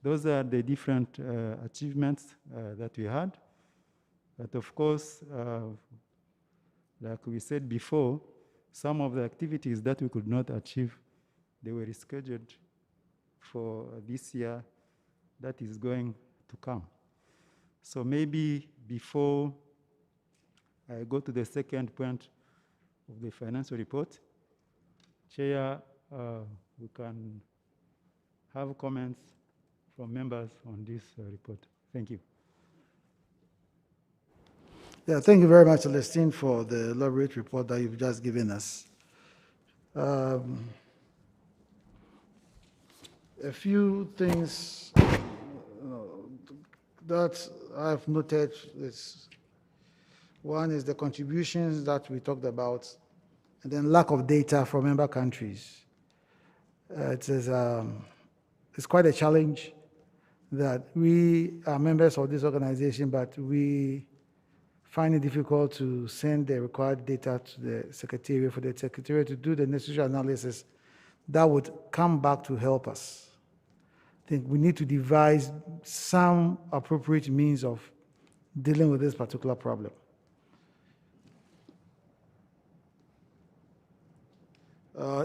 those are the different achievements that we had. But of course, like we said before, some of the activities that we could not achieve, they were rescheduled for this year that is going to come. So maybe before I go to the second point of the financial report, Chair, we can have comments from members on this report. Thank you. Yeah, thank you very much, Celestine, for the elaborate report that you've just given us. A few things that I've noted is, one is the contributions that we talked about, and then lack of data from member countries. It's quite a challenge that we are members of this organization, but we find it difficult to send the required data to the Secretariat for the Secretariat to do the necessary analysis that would come back to help us. I think we need to devise some appropriate means of dealing with this particular problem.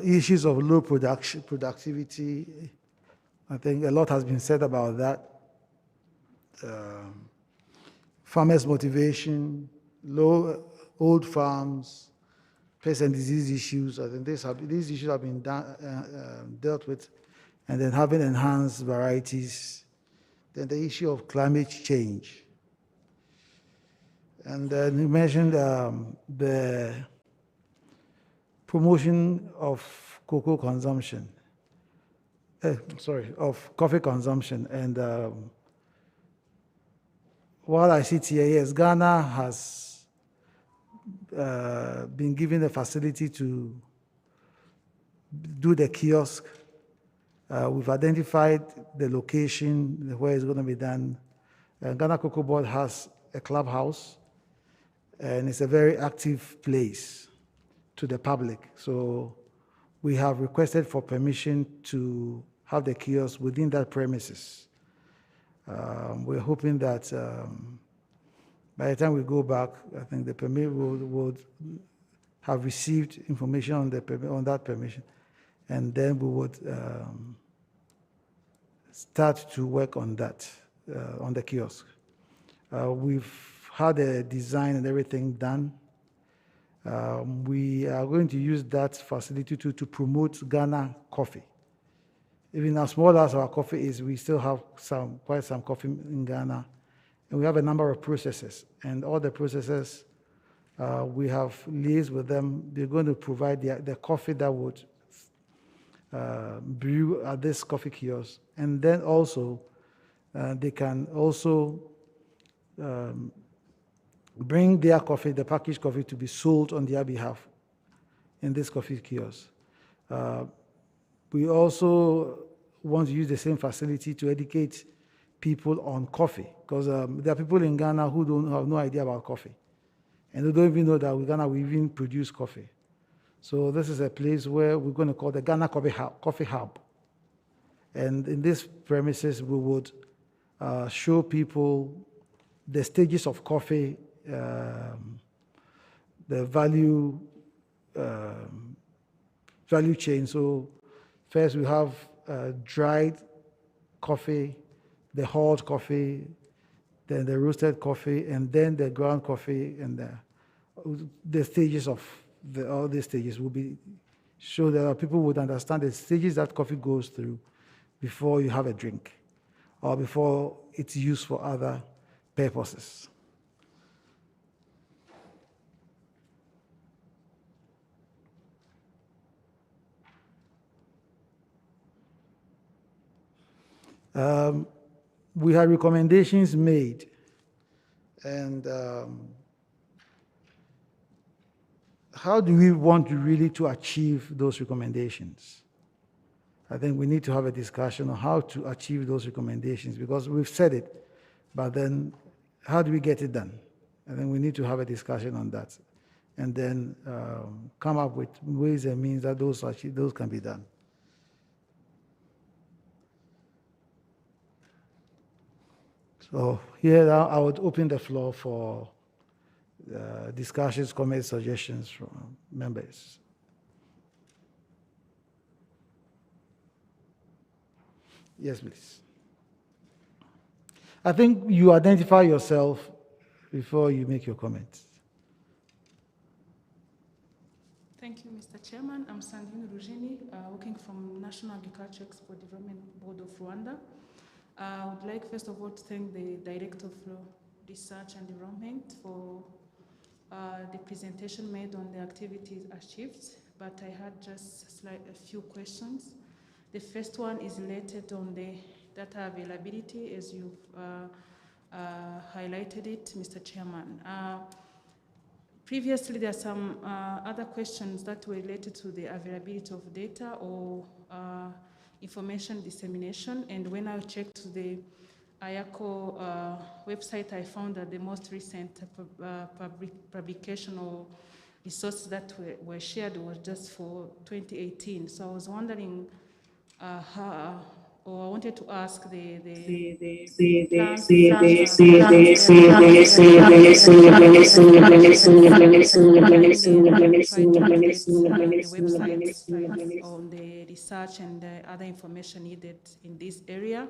Issues of low productivity, I think a lot has been said about that. Farmers' motivation, old farms, pest and disease issues. I think these issues have been dealt with, and then having enhanced varieties. Then the issue of climate change. And then you mentioned the promotion of cocoa consumption. Of coffee consumption. And while I sit here, yes, Ghana has been given the facility to do the kiosk. We've identified the location where it's going to be done. Ghana Cocoa Board has a clubhouse, and it's a very active place to the public. So we have requested for permission to have the kiosk within that premises. We're hoping that by the time we go back, I think the permit would have received information on that permission, and then we would start to work on that, on the kiosk. We've had a design and everything done. We are going to use that facility to promote Ghana coffee. Even as small as our coffee is, we still have quite some coffee in Ghana. And we have a number of processors. And all the processors, we have liaised with them. They're going to provide the coffee that would brew at this coffee kiosk. And then also, they can also bring their coffee, the packaged coffee, to be sold on their behalf in this coffee kiosk. We also want to use the same facility to educate people on coffee, because there are people in Ghana who have no idea about coffee, and they don't even know that Ghana we even produce coffee. So this is a place where we're going to call the Ghana Coffee Hub. And in these premises, we would show people the stages of coffee, the value chain. So first we have dried coffee, the hot coffee, then the roasted coffee, and then the ground coffee, and the stages of all these stages will be so that people would understand the stages that coffee goes through before you have a drink or before it's used for other purposes. We had recommendations made, and how do we want really to achieve those recommendations? I think we need to have a discussion on how to achieve those recommendations, because we've said it, but then how do we get it done? I think we need to have a discussion on that, and then come up with ways and means that those can be done. So here now I would open the floor for discussions, comments, suggestions from members. Yes, please. I think you identify yourself before you make your comments. Thank you, Mr. Chairman. I'm Sandrine Rugini, working from National Agriculture Export Development Board of Rwanda. I would like, first of all, to thank the Director of Research and Development for the presentation made on the activities achieved, but I had just a few questions. The first one is related on the data availability, as you've highlighted it, Mr. Chairman. Previously, there are some other questions that were related to the availability of data or information dissemination, and when I checked the IACO website, I found that the most recent publication or resources that were shared was just for 2018. So I was wondering how, or I wanted to ask the website on the research and the other information needed in this area.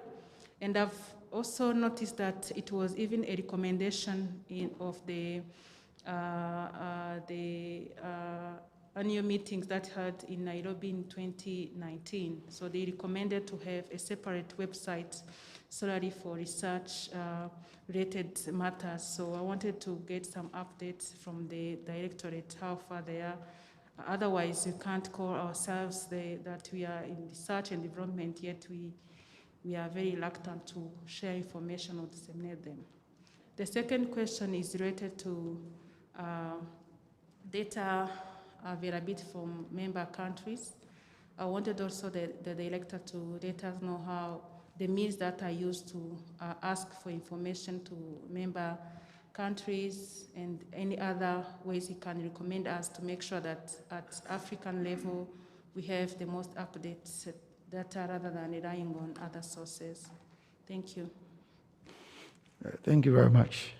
And I've also noticed that it was even a recommendation of the annual meetings that had in Nairobi in 2019. So they recommended to have a separate website solely for research related matters. So I wanted to get some updates from the directorate, how far they are. Otherwise, we can't call ourselves that we are in research and development, yet we are very reluctant to share information or disseminate them. The second question is related to data availability from member countries. I wanted also the director to let us know how the means that are used to ask for information to member countries and any other ways he can recommend us to make sure that at African level we have the most up-to-date data rather than relying on other sources. Thank you. Thank you very much.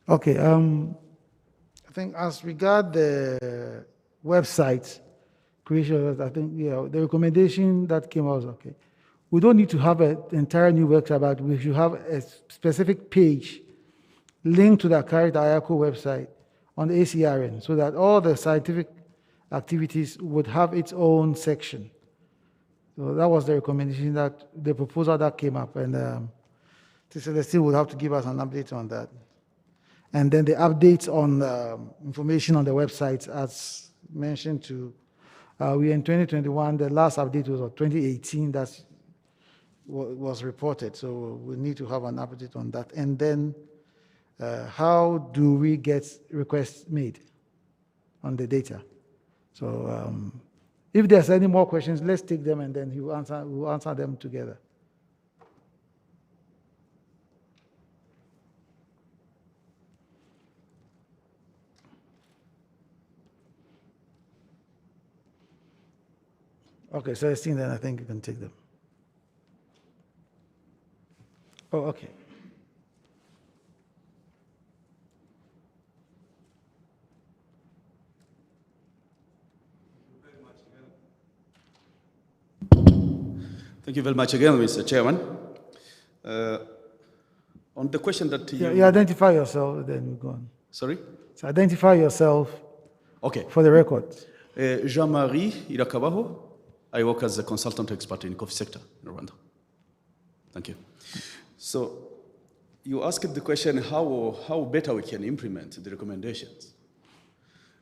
Okay, I think as regard the website creation, I think the recommendation that came out was okay. We don't need to have an entire new website, but we should have a specific page linked to the current IACO website on the ACRN, so that all the scientific activities would have its own section. So that was the recommendation, that the proposal that came up, and Celestine would have to give us an update on that. And then the updates on information on the websites, as mentioned to, we in 2021, the last update was 2018, that's what was reported. So we need to have an update on that. And then how do we get requests made on the data? So if there's any more questions, let's take them and then we'll answer them together. Okay, Celestine, then I think you can take them. Oh, okay. Thank you very much again, Mr. Chairman. On the question that You identify yourself, then you go on. Sorry? So identify yourself okay. For the record. Jean-Marie Irakabaho. I work as a consultant expert in coffee sector in Rwanda. Thank you. So you asked the question how better we can implement the recommendations.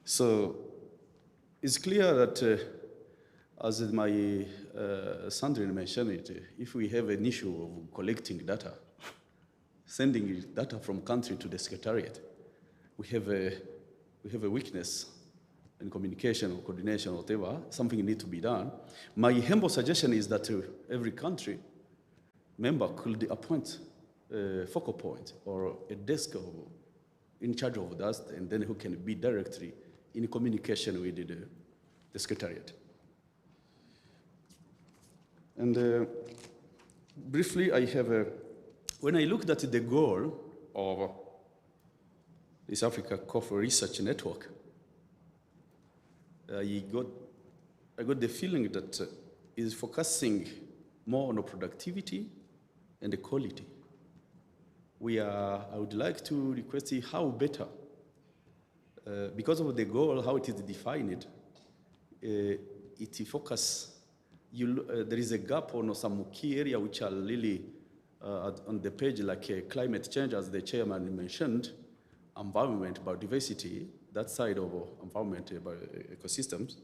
So it's clear that as my Sandrine mentioned it, if we have an issue of collecting data, sending data from country to the secretariat, we have a weakness in communication or coordination or whatever, something needs to be done. My humble suggestion is that every country member could appoint a focal point or a desk in charge of that, and then who can be directly in communication with the secretariat. And briefly, I have when I looked at the goal of this Africa Coffee Research Network, I got the feeling that is focusing more on the productivity and the quality. I would like to request how better, because of the goal, how it is defined, it focus. There is a gap on some key area which are really on the page, like climate change, as the chairman mentioned, environment, biodiversity, that side of environment, ecosystems.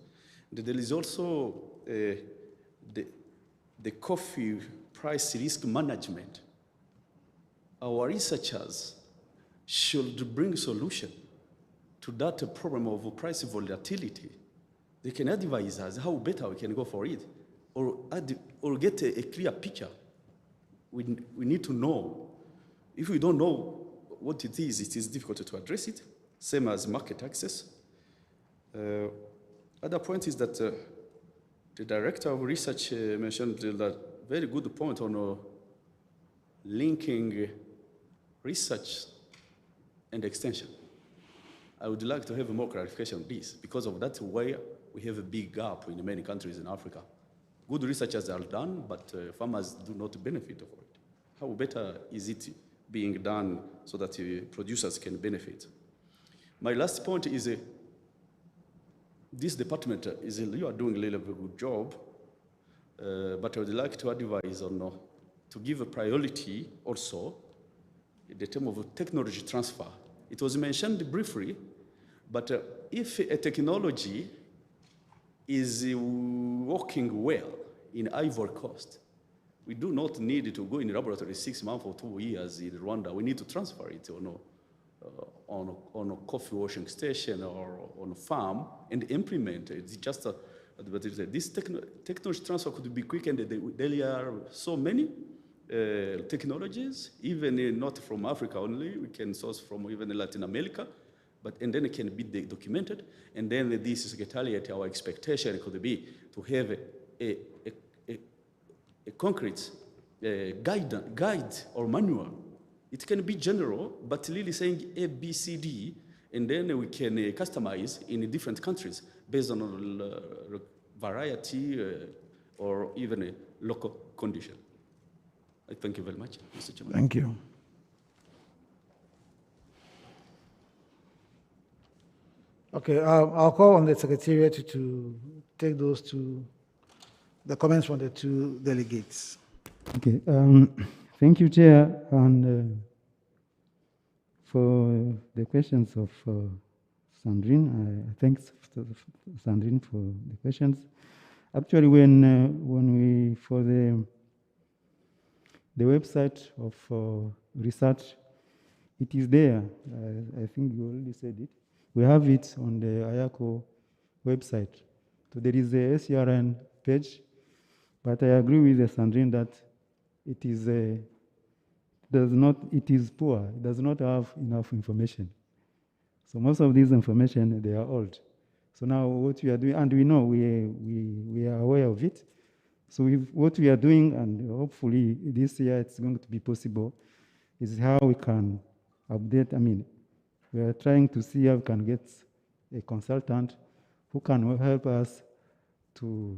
There is also the coffee price risk management. Our researchers should bring solution to that problem of price volatility. They can advise us how better we can go for it, or get a clear picture. We need to know. If we don't know what it is difficult to address it. Same as market access. Other point is that the director of research mentioned that very good point on linking research and extension. I would like to have more clarification on this, because of that way we have a big gap in many countries in Africa. Good researchers are done, but farmers do not benefit from it. How better is it being done so that producers can benefit? My last point is this department you are doing a really good job, but I would like to advise on to give a priority also in the term of technology transfer. It was mentioned briefly, but if a technology is working well in Ivory Coast, we do not need to go in the laboratory 6 months or 2 years in Rwanda. We need to transfer it on a coffee washing station or on a farm and implement it. It's just this technology transfer could be quick, and there are so many technologies, even not from Africa only. We can source from even Latin America, and then it can be documented. And then this secretariat, our expectation could be to have a concrete guide or manual. It can be general, but really saying A, B, C, D, and then we can customize in different countries based on variety or even a local condition. I thank you very much, Mr. Chairman. Thank you. Okay, I'll call on the Secretariat to take the comments from the two delegates. Okay, thank you, Chair, and for the questions of Sandrine. Thanks, Sandrine, for the questions. Actually, when we for the website of research, it is there. I think you already said it. We have it on the IACO website. So there is a SCRN page, but I agree with Sandrine that it is poor. It does not have enough information. So most of this information, they are old. So now what we are doing, and we know we are aware of it. So what we are doing, and hopefully this year it's going to be possible, is how we can update. I mean, we are trying to see how we can get a consultant who can help us to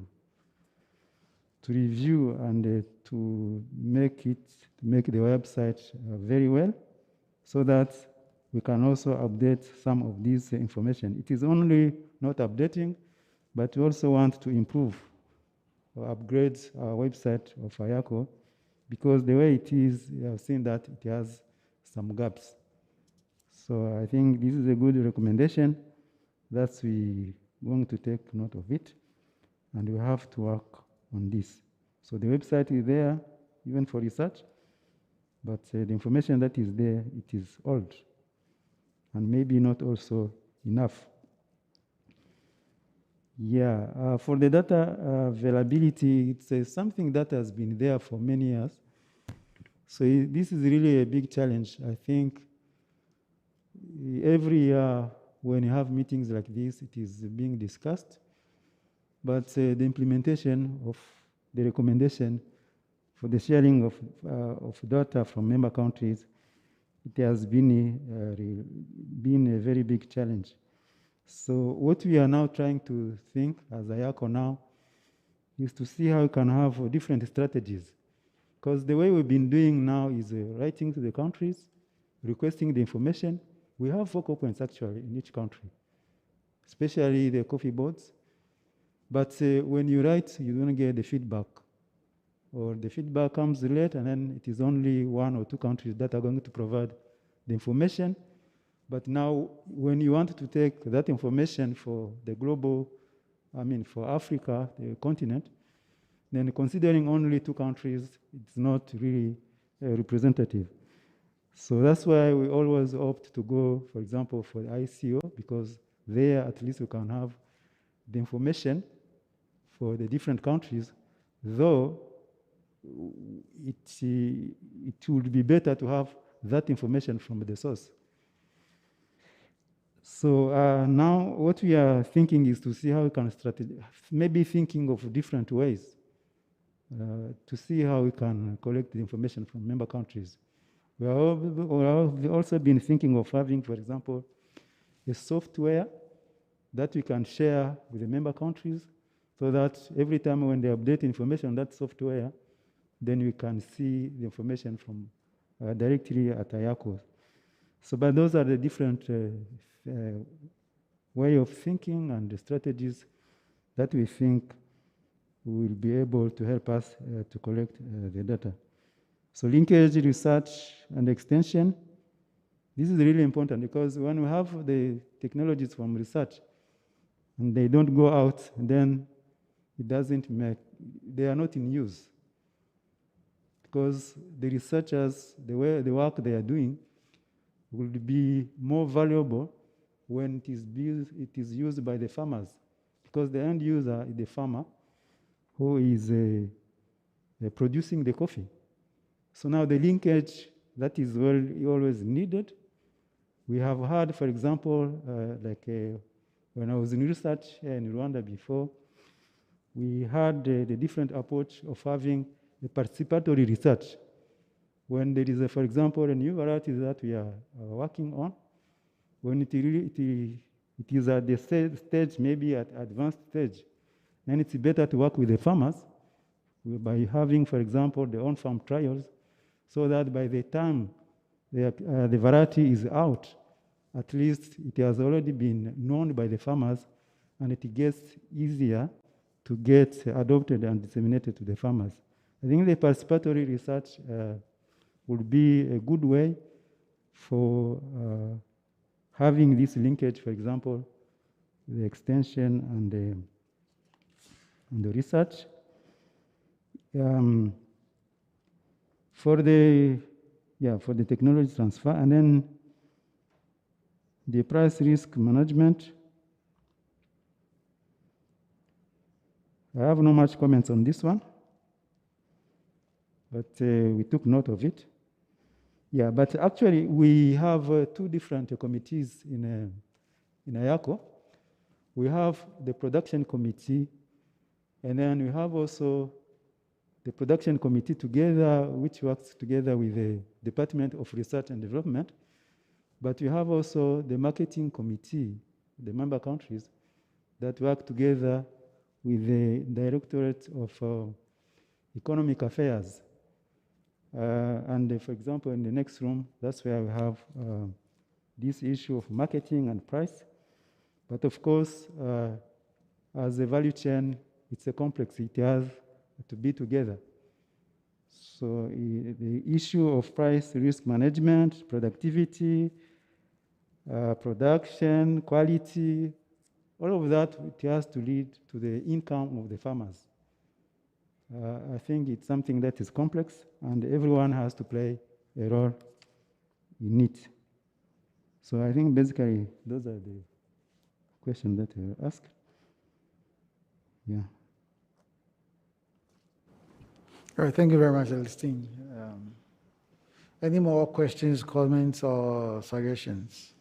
review and to make the website very well, so that we can also update some of this information. It is only not updating, but we also want to improve or upgrade our website of IACO, because the way it is, we have seen that it has some gaps. So I think this is a good recommendation that we're going to take note of it, and we have to work on this. So the website is there, even for research, but the information that is there, it is old, and maybe not also enough. Yeah, for the data availability, it's something that has been there for many years. So this is really a big challenge. I think every year when you have meetings like this, it is being discussed, but the implementation of the recommendation for the sharing of data from member countries, it has been a very big challenge. So what we are now trying to think as IACO now is to see how we can have different strategies. Because the way we've been doing now is writing to the countries, requesting the information. We have focal points actually in each country, especially the coffee boards. But when you write, you don't get the feedback. Or the feedback comes late, and then it is only 1 or 2 countries that are going to provide the information. But now, when you want to take that information for the global, I mean, for Africa, the continent, then considering only 2 countries, it's not really representative. So that's why we always opt to go, for example, for the IACO, because there at least we can have the information for the different countries, though it would be better to have that information from the source. So now what we are thinking is to see how we can maybe thinking of different ways to see how we can collect the information from member countries. We have also been thinking of having, for example, a software that we can share with the member countries, so that every time when they update information on that software, then we can see the information from directly at IACO. So, but those are the different way of thinking and the strategies that we think will be able to help us to collect the data. So linkage, research, and extension, this is really important, because when we have the technologies from research and they don't go out, then it doesn't make, they are not in use. Because the researchers, the work they are doing will be more valuable when it is used by the farmers, because the end user is the farmer who is producing the coffee. So now the linkage that is always needed. We have had, for example, when I was in research in Rwanda before, we had the different approach of having a participatory research. When there is, for example, a new variety that we are working on, when it is at the stage, maybe at advanced stage, then it's better to work with the farmers by having, for example, the on-farm trials, so that by the time the variety is out, at least it has already been known by the farmers, and it gets easier to get adopted and disseminated to the farmers. I think the participatory research would be a good way for having this linkage, for example, the extension and the research. For the technology transfer, and then the price risk management. I have not much comments on this one, but we took note of it. Yeah, but actually we have 2 different committees in IACO. We have the production committee, and then we have also the production committee together, which works together with the Department of Research and Development. But we have also the marketing committee, the member countries, that work together with the Directorate of Economic Affairs. And for example, in the next room, that's where we have this issue of marketing and price. But of course, as a value chain, it's a complex. It has to be together. So the issue of price risk management, productivity, production, quality, all of that, it has to lead to the income of the farmers. I think it's something that is complex, and everyone has to play a role in it. So I think basically those are the questions that were asked. Yeah. All right, thank you very much, Celestine. Any more questions, comments, or suggestions?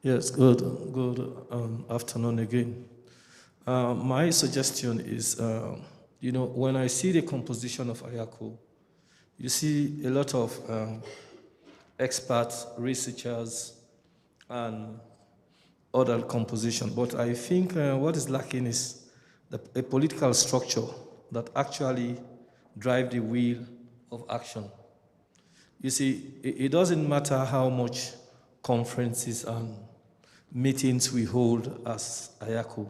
Yes, good afternoon again. My suggestion is, when I see the composition of IACO, you see a lot of experts, researchers, and other composition. But I think what is lacking is a political structure that actually drive the wheel of action. You see, it doesn't matter how much conferences and meetings we hold as IACO,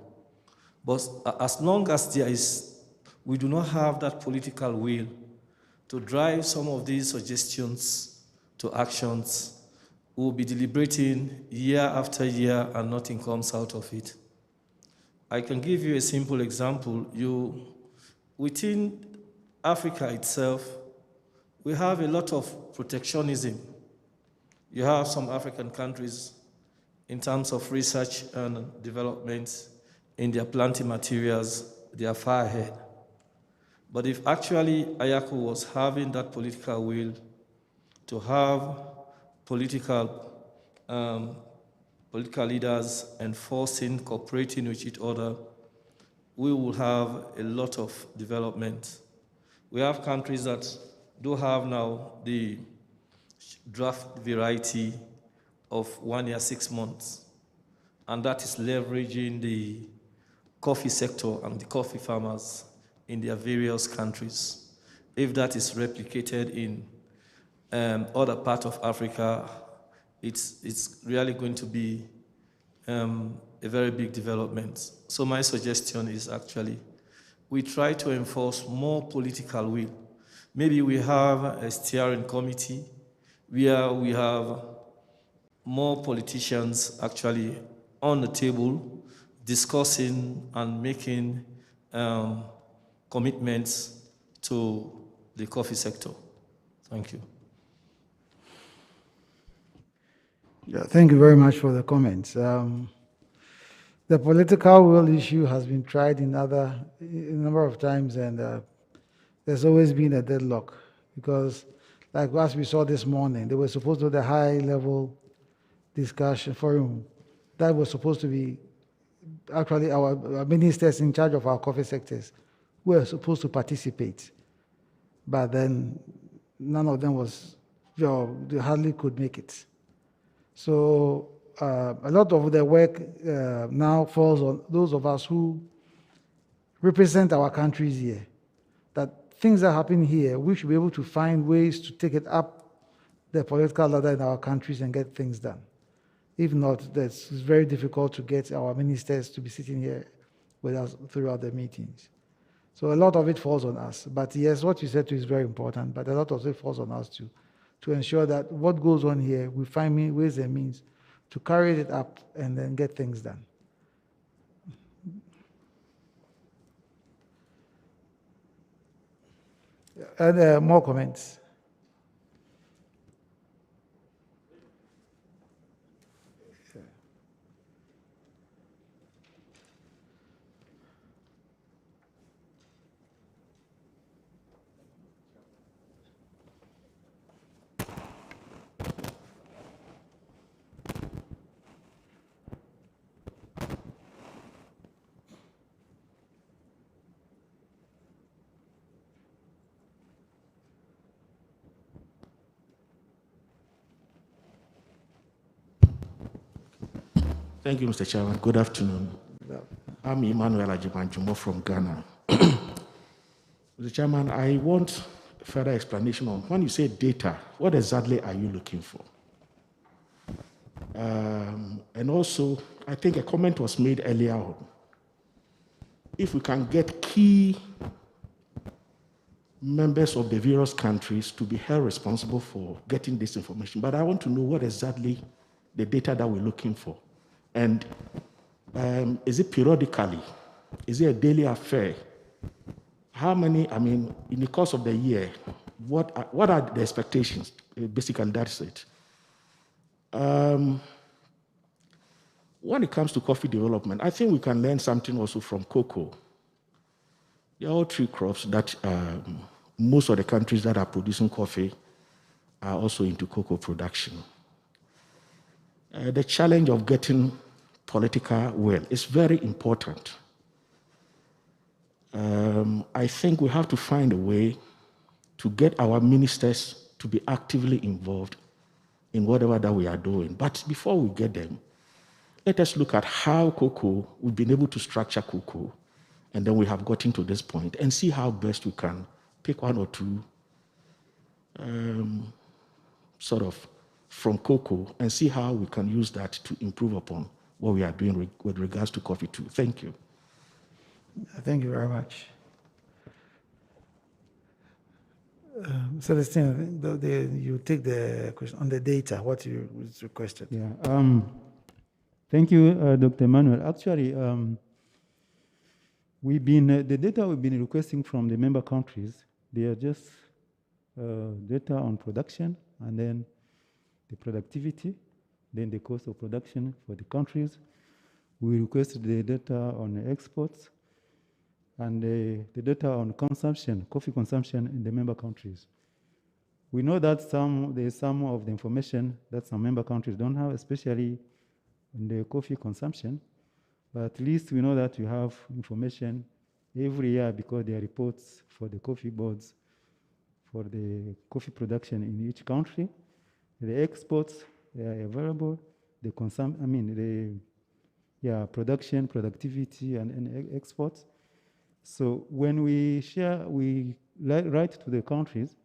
but as long as we do not have that political will to drive some of these suggestions to actions, we'll be deliberating year after year and nothing comes out of it. I can give you a simple example. Within Africa itself, we have a lot of protectionism. You have some African countries, in terms of research and development, in their planting materials, they are far ahead. But if actually IACO was having that political will to have political leaders enforcing, cooperating with each other, we will have a lot of development. We have countries that do have now the draft variety of 1 year, 6 months, and that is leveraging the coffee sector and the coffee farmers in their various countries. If that is replicated in other parts of Africa, it's really going to be a very big development. So my suggestion is actually we try to enforce more political will. Maybe we have a steering committee where we have more politicians actually on the table discussing and making commitments to the coffee sector. Thank you. Yeah, thank you very much for the comments. The political will issue has been tried a number of times, and there's always been a deadlock because, like as we saw this morning, they were supposed to have the high-level discussion forum that was supposed to be actually our ministers in charge of our coffee sectors were supposed to participate, but then none of them they hardly could make it. So a lot of the work now falls on those of us who represent our countries here, that things that happen here, we should be able to find ways to take it up the political ladder in our countries and get things done. If not, it's very difficult to get our ministers to be sitting here with us throughout the meetings. So a lot of it falls on us. But yes, what you said too is very important, but a lot of it falls on us too, to ensure that what goes on here, we find ways and means to carry it up and then get things done. And more comments? Thank you, Mr. Chairman. Good afternoon. I'm Emmanuel Ajibanjumo from Ghana. Mr. Chairman, I want further explanation on when you say data, what exactly are you looking for? And also, I think a comment was made earlier on. If we can get key members of the various countries to be held responsible for getting this information, but I want to know what exactly the data that we're looking for. And is it periodically? Is it a daily affair? How many, I mean, in the course of the year, what are the expectations? Basically, that's it. When it comes to coffee development, I think we can learn something also from cocoa. There are all three crops that most of the countries that are producing coffee are also into cocoa production. The challenge of getting political will is very important. I think we have to find a way to get our ministers to be actively involved in whatever that we are doing. But before we get them, let us look at how cocoa, we've been able to structure cocoa, and then we have gotten to this point, and see how best we can pick one or two sort of from cocoa and see how we can use that to improve upon what we are doing with regards to coffee too. Thank you. Thank you very much. Celestine, you take the question on the data, what you requested. Yeah. Thank you, Dr. Emmanuel. Actually, the data we've been requesting from the member countries, they are just data on production, and then the productivity, then the cost of production for the countries. We requested the data on exports, and the data on consumption, coffee consumption in the member countries. We know that there's some of the information that some member countries don't have, especially in the coffee consumption, but at least we know that we have information every year because there are reports for the coffee boards for the coffee production in each country. The exports, they are available. The production, productivity, and exports. So when we share, we write to the countries.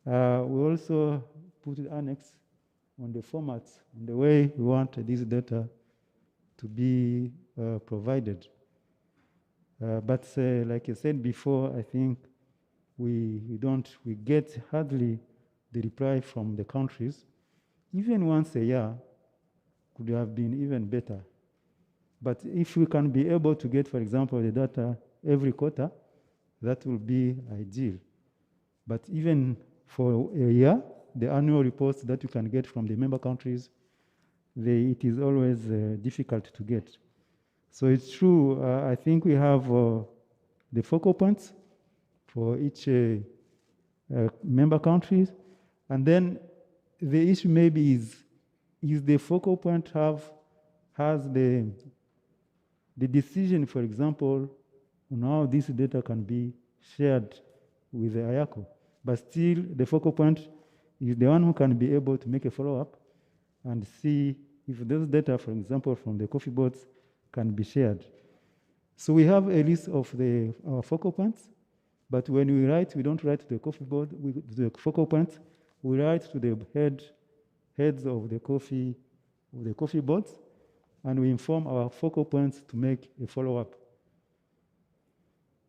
We also put an annex on the formats, on the way we want this data to be provided. But like I said before, I think we get hardly the reply from the countries. Even once a year could have been even better. But if we can be able to get, for example, the data every quarter, that will be ideal. But even for a year, the annual reports that you can get from the member countries, it is always difficult to get. So it's true, I think we have the focal points for each member countries. And then the issue maybe is the focal point has the decision, for example, on how this data can be shared with the IACO. But still, the focal point is the one who can be able to make a follow-up and see if those data, for example, from the coffee boards can be shared. So we have a list of our focal points, but when we write, we don't write to the coffee board, the focal points, we write to the heads of the coffee boards, and we inform our focal points to make a follow-up.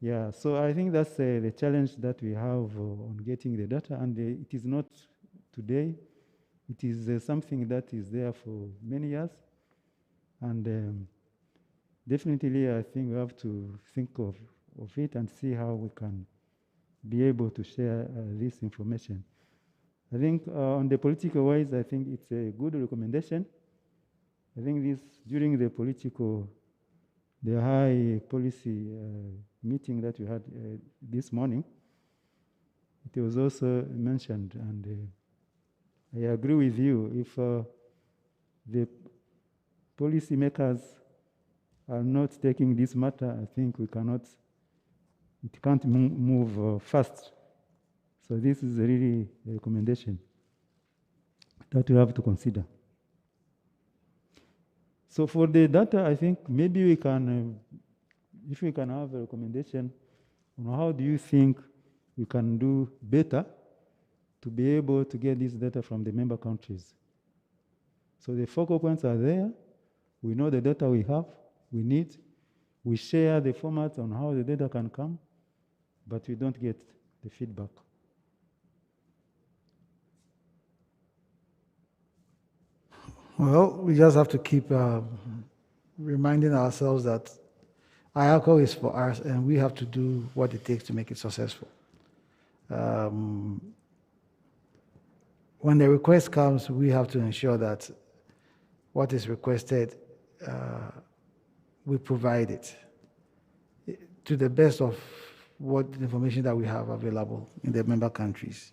Yeah, so I think that's the challenge that we have on getting the data, and it is not today. It is something that is there for many years, and definitely I think we have to think of it and see how we can be able to share this information. I think on the political wise, I think it's a good recommendation. I think during the high policy meeting that we had this morning, it was also mentioned, and I agree with you. If the policymakers are not taking this matter, I think it can't move fast. So this is really a recommendation that we have to consider. So for the data, I think maybe we can, if we can have a recommendation on how do you think we can do better to be able to get this data from the member countries. So the focal points are there. We know the data we have, we need. We share the format on how the data can come, but we don't get the feedback. Well, we just have to keep reminding ourselves that IACO is for us, and we have to do what it takes to make it successful. When the request comes, we have to ensure that what is requested, we provide it to the best of what information that we have available in the member countries.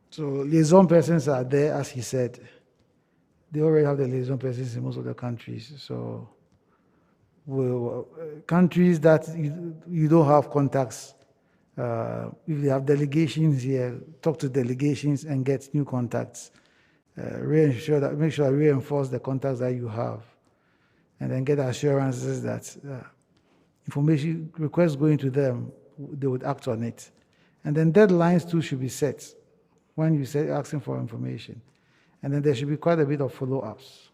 So liaison persons are there, as he said. They already have the liaison persons in most of the countries. So countries that you don't have contacts, if they have delegations here, talk to delegations and get new contacts. Make sure that reinforce the contacts that you have, and then get assurances that information requests going to them, they would act on it. And then deadlines too should be set when you say asking for information. And then there should be quite a bit of follow-ups.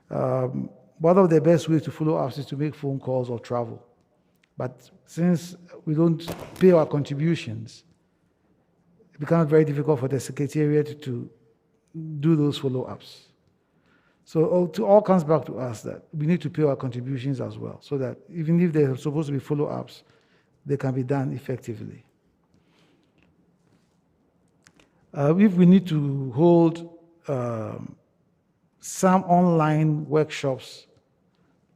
One of the best ways to follow ups is to make phone calls or travel. But since we don't pay our contributions, it becomes very difficult for the Secretariat to do those follow-ups. So it all comes back to us that we need to pay our contributions as well, so that even if they're supposed to be follow-ups, they can be done effectively. If we need to hold some online workshops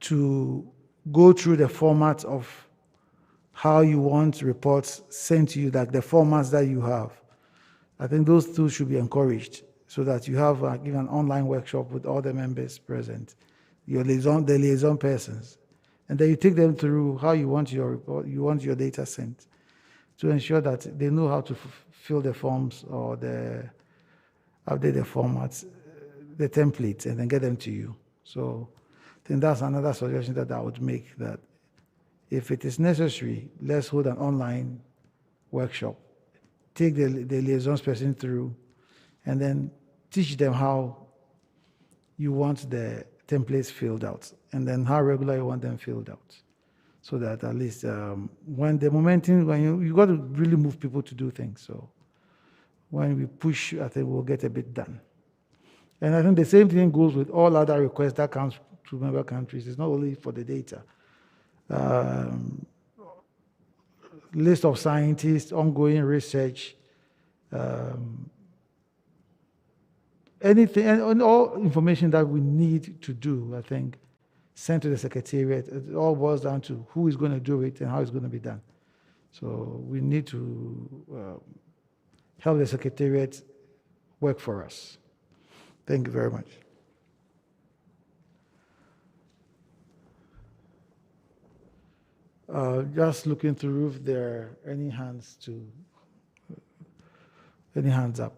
to go through the format of how you want reports sent to you, like the formats that you have, I think those two should be encouraged, so that you have even an online workshop with all the members present, the liaison persons, and then you take them through how you want your report, you want your data sent, to ensure that they know how to fill the forms or update the formats, the templates, and then get them to you. So I think that's another suggestion that I would make, that if it is necessary, let's hold an online workshop. Take the liaisons person through, and then teach them how you want the templates filled out, and then how regular you want them filled out. So that at least when you got to really move people to do things. So when we push, I think we'll get a bit done. And I think the same thing goes with all other requests that comes to member countries. It's not only for the data. List of scientists, ongoing research, anything, and all information that we need to do, I think, sent to the Secretariat. It all boils down to who is going to do it and how it's going to be done. So we need to help the Secretariat work for us. Thank you very much. Just looking through if there are any hands up.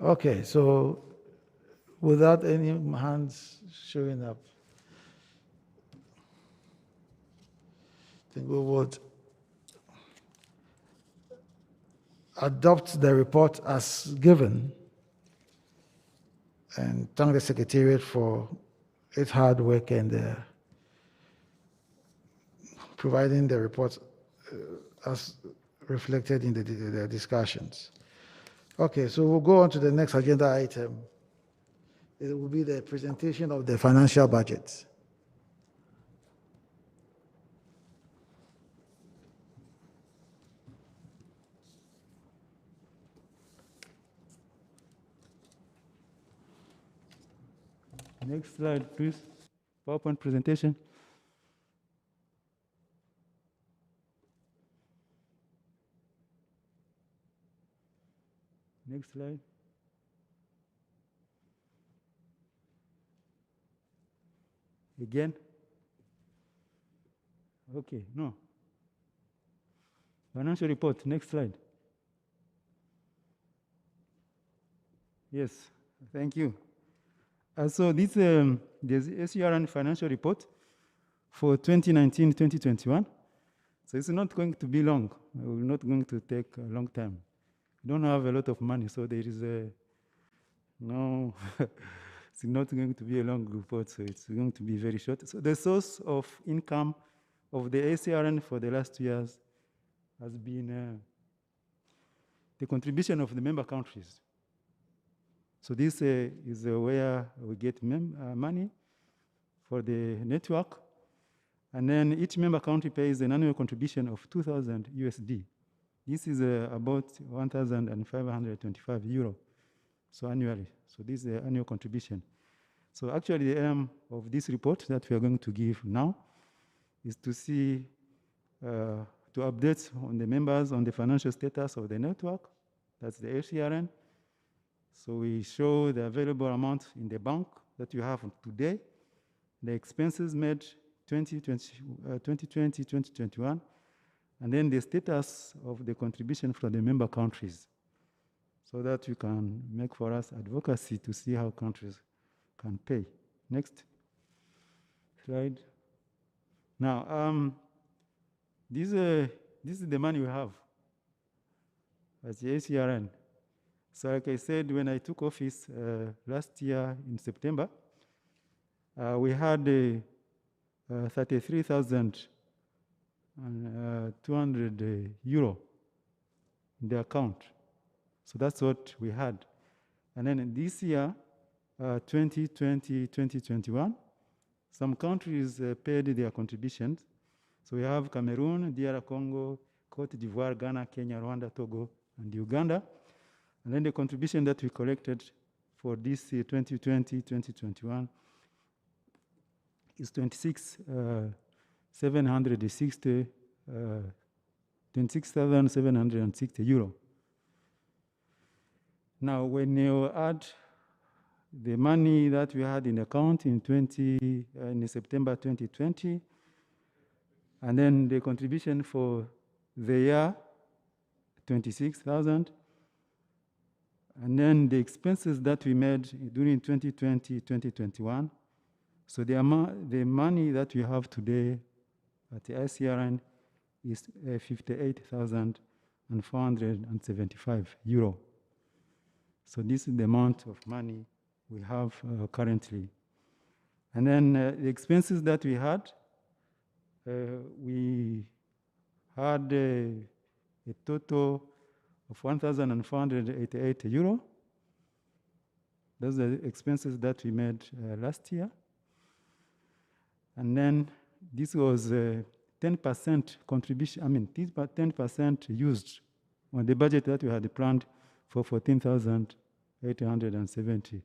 Okay, so without any hands showing up, I think we would adopt the report as given and thank the Secretariat for its hard work and providing the report as reflected in the discussions. Okay, so we'll go on to the next agenda item. It will be the presentation of the financial budget. Next slide, please. PowerPoint presentation. Next slide. Again. Okay, no. Financial report, next slide. Yes, thank you. So this the SERN financial report for 2019-2021. So it's not going to be long. We're not going to take a long time. We don't have a lot of money, so there is no, it's not going to be a long report, so it's going to be very short. So the source of income of the ACRN for the last 2 years has been the contribution of the member countries. So this is where we get money for the network. And then each member country pays an annual contribution of 2,000 USD. This is about 1,525 euro, so annually. So this is the annual contribution. So actually the aim of this report that we are going to give now is to see, to update on the members on the financial status of the network, that's the ACRN. So we show the available amount in the bank that you have today, the expenses made 2020, 2021, and then the status of the contribution from the member countries, so that you can make for us advocacy to see how countries can pay. Next slide. Now, this is the money we have as the ACRN. So like I said, when I took office last year in September, we had 33,200 euro in the account. So that's what we had. And then in this year, 2020, 2021, some countries paid their contributions. So we have Cameroon, DR Congo, Cote d'Ivoire, Ghana, Kenya, Rwanda, Togo, and Uganda. And then the contribution that we collected for this year, 2020, 2021, is 26,760 euro. Now, when you add the money that we had in account in September 2020, and then the contribution for the year, 26,000, and then the expenses that we made during 2020, 2021. So the money that we have today at the ICRN is 58,475 euro. So this is the amount of money we have currently. And then the expenses that we had a total of 1,488 euro. Those are the expenses that we made last year. And then this was 10% contribution, 10% used on the budget that we had planned for 14,870.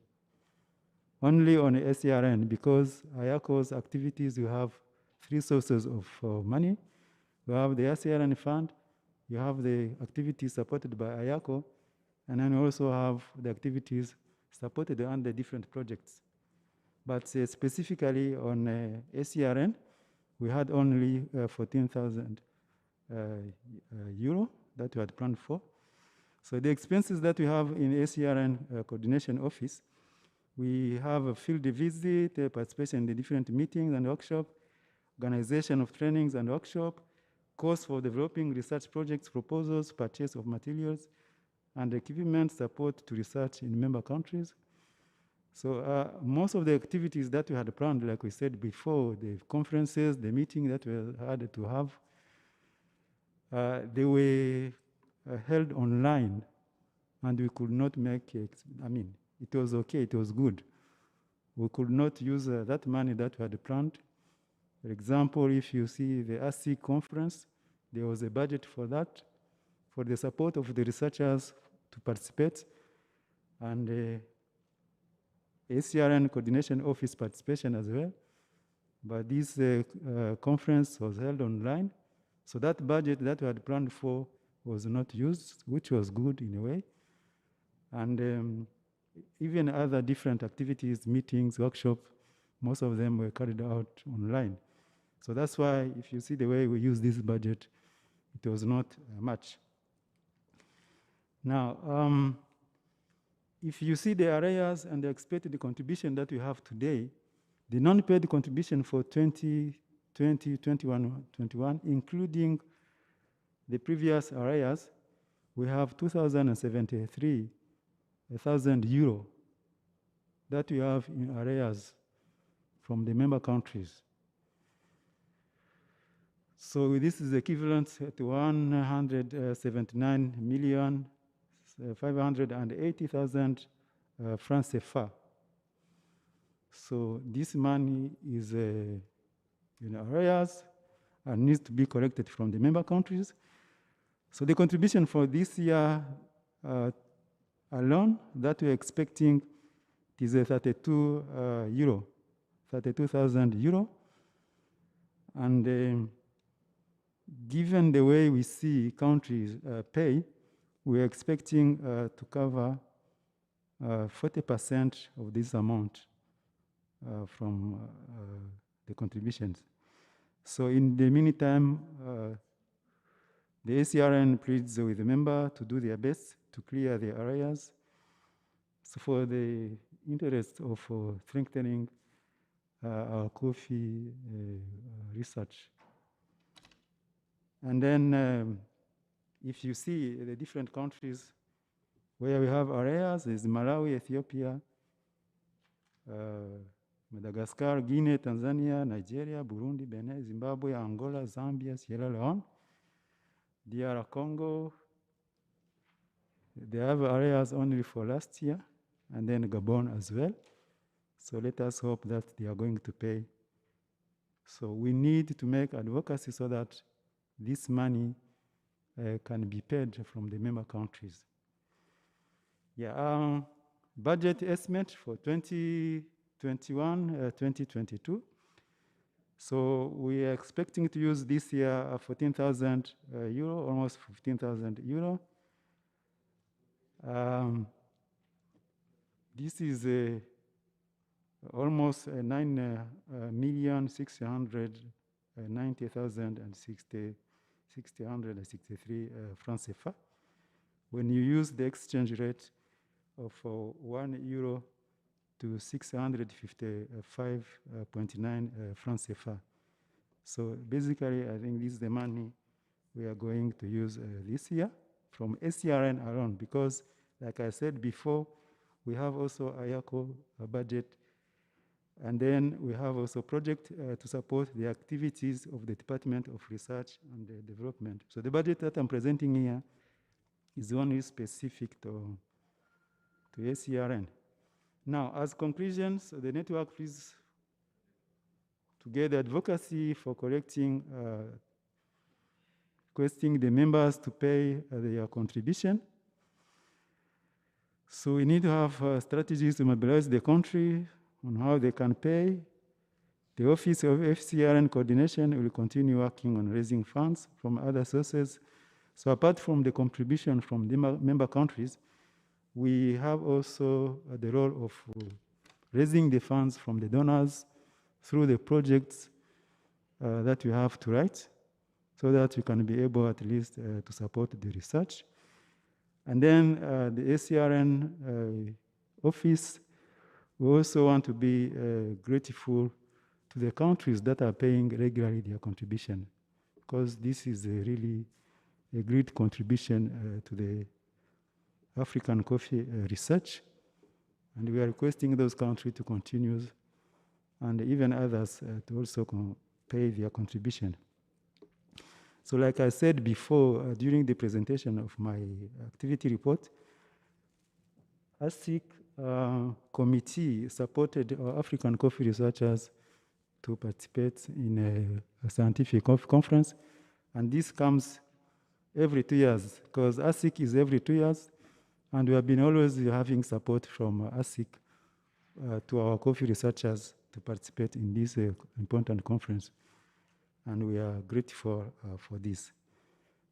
Only on the SCRN, because IACO's activities, you have 3 sources of money. You have the SCRN fund, you have the activities supported by IACO, and then you also have the activities supported under different projects. But specifically on SCRN, we had only 14,000 euro that we had planned for. So the expenses that we have in SCRN coordination office, we have a field visit, participation in the different meetings and workshops, organization of trainings and workshops, costs for developing research projects, proposals, purchase of materials, and equipment support to research in member countries. So most of the activities that we had planned, like we said before, the conferences, the meeting that we had to have, they were held online, and we could not make it. It was okay, it was good. We could not use that money that we had planned. For example, if you see the ASIC conference, there was a budget for that, for the support of the researchers to participate, and ACRN coordination office participation as well. But this conference was held online, so that budget that we had planned for was not used, which was good in a way. And even other different activities, meetings, workshops, most of them were carried out online. So that's why if you see the way we use this budget, it was not much. Now, if you see the areas and the expected contribution that we have today, the non-paid contribution for 2020, 21, including the previous areas, we have 2,073,000 euro that we have in areas from the member countries. So this is equivalent to 179,580,000 francs CFA. So this money is in areas and needs to be collected from the member countries. So the contribution for this year alone that we're expecting is 32,000 euro. And given the way we see countries pay, we're expecting to cover 40% of this amount from the contributions. So in the meantime, the ACRN pleads with the member to do their best to clear the areas. So for the interest of strengthening our coffee research. And then if you see the different countries where we have areas, there's Malawi, Ethiopia, Madagascar, Guinea, Tanzania, Nigeria, Burundi, Benin, Zimbabwe, Angola, Zambia, Sierra Leone, DR Congo. They have areas only for last year, and then Gabon as well. So let us hope that they are going to pay. So we need to make advocacy so that this money can be paid from the member countries. Yeah, budget estimate for 2021, 2022. So we are expecting to use this year 14,000 euro, almost 15,000 euro. This is almost 9,690,663 francs CFA. When you use the exchange rate of 1 euro to 655.9 francs CFA. So basically, I think this is the money we are going to use this year from ACRN alone, because like I said before, we have also IACO budget, and then we have also project to support the activities of the Department of Research and Development. So the budget that I'm presenting here is only specific to ACRN. Now, as conclusions, the network is together advocacy for collecting, requesting the members to pay their contribution. So we need to have strategies to mobilize the country on how they can pay. The Office of FCRN Coordination will continue working on raising funds from other sources. So apart from the contribution from the member countries, we have also the role of raising the funds from the donors through the projects that we have to write, so that we can be able at least to support the research. And then the ACRN office, we also want to be grateful to the countries that are paying regularly their contribution, because this is really a great contribution to the African coffee research. And we are requesting those countries to continue, and even others to also pay their contribution. So like I said before, during the presentation of my activity report, ASIC committee supported African coffee researchers to participate in a scientific conference. And this comes every 2 years, because ASIC is every 2 years. And we have been always having support from ASIC to our coffee researchers to participate in this important conference. And we are grateful for this.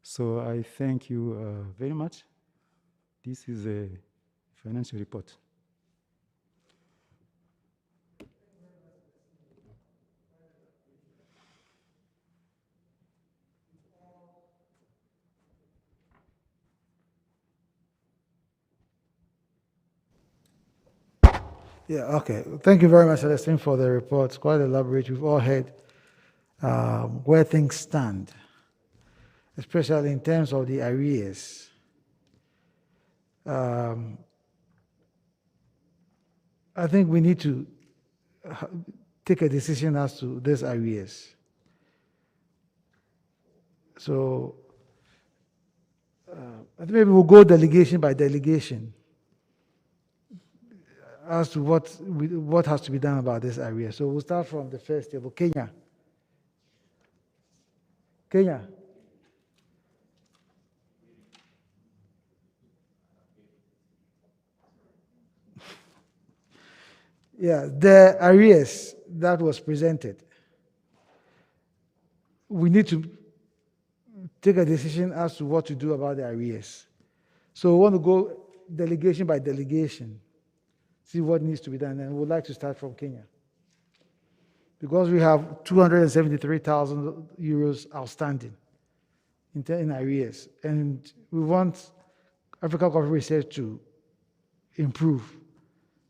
So I thank you very much. This is a financial report. Yeah, okay. Thank you very much, Celestine, for the report. Quite elaborate. We've all heard where things stand, especially in terms of the arrears. I think we need to take a decision as to these arrears. So I think maybe we'll go delegation by delegation as to what has to be done about this area. So we'll start from the first table, Kenya. Kenya. Yeah, the arrears that was presented, we need to take a decision as to what to do about the arrears. So we want to go delegation by delegation, see what needs to be done, and we'd like to start from Kenya. Because we have 273,000 euros outstanding in arrears, and we want African Coffee Research to improve.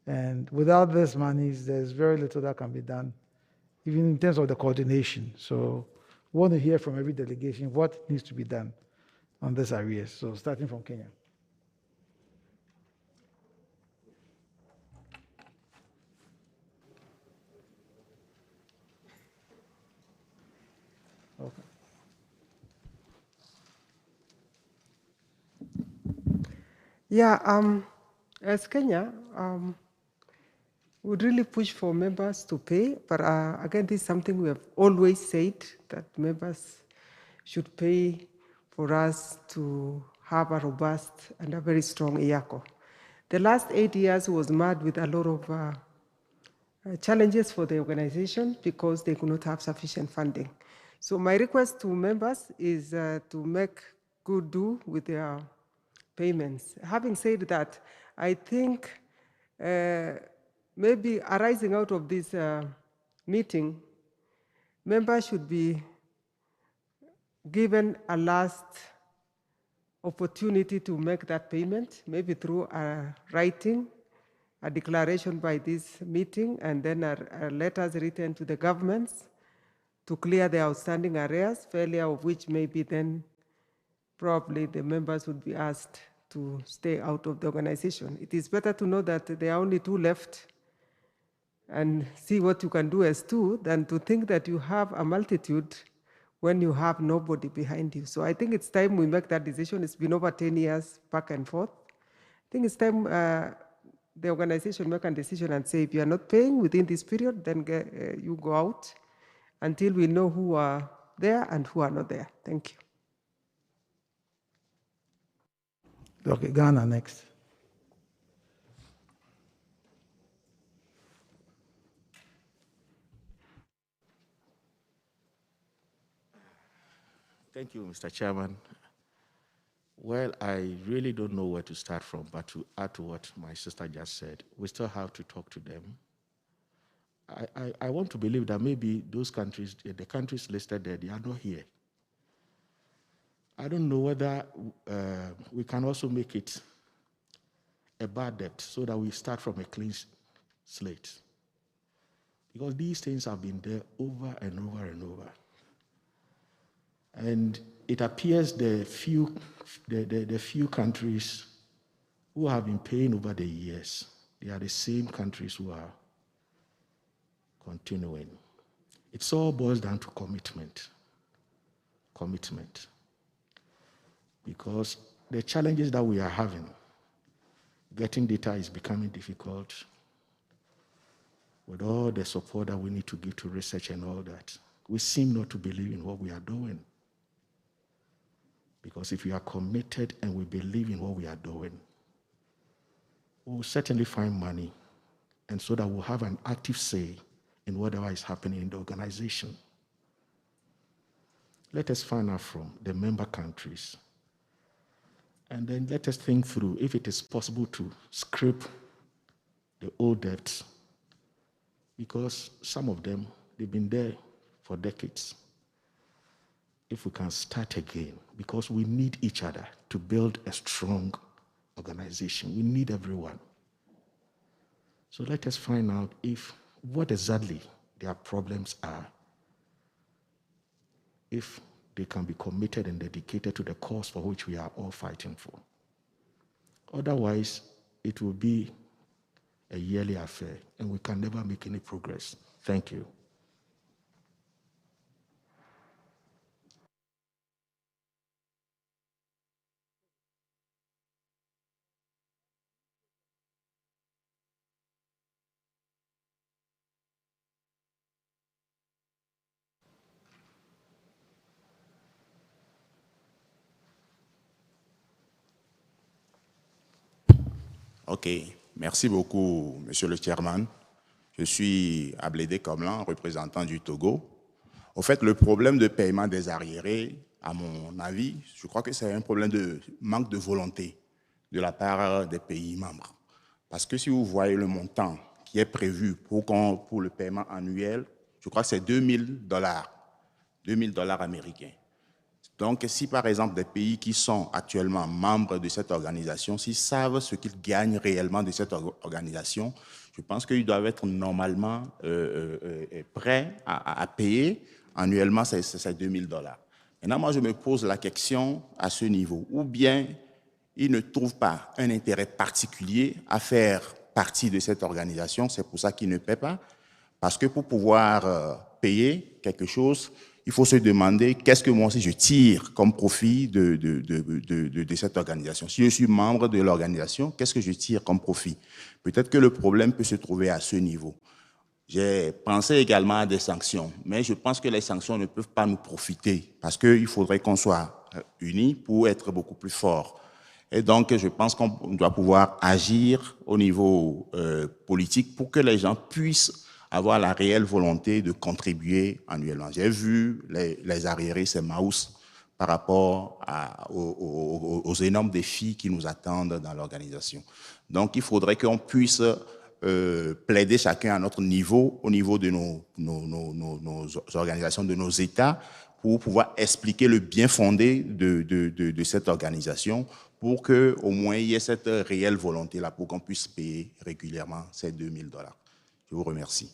And without these monies, there's very little that can be done, even in terms of the coordination. So we want to hear from every delegation what needs to be done on this arrears. So starting from Kenya. Okay. Yeah, as Kenya, would really push for members to pay, but again, this is something we have always said, that members should pay for us to have a robust and a very strong IACO. The last 8 years was marred with a lot of challenges for the organization because they could not have sufficient funding. So my request to members is to make good do with their payments. Having said that, I think maybe arising out of this meeting, members should be given a last opportunity to make that payment, maybe through a writing, a declaration by this meeting, and then a letters written to the governments to clear the outstanding arrears, failure of which maybe then probably the members would be asked to stay out of the organization. It is better to know that there are only 2 left and see what you can do as 2 than to think that you have a multitude when you have nobody behind you. So I think it's time we make that decision. It's been over 10 years back and forth. I think it's time the organization make a decision and say, if you are not paying within this period, then you go out until we know who are there and who are not there. Thank you. Okay, Ghana next. Thank you, Mr. Chairman. Well, I really don't know where to start from, but to add to what my sister just said, we still have to talk to them. I want to believe that maybe those countries, the countries listed there, they are not here. I don't know whether we can also make it a bad debt so that we start from a clean slate. Because these things have been there over and over and over. And it appears the few countries who have been paying over the years, they are the same countries who are continuing. It all boils down to commitment. Commitment. Because the challenges that we are having, getting data is becoming difficult with all the support that we need to give to research and all that. We seem not to believe in what we are doing. Because if we are committed and we believe in what we are doing, we will certainly find money, and so that we'll have an active say in whatever is happening in the organization. Let us find out from the member countries, and then let us think through if it is possible to scrape the old debts, because some of them, they've been there for decades. If we can start again, because we need each other to build a strong organization. We need everyone. So let us find out what exactly their problems are, if they can be committed and dedicated to the cause for which we are all fighting for. Otherwise, it will be a yearly affair, and we can never make any progress. Thank you. Ok, merci beaucoup, Monsieur le Chairman. Je suis Ablédé Komlan, représentant du Togo. Au fait, le problème de paiement des arriérés, à mon avis, je crois que c'est un problème de manque de volonté de la part des pays membres. Parce que si vous voyez le montant qui est prévu pour le paiement annuel, je crois que c'est $2000 américains. Donc, si par exemple des pays qui sont actuellement membres de cette organisation, s'ils savent ce qu'ils gagnent réellement de cette organisation, je pense qu'ils doivent être normalement prêts à payer annuellement ces $2000. Maintenant, moi, je me pose la question à ce niveau. Ou bien, ils ne trouvent pas un intérêt particulier à faire partie de cette organisation, c'est pour ça qu'ils ne paient pas. Parce que pour pouvoir payer quelque chose, il faut se demander qu'est-ce que moi aussi je tire comme profit de cette organisation. Si je suis membre de l'organisation, qu'est-ce que je tire comme profit? Peut-être que le problème peut se trouver à ce niveau. J'ai pensé également à des sanctions, mais je pense que les sanctions ne peuvent pas nous profiter parce qu'il faudrait qu'on soit unis pour être beaucoup plus forts. Et donc, je pense qu'on doit pouvoir agir au niveau politique pour que les gens puissent avoir la réelle volonté de contribuer annuellement. J'ai vu les arriérés, c'est mouse par rapport aux énormes défis qui nous attendent dans l'organisation. Donc, il faudrait qu'on puisse plaider chacun à notre niveau, au niveau de nos organisations, de nos États, pour pouvoir expliquer le bien fondé de cette organisation, pour qu'au moins il y ait cette réelle volonté-là, pour qu'on puisse payer régulièrement ces $2000. Je vous remercie.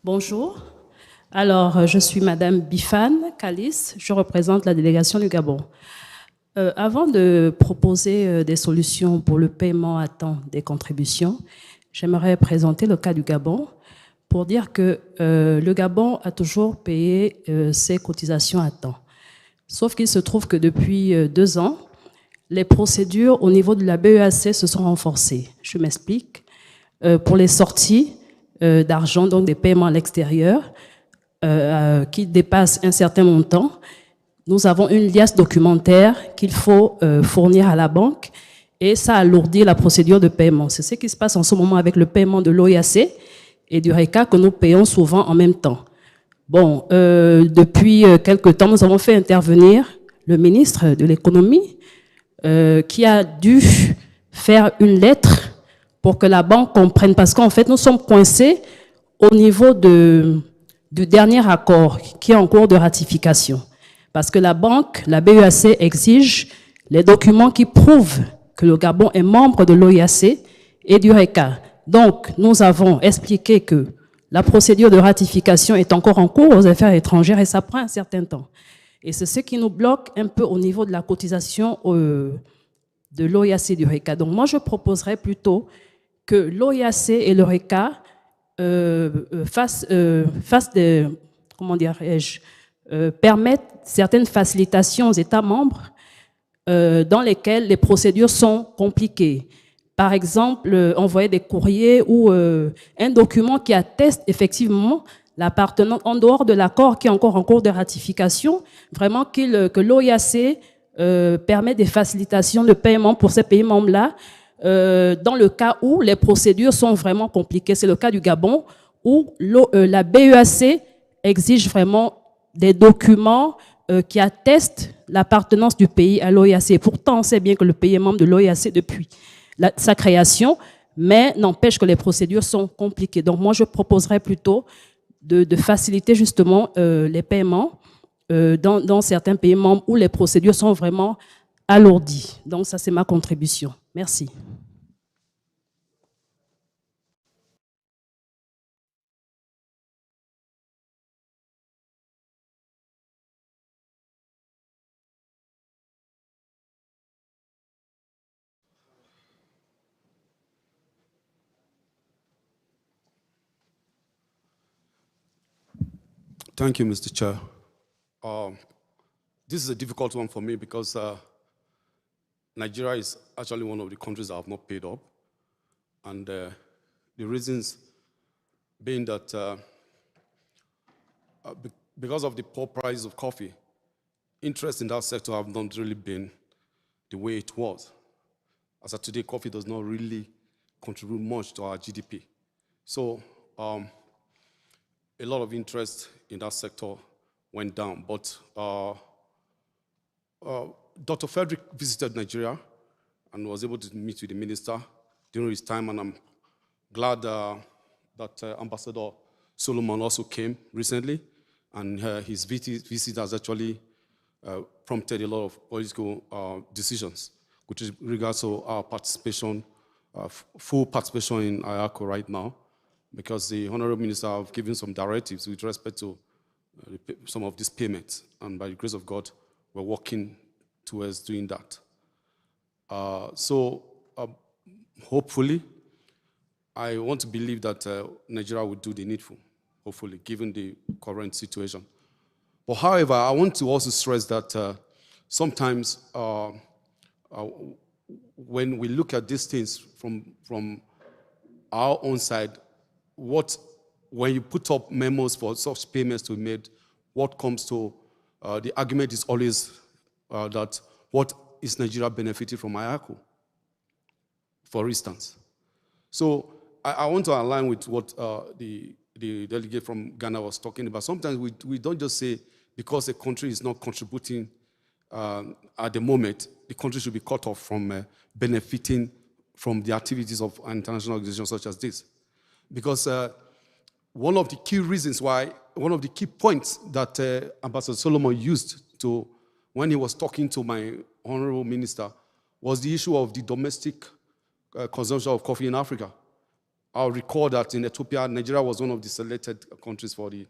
Bonjour. Alors, je suis Madame Bifane Kalis, je représente la délégation du Gabon. Avant de proposer des solutions pour le paiement à temps des contributions, j'aimerais présenter le cas du Gabon pour dire que le Gabon a toujours payé ses cotisations à temps. Sauf qu'il se trouve que depuis 2 ans, les procédures au niveau de la BEAC se sont renforcées. Je m'explique. Pour les sorties d'argent, donc des paiements à l'extérieur, qui dépassent un certain montant, nous avons une liasse documentaire qu'il faut fournir à la banque et ça alourdit la procédure de paiement. C'est ce qui se passe en ce moment avec le paiement de l'OIAC et du RECA que nous payons souvent en même temps. Bon, depuis quelque temps, nous avons fait intervenir le ministre de l'économie qui a dû faire une lettre pour que la banque comprenne, parce qu'en fait, nous sommes coincés au niveau du dernier accord qui est en cours de ratification. Parce que la banque, la BEAC, exige les documents qui prouvent que le Gabon est membre de l'OIAC et du RECA. Donc, nous avons expliqué que la procédure de ratification est encore en cours aux affaires étrangères et ça prend un certain temps. Et c'est ce qui nous bloque un peu au niveau de la cotisation de l'OIAC et du RECA. Donc, moi, je proposerais plutôt que l'OIAC et le RECA permettent certaines facilitations aux États membres dans lesquels les procédures sont compliquées. Par exemple, envoyer des courriers ou un document qui atteste effectivement l'appartenance en dehors de l'accord qui est encore en cours de ratification, vraiment que l'OIAC permet des facilitations de paiement pour ces pays membres-là, dans le cas où les procédures sont vraiment compliquées. C'est le cas du Gabon où la BEAC exige vraiment des documents qui attestent l'appartenance du pays à l'OIAC. Pourtant, on sait bien que le pays est membre de l'OIAC depuis. sa création, mais n'empêche que les procédures sont compliquées. Donc moi, je proposerais plutôt de faciliter justement les paiements dans certains pays membres où les procédures sont vraiment alourdies. Donc ça, c'est ma contribution. Merci. Thank you, Mr. Chair. This is a difficult one for me because Nigeria is actually one of the countries that have not paid up. And the reasons being that because of the poor price of coffee, interest in that sector have not really been the way it was. As of today, coffee does not really contribute much to our GDP. So a lot of interest in that sector went down. But Dr. Frederick visited Nigeria and was able to meet with the minister during his time, and I'm glad that Ambassador Solomon also came recently, and his visit has actually prompted a lot of political decisions with regards to our participation, full participation in IACO right now, because the Honorable Minister have given some directives with respect to some of these payments, and by the grace of God, we're working towards doing that. Hopefully, I want to believe that Nigeria will do the needful, hopefully, given the current situation. But however, I want to also stress that sometimes when we look at these things from our own side, when you put up memos for such payments to be made, what comes to the argument is always that what is Nigeria benefiting from IACO, for instance. So I want to align with what the delegate from Ghana was talking about. Sometimes we don't just say because a country is not contributing at the moment, the country should be cut off from benefiting from the activities of international organizations such as this. Because one of the key reasons why, one of the key points that Ambassador Solomon used when he was talking to my honorable minister was the issue of the domestic consumption of coffee in Africa. I'll recall that in Ethiopia, Nigeria was one of the selected countries for the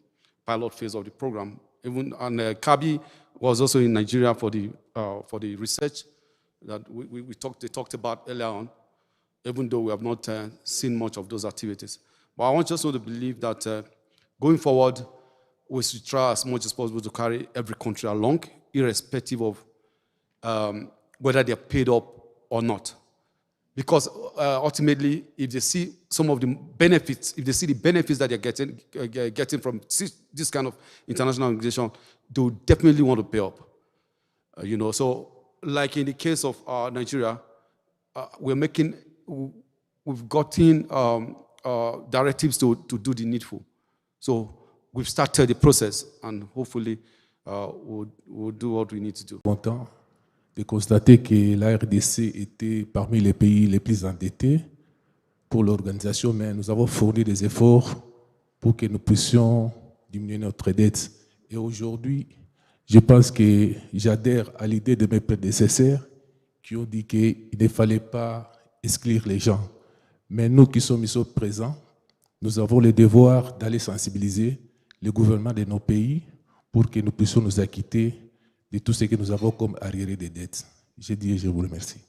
pilot phase of the program. And Kabi was also in Nigeria for the research that they talked about earlier on, even though we have not seen much of those activities. But I want you also to believe that going forward, we should try as much as possible to carry every country along, irrespective of whether they're paid up or not. Because ultimately, if they see some of the benefits, if they see the benefits that they're getting from this kind of international organization, they will definitely want to pay up. So like in the case of Nigeria, we've gotten directives to do the needful. So we've started the process, and hopefully we'll do what we need to do. Content de constater que la RDC était parmi les pays les plus endettés pour l'organisation, mais nous avons fourni des efforts pour que nous puissions diminuer notre dette. Et aujourd'hui, je pense que j'adhère à l'idée de mes prédécesseurs qui ont dit qu'il ne fallait pas exclure les gens. Mais nous qui sommes ici présents, nous avons le devoir d'aller sensibiliser le gouvernement de nos pays pour que nous puissions nous acquitter de tout ce que nous avons comme arriéré de dettes. Je dis et je vous remercie.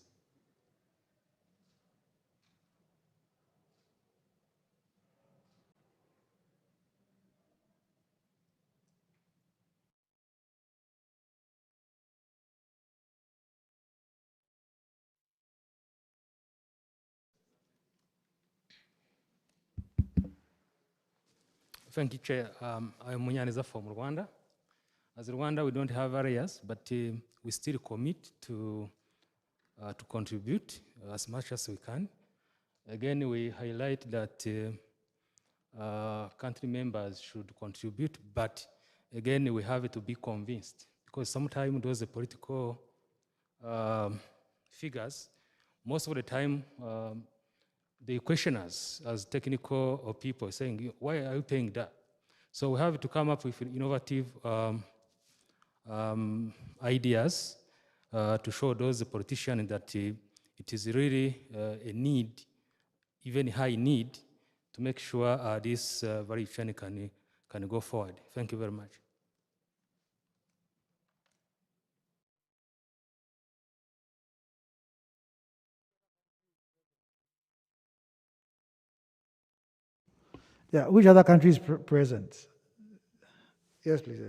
Thank you, Chair. I'm Munyaneza from Rwanda. As Rwanda, we don't have areas, but we still commit to contribute as much as we can. Again, we highlight that country members should contribute, but again, we have to be convinced, because sometimes those political figures most of the time, they question us as technical or people saying, why are you paying that? So we have to come up with innovative ideas to show those politicians that it is really a need, even high need, to make sure this value chain can go forward. Thank you very much. Yeah, which other countries present? Yes, please.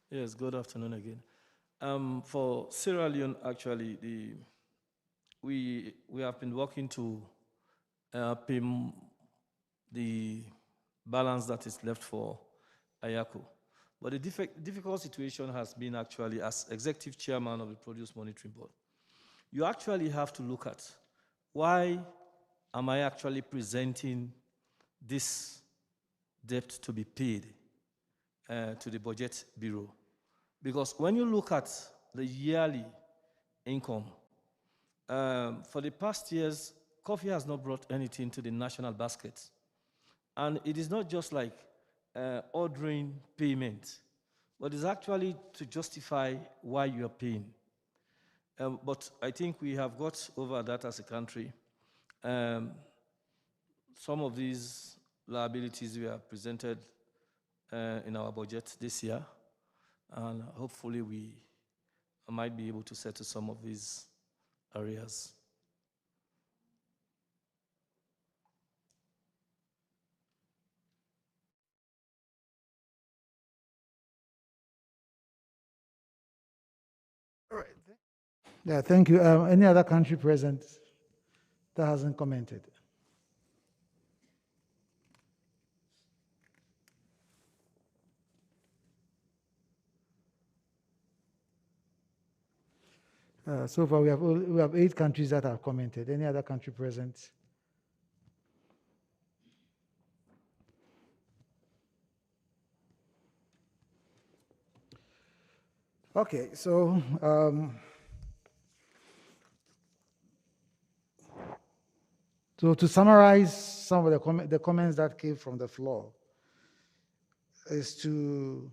Yes, good afternoon again. For Sierra Leone, actually, we have been working to pay the balance that is left for IACO. But the difficult situation has been actually, as executive chairman of the Produce Monitoring Board, you actually have to look at why am I actually presenting this debt to be paid to the Budget Bureau? Because when you look at the yearly income, for the past years, coffee has not brought anything to the national basket. And it is not just like ordering payment, but it's actually to justify why you are paying. But I think we have got over that as a country. Some of these liabilities we have presented in our budget this year, and hopefully we might be able to settle some of these areas. All right. Yeah, thank you. Any other country present that hasn't commented? So far, we have 8 countries that have commented. Any other country present? Okay, so to summarize some of the comments that came from the floor is to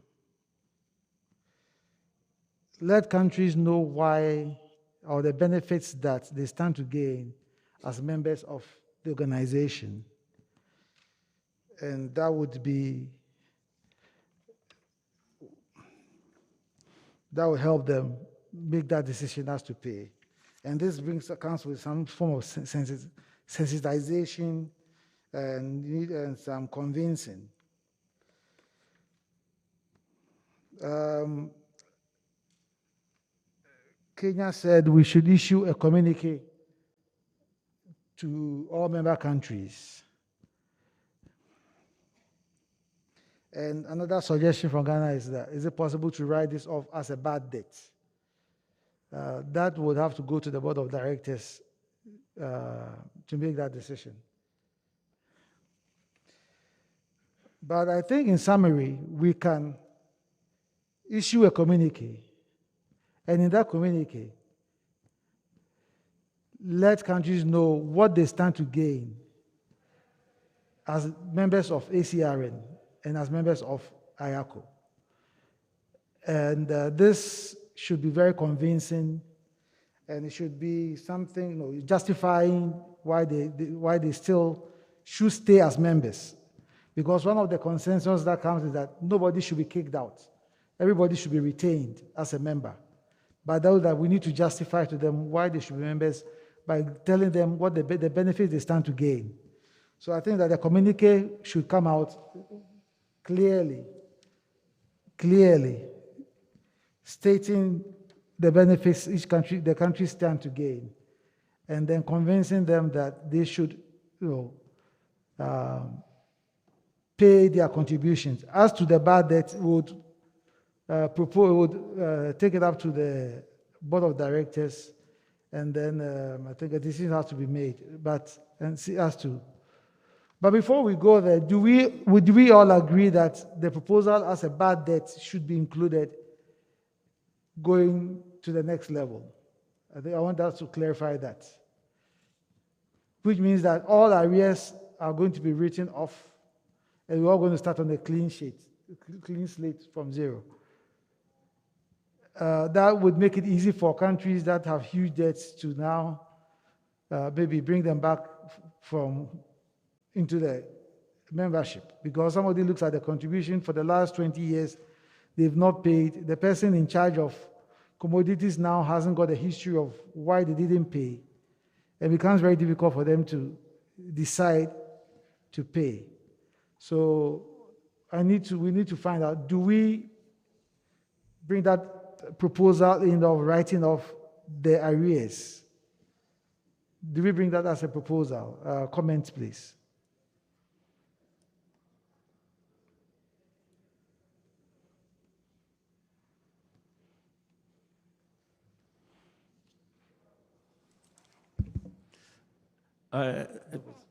let countries know why or the benefits that they stand to gain as members of the organization. And that would help them make that decision as to pay. And this comes with some form of sensitization and some convincing. Kenya said we should issue a communique to all member countries. And another suggestion from Ghana is that, is it possible to write this off as a bad debt? That would have to go to the board of directors to make that decision. But I think in summary, we can issue a communique, and in that communique, let countries know what they stand to gain as members of ACRN and as members of IACO. And this should be very convincing, and it should be something justifying why they still should stay as members. Because one of the consensus that comes is that nobody should be kicked out. Everybody should be retained as a member. But that we need to justify to them why they should be members by telling them what the benefits they stand to gain. So I think that the communique should come out clearly stating the benefits the countries stand to gain, and then convincing them that they should pay their contributions. As to the bad debt, would take it up to the board of directors, and then I think a decision has to be made. But But before we go there, would we all agree that the proposal as a bad debt should be included going to the next level? I think I want us to clarify that. Which means that all arrears are going to be written off, and we're all going to start on a clean slate from zero. That would make it easy for countries that have huge debts to now maybe bring them back into the membership, because somebody looks at the contribution for the last 20 years, they've not paid. The person in charge of commodities now hasn't got a history of why they didn't pay. It becomes very difficult for them to decide to pay. So we need to find out, do we bring that proposal in of writing off the arrears? Do we bring that as a proposal? Comments, please.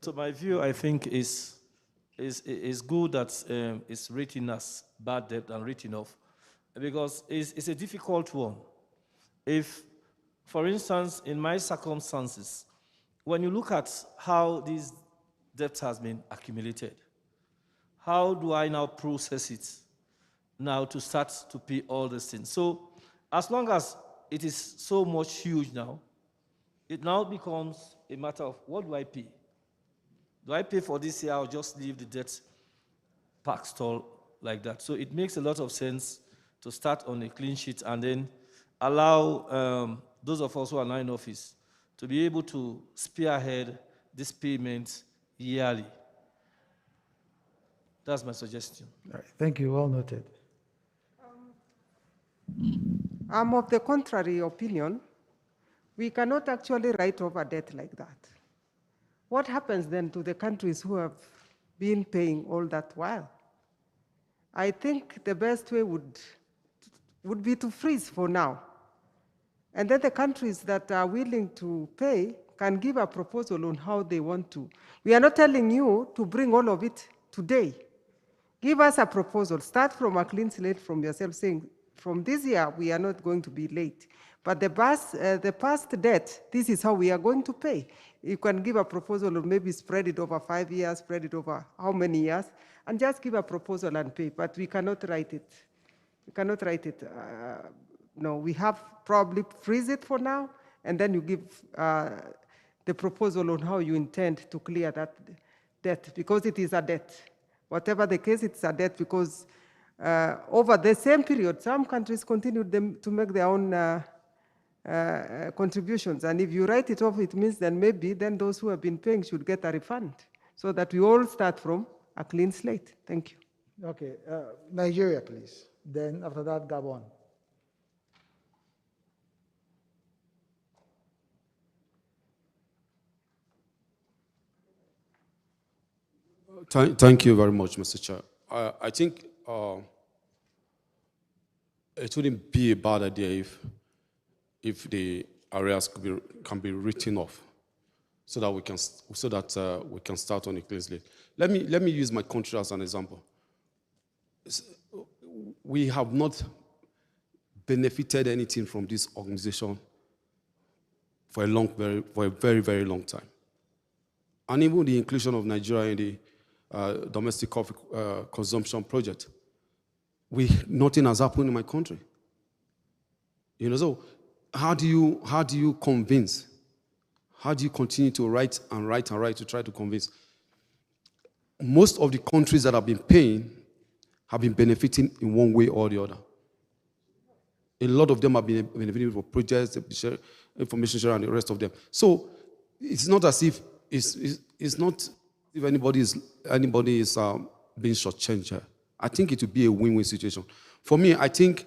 To my view, I think it's good that it's written as bad debt and written off, because it's a difficult one. If, for instance, in my circumstances, when you look at how this debt has been accumulated, how do I now process it now to start to pay all these things? So as long as it is so much huge now, it now becomes a matter of, what do I pay? Do I pay for this year or just leave the debt park stall like that? So it makes a lot of sense to start on a clean sheet and then allow those of us who are now in office to be able to spearhead this payment yearly. That's my suggestion. All right. Thank you. Well noted. I'm of the contrary opinion. We cannot actually write off a debt like that. What happens then to the countries who have been paying all that while? I think the best way would be to freeze for now. And then the countries that are willing to pay can give a proposal on how they want to. We are not telling you to bring all of it today. Give us a proposal. Start from a clean slate from yourself, saying, from this year, we are not going to be late. But the past debt, this is how we are going to pay. You can give a proposal or maybe spread it over 5 years, spread it over how many years, and just give a proposal and pay. But we cannot write it. We cannot write it. No, we have probably freeze it for now, and then you give the proposal on how you intend to clear that debt, because it is a debt. Whatever the case, it's a debt, because over the same period, some countries continued to make their own contributions. And if you write it off, it means that maybe then those who have been paying should get a refund, so that we all start from a clean slate. Thank you. Okay, Nigeria, please. Then after that, Gabon. Thank you very much, Mr. Chair. I think it wouldn't be a bad idea if the areas can be written off, so that we can start on a clean slate. Let me use my country as an example. We have not benefited anything from this organization for a very, very long time. And even the inclusion of Nigeria in the domestic coffee consumption project, nothing has happened in my country. You know, so how do you convince? How do you continue to write and write and write to try to convince? Most of the countries that have been paying have been benefiting in one way or the other. A lot of them have been benefiting from projects, information sharing, and the rest of them. So it's not as if anybody is being shortchanged here. I think it would be a win-win situation. For me, I think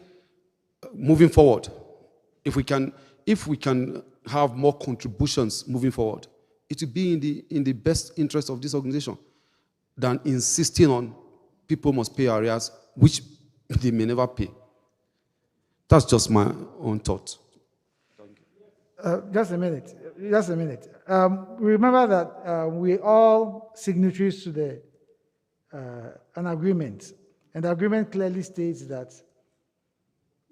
moving forward, if we can have more contributions moving forward, it will be in the best interest of this organization than insisting on people must pay areas which they may never pay. That's just my own thought. Just a minute. Just a minute. Remember that we all signatories to an agreement, and the agreement clearly states that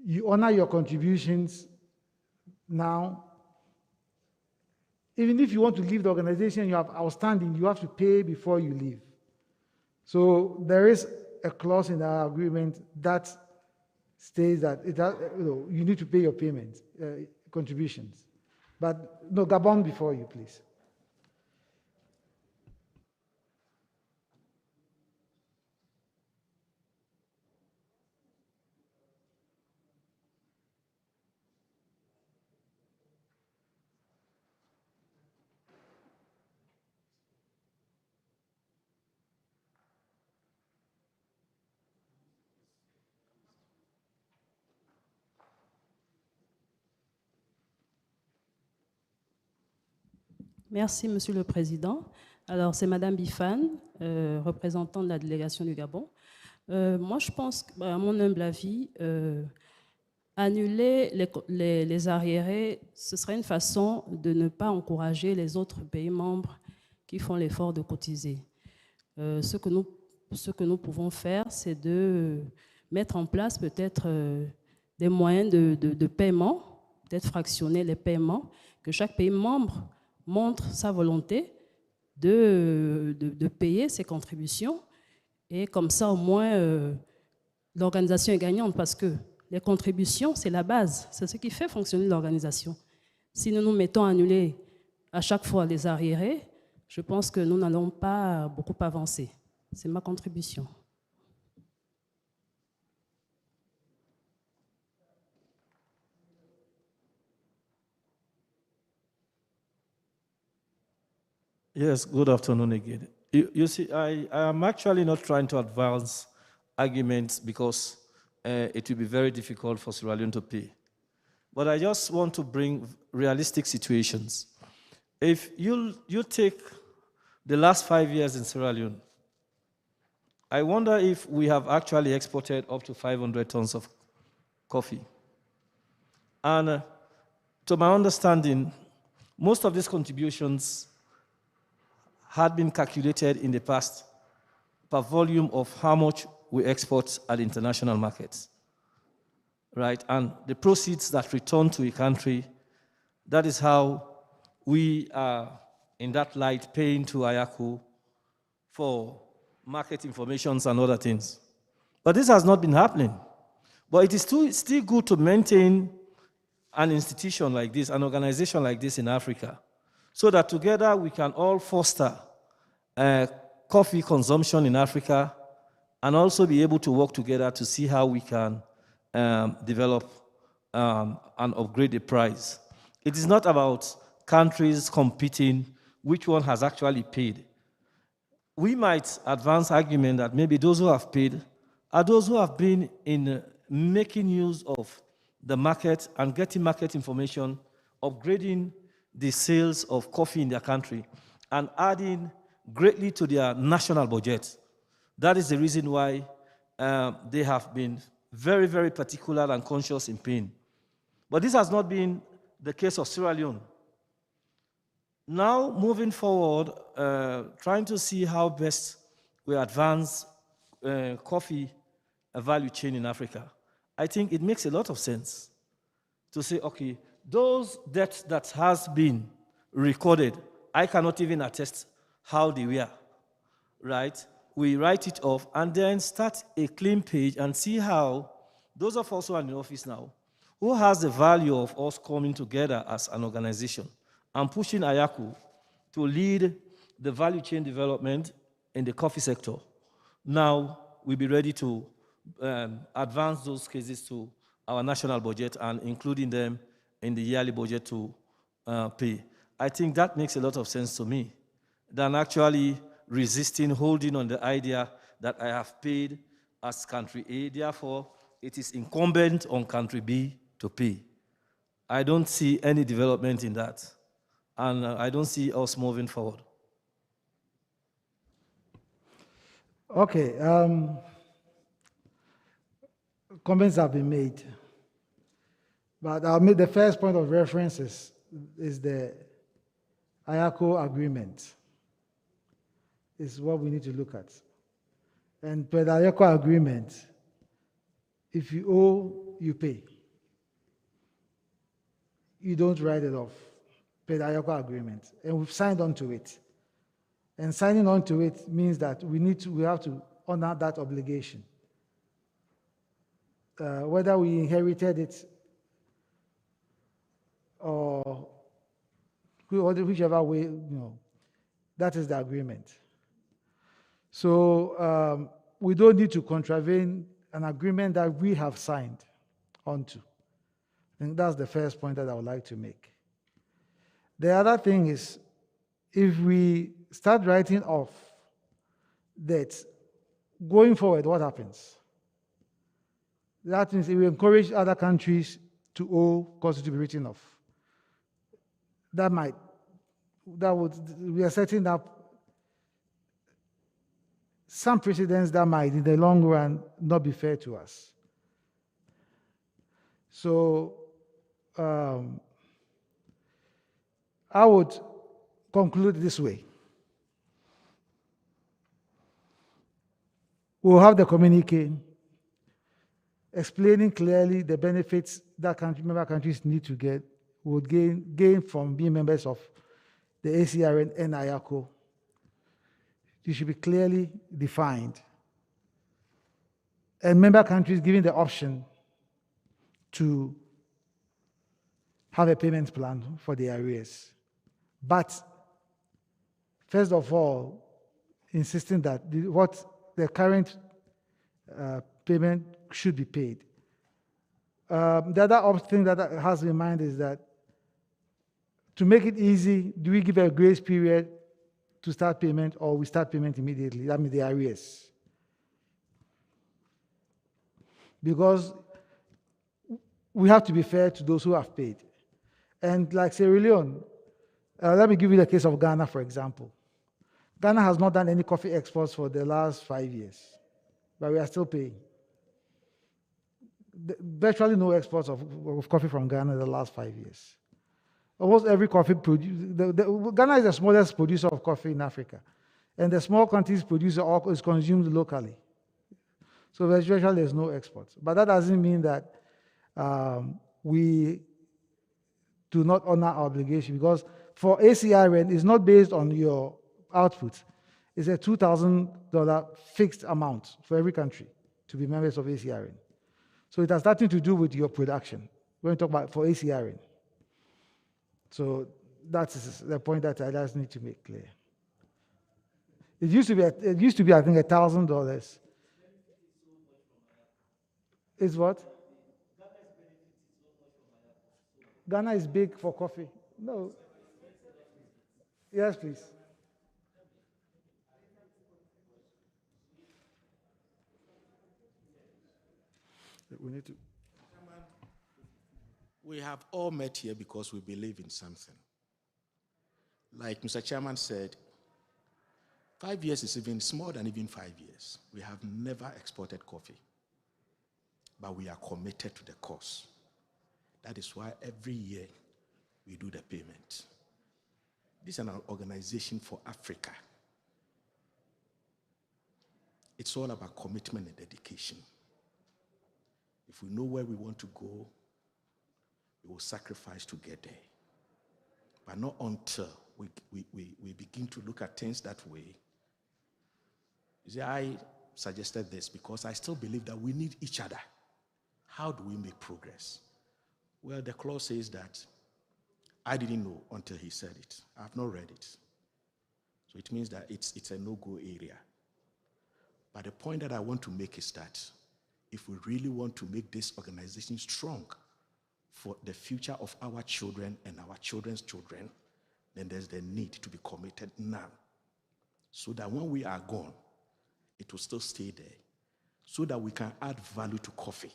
you honor your contributions now. Even if you want to leave the organization, you have outstanding, you have to pay before you leave. So there is a clause in our agreement that states that you need to pay your payments, contributions. But no, Gabon before you, please. Merci, Monsieur le Président. Alors, c'est Madame Bifane, représentante de la délégation du Gabon. Moi, je pense, à mon humble avis, annuler les arriérés, ce serait une façon de ne pas encourager les autres pays membres qui font l'effort de cotiser. Ce que nous pouvons faire, c'est de mettre en place peut-être des moyens de paiement, peut-être fractionner les paiements, que chaque pays membre montre sa volonté de payer ses contributions, et comme ça au moins l'organisation est gagnante, parce que les contributions, c'est la base, c'est ce qui fait fonctionner l'organisation. Si nous nous mettons à annuler à chaque fois les arriérés, je pense que nous n'allons pas beaucoup avancer. C'est ma contribution. Yes, good afternoon again. You see, I am actually not trying to advance arguments because it will be very difficult for Sierra Leone to pay. But I just want to bring realistic situations. If you take the last 5 years in Sierra Leone, I wonder if we have actually exported up to 500 tons of coffee. And to my understanding, most of these contributions had been calculated in the past per volume of how much we export at international markets, right? And the proceeds that return to a country, that is how we are, in that light, paying to IACO for market informations and other things. But this has not been happening. But it is still good to maintain an institution like this, an organization like this in Africa, so that together we can all foster coffee consumption in Africa and also be able to work together to see how we can develop and upgrade the price. It is not about countries competing which one has actually paid. We might advance argument that maybe those who have paid are those who have been in making use of the market and getting market information, upgrading the sales of coffee in their country, and adding greatly to their national budget. That is the reason why they have been very, very particular and conscious in paying. But this has not been the case of Sierra Leone. Now, moving forward, trying to see how best we advance coffee value chain in Africa, I think it makes a lot of sense to say, okay, those debts that has been recorded, I cannot even attest how they were, right? We write it off and then start a clean page and see how those of us who are in office now, who has the value of us coming together as an organization and pushing IACO to lead the value chain development in the coffee sector. Now we'll be ready to advance those cases to our national budget and including them in the yearly budget to pay. I think that makes a lot of sense to me than actually resisting, holding on the idea that I have paid as country A, therefore it is incumbent on country B to pay. I don't see any development in that, and I don't see us moving forward. Okay, comments have been made, but I'll make the first point of reference is is the IACO agreement. Is what we need to look at. And per the IACO agreement, if you owe, you pay. You don't write it off per the IACO agreement. And we've signed on to it. And signing on to it means that we have to honor that obligation. Whether we inherited it or whichever way, that is the agreement. So we don't need to contravene an agreement that we have signed onto. I think that's the first point that I would like to make. The other thing is, if we start writing off debt, going forward, what happens? That means it will encourage other countries to owe costs to be written off. We are setting up some precedents that might, in the long run, not be fair to us. So, I would conclude this way. We'll have the communique explaining clearly the benefits that member countries need to get, would gain from being members of the ACRN and IACO. It should be clearly defined. And member countries given the option to have a payment plan for the arrears. But first of all, insisting that what the current payment should be paid. The other thing that has in mind is that to make it easy, do we give a grace period to start payment, or we start payment immediately? That means the arrears. Because we have to be fair to those who have paid. And like Sierra Leone, let me give you the case of Ghana, for example. Ghana has not done any coffee exports for the last 5 years, but we are still paying. Virtually no exports of coffee from Ghana in the last 5 years. Almost every coffee Ghana is the smallest producer of coffee in Africa, and the small quantities produced is consumed locally. So virtually there's no exports. But that doesn't mean that we do not honor our obligation, because for ACRN, it's not based on your output. It's a $2,000 fixed amount for every country to be members of ACRN. So it has nothing to do with your production when we talk about for ACRN. So that's the point that I just need to make clear. It used to be, I think, $1,000. Is what? Ghana is big for coffee. No. Yes, please. We need to. We have all met here because we believe in something. Like Mr. Chairman said, 5 years is even more than even 5 years. We have never exported coffee, but we are committed to the cause. That is why every year we do the payment. This is an organization for Africa. It's all about commitment and dedication. If we know where we want to go, we will sacrifice to get there. But not until we begin to look at things that way. You see, I suggested this because I still believe that we need each other. How do we make progress? Well, the clause says that I didn't know until he said it. I have not read it. So it means that it's a no-go area. But the point that I want to make is that if we really want to make this organization strong for the future of our children and our children's children, then there's the need to be committed now. So that when we are gone, it will still stay there. So that we can add value to coffee.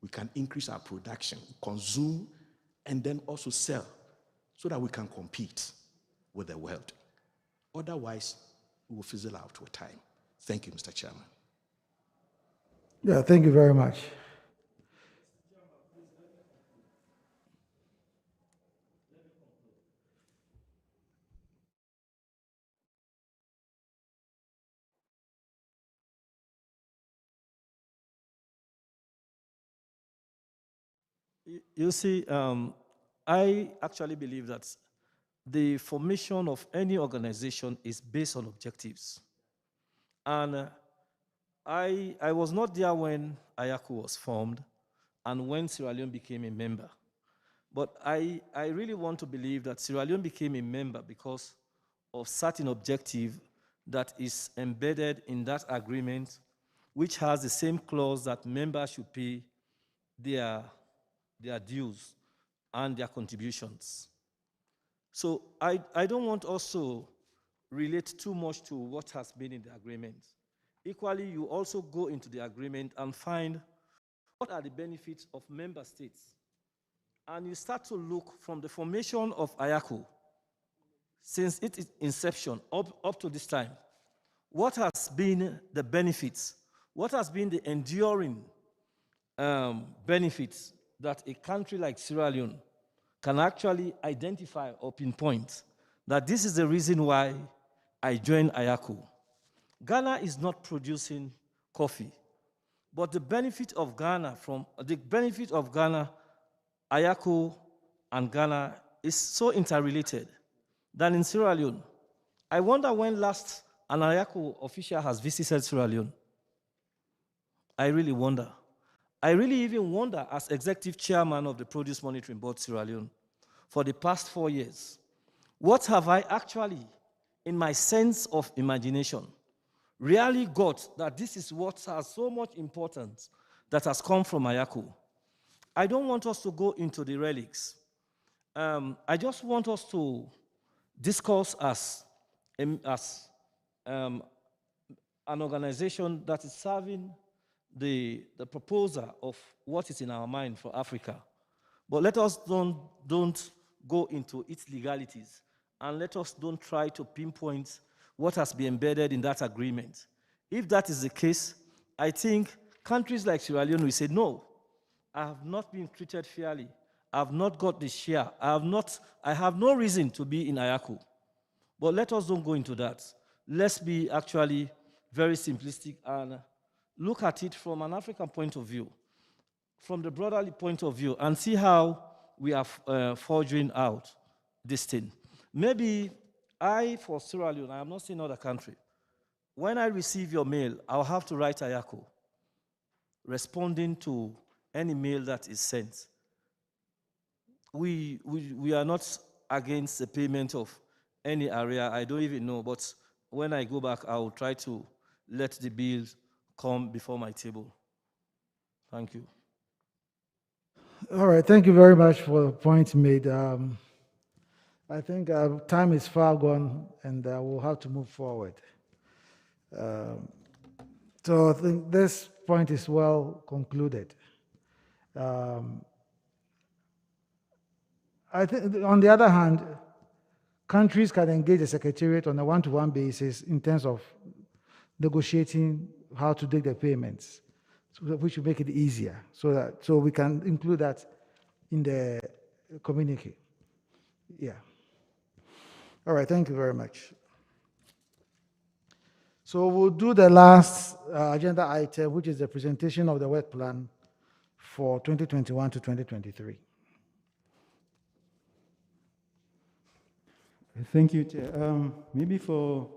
We can increase our production, consume, and then also sell, so that we can compete with the world. Otherwise, we will fizzle out with time. Thank you, Mr. Chairman. Yeah, thank you very much. You see, I actually believe that the formation of any organization is based on objectives. And I was not there when IACO was formed and when Sierra Leone became a member. But I really want to believe that Sierra Leone became a member because of certain objective that is embedded in that agreement, which has the same clause that members should pay their dues and their contributions. So I don't want also relate too much to what has been in the agreement. Equally, you also go into the agreement and find what are the benefits of member states. And you start to look from the formation of IACO, since its inception up to this time, what has been the benefits? What has been the enduring benefits that a country like Sierra Leone can actually identify or pinpoint that this is the reason why I joined IACO. Ghana is not producing coffee, but the benefit of Ghana IACO and Ghana is so interrelated that in Sierra Leone, I wonder when last an IACO official has visited Sierra Leone. I really wonder. I really even wonder, as executive chairman of the Produce Monitoring Board Sierra Leone, for the past 4 years, what have I actually, in my sense of imagination, really got that this is what has so much importance that has come from IACO? I don't want us to go into the relics. I just want us to discuss as an organization that is serving the proposal of what is in our mind for Africa. But let us don't go into its legalities, and let us don't try to pinpoint what has been embedded in that agreement. If that is the case, I think countries like Sierra Leone will say, no, I have not been treated fairly. I have not got the share. I have no reason to be in IACO. But let us don't go into that. Let's be actually very simplistic and look at it from an African point of view, from the brotherly point of view, and see how we are forging out this thing. Maybe for Sierra Leone, I am not saying other country, when I receive your mail, I'll have to write IACO, responding to any mail that is sent. We are not against the payment of any area. I don't even know, but when I go back, I will try to let the bills come before my table. Thank you. All right, thank you very much for the points made. I think time is far gone, and we'll have to move forward. So I think this point is well concluded. I think, on the other hand, countries can engage the Secretariat on a one-to-one basis in terms of negotiating how to take the payments, which will make it easier, so we can include that in the communique. Yeah. All right, thank you very much. So we'll do the last agenda item, which is the presentation of the work plan for 2021 to 2023. Thank you, Chair. Maybe for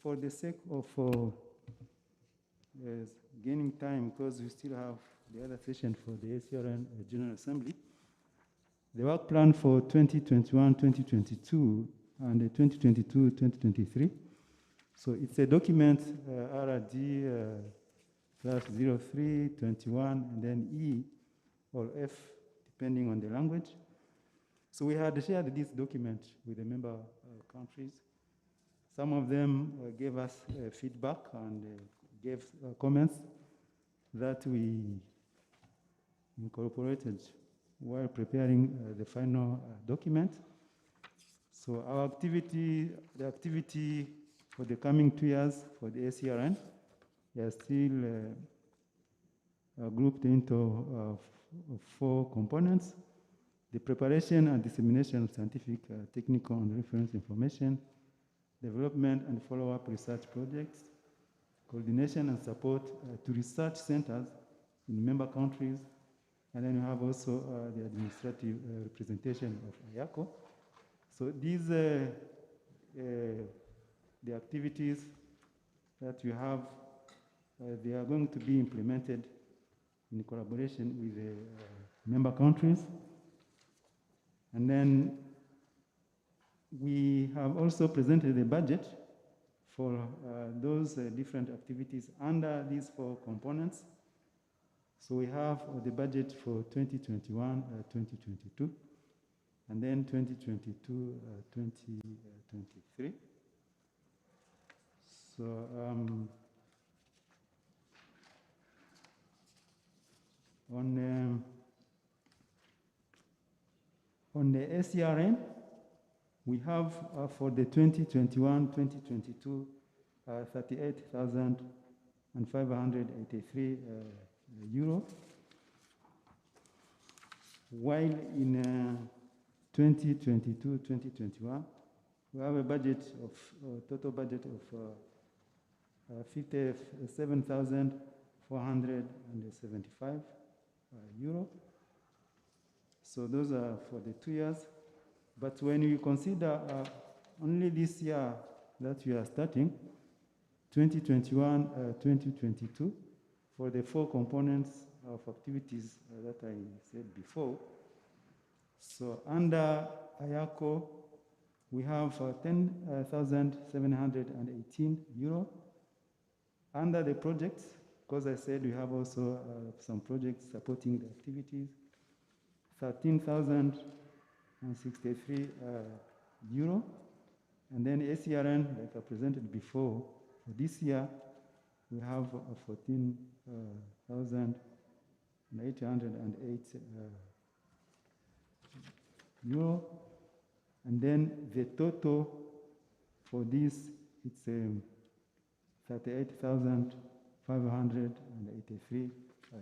the sake of gaining time, because we still have the other session for the ACRN General Assembly, the work plan for 2021-2022 and the 2022-2023. So it's a document, RRD /0321, and then E or F, depending on the language. So we had shared this document with the member countries. Some of them gave us feedback and gave comments that we incorporated while preparing the final document. So our activity, the activity for the coming 2 years for the ACRN, they are still grouped into 4 components: the preparation and dissemination of scientific, technical, and reference information, development and follow-up research projects, coordination and support to research centers in member countries, And then you have also the administrative representation of IACO. So these the activities that you have, they are going to be implemented in collaboration with the member countries. And then we have also presented a budget for those different activities under these 4 components. So we have the budget for 2021, 2022, and then 2022, 2023. So on the ACRN, we have for the 2021-2022 38,583 euro, while in 2022-2021 we have a budget of total budget of 57,475 euro. So those are for the 2 years. But when you consider only this year that we are starting, 2021-2022, for the 4 components of activities that I said before. So under IACO, we have 10,718 euro. Under the projects, because I said we have also some projects supporting the activities, 13,063 euro. And then ACRN, like I presented before, for this year, we have 14,808 euro. And then the total for this, it's 38,583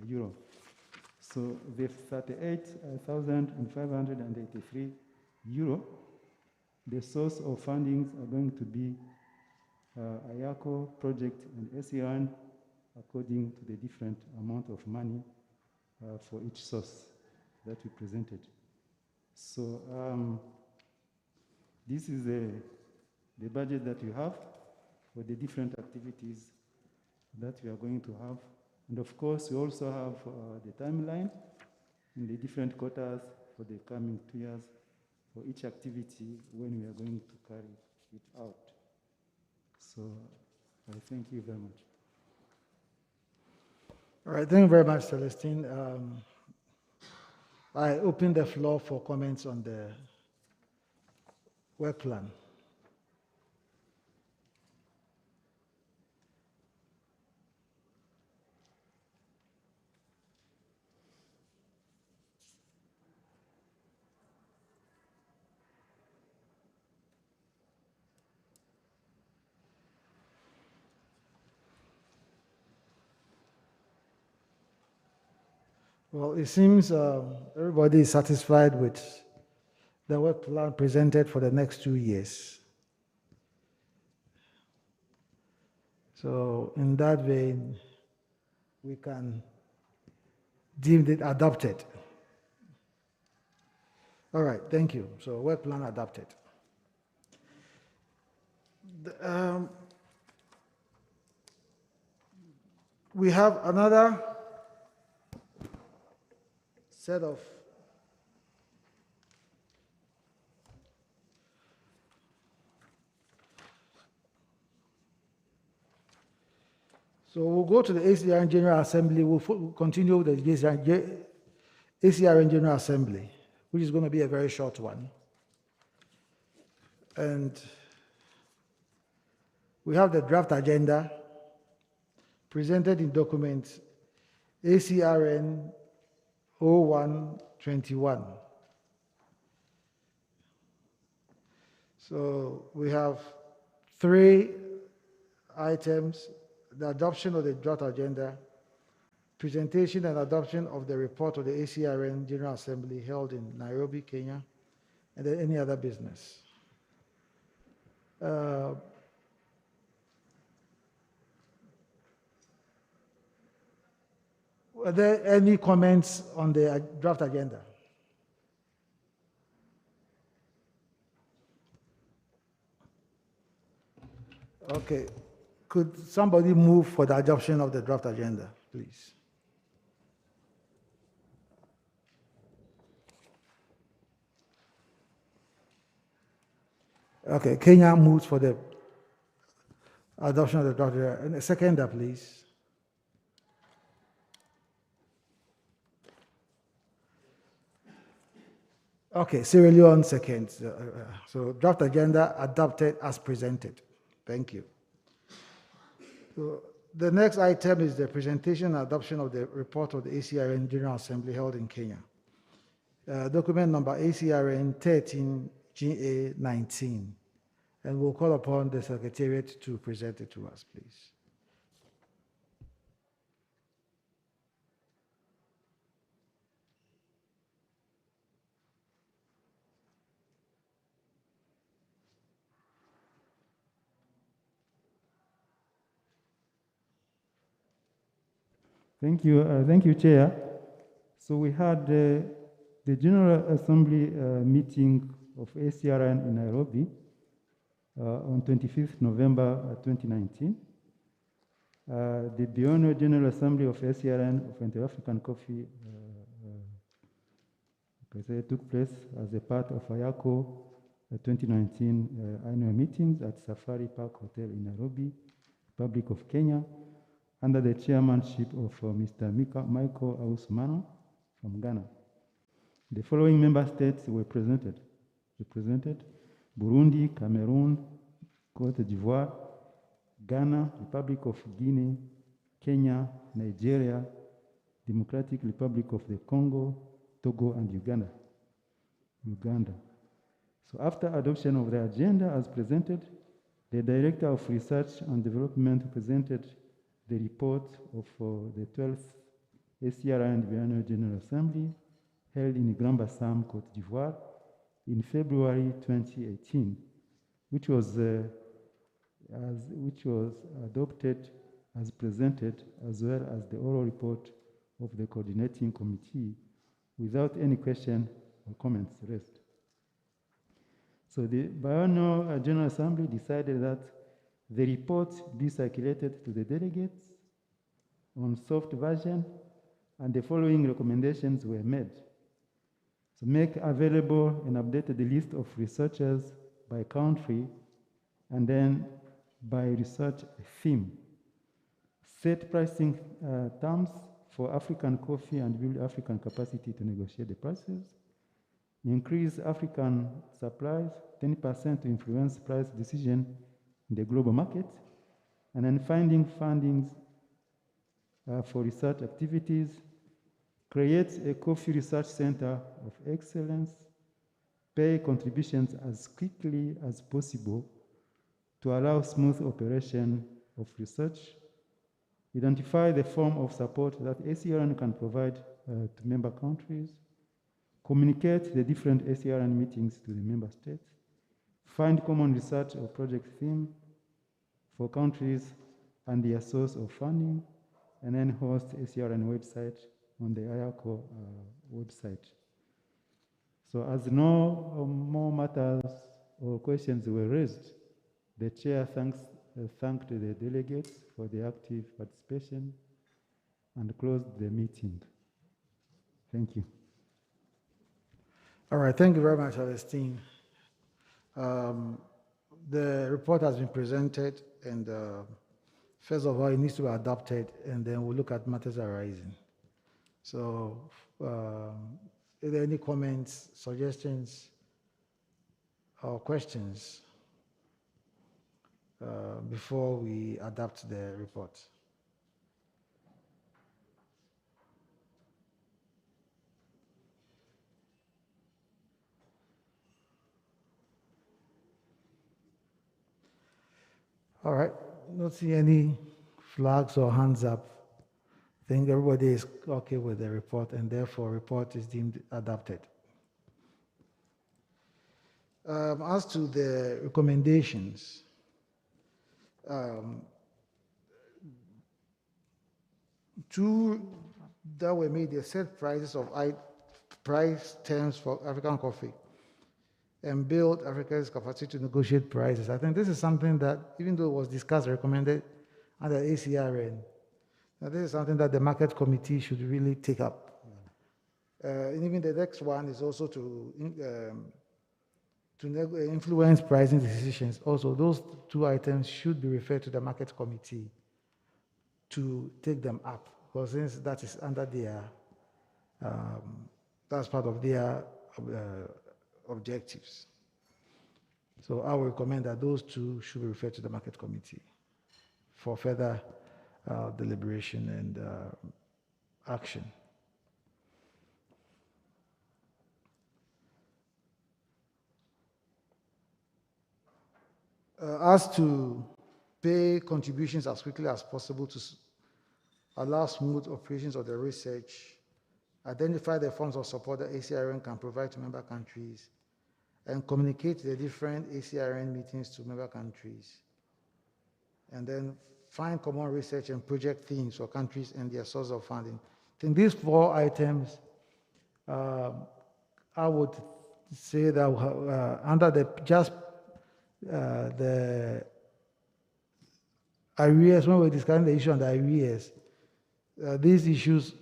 euro. So the 38,583 euro, the source of fundings are going to be IACO project and ACRN according to the different amount of money for each source that we presented. So this is the budget that you have for the different activities that we are going to have. And of course, we also have the timeline in the different quarters for the coming 2 years for each activity when we are going to carry it out. So I thank you very much. All right, thank you very much, Celestine. I open the floor for comments on the work plan. Well, it seems everybody is satisfied with the work plan presented for the next 2 years. So in that vein, we can deem it adopted. All right, thank you. So work plan adopted. We have another set of so we'll go to the ACRN General Assembly. We'll continue with the ACRN General Assembly, which is going to be a very short one. And we have the draft agenda presented in document ACRN 0121. So we have 3 items: the adoption of the draft agenda, presentation and adoption of the report of the ACRN General Assembly held in Nairobi, Kenya, and then any other business. Are there any comments on the draft agenda? Okay. Could somebody move for the adoption of the draft agenda, please? Okay, Kenya moves for the adoption of the draft agenda. And a seconder, please. Okay, Sierra Leone seconds. So draft agenda adopted as presented. Thank you. So the next item is the presentation and adoption of the report of the ACRN General Assembly held in Kenya. Document number ACRN 13GA19. And we'll call upon the Secretariat to present it to us, please. Thank you, Chair. So we had the General Assembly meeting of ACRN in Nairobi on 25th November 2019. The Biennial General Assembly of ACRN of Inter-African Coffee took place as a part of IACO 2019 annual meetings at Safari Park Hotel in Nairobi, Republic of Kenya, under the chairmanship of Mr. Michael Ausmano from Ghana. The following member states were represented: Burundi, Cameroon, Cote d'Ivoire, Ghana, Republic of Guinea, Kenya, Nigeria, Democratic Republic of the Congo, Togo, and Uganda. So after adoption of the agenda as presented, the Director of Research and Development presented the report of the 12th ACRN Biennial General Assembly held in Grand-Bassam, Cote d'Ivoire in February 2018, which was adopted as presented, as well as the oral report of the coordinating committee without any question or comments raised. So the Biennial General Assembly decided that the report be circulated to the delegates on soft version, and the following recommendations were made. So make available an updated list of researchers by country and then by research theme. Set pricing terms for African coffee and build African capacity to negotiate the prices. Increase African supplies 10% to influence price decision in the global market. And then finding fundings for research activities. Create a coffee research center of excellence. Pay contributions as quickly as possible to allow smooth operation of research. Identify the form of support that ACRN can provide to member countries. Communicate the different ACRN meetings to the member states. Find common research or project theme for countries and their source of funding, and then host ACRN website on the IACO website. So as no more matters or questions were raised, the chair thanked the delegates for their active participation and closed the meeting. Thank you. All right, thank you very much, Celestine. The report has been presented, and first of all, it needs to be adopted, and then we'll look at matters arising. So, are there any comments, suggestions, or questions before we adopt the report? All right, don't see any flags or hands up. I think everybody is okay with the report, and therefore report is deemed adopted. As to the recommendations, two that were made, they set prices of price terms for African coffee and build Africa's capacity to negotiate prices. I think this is something that, even though it was discussed and recommended under ACRN, this is something that the market committee should really take up. And even the next one is also to influence pricing decisions. Also, those two items should be referred to the market committee to take them up, because since that is under their, that's part of their objectives. So I will recommend that those two should be referred to the market committee for further deliberation and action. As to pay contributions as quickly as possible to allow smooth operations of the research, identify the forms of support that ACRN can provide to member countries, and communicate the different ACRN meetings to member countries, and then find common research and project themes for countries and their source of funding. I think these 4 items, I would say that under the arrears, when we were discussing the issue on the arrears, these issues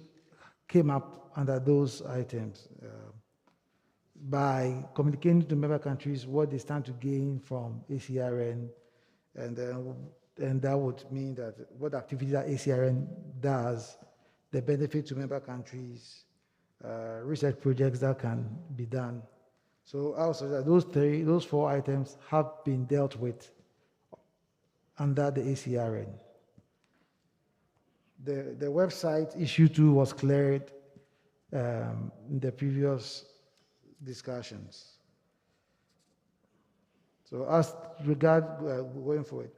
came up under those items by communicating to member countries what they stand to gain from ACRN, and that would mean that what activity that ACRN does, the benefit to member countries, research projects that can be done. So also that those 4 items have been dealt with under the ACRN. The website issue 2 was cleared in the previous discussions. So as regard going forward,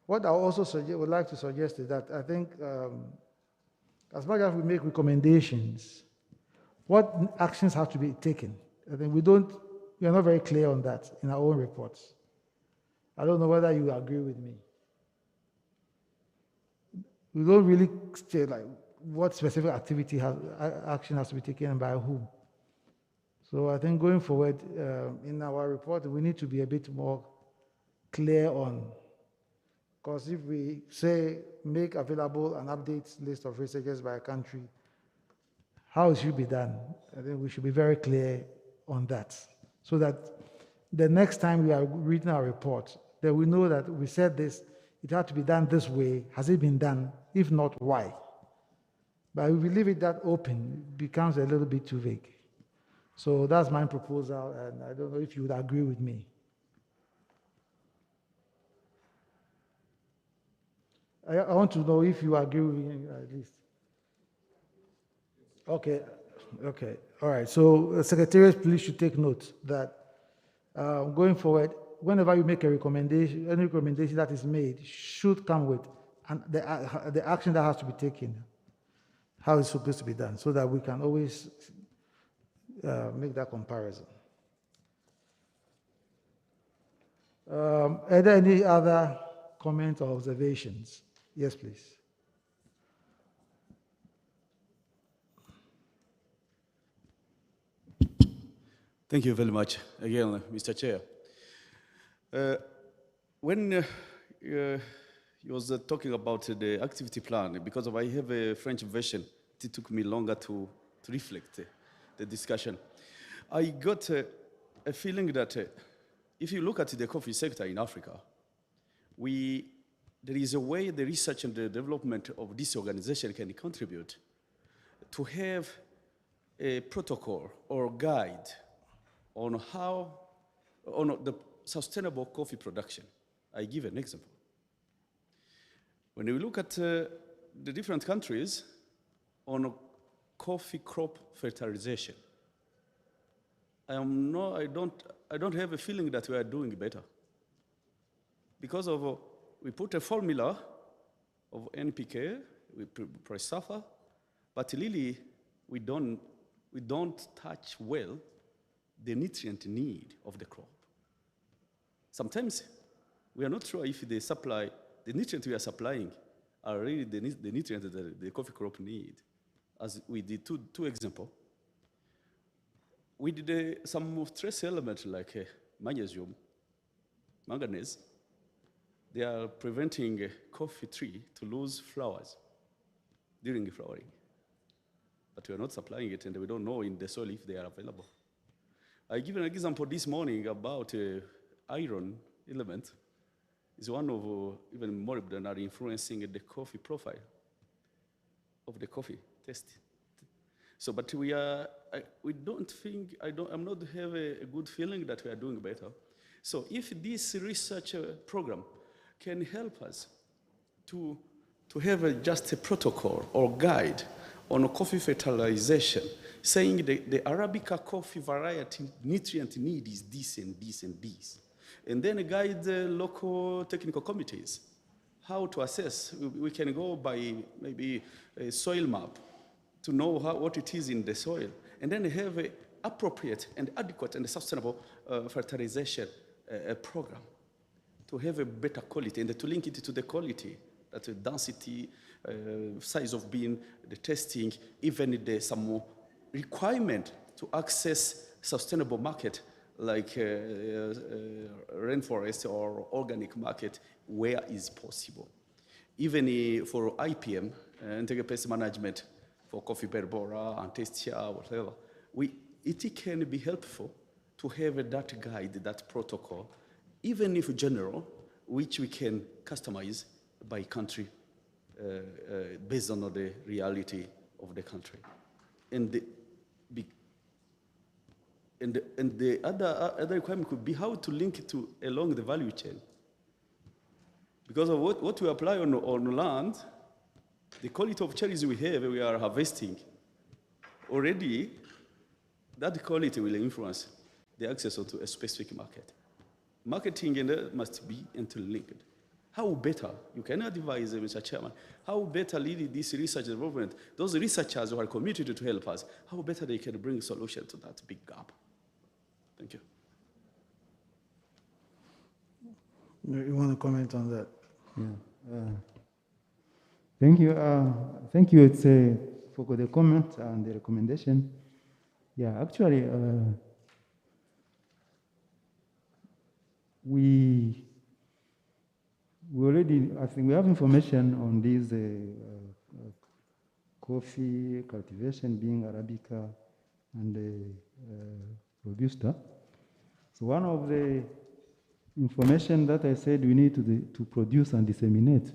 what I also would like to suggest is that I think as much as we make recommendations, what actions have to be taken? I think we are not very clear on that in our own reports. I don't know whether you agree with me. We don't really say like what specific action has to be taken and by whom. So I think going forward in our report, we need to be a bit more clear on, because if we say make available an update list of researchers by country, how it should be done, I think we should be very clear on that, so that the next time we are reading our report, that we know that we said this, it had to be done this way. Has it been done? If not, why? But if we leave it that open, it becomes a little bit too vague. So that's my proposal, and I don't know if you would agree with me. I want to know if you agree with me at least. Okay, all right. So Secretariat, please should take note that going forward, whenever you make a recommendation, any recommendation that is made should come with the action that has to be taken, how it's supposed to be done, so that we can always make that comparison. Are there any other comments or observations? Yes, please. Thank you very much again, Mr. Chair. When you was talking about the activity plan, because I have a French version, it took me longer to reflect the discussion. I got a feeling that if you look at the coffee sector in Africa, there is a way the research and the development of this organization can contribute to have a protocol or guide on the sustainable coffee production. I give an example. When we look at the different countries on coffee crop fertilization, I don't have a feeling that we are doing better. Because of we put a formula of NPK, we press sulfur, but really we don't touch well the nutrient need of the crop. Sometimes we are not sure if the nutrients we are supplying are really the nutrients that the coffee crop need. as we did two examples. We did some trace elements like magnesium, manganese. They are preventing a coffee tree to lose flowers during flowering. But we are not supplying it, and we don't know in the soil if they are available. I give an example this morning about iron element. It's one of even more than are influencing the coffee profile of the coffee taste. So, but we don't think, I'm not have a good feeling that we are doing better. So if this research program can help us to have just a protocol or guide on coffee fertilization, saying the Arabica coffee variety nutrient need is this and this and this, and then guide the local technical committees how to assess. We can go by maybe a soil map to know what it is in the soil, and then have an appropriate and adequate and sustainable fertilization program to have a better quality and to link it to the quality, that the density, size of bean, the testing, even some requirement to access sustainable market like rainforest or organic market where is possible. Even for IPM, integrated pest management, for coffee berbora and testia, whatever, it can be helpful to have that guide, that protocol, even if general, which we can customize by country based on the reality of the country. And the other requirement could be how to link it to along the value chain. Because of what we apply on land, the quality of cherries we are harvesting, already that quality will influence the access to a specific market. Marketing must be interlinked. How better, you can advise, Mr. Chairman, how better lead this research development, those researchers who are committed to help us, how better they can bring solution to that big gap. Thank you. You want to comment on that? Yeah. Thank you. Thank you for the comment and the recommendation. Yeah, actually, we already, I think we have information on this coffee cultivation being Arabica and Robusta. So one of the information that I said we need to produce and disseminate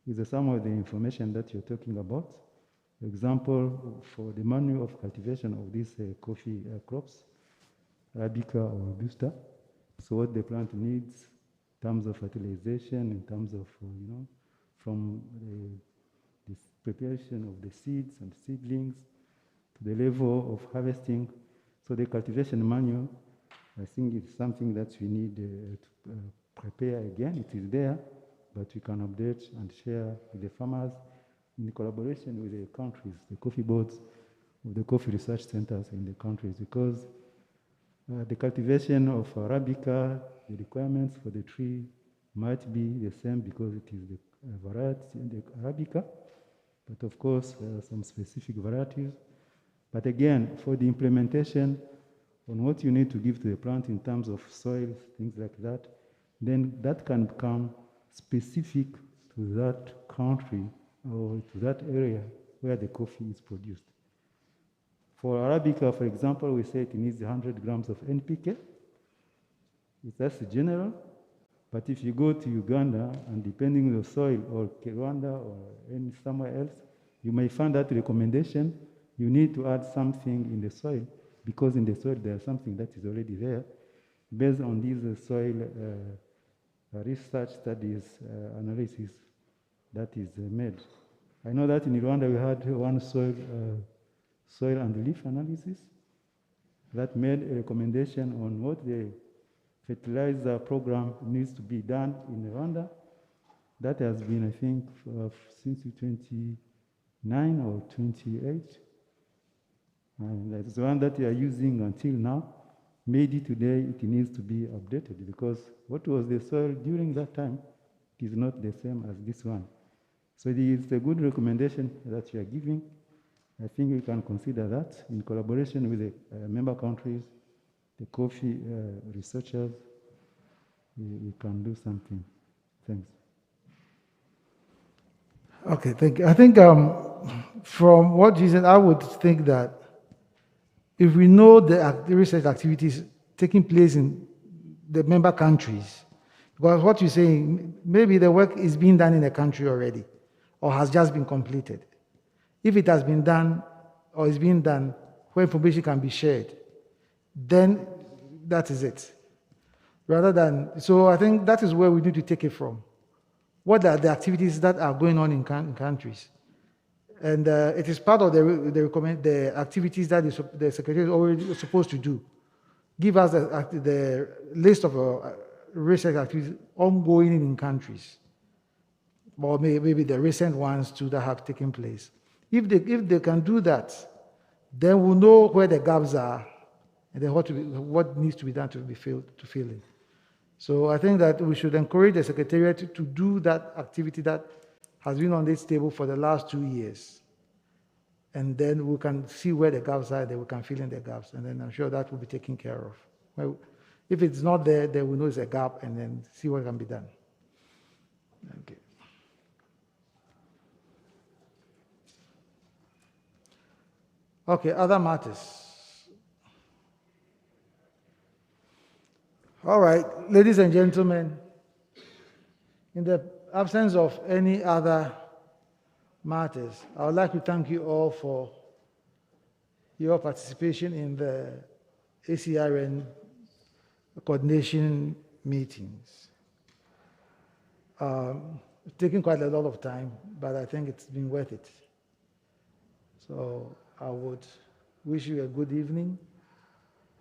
is some of the information that you're talking about. For example, for the manual of cultivation of these coffee crops, Arabica or Robusta. So what the plant needs in terms of fertilization, in terms of, from the preparation of the seeds and seedlings to the level of harvesting. So the cultivation manual, I think it's something that we need to prepare again. It is there, but we can update and share with the farmers in collaboration with the countries, the coffee boards of the coffee research centers in the countries, because the cultivation of Arabica, the requirements for the tree might be the same because it is the variety, the Arabica, but of course there are some specific varieties. But again, for the implementation on what you need to give to the plant in terms of soil, things like that, then that can become specific to that country or to that area where the coffee is produced. For Arabica, for example, we say it needs 100 grams of NPK. That's general. But if you go to Uganda, and depending on the soil, or Rwanda, or somewhere else, you may find that recommendation, you need to add something in the soil, because in the soil there's something that is already there, based on these soil research studies, analysis that is made. I know that in Rwanda we had one soil and leaf analysis that made a recommendation on what the fertilizer program needs to be done in Rwanda. That has been, I think, since 29 or 28. And that's the one that we are using until now. Maybe today it needs to be updated, because what was the soil during that time is not the same as this one. So it is a good recommendation that you are giving. I think we can consider that in collaboration with the member countries, the coffee researchers, we can do something. Thanks. Okay, thank you. I think from what you said, I would think that if we know the research activities taking place in the member countries, because what you're saying, maybe the work is being done in a country already, or has just been completed. If it has been done, or is being done, where information can be shared, then that is it. Rather than, so I think that is where we need to take it from. What are the activities that are going on in countries? And it is part of the activities that the Secretary is already supposed to do. Give us the list of research activities ongoing in countries, or maybe the recent ones too that have taken place. If they can do that, then we'll know where the gaps are and then what needs to be done to fill in. So I think that we should encourage the Secretariat to do that activity that has been on this table for the last 2 years. And then we can see where the gaps are, then we can fill in the gaps, and then I'm sure that will be taken care of. Well, if it's not there, then we know it's a gap, and then see what can be done. Okay. Okay, other matters. All right, ladies and gentlemen, in the absence of any other matters, I would like to thank you all for your participation in the ACRN coordination meetings. It's taken quite a lot of time, but I think it's been worth it. So I would wish you a good evening,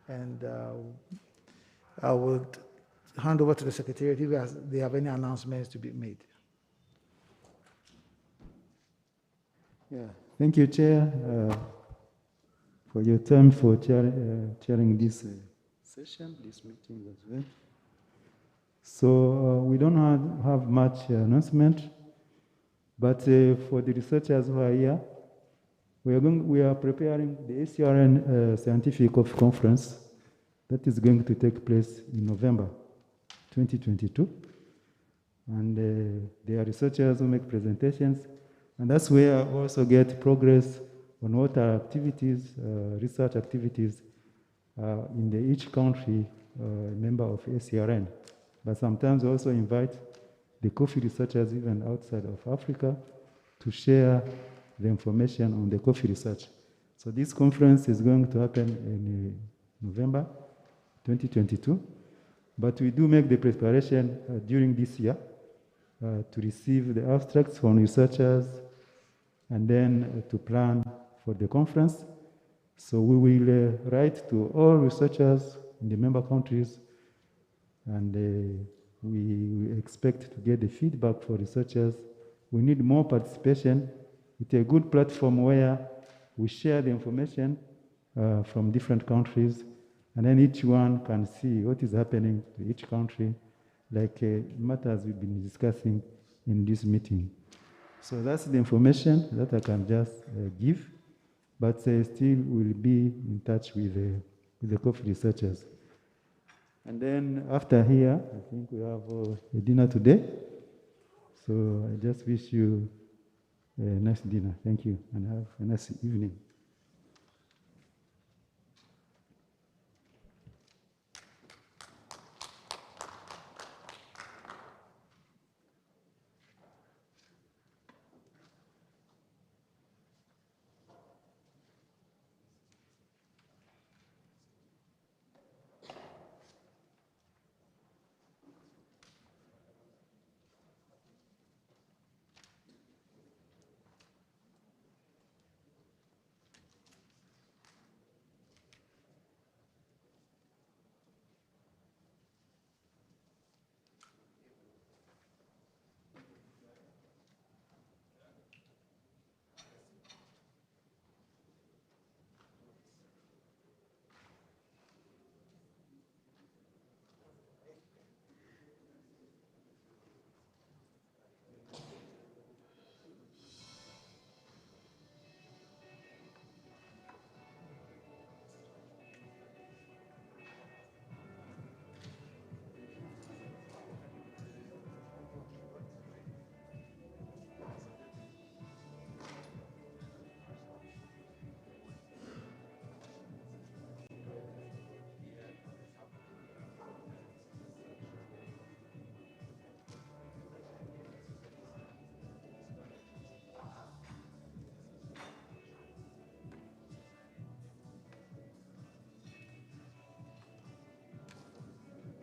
and I would hand over to the Secretariat if they have any announcements to be made. Yeah, thank you, Chair, for your time for chairing this session, this meeting as well. So we don't have much announcement, but for the researchers who are here, we are preparing the ACRN Scientific Conference that is going to take place in November 2022. And there are researchers who make presentations, and that's where I also get progress on what are activities, research activities in each country member of ACRN. But sometimes we also invite the coffee researchers even outside of Africa to share the information on the coffee research. So this conference is going to happen in November 2022, but we do make the preparation during this year to receive the abstracts from researchers and then to plan for the conference. So we will write to all researchers in the member countries, and we expect to get the feedback for researchers. We need more participation. It's a good platform where we share the information from different countries, and then each one can see what is happening to each country, like matters we've been discussing in this meeting. So that's the information that I can just give, but still we'll be in touch with the coffee researchers. And then after here, I think we have a dinner today. So I just wish you a nice dinner. Thank you, and have a nice evening.